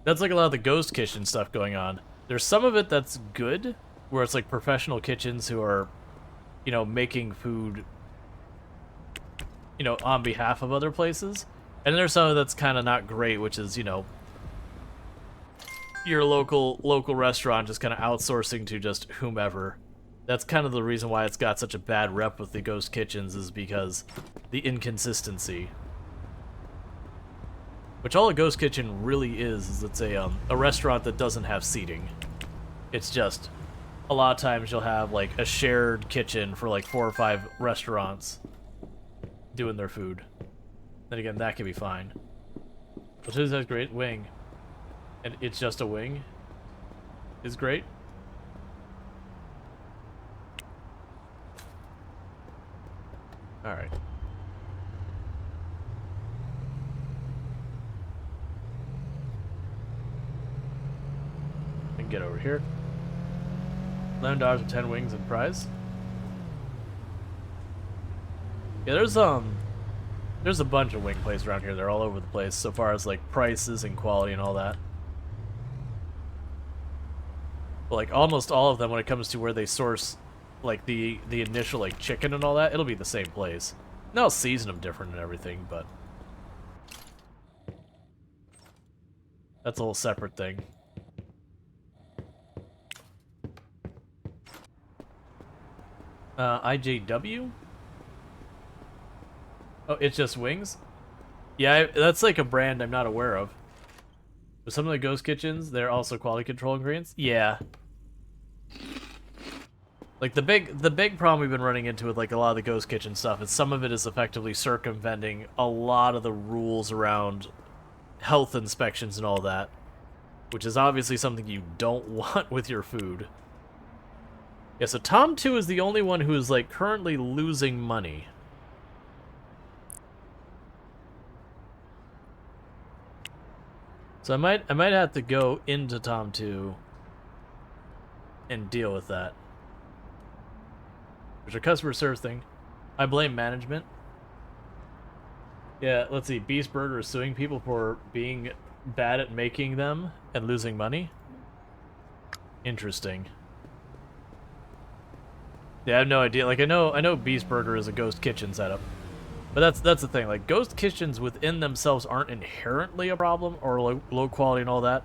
That's like a lot of the ghost kitchen stuff going on. There's some of it that's good, where it's like professional kitchens who are, you know, making food, you know, on behalf of other places. And there's some of that's kind of not great, which is, you know, your local restaurant just kind of outsourcing to just whomever. That's kind of the reason why it's got such a bad rep with the ghost kitchens, is because the inconsistency. Which all a ghost kitchen really is it's a restaurant that doesn't have seating. It's just, a lot of times you'll have like a shared kitchen for like 4 or 5 restaurants doing their food. Then again, that can be fine. But this has great wing. And it's just a wing is great. Alright. And get over here. $11 for 10 wings and prize. Yeah, there's a bunch of wing places around here. They're all over the place so far as like prices and quality and all that. But like almost all of them, when it comes to where they source like the initial like chicken and all that, it'll be the same place. And they'll season them different and everything, but that's a whole separate thing. IJW? Oh, it's just wings? Yeah, that's like a brand I'm not aware of. But some of the ghost kitchens, they're also quality control ingredients? Yeah. Like the big problem we've been running into with like a lot of the ghost kitchen stuff is some of it is effectively circumventing a lot of the rules around health inspections and all that, which is obviously something you don't want with your food. Yeah, so Tom 2 is the only one who is, like, currently losing money. So I might have to go into Tom 2 and deal with that. There's a customer service thing. I blame management. Yeah, let's see. Beast Burger is suing people for being bad at making them and losing money. Interesting. Yeah, I have no idea. Like, I know Beast Burger is a ghost kitchen setup. But that's the thing. Like, ghost kitchens within themselves aren't inherently a problem, or low quality and all that.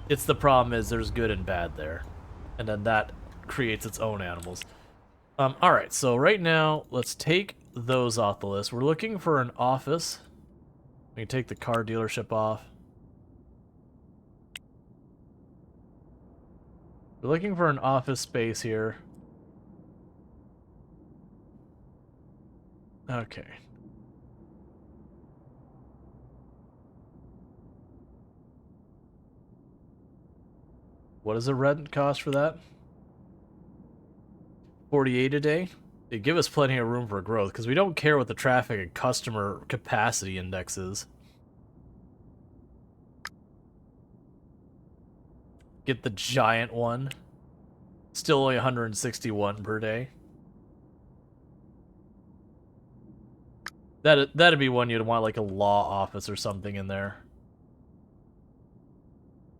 It's the problem is there's good and bad there. And then that creates its own animals. Alright, so right now, let's take those off the list. We're looking for an office. We can take the car dealership off. We're looking for an office space here. Okay. What does the rent cost for that? 48 a day? They give us plenty of room for growth, because we don't care what the traffic and customer capacity index is. Get the giant one. Still only 161 per day. That'd be one you'd want, like, a law office or something in there.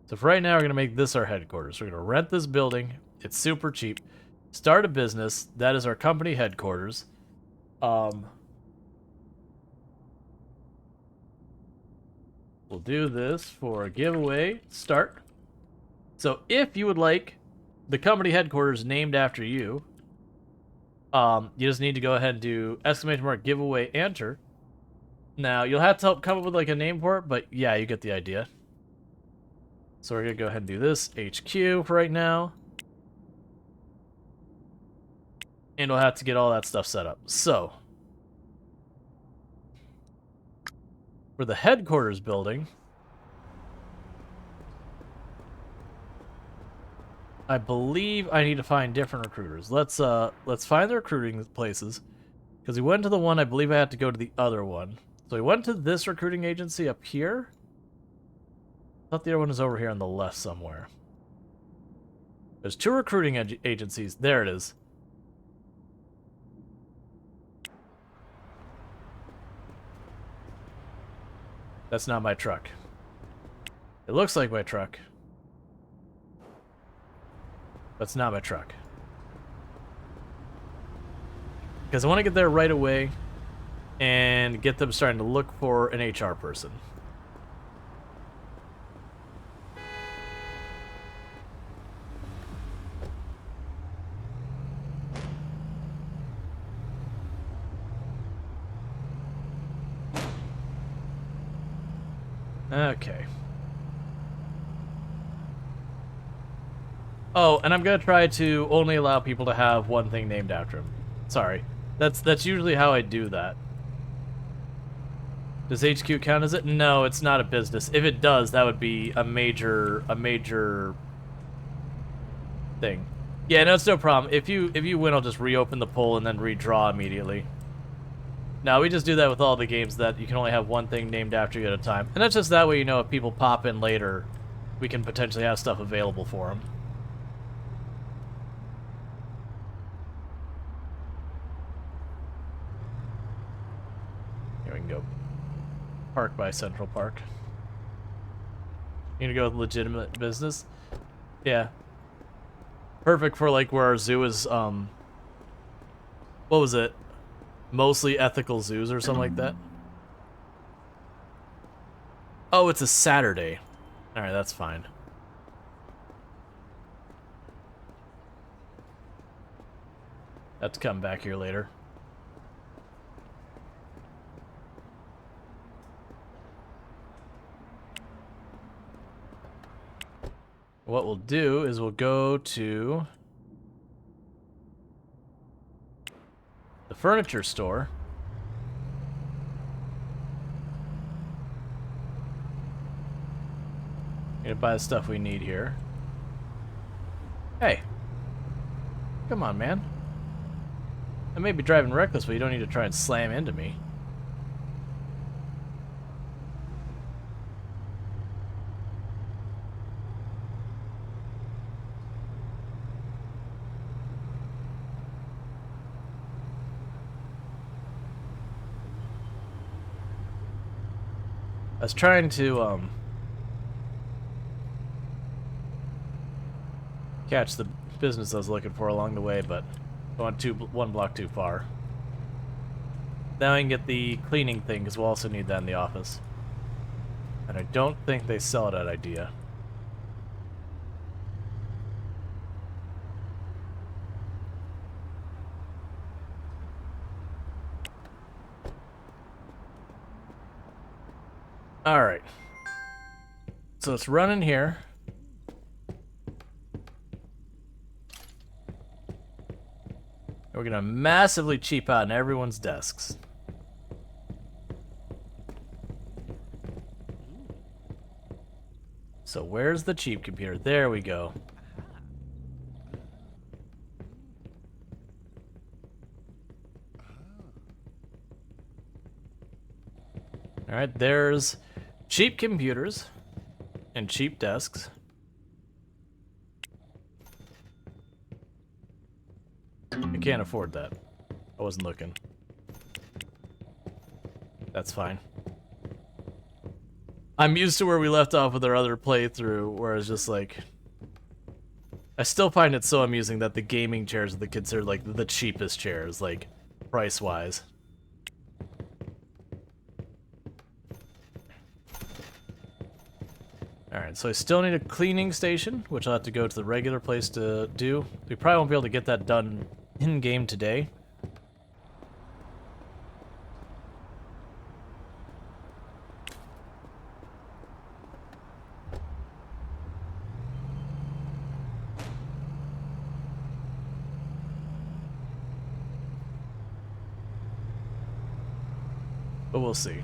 So for right now, we're going to make this our headquarters. We're going to rent this building. It's super cheap. Start a business. That is our company headquarters. We'll do this for a giveaway. Start. So if you would like the company headquarters named after you, you just need to go ahead and do exclamation mark giveaway enter. Now, you'll have to help come up with, like, a name for it, but yeah, you get the idea. So we're going to go ahead and do this HQ for right now. And we'll have to get all that stuff set up. So, for the headquarters building, I believe I need to find different recruiters. Let's find the recruiting places, because we went to the one. I believe I had to go to the other one. So we went to this recruiting agency up here. I thought the other one was over here on the left somewhere. There's two recruiting agencies. There it is. That's not my truck. It looks like my truck. That's not my truck. Because I want to get there right away and get them starting to look for an HR person. Okay. Oh, and I'm gonna try to only allow people to have one thing named after him. Sorry. That's usually how I do that. Does HQ count as it? No, it's not a business. If it does, that would be a major thing. Yeah, no, it's no problem. If you win, I'll just reopen the poll and then redraw immediately. No, we just do that with all the games that you can only have one thing named after you at a time. And that's just that way, you know, if people pop in later, we can potentially have stuff available for them. Here we can go park by Central Park. You gonna go with legitimate business? Yeah. Perfect for, like, where our zoo is, what was it? Mostly ethical zoos or something like that. Oh, it's a Saturday. Alright, that's fine. Have to come back here later. What we'll do is we'll go to the furniture store. get buy the stuff we need here. Hey. Come on, man. I may be driving reckless, but you don't need to try and slam into me. I was trying to, catch the business I was looking for along the way, but going one block too far. Now I can get the cleaning thing, because we'll also need that in the office. And I don't think they sell it at Idea. Alright. So it's running here. We're gonna massively cheap out on everyone's desks. So where's the cheap computer? There we go. Alright, there's cheap computers and cheap desks. I can't afford that. I wasn't looking. That's fine. I'm used to where we left off with our other playthrough, where it's just like... I still find it so amusing that the gaming chairs are considered like the cheapest chairs, like, price-wise. Alright, so I still need a cleaning station, which I'll have to go to the regular place to do. We probably won't be able to get that done in-game today. But we'll see.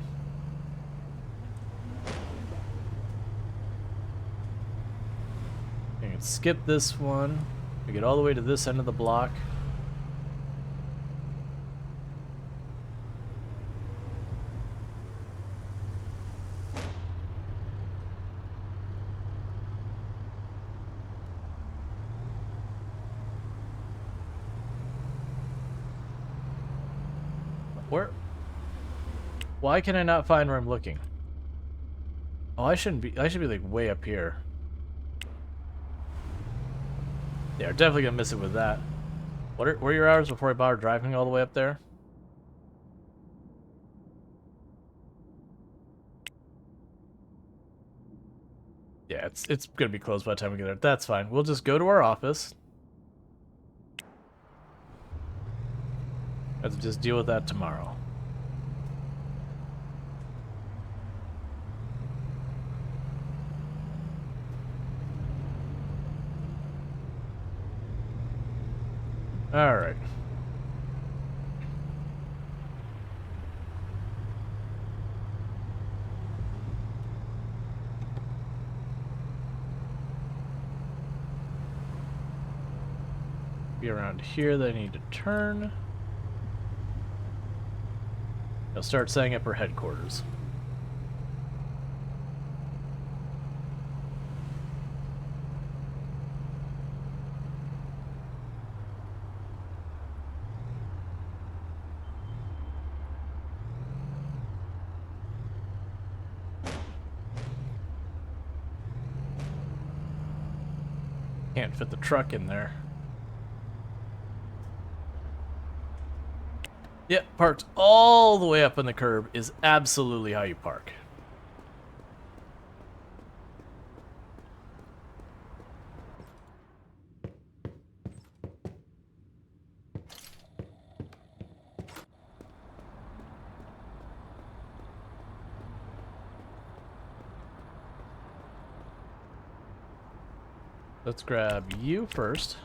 I can skip this one. We get all the way to this end of the block. Where? Why can I not find where I'm looking? Oh, I should be like way up here. Yeah, we're definitely gonna miss it with that. What were your hours before I bother driving all the way up there? Yeah, it's gonna be closed by the time we get there. That's fine. We'll just go to our office. Let's just deal with that tomorrow. All right. Be around here that I need to turn. I'll start setting up our headquarters. Can't fit the truck in there. Yep, parked all the way up on the curb is absolutely how you park. Let's grab you first.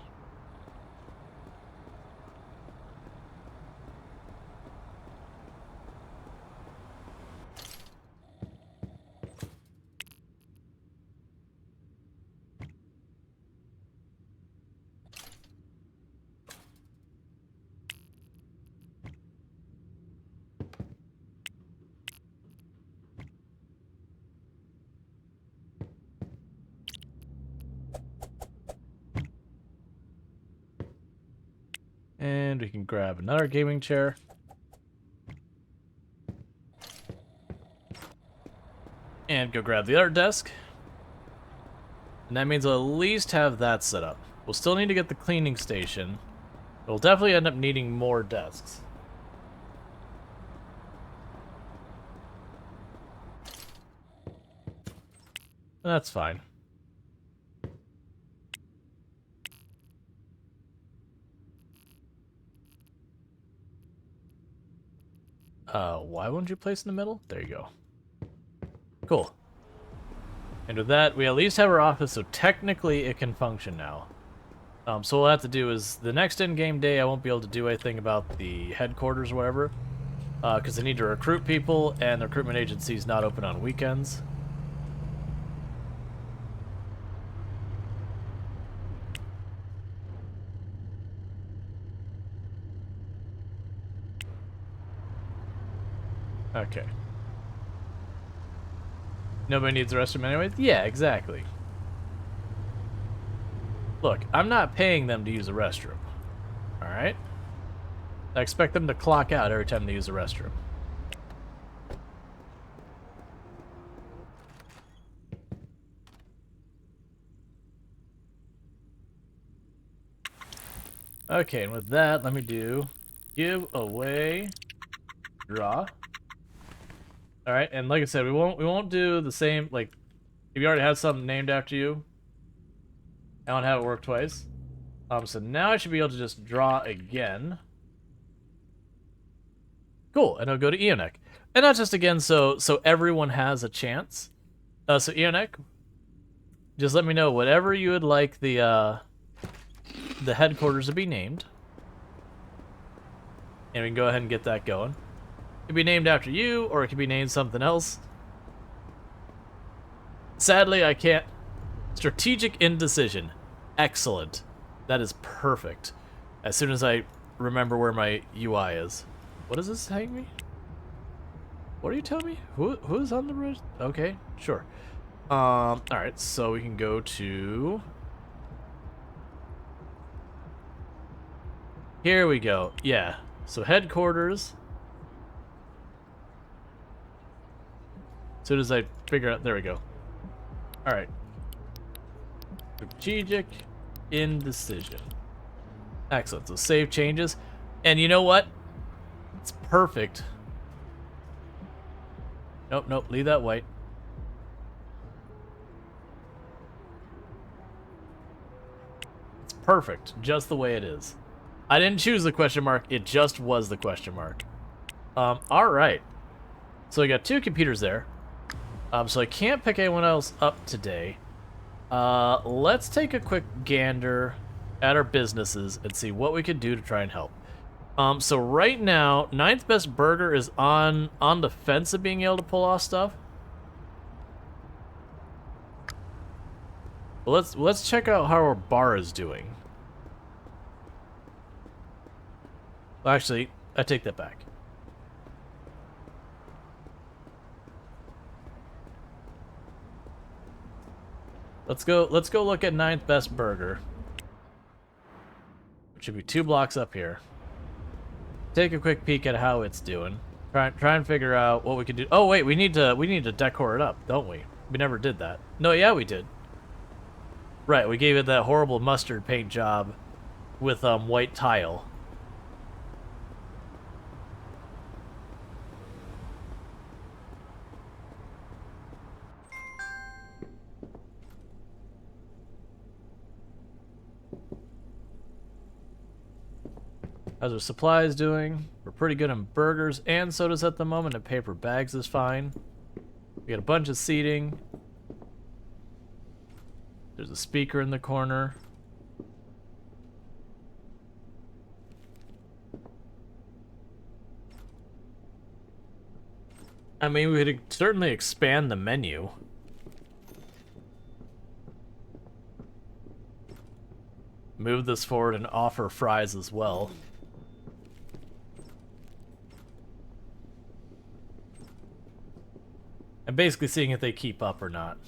we can grab another gaming chair. And go grab the other desk. And that means I'll at least have that set up. We'll still need to get the cleaning station. We'll definitely end up needing more desks. That's fine. Why won't you place in the middle? There you go. Cool. And with that, we at least have our office, so technically it can function now. So what we'll have to do is, the next in-game day, I won't be able to do anything about the headquarters or whatever, because I need to recruit people, and the recruitment agency is not open on weekends. Okay. Nobody needs a restroom anyways? Yeah, exactly. Look, I'm not paying them to use a restroom. Alright? I expect them to clock out every time they use a restroom. Okay, and with that, let me do give away draw. Alright, and like I said, we won't do the same, like, if you already have something named after you, I don't have it work twice. So now I should be able to just draw again. Cool, and I'll go to Eonek. And not just again, so everyone has a chance. So Eonek, just let me know whatever you would like the headquarters to be named. And we can go ahead and get that going. It could be named after you, or it could be named something else. Sadly, I can't. Strategic indecision. Excellent. That is perfect. As soon as I remember where my UI is. What is this saying me? What are you telling me? Who's on the road? Okay, sure. Alright, so we can go to... Here we go. Yeah. So headquarters. As soon as I figure out... There we go. Alright. Strategic indecision. Excellent. So save changes. And you know what? It's perfect. Nope, nope. Leave that white. It's perfect. Just the way it is. I didn't choose the question mark. It just was the question mark. Alright. So we got 2 computers there. So I can't pick anyone else up today. Let's take a quick gander at our businesses and see what we could do to try and help. So right now, 9th Best Burger is on the fence of being able to pull off stuff. Well, let's check out how our bar is doing. Well, actually, I take that back. Let's go look at 9th Best Burger. Which should be 2 blocks up here. Take a quick peek at how it's doing. Try and figure out what we can do. Oh wait, we need to decor it up, don't we? We never did that. No, yeah, we did. Right, we gave it that horrible mustard paint job with white tile. How's our supplies doing? We're pretty good on burgers and sodas at the moment, and paper bags is fine. We got a bunch of seating. There's a speaker in the corner. I mean, we could certainly expand the menu. Move this forward and offer fries as well. I'm basically seeing if they keep up or not.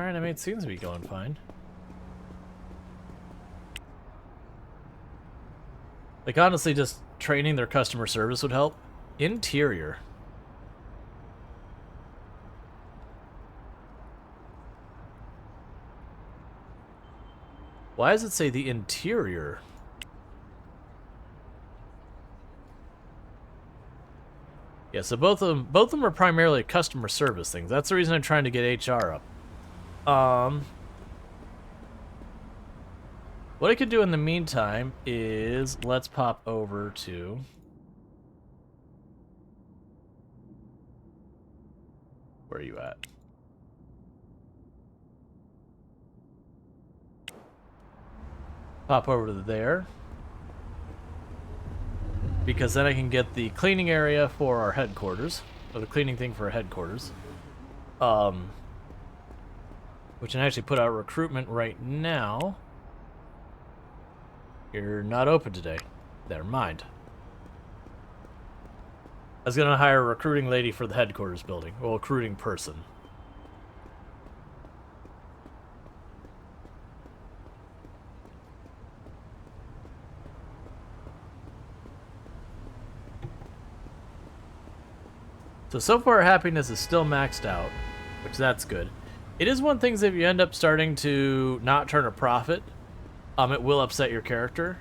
Alright, I mean, it seems to be going fine. Like, honestly, just training their customer service would help. Interior. Why does it say the interior? Yeah, so both of them are primarily customer service things. That's the reason I'm trying to get HR up. What I could do in the meantime is let's pop over to where are you at? Pop over to there. Because then I can get the cleaning area for our headquarters. Or the cleaning thing for our headquarters. Which can actually put out recruitment right now. You're not open today. Never mind. I was gonna hire a recruiting lady for the headquarters building. Well, recruiting person. So far happiness is still maxed out, which that's good. It is one thing that if you end up starting to not turn a profit, it will upset your character.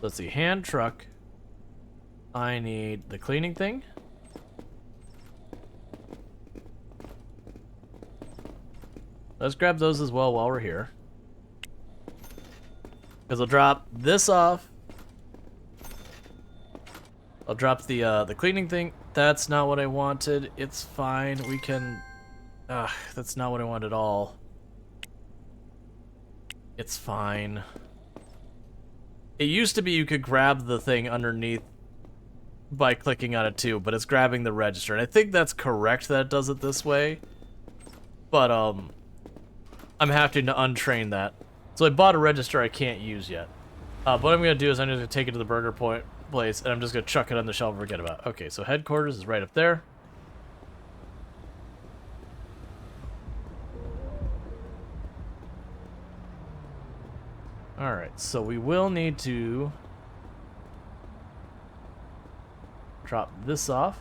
Let's see, hand truck. I need the cleaning thing. Let's grab those as well while we're here. Because I'll drop this off. I'll drop the cleaning thing. That's not what I wanted. It's fine. We can... that's not what I want at all. It's fine. It used to be you could grab the thing underneath by clicking on it too, but it's grabbing the register. And I think that's correct that it does it this way. But, I'm having to untrain that. So I bought a register I can't use yet. What I'm going to do is I'm just going to take it to the burger place, and I'm just going to chuck it on the shelf and forget about it. Okay, so headquarters is right up there. Alright, so we will need to drop this off.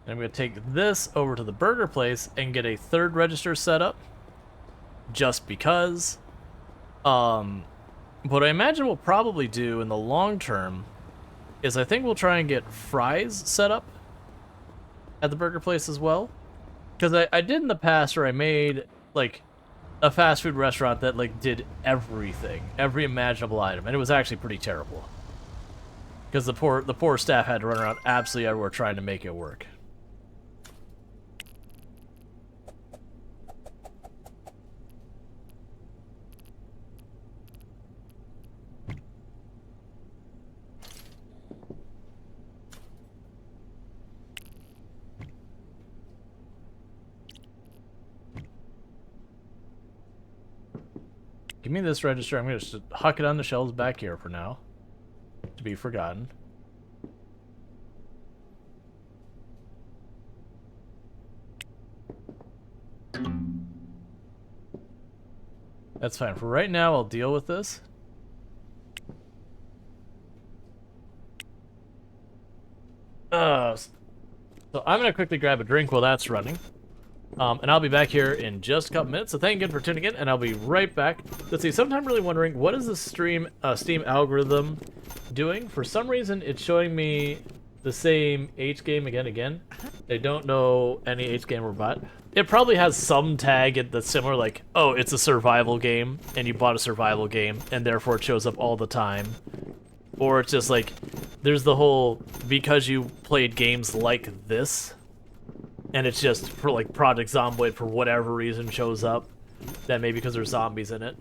And I'm going to take this over to the burger place and get a third register set up. Just because. What I imagine we'll probably do in the long term is I think we'll try and get fries set up at the burger place as well. Because I did in the past where I made, like, a fast food restaurant that, like, did everything. Every imaginable item. And it was actually pretty terrible. Because the poor staff had to run around absolutely everywhere trying to make it work. Give me this register. I'm going to just huck it on the shelves back here for now. To be forgotten. That's fine. For right now, I'll deal with this. So I'm going to quickly grab a drink while that's running. And I'll be back here in just a couple minutes. So thank you again for tuning in, and I'll be right back. Let's see, sometimes I'm really wondering, what is the Steam algorithm doing? For some reason, it's showing me the same H game again. I don't know any H game or bot. It probably has some tag that's similar, like, oh, it's a survival game, and you bought a survival game, and therefore it shows up all the time. Or it's just like, there's the whole, because you played games like this, and it's just for, like, Project Zomboid for whatever reason shows up. That maybe because there's zombies in it.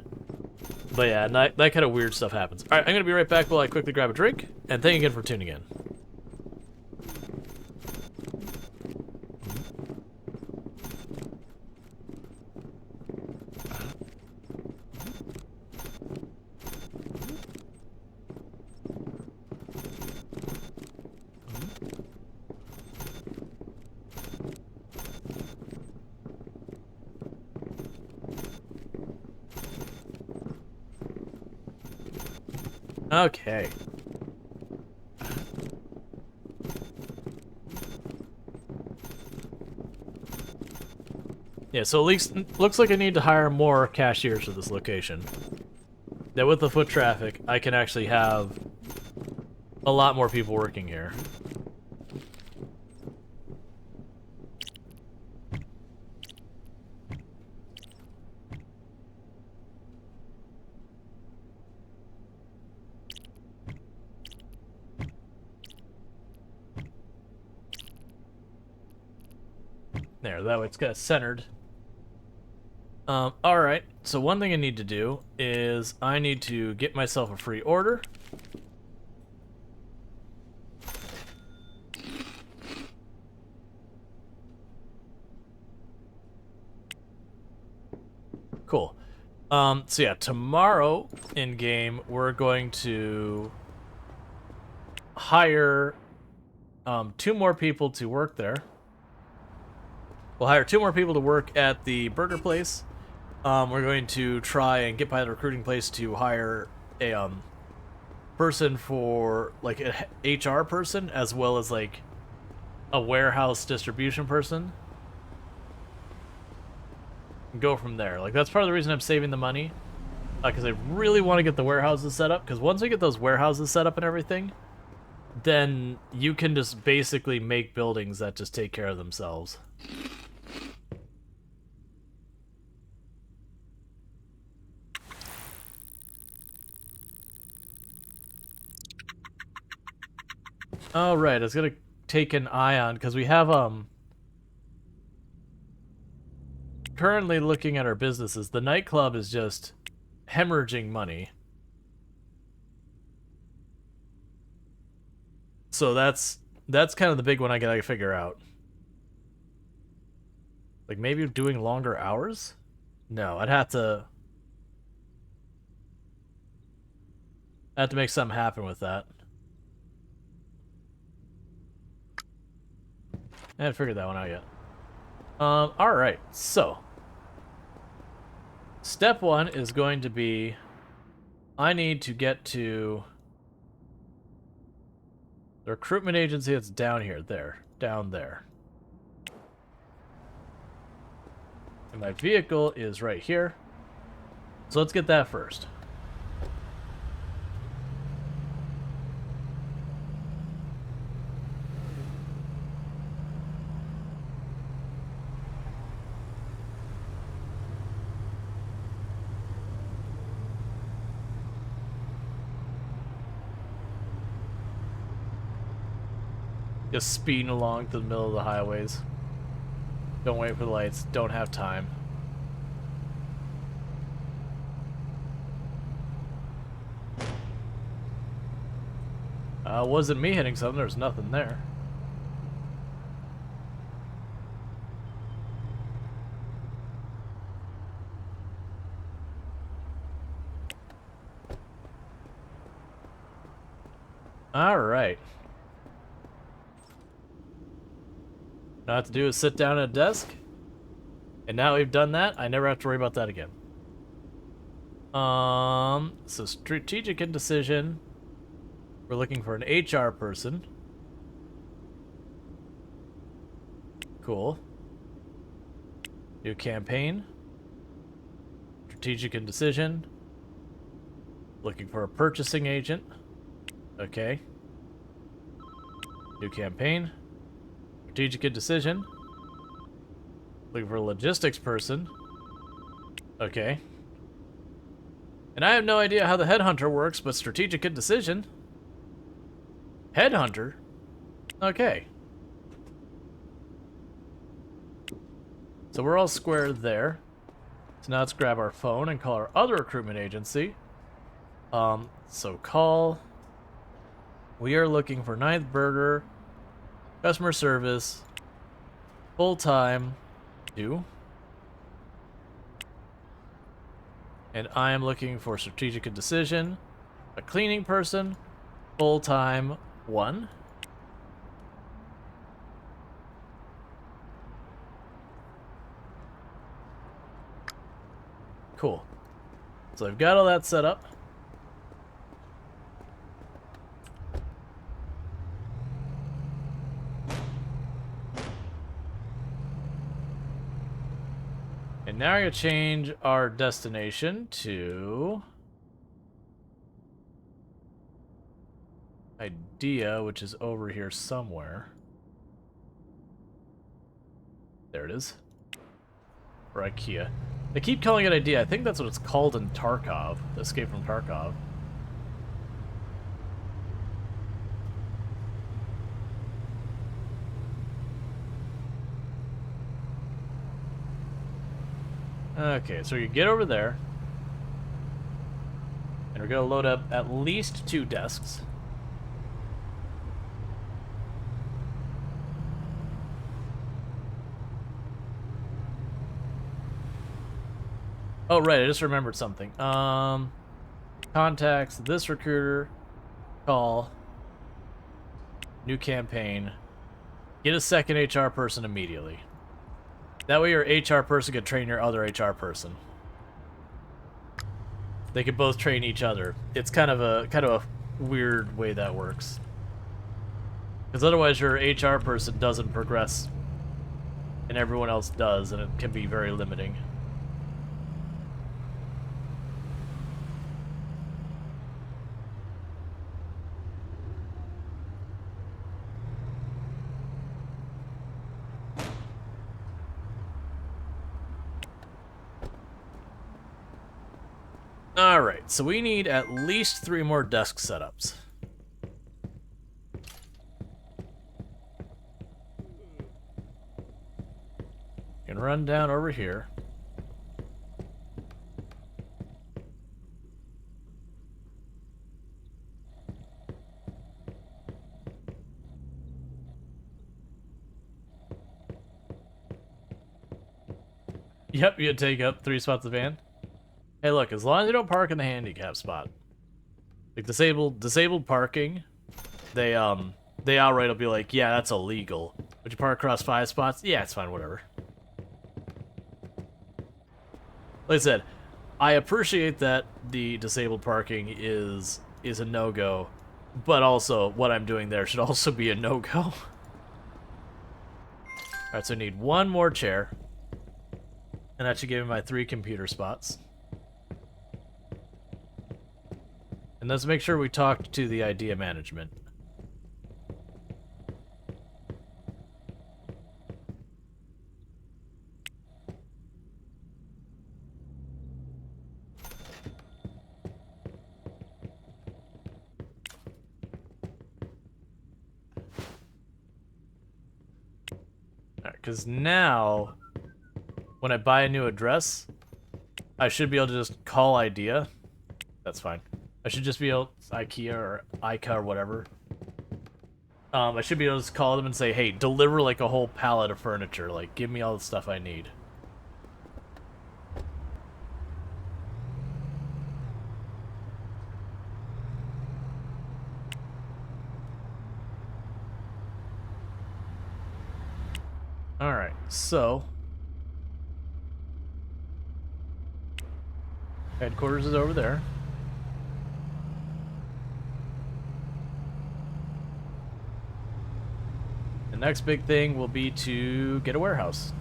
But yeah, that kind of weird stuff happens. Alright, I'm going to be right back while I quickly grab a drink. And thank you again for tuning in. Okay. Yeah, so at least looks like I need to hire more cashiers for this location. That with the foot traffic, I can actually have a lot more people working here. There, that way it's got centered. Alright, so one thing I need to do is I need to get myself a free order. Cool. So yeah, tomorrow in game we're going to hire 2 more people to work there. We'll hire 2 more people to work at the burger place. We're going to try and get by the recruiting place to hire a person for like an HR person as well as like a warehouse distribution person. And go from there. Like that's part of the reason I'm saving the money, because I really want to get the warehouses set up. Because once we get those warehouses set up and everything, then you can just basically make buildings that just take care of themselves. Oh, right. I was gonna take an eye on because we have currently looking at our businesses. The nightclub is just hemorrhaging money. So that's kind of the big one I gotta figure out. Like maybe doing longer hours? No, I'd have to make something happen with that. I haven't figured that one out yet. Alright, so step 1 is going to be I need to get to the recruitment agency that's down here. Down there. And my vehicle is right here. So let's get that first. Just speeding along to the middle of the highways. Don't wait for the lights. Don't have time. Wasn't me hitting something. There's nothing there. All right. All I have to do is sit down at a desk. And now we've done that, I never have to worry about that again. So strategic indecision. We're looking for an HR person. Cool. New campaign. Strategic indecision. Looking for a purchasing agent. Okay. New campaign. Strategic indecision. Looking for a logistics person. Okay. And I have no idea how the headhunter works, but strategic indecision. Headhunter? Okay. So we're all square there. So now let's grab our phone and call our other recruitment agency. So call. We are looking for 9th Burger, customer service, full-time, do. And I am looking for strategic indecision, a cleaning person, full-time, 1. Cool. So I've got all that set up. now we're gonna change our destination to Idea, which is over here somewhere. There it is. Or IKEA. They keep calling it Idea. I think that's what it's called in Tarkov. Escape from Tarkov. Okay, so you get over there. And we're gonna load up at least 2 desks. Oh, right, I just remembered something. Contacts, this recruiter, call, new campaign, get a second HR person immediately. That way your HR person could train your other HR person. They could both train each other. It's kind of a weird way that works. Because otherwise your HR person doesn't progress and everyone else does, and it can be very limiting. Alright, so we need at least 3 more desk setups. You can run down over here. Yep, you take up 3 spots of van. Hey, look, as long as you don't park in the handicap spot. Like, disabled parking, they outright will be like, yeah, that's illegal. Would you park across 5 spots? Yeah, it's fine, whatever. Like I said, I appreciate that the disabled parking is a no-go, but also what I'm doing there should also be a no-go. Alright, so I need 1 more chair. And that should give me my 3 computer spots. And let's make sure we talk to the idea management. Alright, because now, when I buy a new address, I should be able to just call idea. That's fine. I should just be able to, IKEA or ICA or whatever. I should be able to just call them and say, hey, deliver like a whole pallet of furniture. Like, give me all the stuff I need. Alright, so headquarters is over there. The next big thing will be to get a warehouse.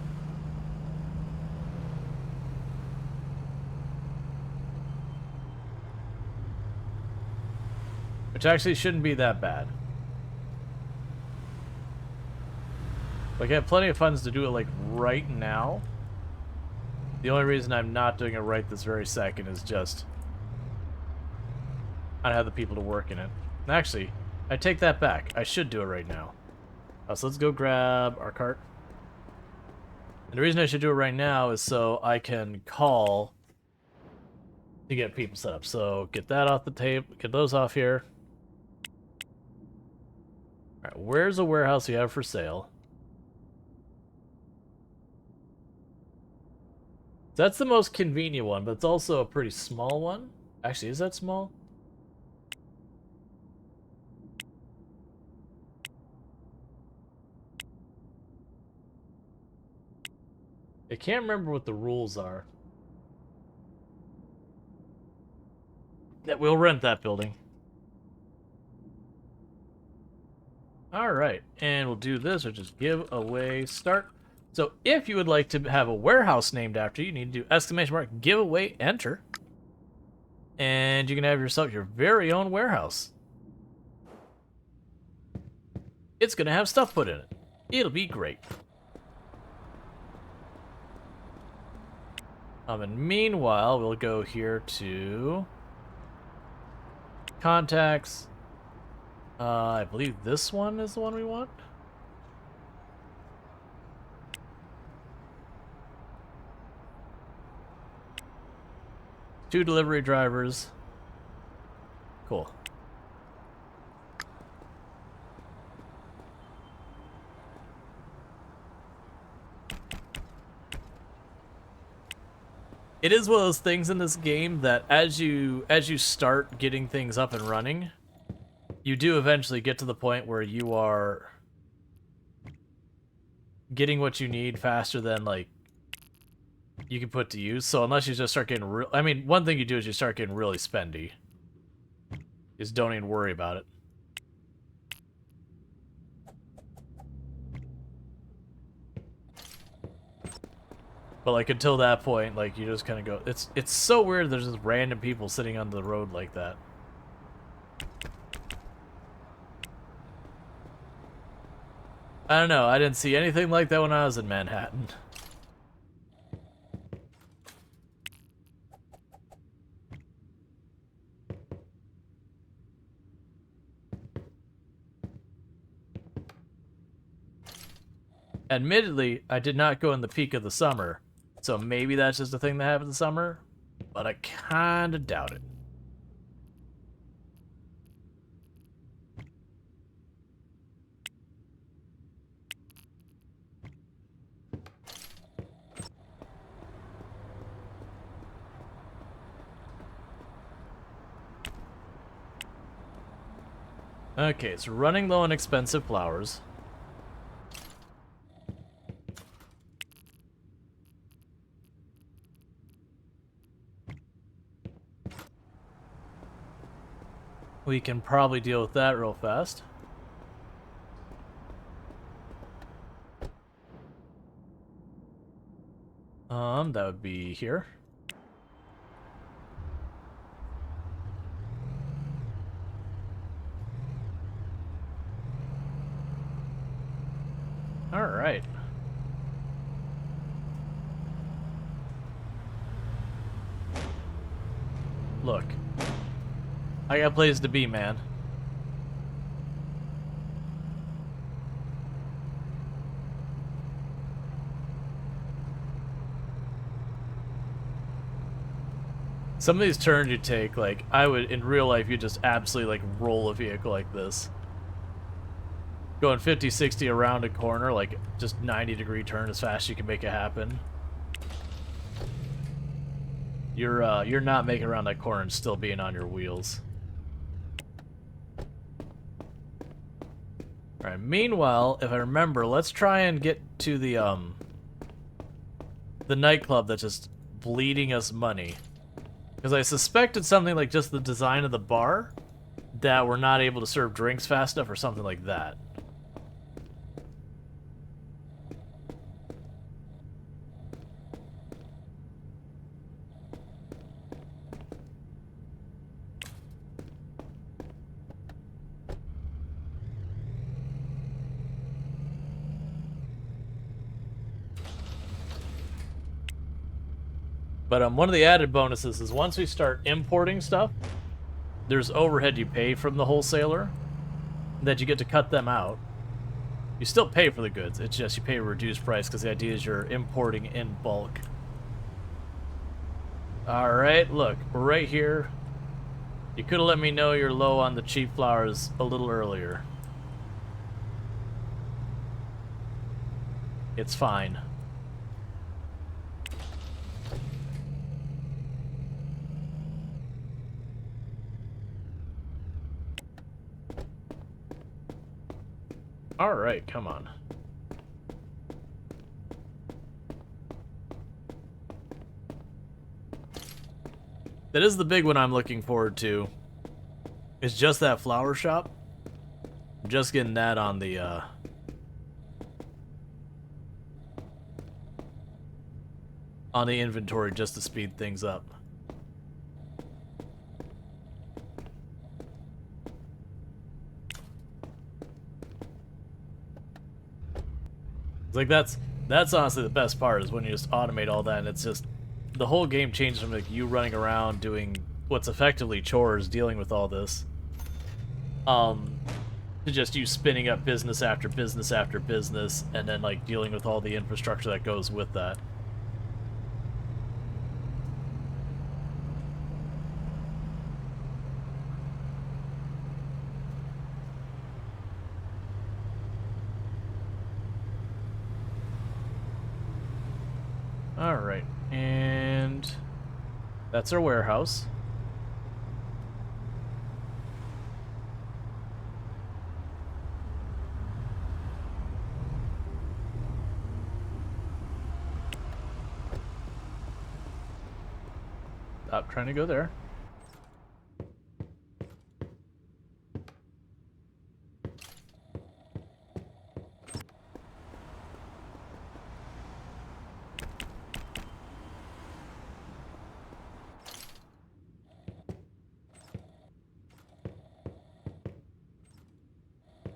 Which actually shouldn't be that bad. Like, I have plenty of funds to do it, like, right now. The only reason I'm not doing it right this very second is just I don't have the people to work in it. Actually, I take that back. I should do it right now. So let's go grab our cart. And the reason I should do it right now is so I can call to get people set up. So get that off the table, get those off here. Alright, where's a warehouse you have for sale? That's the most convenient one, but it's also a pretty small one. Actually, is that small? I can't remember what the rules are. That we'll rent that building. Alright, and we'll do this, or just give away start So if you would like to have a warehouse named after you, you need to do ! Giveaway enter. And you can have yourself your very own warehouse. It's going to have stuff put in it. It'll be great. And meanwhile, we'll go here to contacts. I believe this one is the one we want. Two delivery drivers. Cool. It is one of those things in this game that as you start getting things up and running, you do eventually get to the point where you are getting what you need faster than like you can put to use. So unless you just start getting real, I mean, one thing you do is you start getting really spendy. Just don't even worry about it. But like until that point, like you just kind of go. It's so weird. There's just random people sitting on the road like that. I don't know. I didn't see anything like that when I was in Manhattan. Admittedly, I did not go in the peak of the summer, so maybe that's just a thing that happens in summer, but I kinda doubt it. Okay, so running low on expensive flowers. We can probably deal with that real fast. That would be here. All right. Look. I got places to be, man. Some of these turns you take, like, I would, in real life, you just absolutely, like, roll a vehicle like this. Going 50, 60 around a corner, like, just 90-degree turn as fast as you can make it happen. You're not making around that corner and still being on your wheels. Alright, meanwhile, if I remember, let's try and get to the nightclub that's just bleeding us money. Because I suspected something like just the design of the bar, that we're not able to serve drinks fast enough or something like that. But one of the added bonuses is once we start importing stuff, there's overhead you pay from the wholesaler that you get to cut them out. You still pay for the goods, it's just you pay a reduced price because the idea is you're importing in bulk. Alright, look, we're right here. You could have let me know you're low on the cheap flowers a little earlier. It's fine. Alright, come on. That is the big one I'm looking forward to. It's just that flower shop. I'm just getting that on the on the inventory just to speed things up. It's like that's honestly the best part, is when you just automate all that, and it's just the whole game changes from like you running around doing what's effectively chores, dealing with all this, to just you spinning up business after business after business, and then like dealing with all the infrastructure that goes with that. Alright, and that's our warehouse. Stop trying to go there.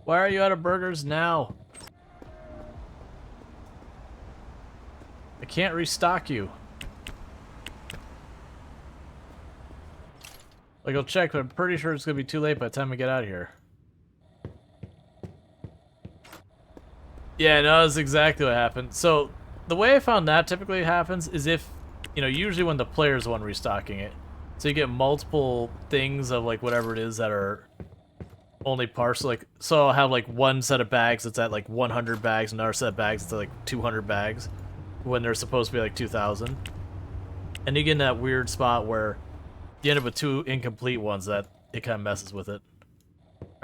Why are you out of burgers now? I can't restock you. Like, I'll check, but I'm pretty sure it's gonna be too late by the time I get out of here. Yeah, no, that's exactly what happened. So, the way I found that typically happens is if, you know, usually when the player's the one restocking it. So you get multiple things of, like, whatever it is that are only partial. Like, so I'll have, like, one set of bags that's at, like, 100 bags, another set of bags that's at, like, 200 bags, when they're supposed to be, like, 2,000. And you get in that weird spot where you end up with two incomplete ones that it kind of messes with it.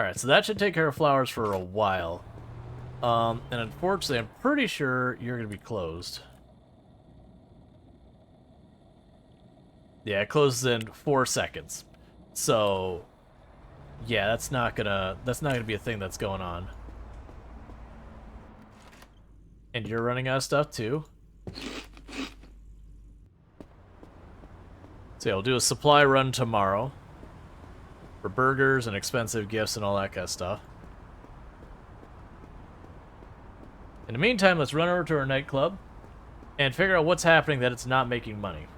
Alright, so that should take care of flowers for a while. And unfortunately, I'm pretty sure you're going to be closed. Yeah, it closes in 4 seconds. So, yeah, that's not gonna be a thing that's going on. And you're running out of stuff too. So yeah, we'll do a supply run tomorrow for burgers and expensive gifts and all that kind of stuff. In the meantime, let's run over to our nightclub and figure out what's happening that it's not making money.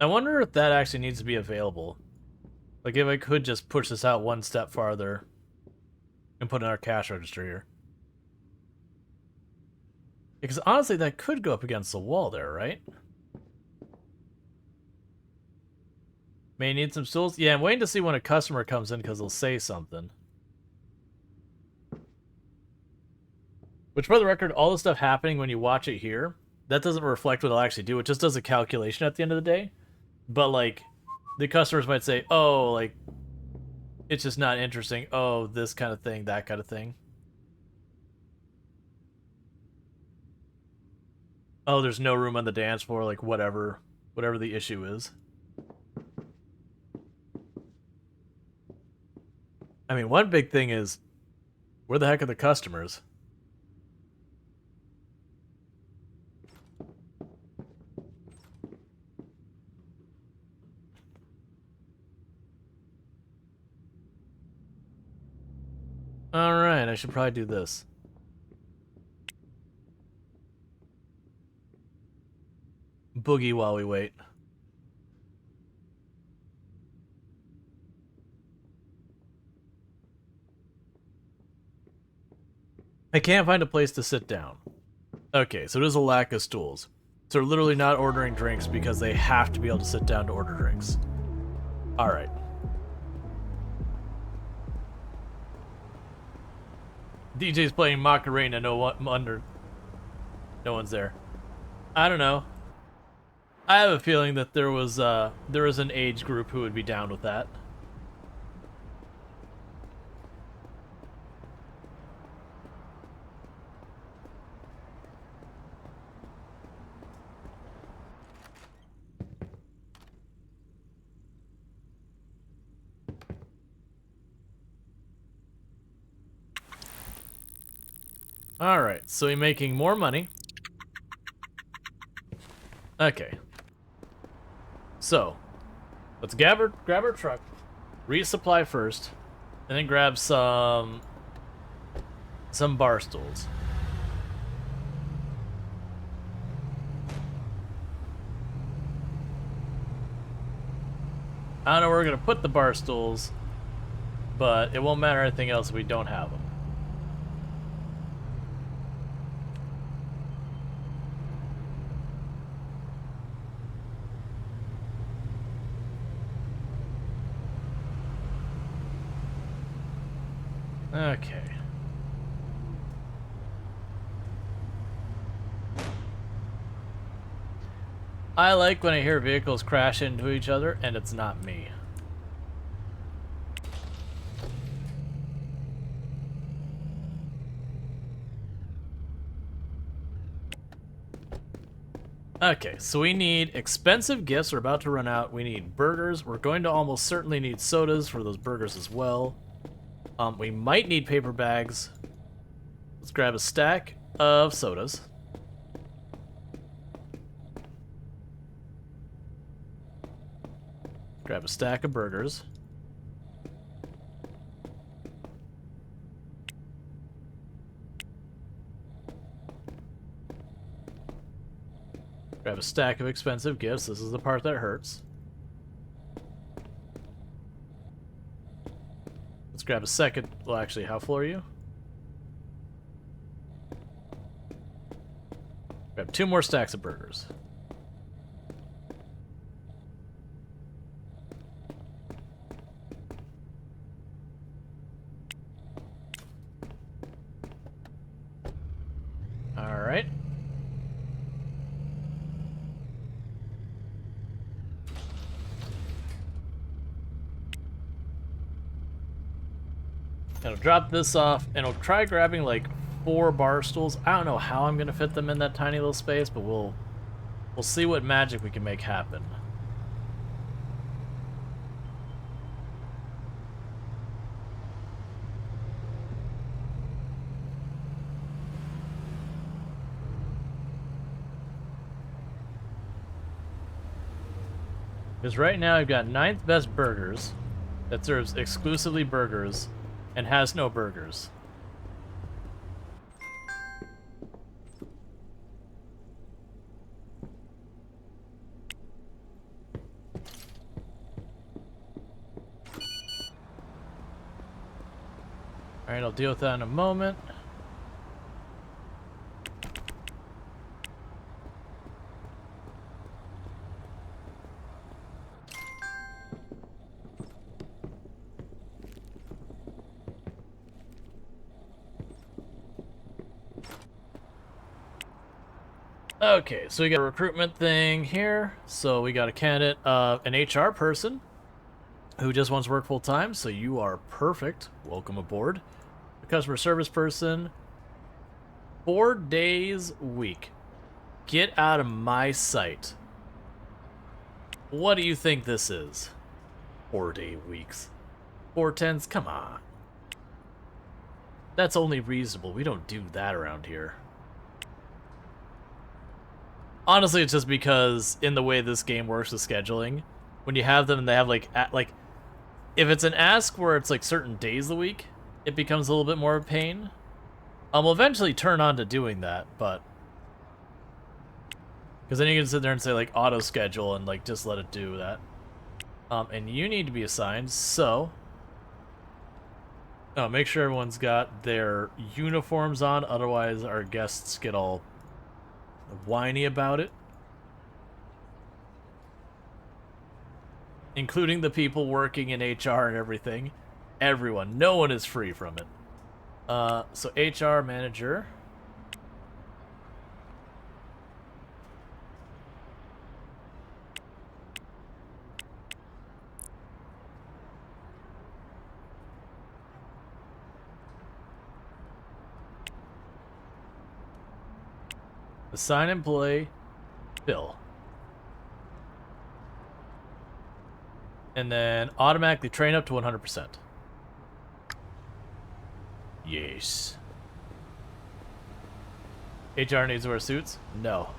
I wonder if that actually needs to be available. Like, if I could just push this out one step farther and put in our cash register here. Because honestly, that could go up against the wall there, right? May need some stools? Yeah, I'm waiting to see when a customer comes in because they'll say something. Which, for the record, all the stuff happening when you watch it here, that doesn't reflect what it'll actually do. It just does a calculation at the end of the day. But, like, the customers might say, oh, like, it's just not interesting. Oh, this kind of thing, that kind of thing. Oh, there's no room on the dance floor, like, whatever the issue is. I mean, one big thing is, where the heck are the customers? Alright, I should probably do this. Boogie while we wait. I can't find a place to sit down. Okay, so there's a lack of stools. So they're literally not ordering drinks because they have to be able to sit down to order drinks. Alright. DJ's playing Macarena, no one's there. I don't know. I have a feeling that there was an age group who would be down with that. Alright, so we're making more money. Okay. So, let's grab our truck, resupply first, and then grab some bar stools. I don't know where we're gonna put the bar stools, but it won't matter anything else if we don't have them. Okay. I like when I hear vehicles crash into each other and it's not me. Okay, so we need expensive gifts. We're about to run out. We need burgers. We're going to almost certainly need sodas for those burgers as well. We might need paper bags. Let's grab a stack of sodas. Grab a stack of burgers. Grab a stack of expensive gifts. This is the part that hurts. Let's grab a second. Well, actually, how full are you? Grab 2 more stacks of burgers. All right. And I'll drop this off, and I'll try grabbing like 4 bar stools. I don't know how I'm gonna fit them in that tiny little space, but we'll see what magic we can make happen. Because right now I've got 9th best burgers that serves exclusively burgers and has no burgers. Alright, I'll deal with that in a moment. Okay, so we got a recruitment thing here. So we got a candidate, an HR person who just wants to work full time. So you are perfect. Welcome aboard. A customer service person, 4 days a week. Get out of my sight. What do you think this is? 4-day weeks. 4 10s? Come on. That's only reasonable. We don't do that around here. Honestly, it's just because in the way this game works with scheduling, when you have them and they have like if it's an ask where it's like certain days of the week, it becomes a little bit more of a pain. We'll eventually turn on to doing that, but because then you can sit there and say like auto schedule and like just let it do that. And you need to be assigned, so make sure everyone's got their uniforms on, otherwise our guests get all whiny about it. Including the people working in HR and everything. Everyone. No one is free from it. So HR manager. Assign employee, Bill. And then automatically train up to 100%. Yes. HR needs to wear suits? No.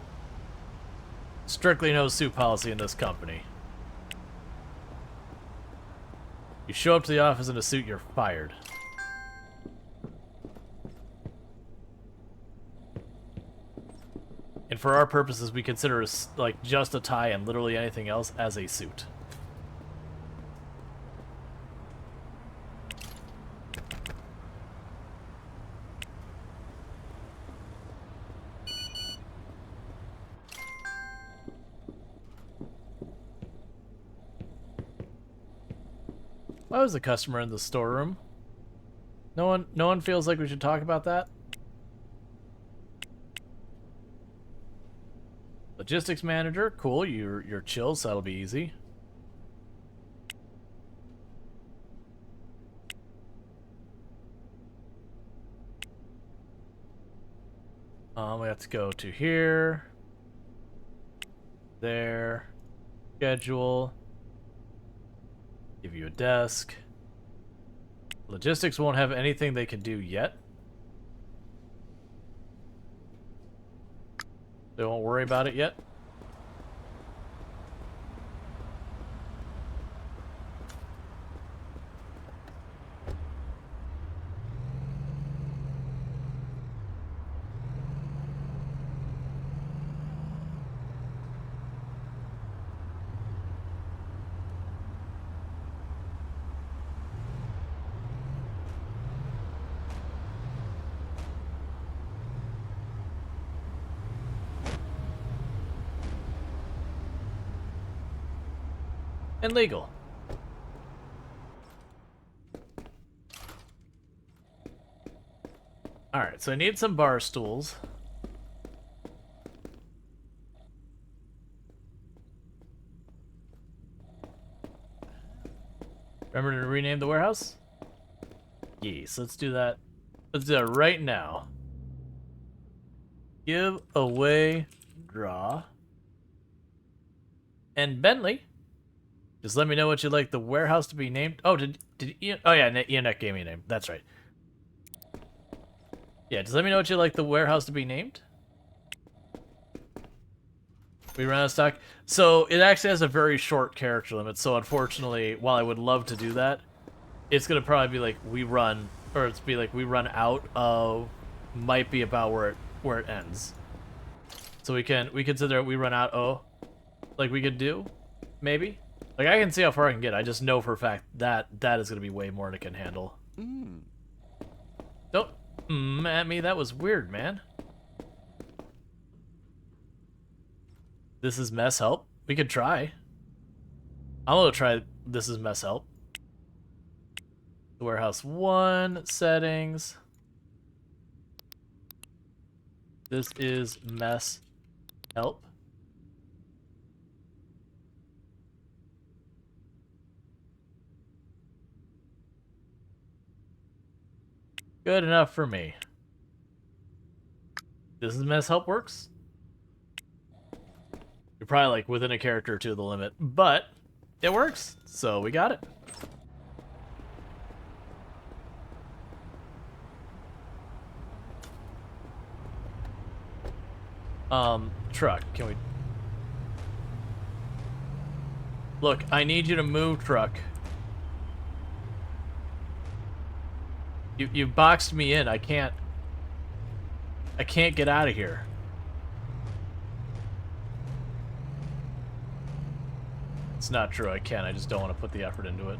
Strictly no suit policy in this company. You show up to the office in a suit, you're fired. And for our purposes, we consider like just a tie and literally anything else as a suit. Why was the customer in the storeroom? No one feels like we should talk about that. Logistics manager, cool. You're chill, so that'll be easy. We have to go to here, there, schedule, give you a desk. Logistics won't have anything they can do yet. They won't worry about it yet. And legal. Alright, so I need some bar stools. Remember to rename the warehouse? Yes, let's do that. Let's do that right now. Give away draw. And Bentley. Just let me know what you'd like the warehouse to be named. Oh, did Ian? Oh yeah, Ian gave me a name. That's right. Yeah, just let me know what you'd like the warehouse to be named. We run out of stock. So it actually has a very short character limit. So unfortunately, while I would love to do that, it's gonna probably be like we run, or it's be like we run out of. Might be about where it ends. So we consider we run out. Oh, like we could do, maybe. Like, I can see how far I can get. I just know for a fact that that is going to be way more than it can handle. Don't at me. That was weird, man. This is mess help. We could try. I'm going to try this is mess help. Warehouse 1, settings. This is mess help. Good enough for me. This is mess help works. You're probably like within a character or two of the limit, but it works, so we got it. Truck, can we... Look, I need you to move, truck. You boxed me in. I can't get out of here. It's not true. I can. I just don't want to put the effort into it.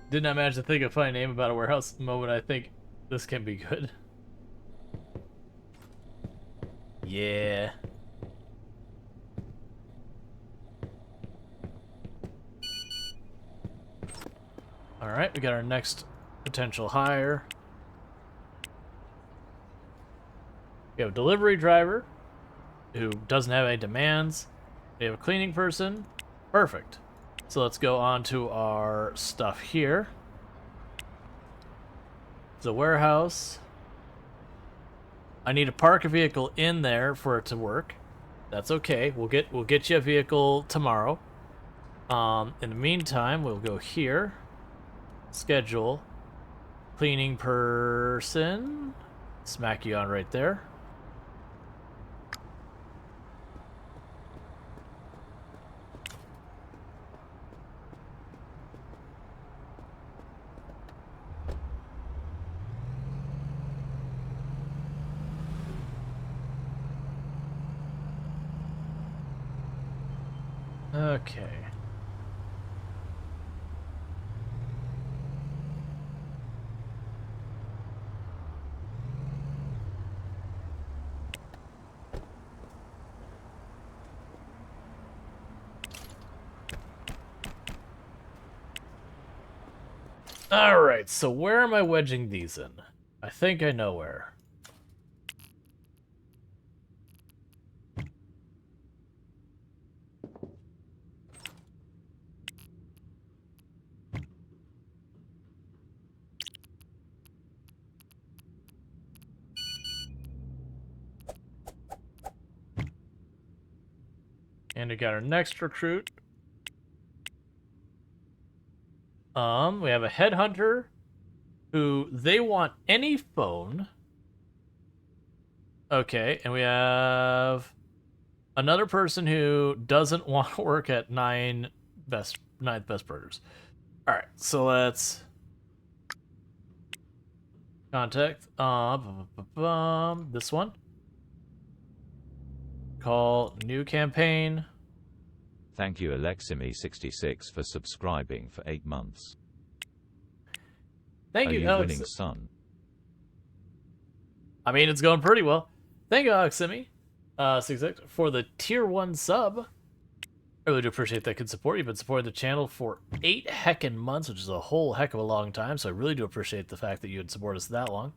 Did not manage to think of a funny name about a warehouse at the moment. I think this can be good. Yeah. Alright, we got our next potential hire. We have a delivery driver who doesn't have any demands. We have a cleaning person. Perfect. So let's go on to our stuff here. It's a warehouse. I need to park a vehicle in there for it to work. That's okay. We'll get you a vehicle tomorrow. In the meantime, we'll go here. Schedule. Cleaning person. Smack you on right there. Okay. Alright, so where am I wedging these in? I think I know where. And we got our next recruit. We have a headhunter who they want any phone. Okay, and we have another person who doesn't want to work at ninth best burgers. All right, so let's contact this one. Call new campaign. Thank you Aleximi66 for subscribing for 8 months. Thank Are you, you Alex. winning, son? I mean, it's going pretty well. Thank you, Aleximi, 66 for the tier 1 sub. I really do appreciate that good support. You've been supporting the channel for 8 heckin' months, which is a whole heck of a long time, so I really do appreciate the fact that you would support us that long.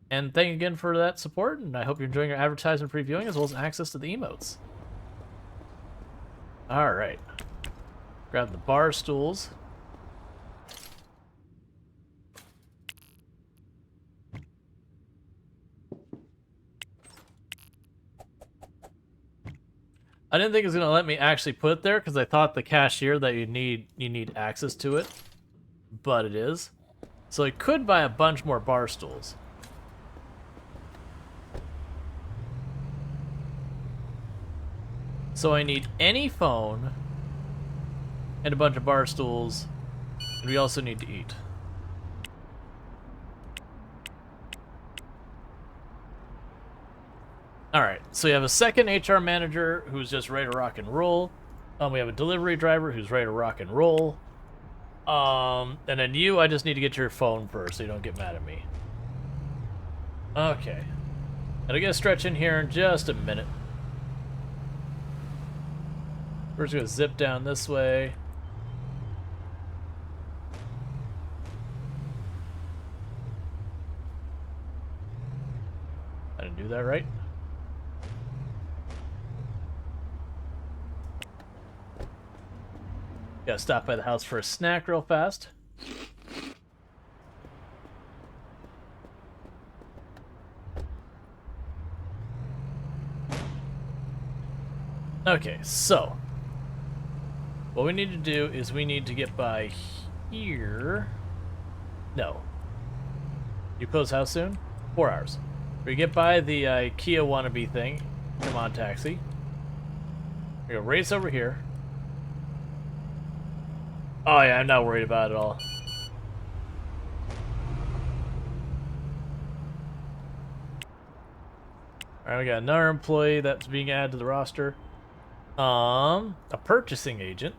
And thank you again for that support, and I hope you're enjoying your advertisement previewing as well as access to the emotes. Alright. Grab the bar stools. I didn't think it was going to let me actually put it there because I thought the cashier that you need access to it, but it is. So I could buy a bunch more bar stools. So I need any phone and a bunch of bar stools, and we also need to eat. Alright, so we have a second HR manager who's just ready to rock and roll. We have a delivery driver who's ready to rock and roll. And then you, I just need to get your phone first so you don't get mad at me. Okay. Gotta get a stretch in here in just a minute. We're just gonna zip down this way. I didn't do that right. Gotta stop by the house for a snack real fast. Okay, so what we need to do is we need to get by here. No. You close house soon? 4 hours. We get by the IKEA wannabe thing. Come on, taxi. We go race over here. Oh yeah, I'm not worried about it at all. Alright, we got another employee that's being added to the roster. A purchasing agent.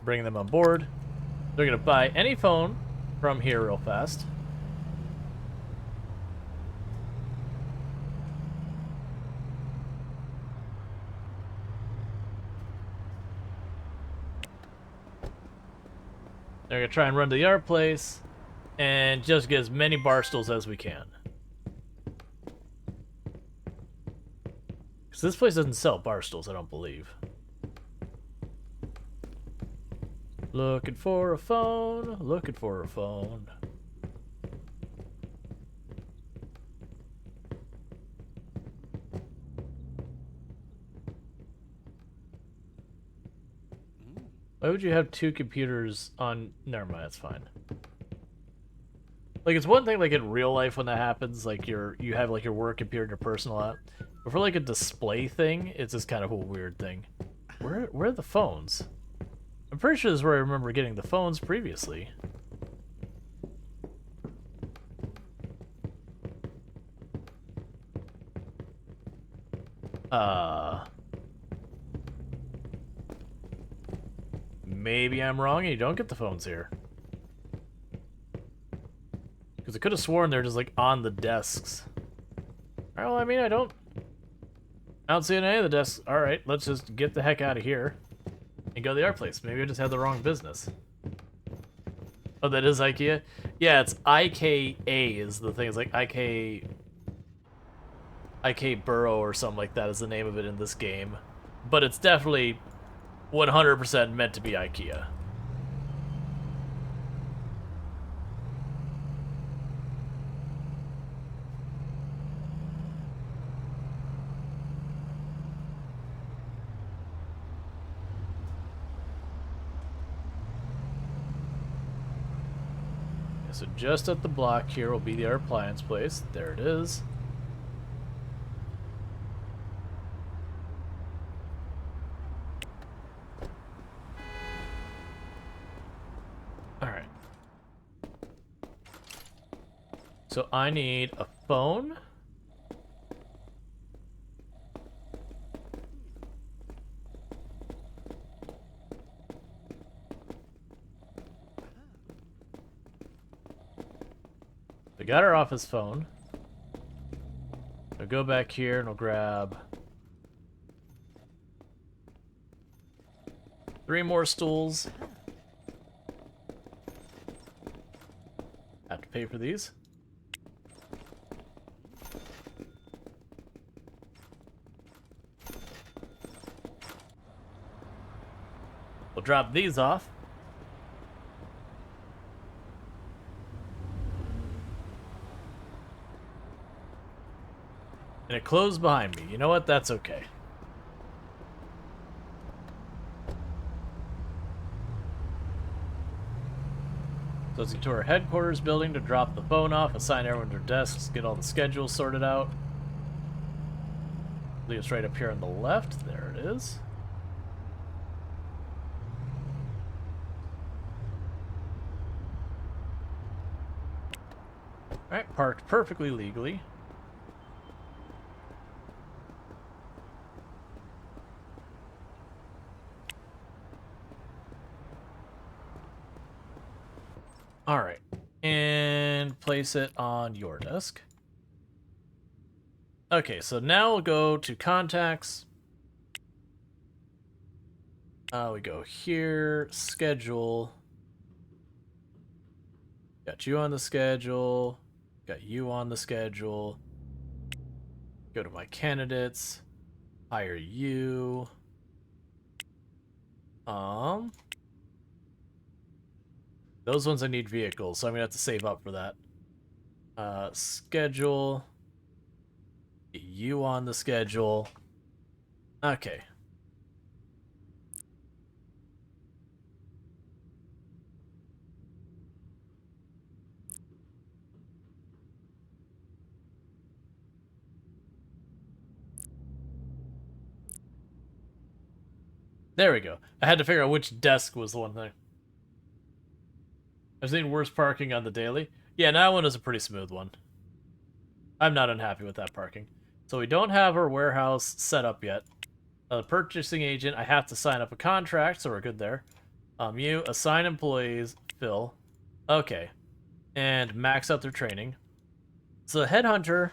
Bring them on board. They're gonna buy any phone from here real fast. Then we're gonna try and run to the art place and just get as many bar stools as we can. Because this place doesn't sell bar stools, I don't believe. Looking for a phone, looking for a phone. Why would you have two computers on... Never mind, that's fine. Like, it's one thing, like, in real life when that happens, like, you have, like, your work computer and your personal app. But for, like, a display thing, it's just kind of a weird thing. Where are the phones? I'm pretty sure this is where I remember getting the phones previously. Maybe I'm wrong and you don't get the phones here. Because I could have sworn they're just, like, on the desks. Well, I mean, I don't see any of the desks. Alright, let's just get the heck out of here. And go to the art place. Maybe I just had the wrong business. Oh, that is IKEA? Yeah, it's IKA is the thing. It's like IK Burrow or something like that is the name of it in this game. But it's definitely 100% meant to be IKEA. So just at the block here will be the appliance place. There it is. Alright. So I need a phone. We got our office phone. I'll go back here and I'll grab 3 more stools. Have to pay for these. We'll drop these off. And it closed behind me. You know what? That's okay. So let's get to our headquarters building to drop the phone off, assign everyone their desks, get all the schedules sorted out. Leave us right up here on the left. There it is. Alright, parked perfectly legally. Alright, and place it on your desk. Okay, so now we'll go to contacts. We go here, schedule. Got you on the schedule. Got you on the schedule. Go to my candidates. Hire you. Those ones I need vehicles, so I'm gonna have to save up for that. Schedule. Get you on the schedule. Okay. There we go. I had to figure out which desk was the one thing. I've seen worse parking on the daily. Yeah, that one is a pretty smooth one. I'm not unhappy with that parking. So we don't have our warehouse set up yet. The purchasing agent, I have to sign up a contract, so we're good there. You, assign employees, Phil. Okay. And max out their training. So the headhunter...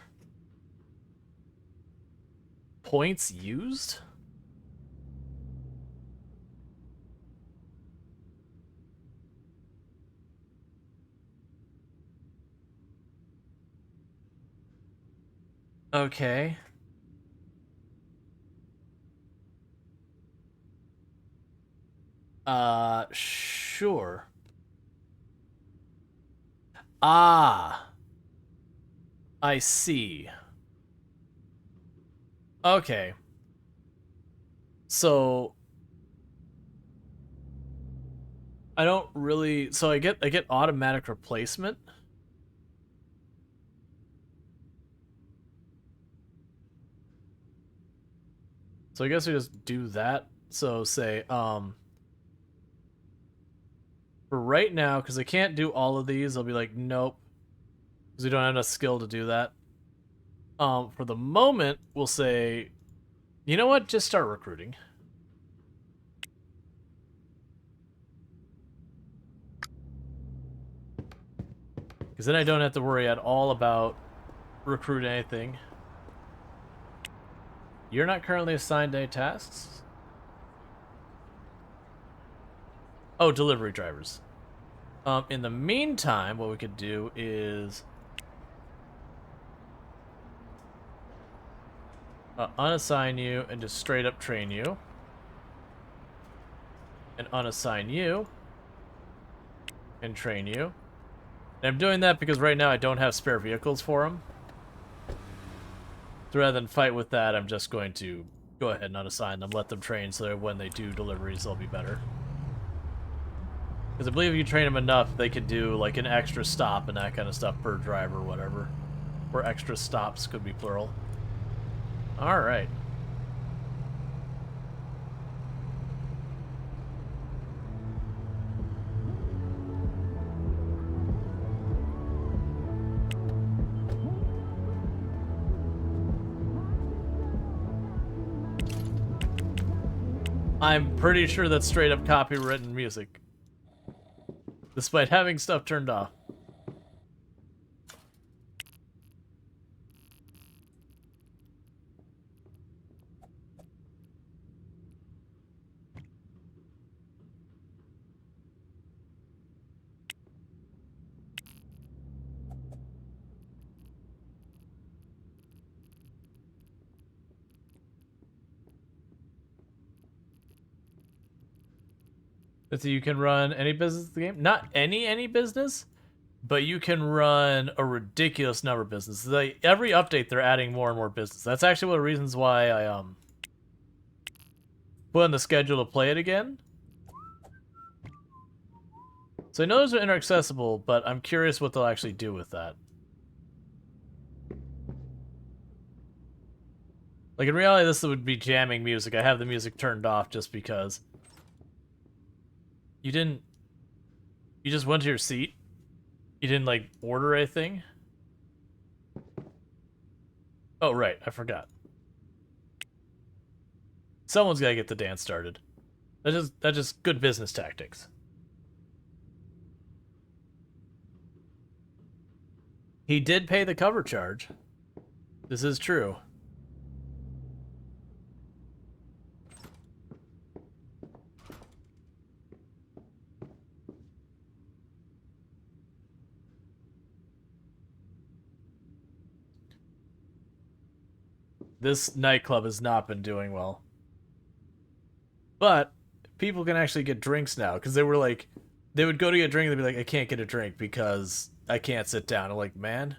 Points used? Okay. Sure. Ah, I see. Okay. So I don't really, so I get automatic replacement. So I guess we just do that. So say for right now, because I can't do all of these, I'll be like, nope, because we don't have enough skill to do that. For the moment, we'll say, you know what? Just start recruiting. Because then I don't have to worry at all about recruit anything. You're not currently assigned any tasks? Oh, delivery drivers. In the meantime, what we could do is unassign you and just straight up train you. And unassign you and train you. And I'm doing that because right now I don't have spare vehicles for them. So rather than fight with that, I'm just going to go ahead and unassign them, let them train so that when they do deliveries, they'll be better. Because I believe if you train them enough, they could do like an extra stop and that kind of stuff per driver or whatever. Or extra stops could be plural. Alright. I'm pretty sure that's straight up copywritten music. Despite having stuff turned off. So you can run any business in the game. Not any business, but you can run a ridiculous number of businesses. Every update, they're adding more and more business. That's actually one of the reasons why I put on the schedule to play it again. So I know those are inaccessible, but I'm curious what they'll actually do with that. Like, in reality, this would be jamming music. I have the music turned off just because. You didn't... You just went to your seat? You didn't, like, order anything? Oh, right. I forgot. Someone's gotta get the dance started. That's just good business tactics. He did pay the cover charge. This is true. This nightclub has not been doing well. But people can actually get drinks now, because they were like, they would go to get a drink and they'd be like, I can't get a drink because I can't sit down. I'm like, man,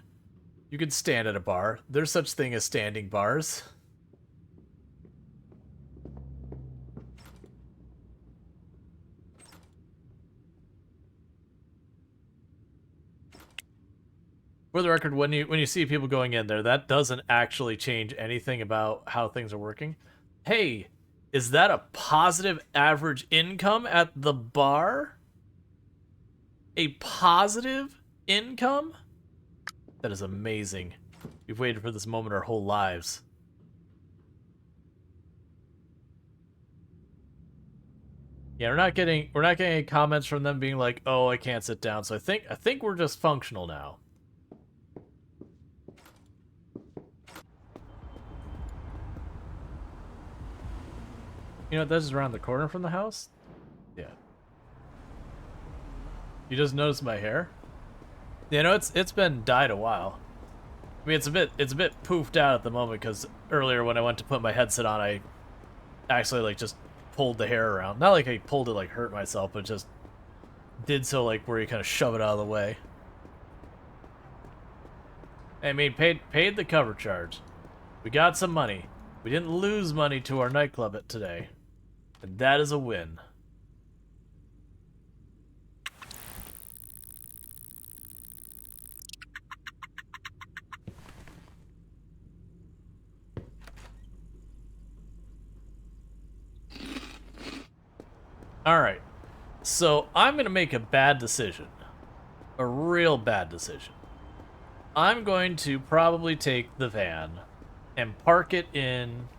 you can stand at a bar. There's such thing as standing bars. For the record, when you see people going in there, that doesn't actually change anything about how things are working. Hey, is that a positive average income at the bar? A positive income? That is amazing. We've waited for this moment our whole lives. Yeah, we're not getting any comments from them being like, "Oh, I can't sit down." So I think we're just functional now. You know, this is around the corner from the house? Yeah. You just noticed my hair? You know, it's been dyed a while. I mean, it's a bit poofed out at the moment because earlier when I went to put my headset on, I actually like just pulled the hair around. Not like I pulled it like hurt myself, but just did so like where you kind of shove it out of the way. I mean, paid the cover charge. We got some money. We didn't lose money to our nightclub today, and that is a win. Alright, so I'm going to make a bad decision. A real bad decision. I'm going to probably take the van and park it in...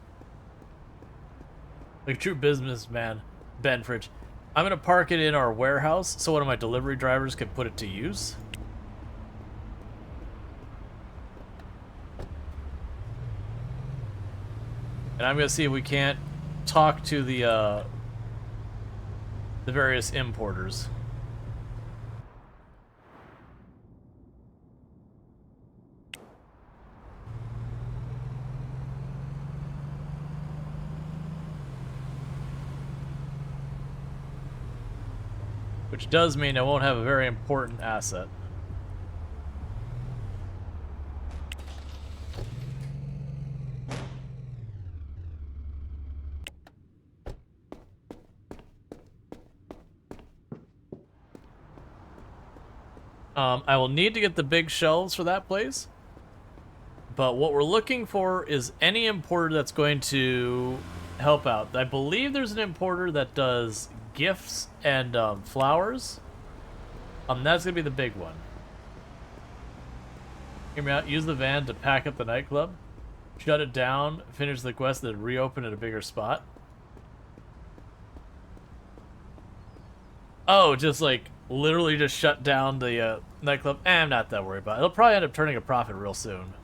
Like a true businessman, Benfridge. I'm going to park it in our warehouse so one of my delivery drivers can put it to use. And I'm going to see if we can't talk to the various importers. Which does mean I won't have a very important asset. I will need to get the big shelves for that place. But what we're looking for is any importer that's going to help out. I believe there's an importer that does gifts and flowers. That's going to be the big one. Hear me out. Use the van to pack up the nightclub. Shut it down. Finish the quest, then reopen at a bigger spot. Oh, just like literally just shut down the nightclub. I'm not that worried about it. It'll probably end up turning a profit real soon.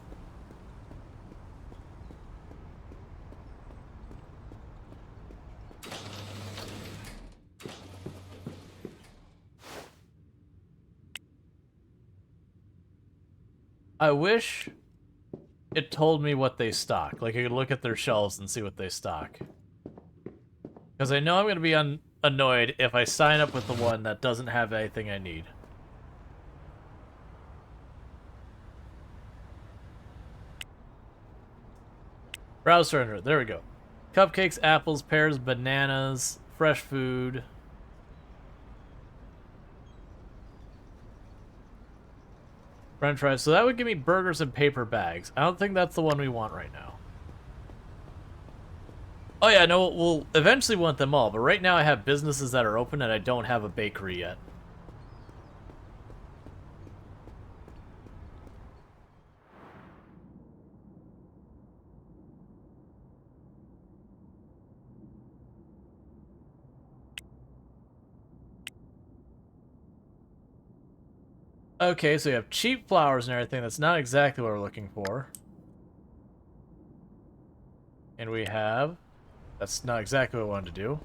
I wish it told me what they stock. Like I could look at their shelves and see what they stock. Because I know I'm going to be annoyed if I sign up with the one that doesn't have anything I need. Browse surrender. There we go. Cupcakes, apples, pears, bananas, fresh food. French fries. So that would give me burgers and paper bags. I don't think that's the one we want right now. Oh yeah, no, we'll eventually want them all, but right now I have businesses that are open and I don't have a bakery yet. Okay, so we have cheap flowers and everything. That's not exactly what we're looking for. And we have... That's not exactly what I wanted to do.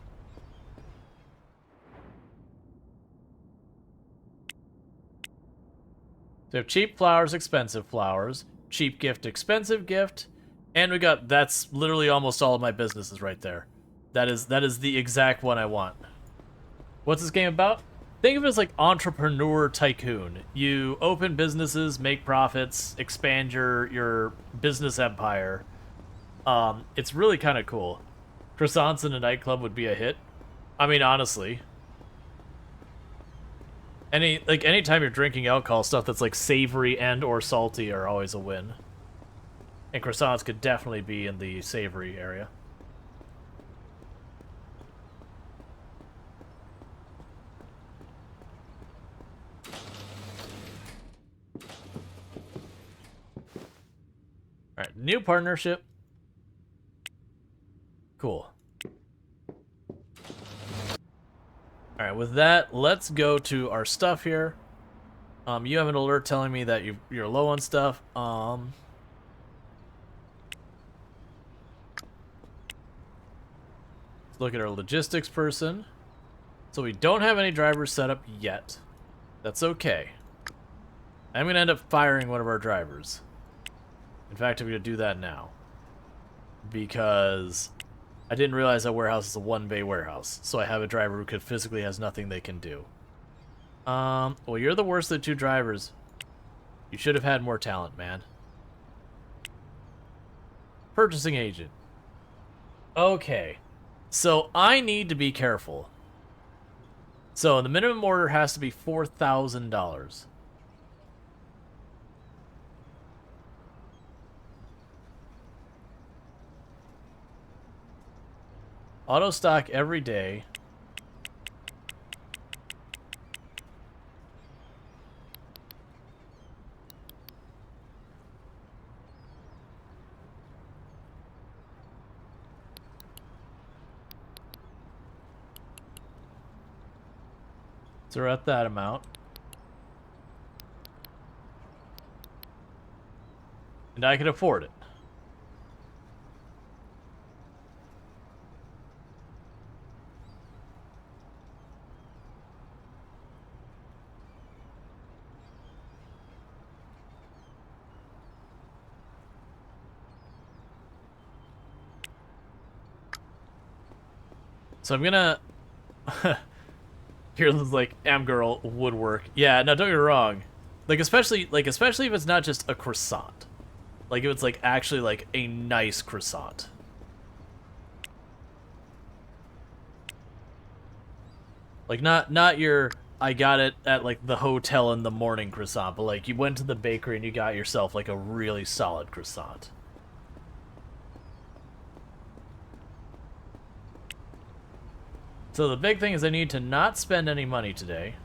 So we have cheap flowers, expensive flowers. Cheap gift, expensive gift. And we got... That's literally almost all of my businesses right there. That is the exact one I want. What's this game about? Think of it as like entrepreneur tycoon. You open businesses, make profits, expand your business empire. It's really kind of cool. Croissants in a nightclub would be a hit. I mean, honestly. Anytime you're drinking alcohol, stuff that's like savory and or salty are always a win. And croissants could definitely be in the savory area. Alright, new partnership. Cool. Alright, with that, let's go to our stuff here. You have an alert telling me that you're low on stuff. Let's look at our logistics person. So we don't have any drivers set up yet. That's okay. I'm going to end up firing one of our drivers. In fact, I'm going to do that now. Because I didn't realize that warehouse is a one-bay warehouse. So I have a driver who physically has nothing they can do. Well, you're the worst of the two drivers. You should have had more talent, man. Purchasing agent. Okay. So I need to be careful. So the minimum order has to be $4,000. Auto stock every day. So we're at that amount. And I can afford it. So I'm gonna... Here, like, Amgirl woodwork. Yeah, no, don't get me wrong. Like, especially if it's not just a croissant. Like, if it's, like, actually, like, a nice croissant. Like, not your, I got it at, like, the hotel in the morning croissant, but, like, you went to the bakery and you got yourself, like, a really solid croissant. So the big thing is I need to not spend any money today.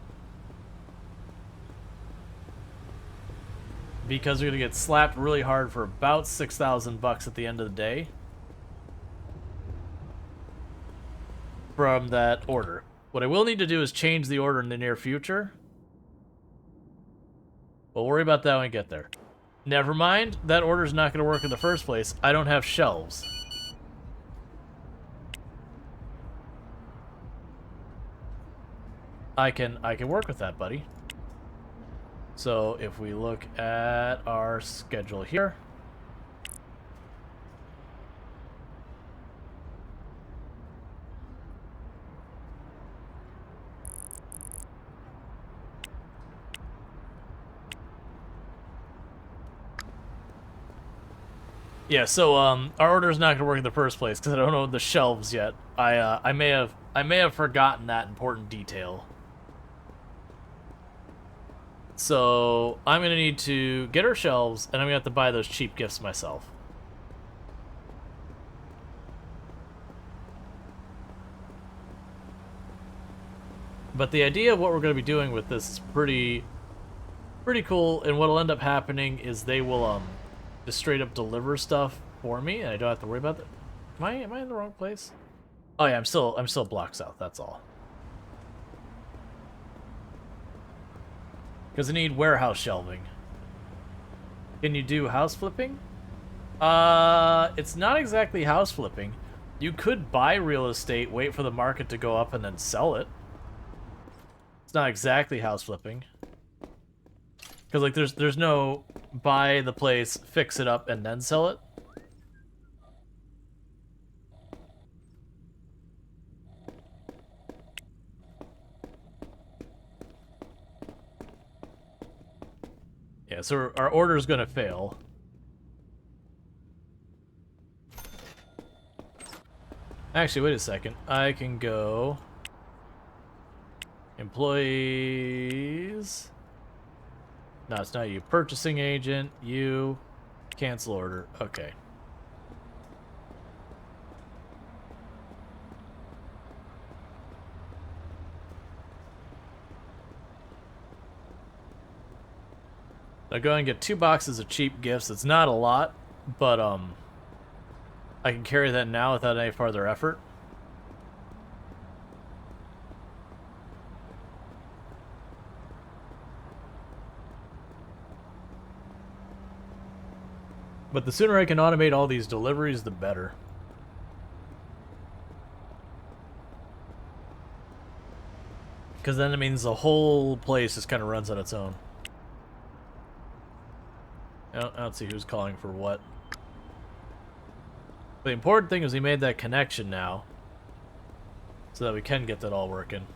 Because we're going to get slapped really hard for about 6,000 bucks at the end of the day. From that order. What I will need to do is change the order in the near future. We'll worry about that when we get there. Never mind, that order's not going to work in the first place. I don't have shelves. I can work with that, buddy. So if we look at our schedule here. Yeah, so our order's not gonna work in the first place because I don't know the shelves yet. I may have forgotten that important detail. So I'm gonna need to get her shelves, and I'm gonna have to buy those cheap gifts myself. But the idea of what we're gonna be doing with this is pretty cool, and what'll end up happening is they will just straight up deliver stuff for me, and I don't have to worry about that. Am I in the wrong place? Oh yeah, I'm still block south, that's all. Because I need warehouse shelving. Can you do house flipping? It's not exactly house flipping. You could buy real estate, wait for the market to go up, and then sell it. It's not exactly house flipping. Because, like, there's no buy the place, fix it up, and then sell it. Yeah, so our order's gonna fail. Actually, wait a second. I can go... Employees... No, it's not you. Purchasing agent, you... Cancel order. Okay. I'll go and get 2 boxes of cheap gifts. It's not a lot, but I can carry that now without any further effort. But the sooner I can automate all these deliveries, the better. Because then it means the whole place just kind of runs on its own. I don't see who's calling for what. The important thing is we made that connection now, so that we can get that all working.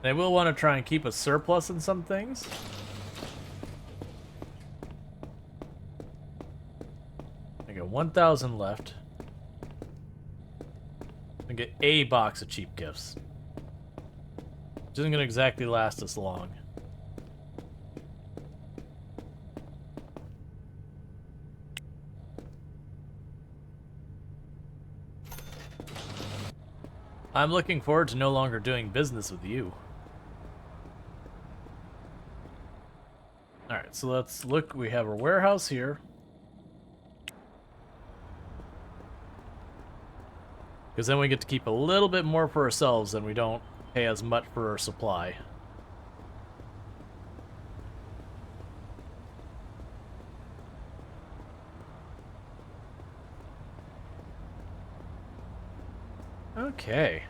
And I will want to try and keep a surplus in some things. I got 1,000 left. I get a box of cheap gifts. Which isn't going to exactly last us long. I'm looking forward to no longer doing business with you. Alright, so let's look. We have our warehouse here. Because then we get to keep a little bit more for ourselves and we don't pay as much for our supply. Okay.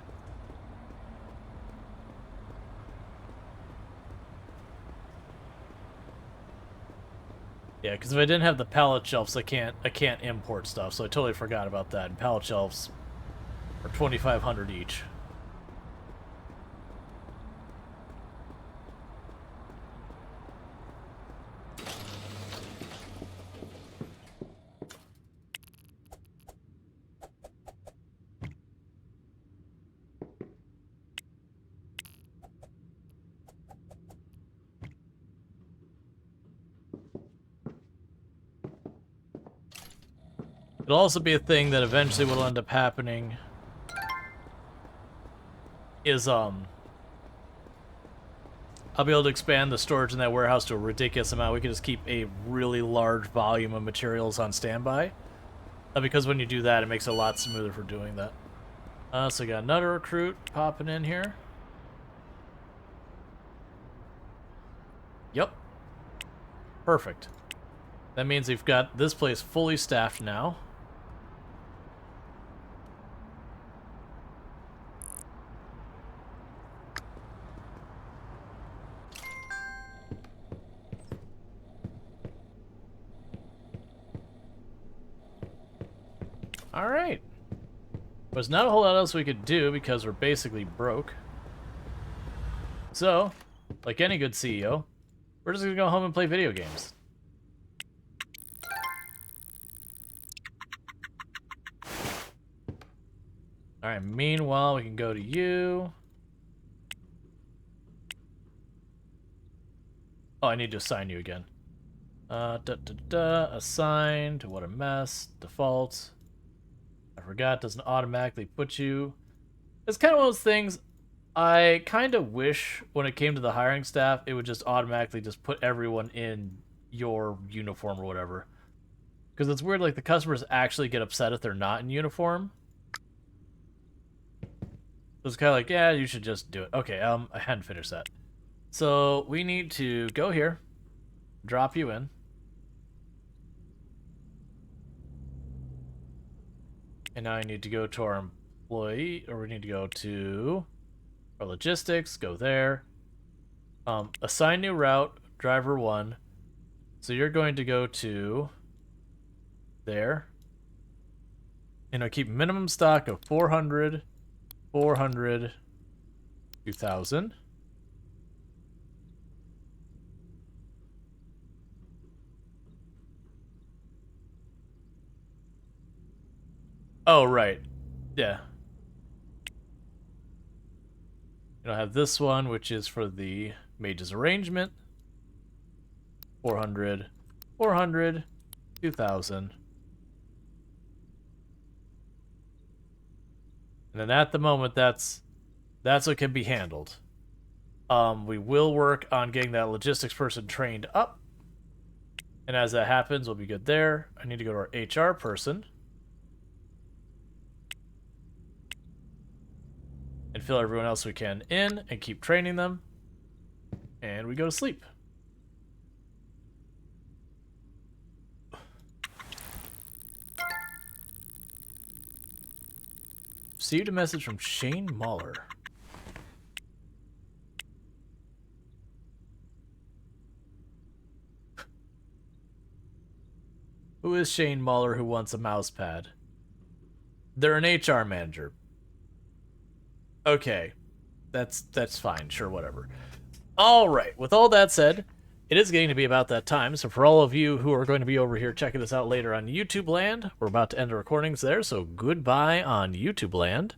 Yeah, because if I didn't have the pallet shelves, I can't import stuff, so I totally forgot about that. And pallet shelves are 2,500 each. It'll also be a thing that eventually will end up happening is, I'll be able to expand the storage in that warehouse to a ridiculous amount. We can just keep a really large volume of materials on standby. Because when you do that, it makes it a lot smoother for doing that. So we got another recruit popping in here. Yep. Perfect. That means we've got this place fully staffed now. Alright. There's not a whole lot else we could do because we're basically broke. So, like any good CEO, we're just gonna go home and play video games. Alright, meanwhile, we can go to you. Oh, I need to assign you again. Assign to what a mess. Default. I forgot, doesn't automatically put you. It's kind of one of those things. I kind of wish when it came to the hiring staff, it would just automatically just put everyone in your uniform or whatever. Because it's weird, like the customers actually get upset if they're not in uniform. It's kind of like, yeah, you should just do it. Okay, I hadn't finished that. So we need to go here, drop you in. And now I need to go to our employee, or we need to go to our logistics, go there. Assign new route, driver 1. So you're going to go to there. And I keep minimum stock of 400, 400, 2,000. Oh, right. Yeah. And I have this one, which is for the mages arrangement. 400, 400, 2,000. And then at the moment, that's what can be handled. We will work on getting that logistics person trained up. And as that happens, we'll be good there. I need to go to our HR person. And fill everyone else we can in and keep training them. And we go to sleep. Received a message from Shane Mahler. Who is Shane Muller who wants a mouse pad? They're an HR manager. Okay. That's fine. Sure, whatever. All right. With all that said, it is getting to be about that time. So for all of you who are going to be over here checking this out later on YouTube land, we're about to end the recordings there. So goodbye on YouTube land.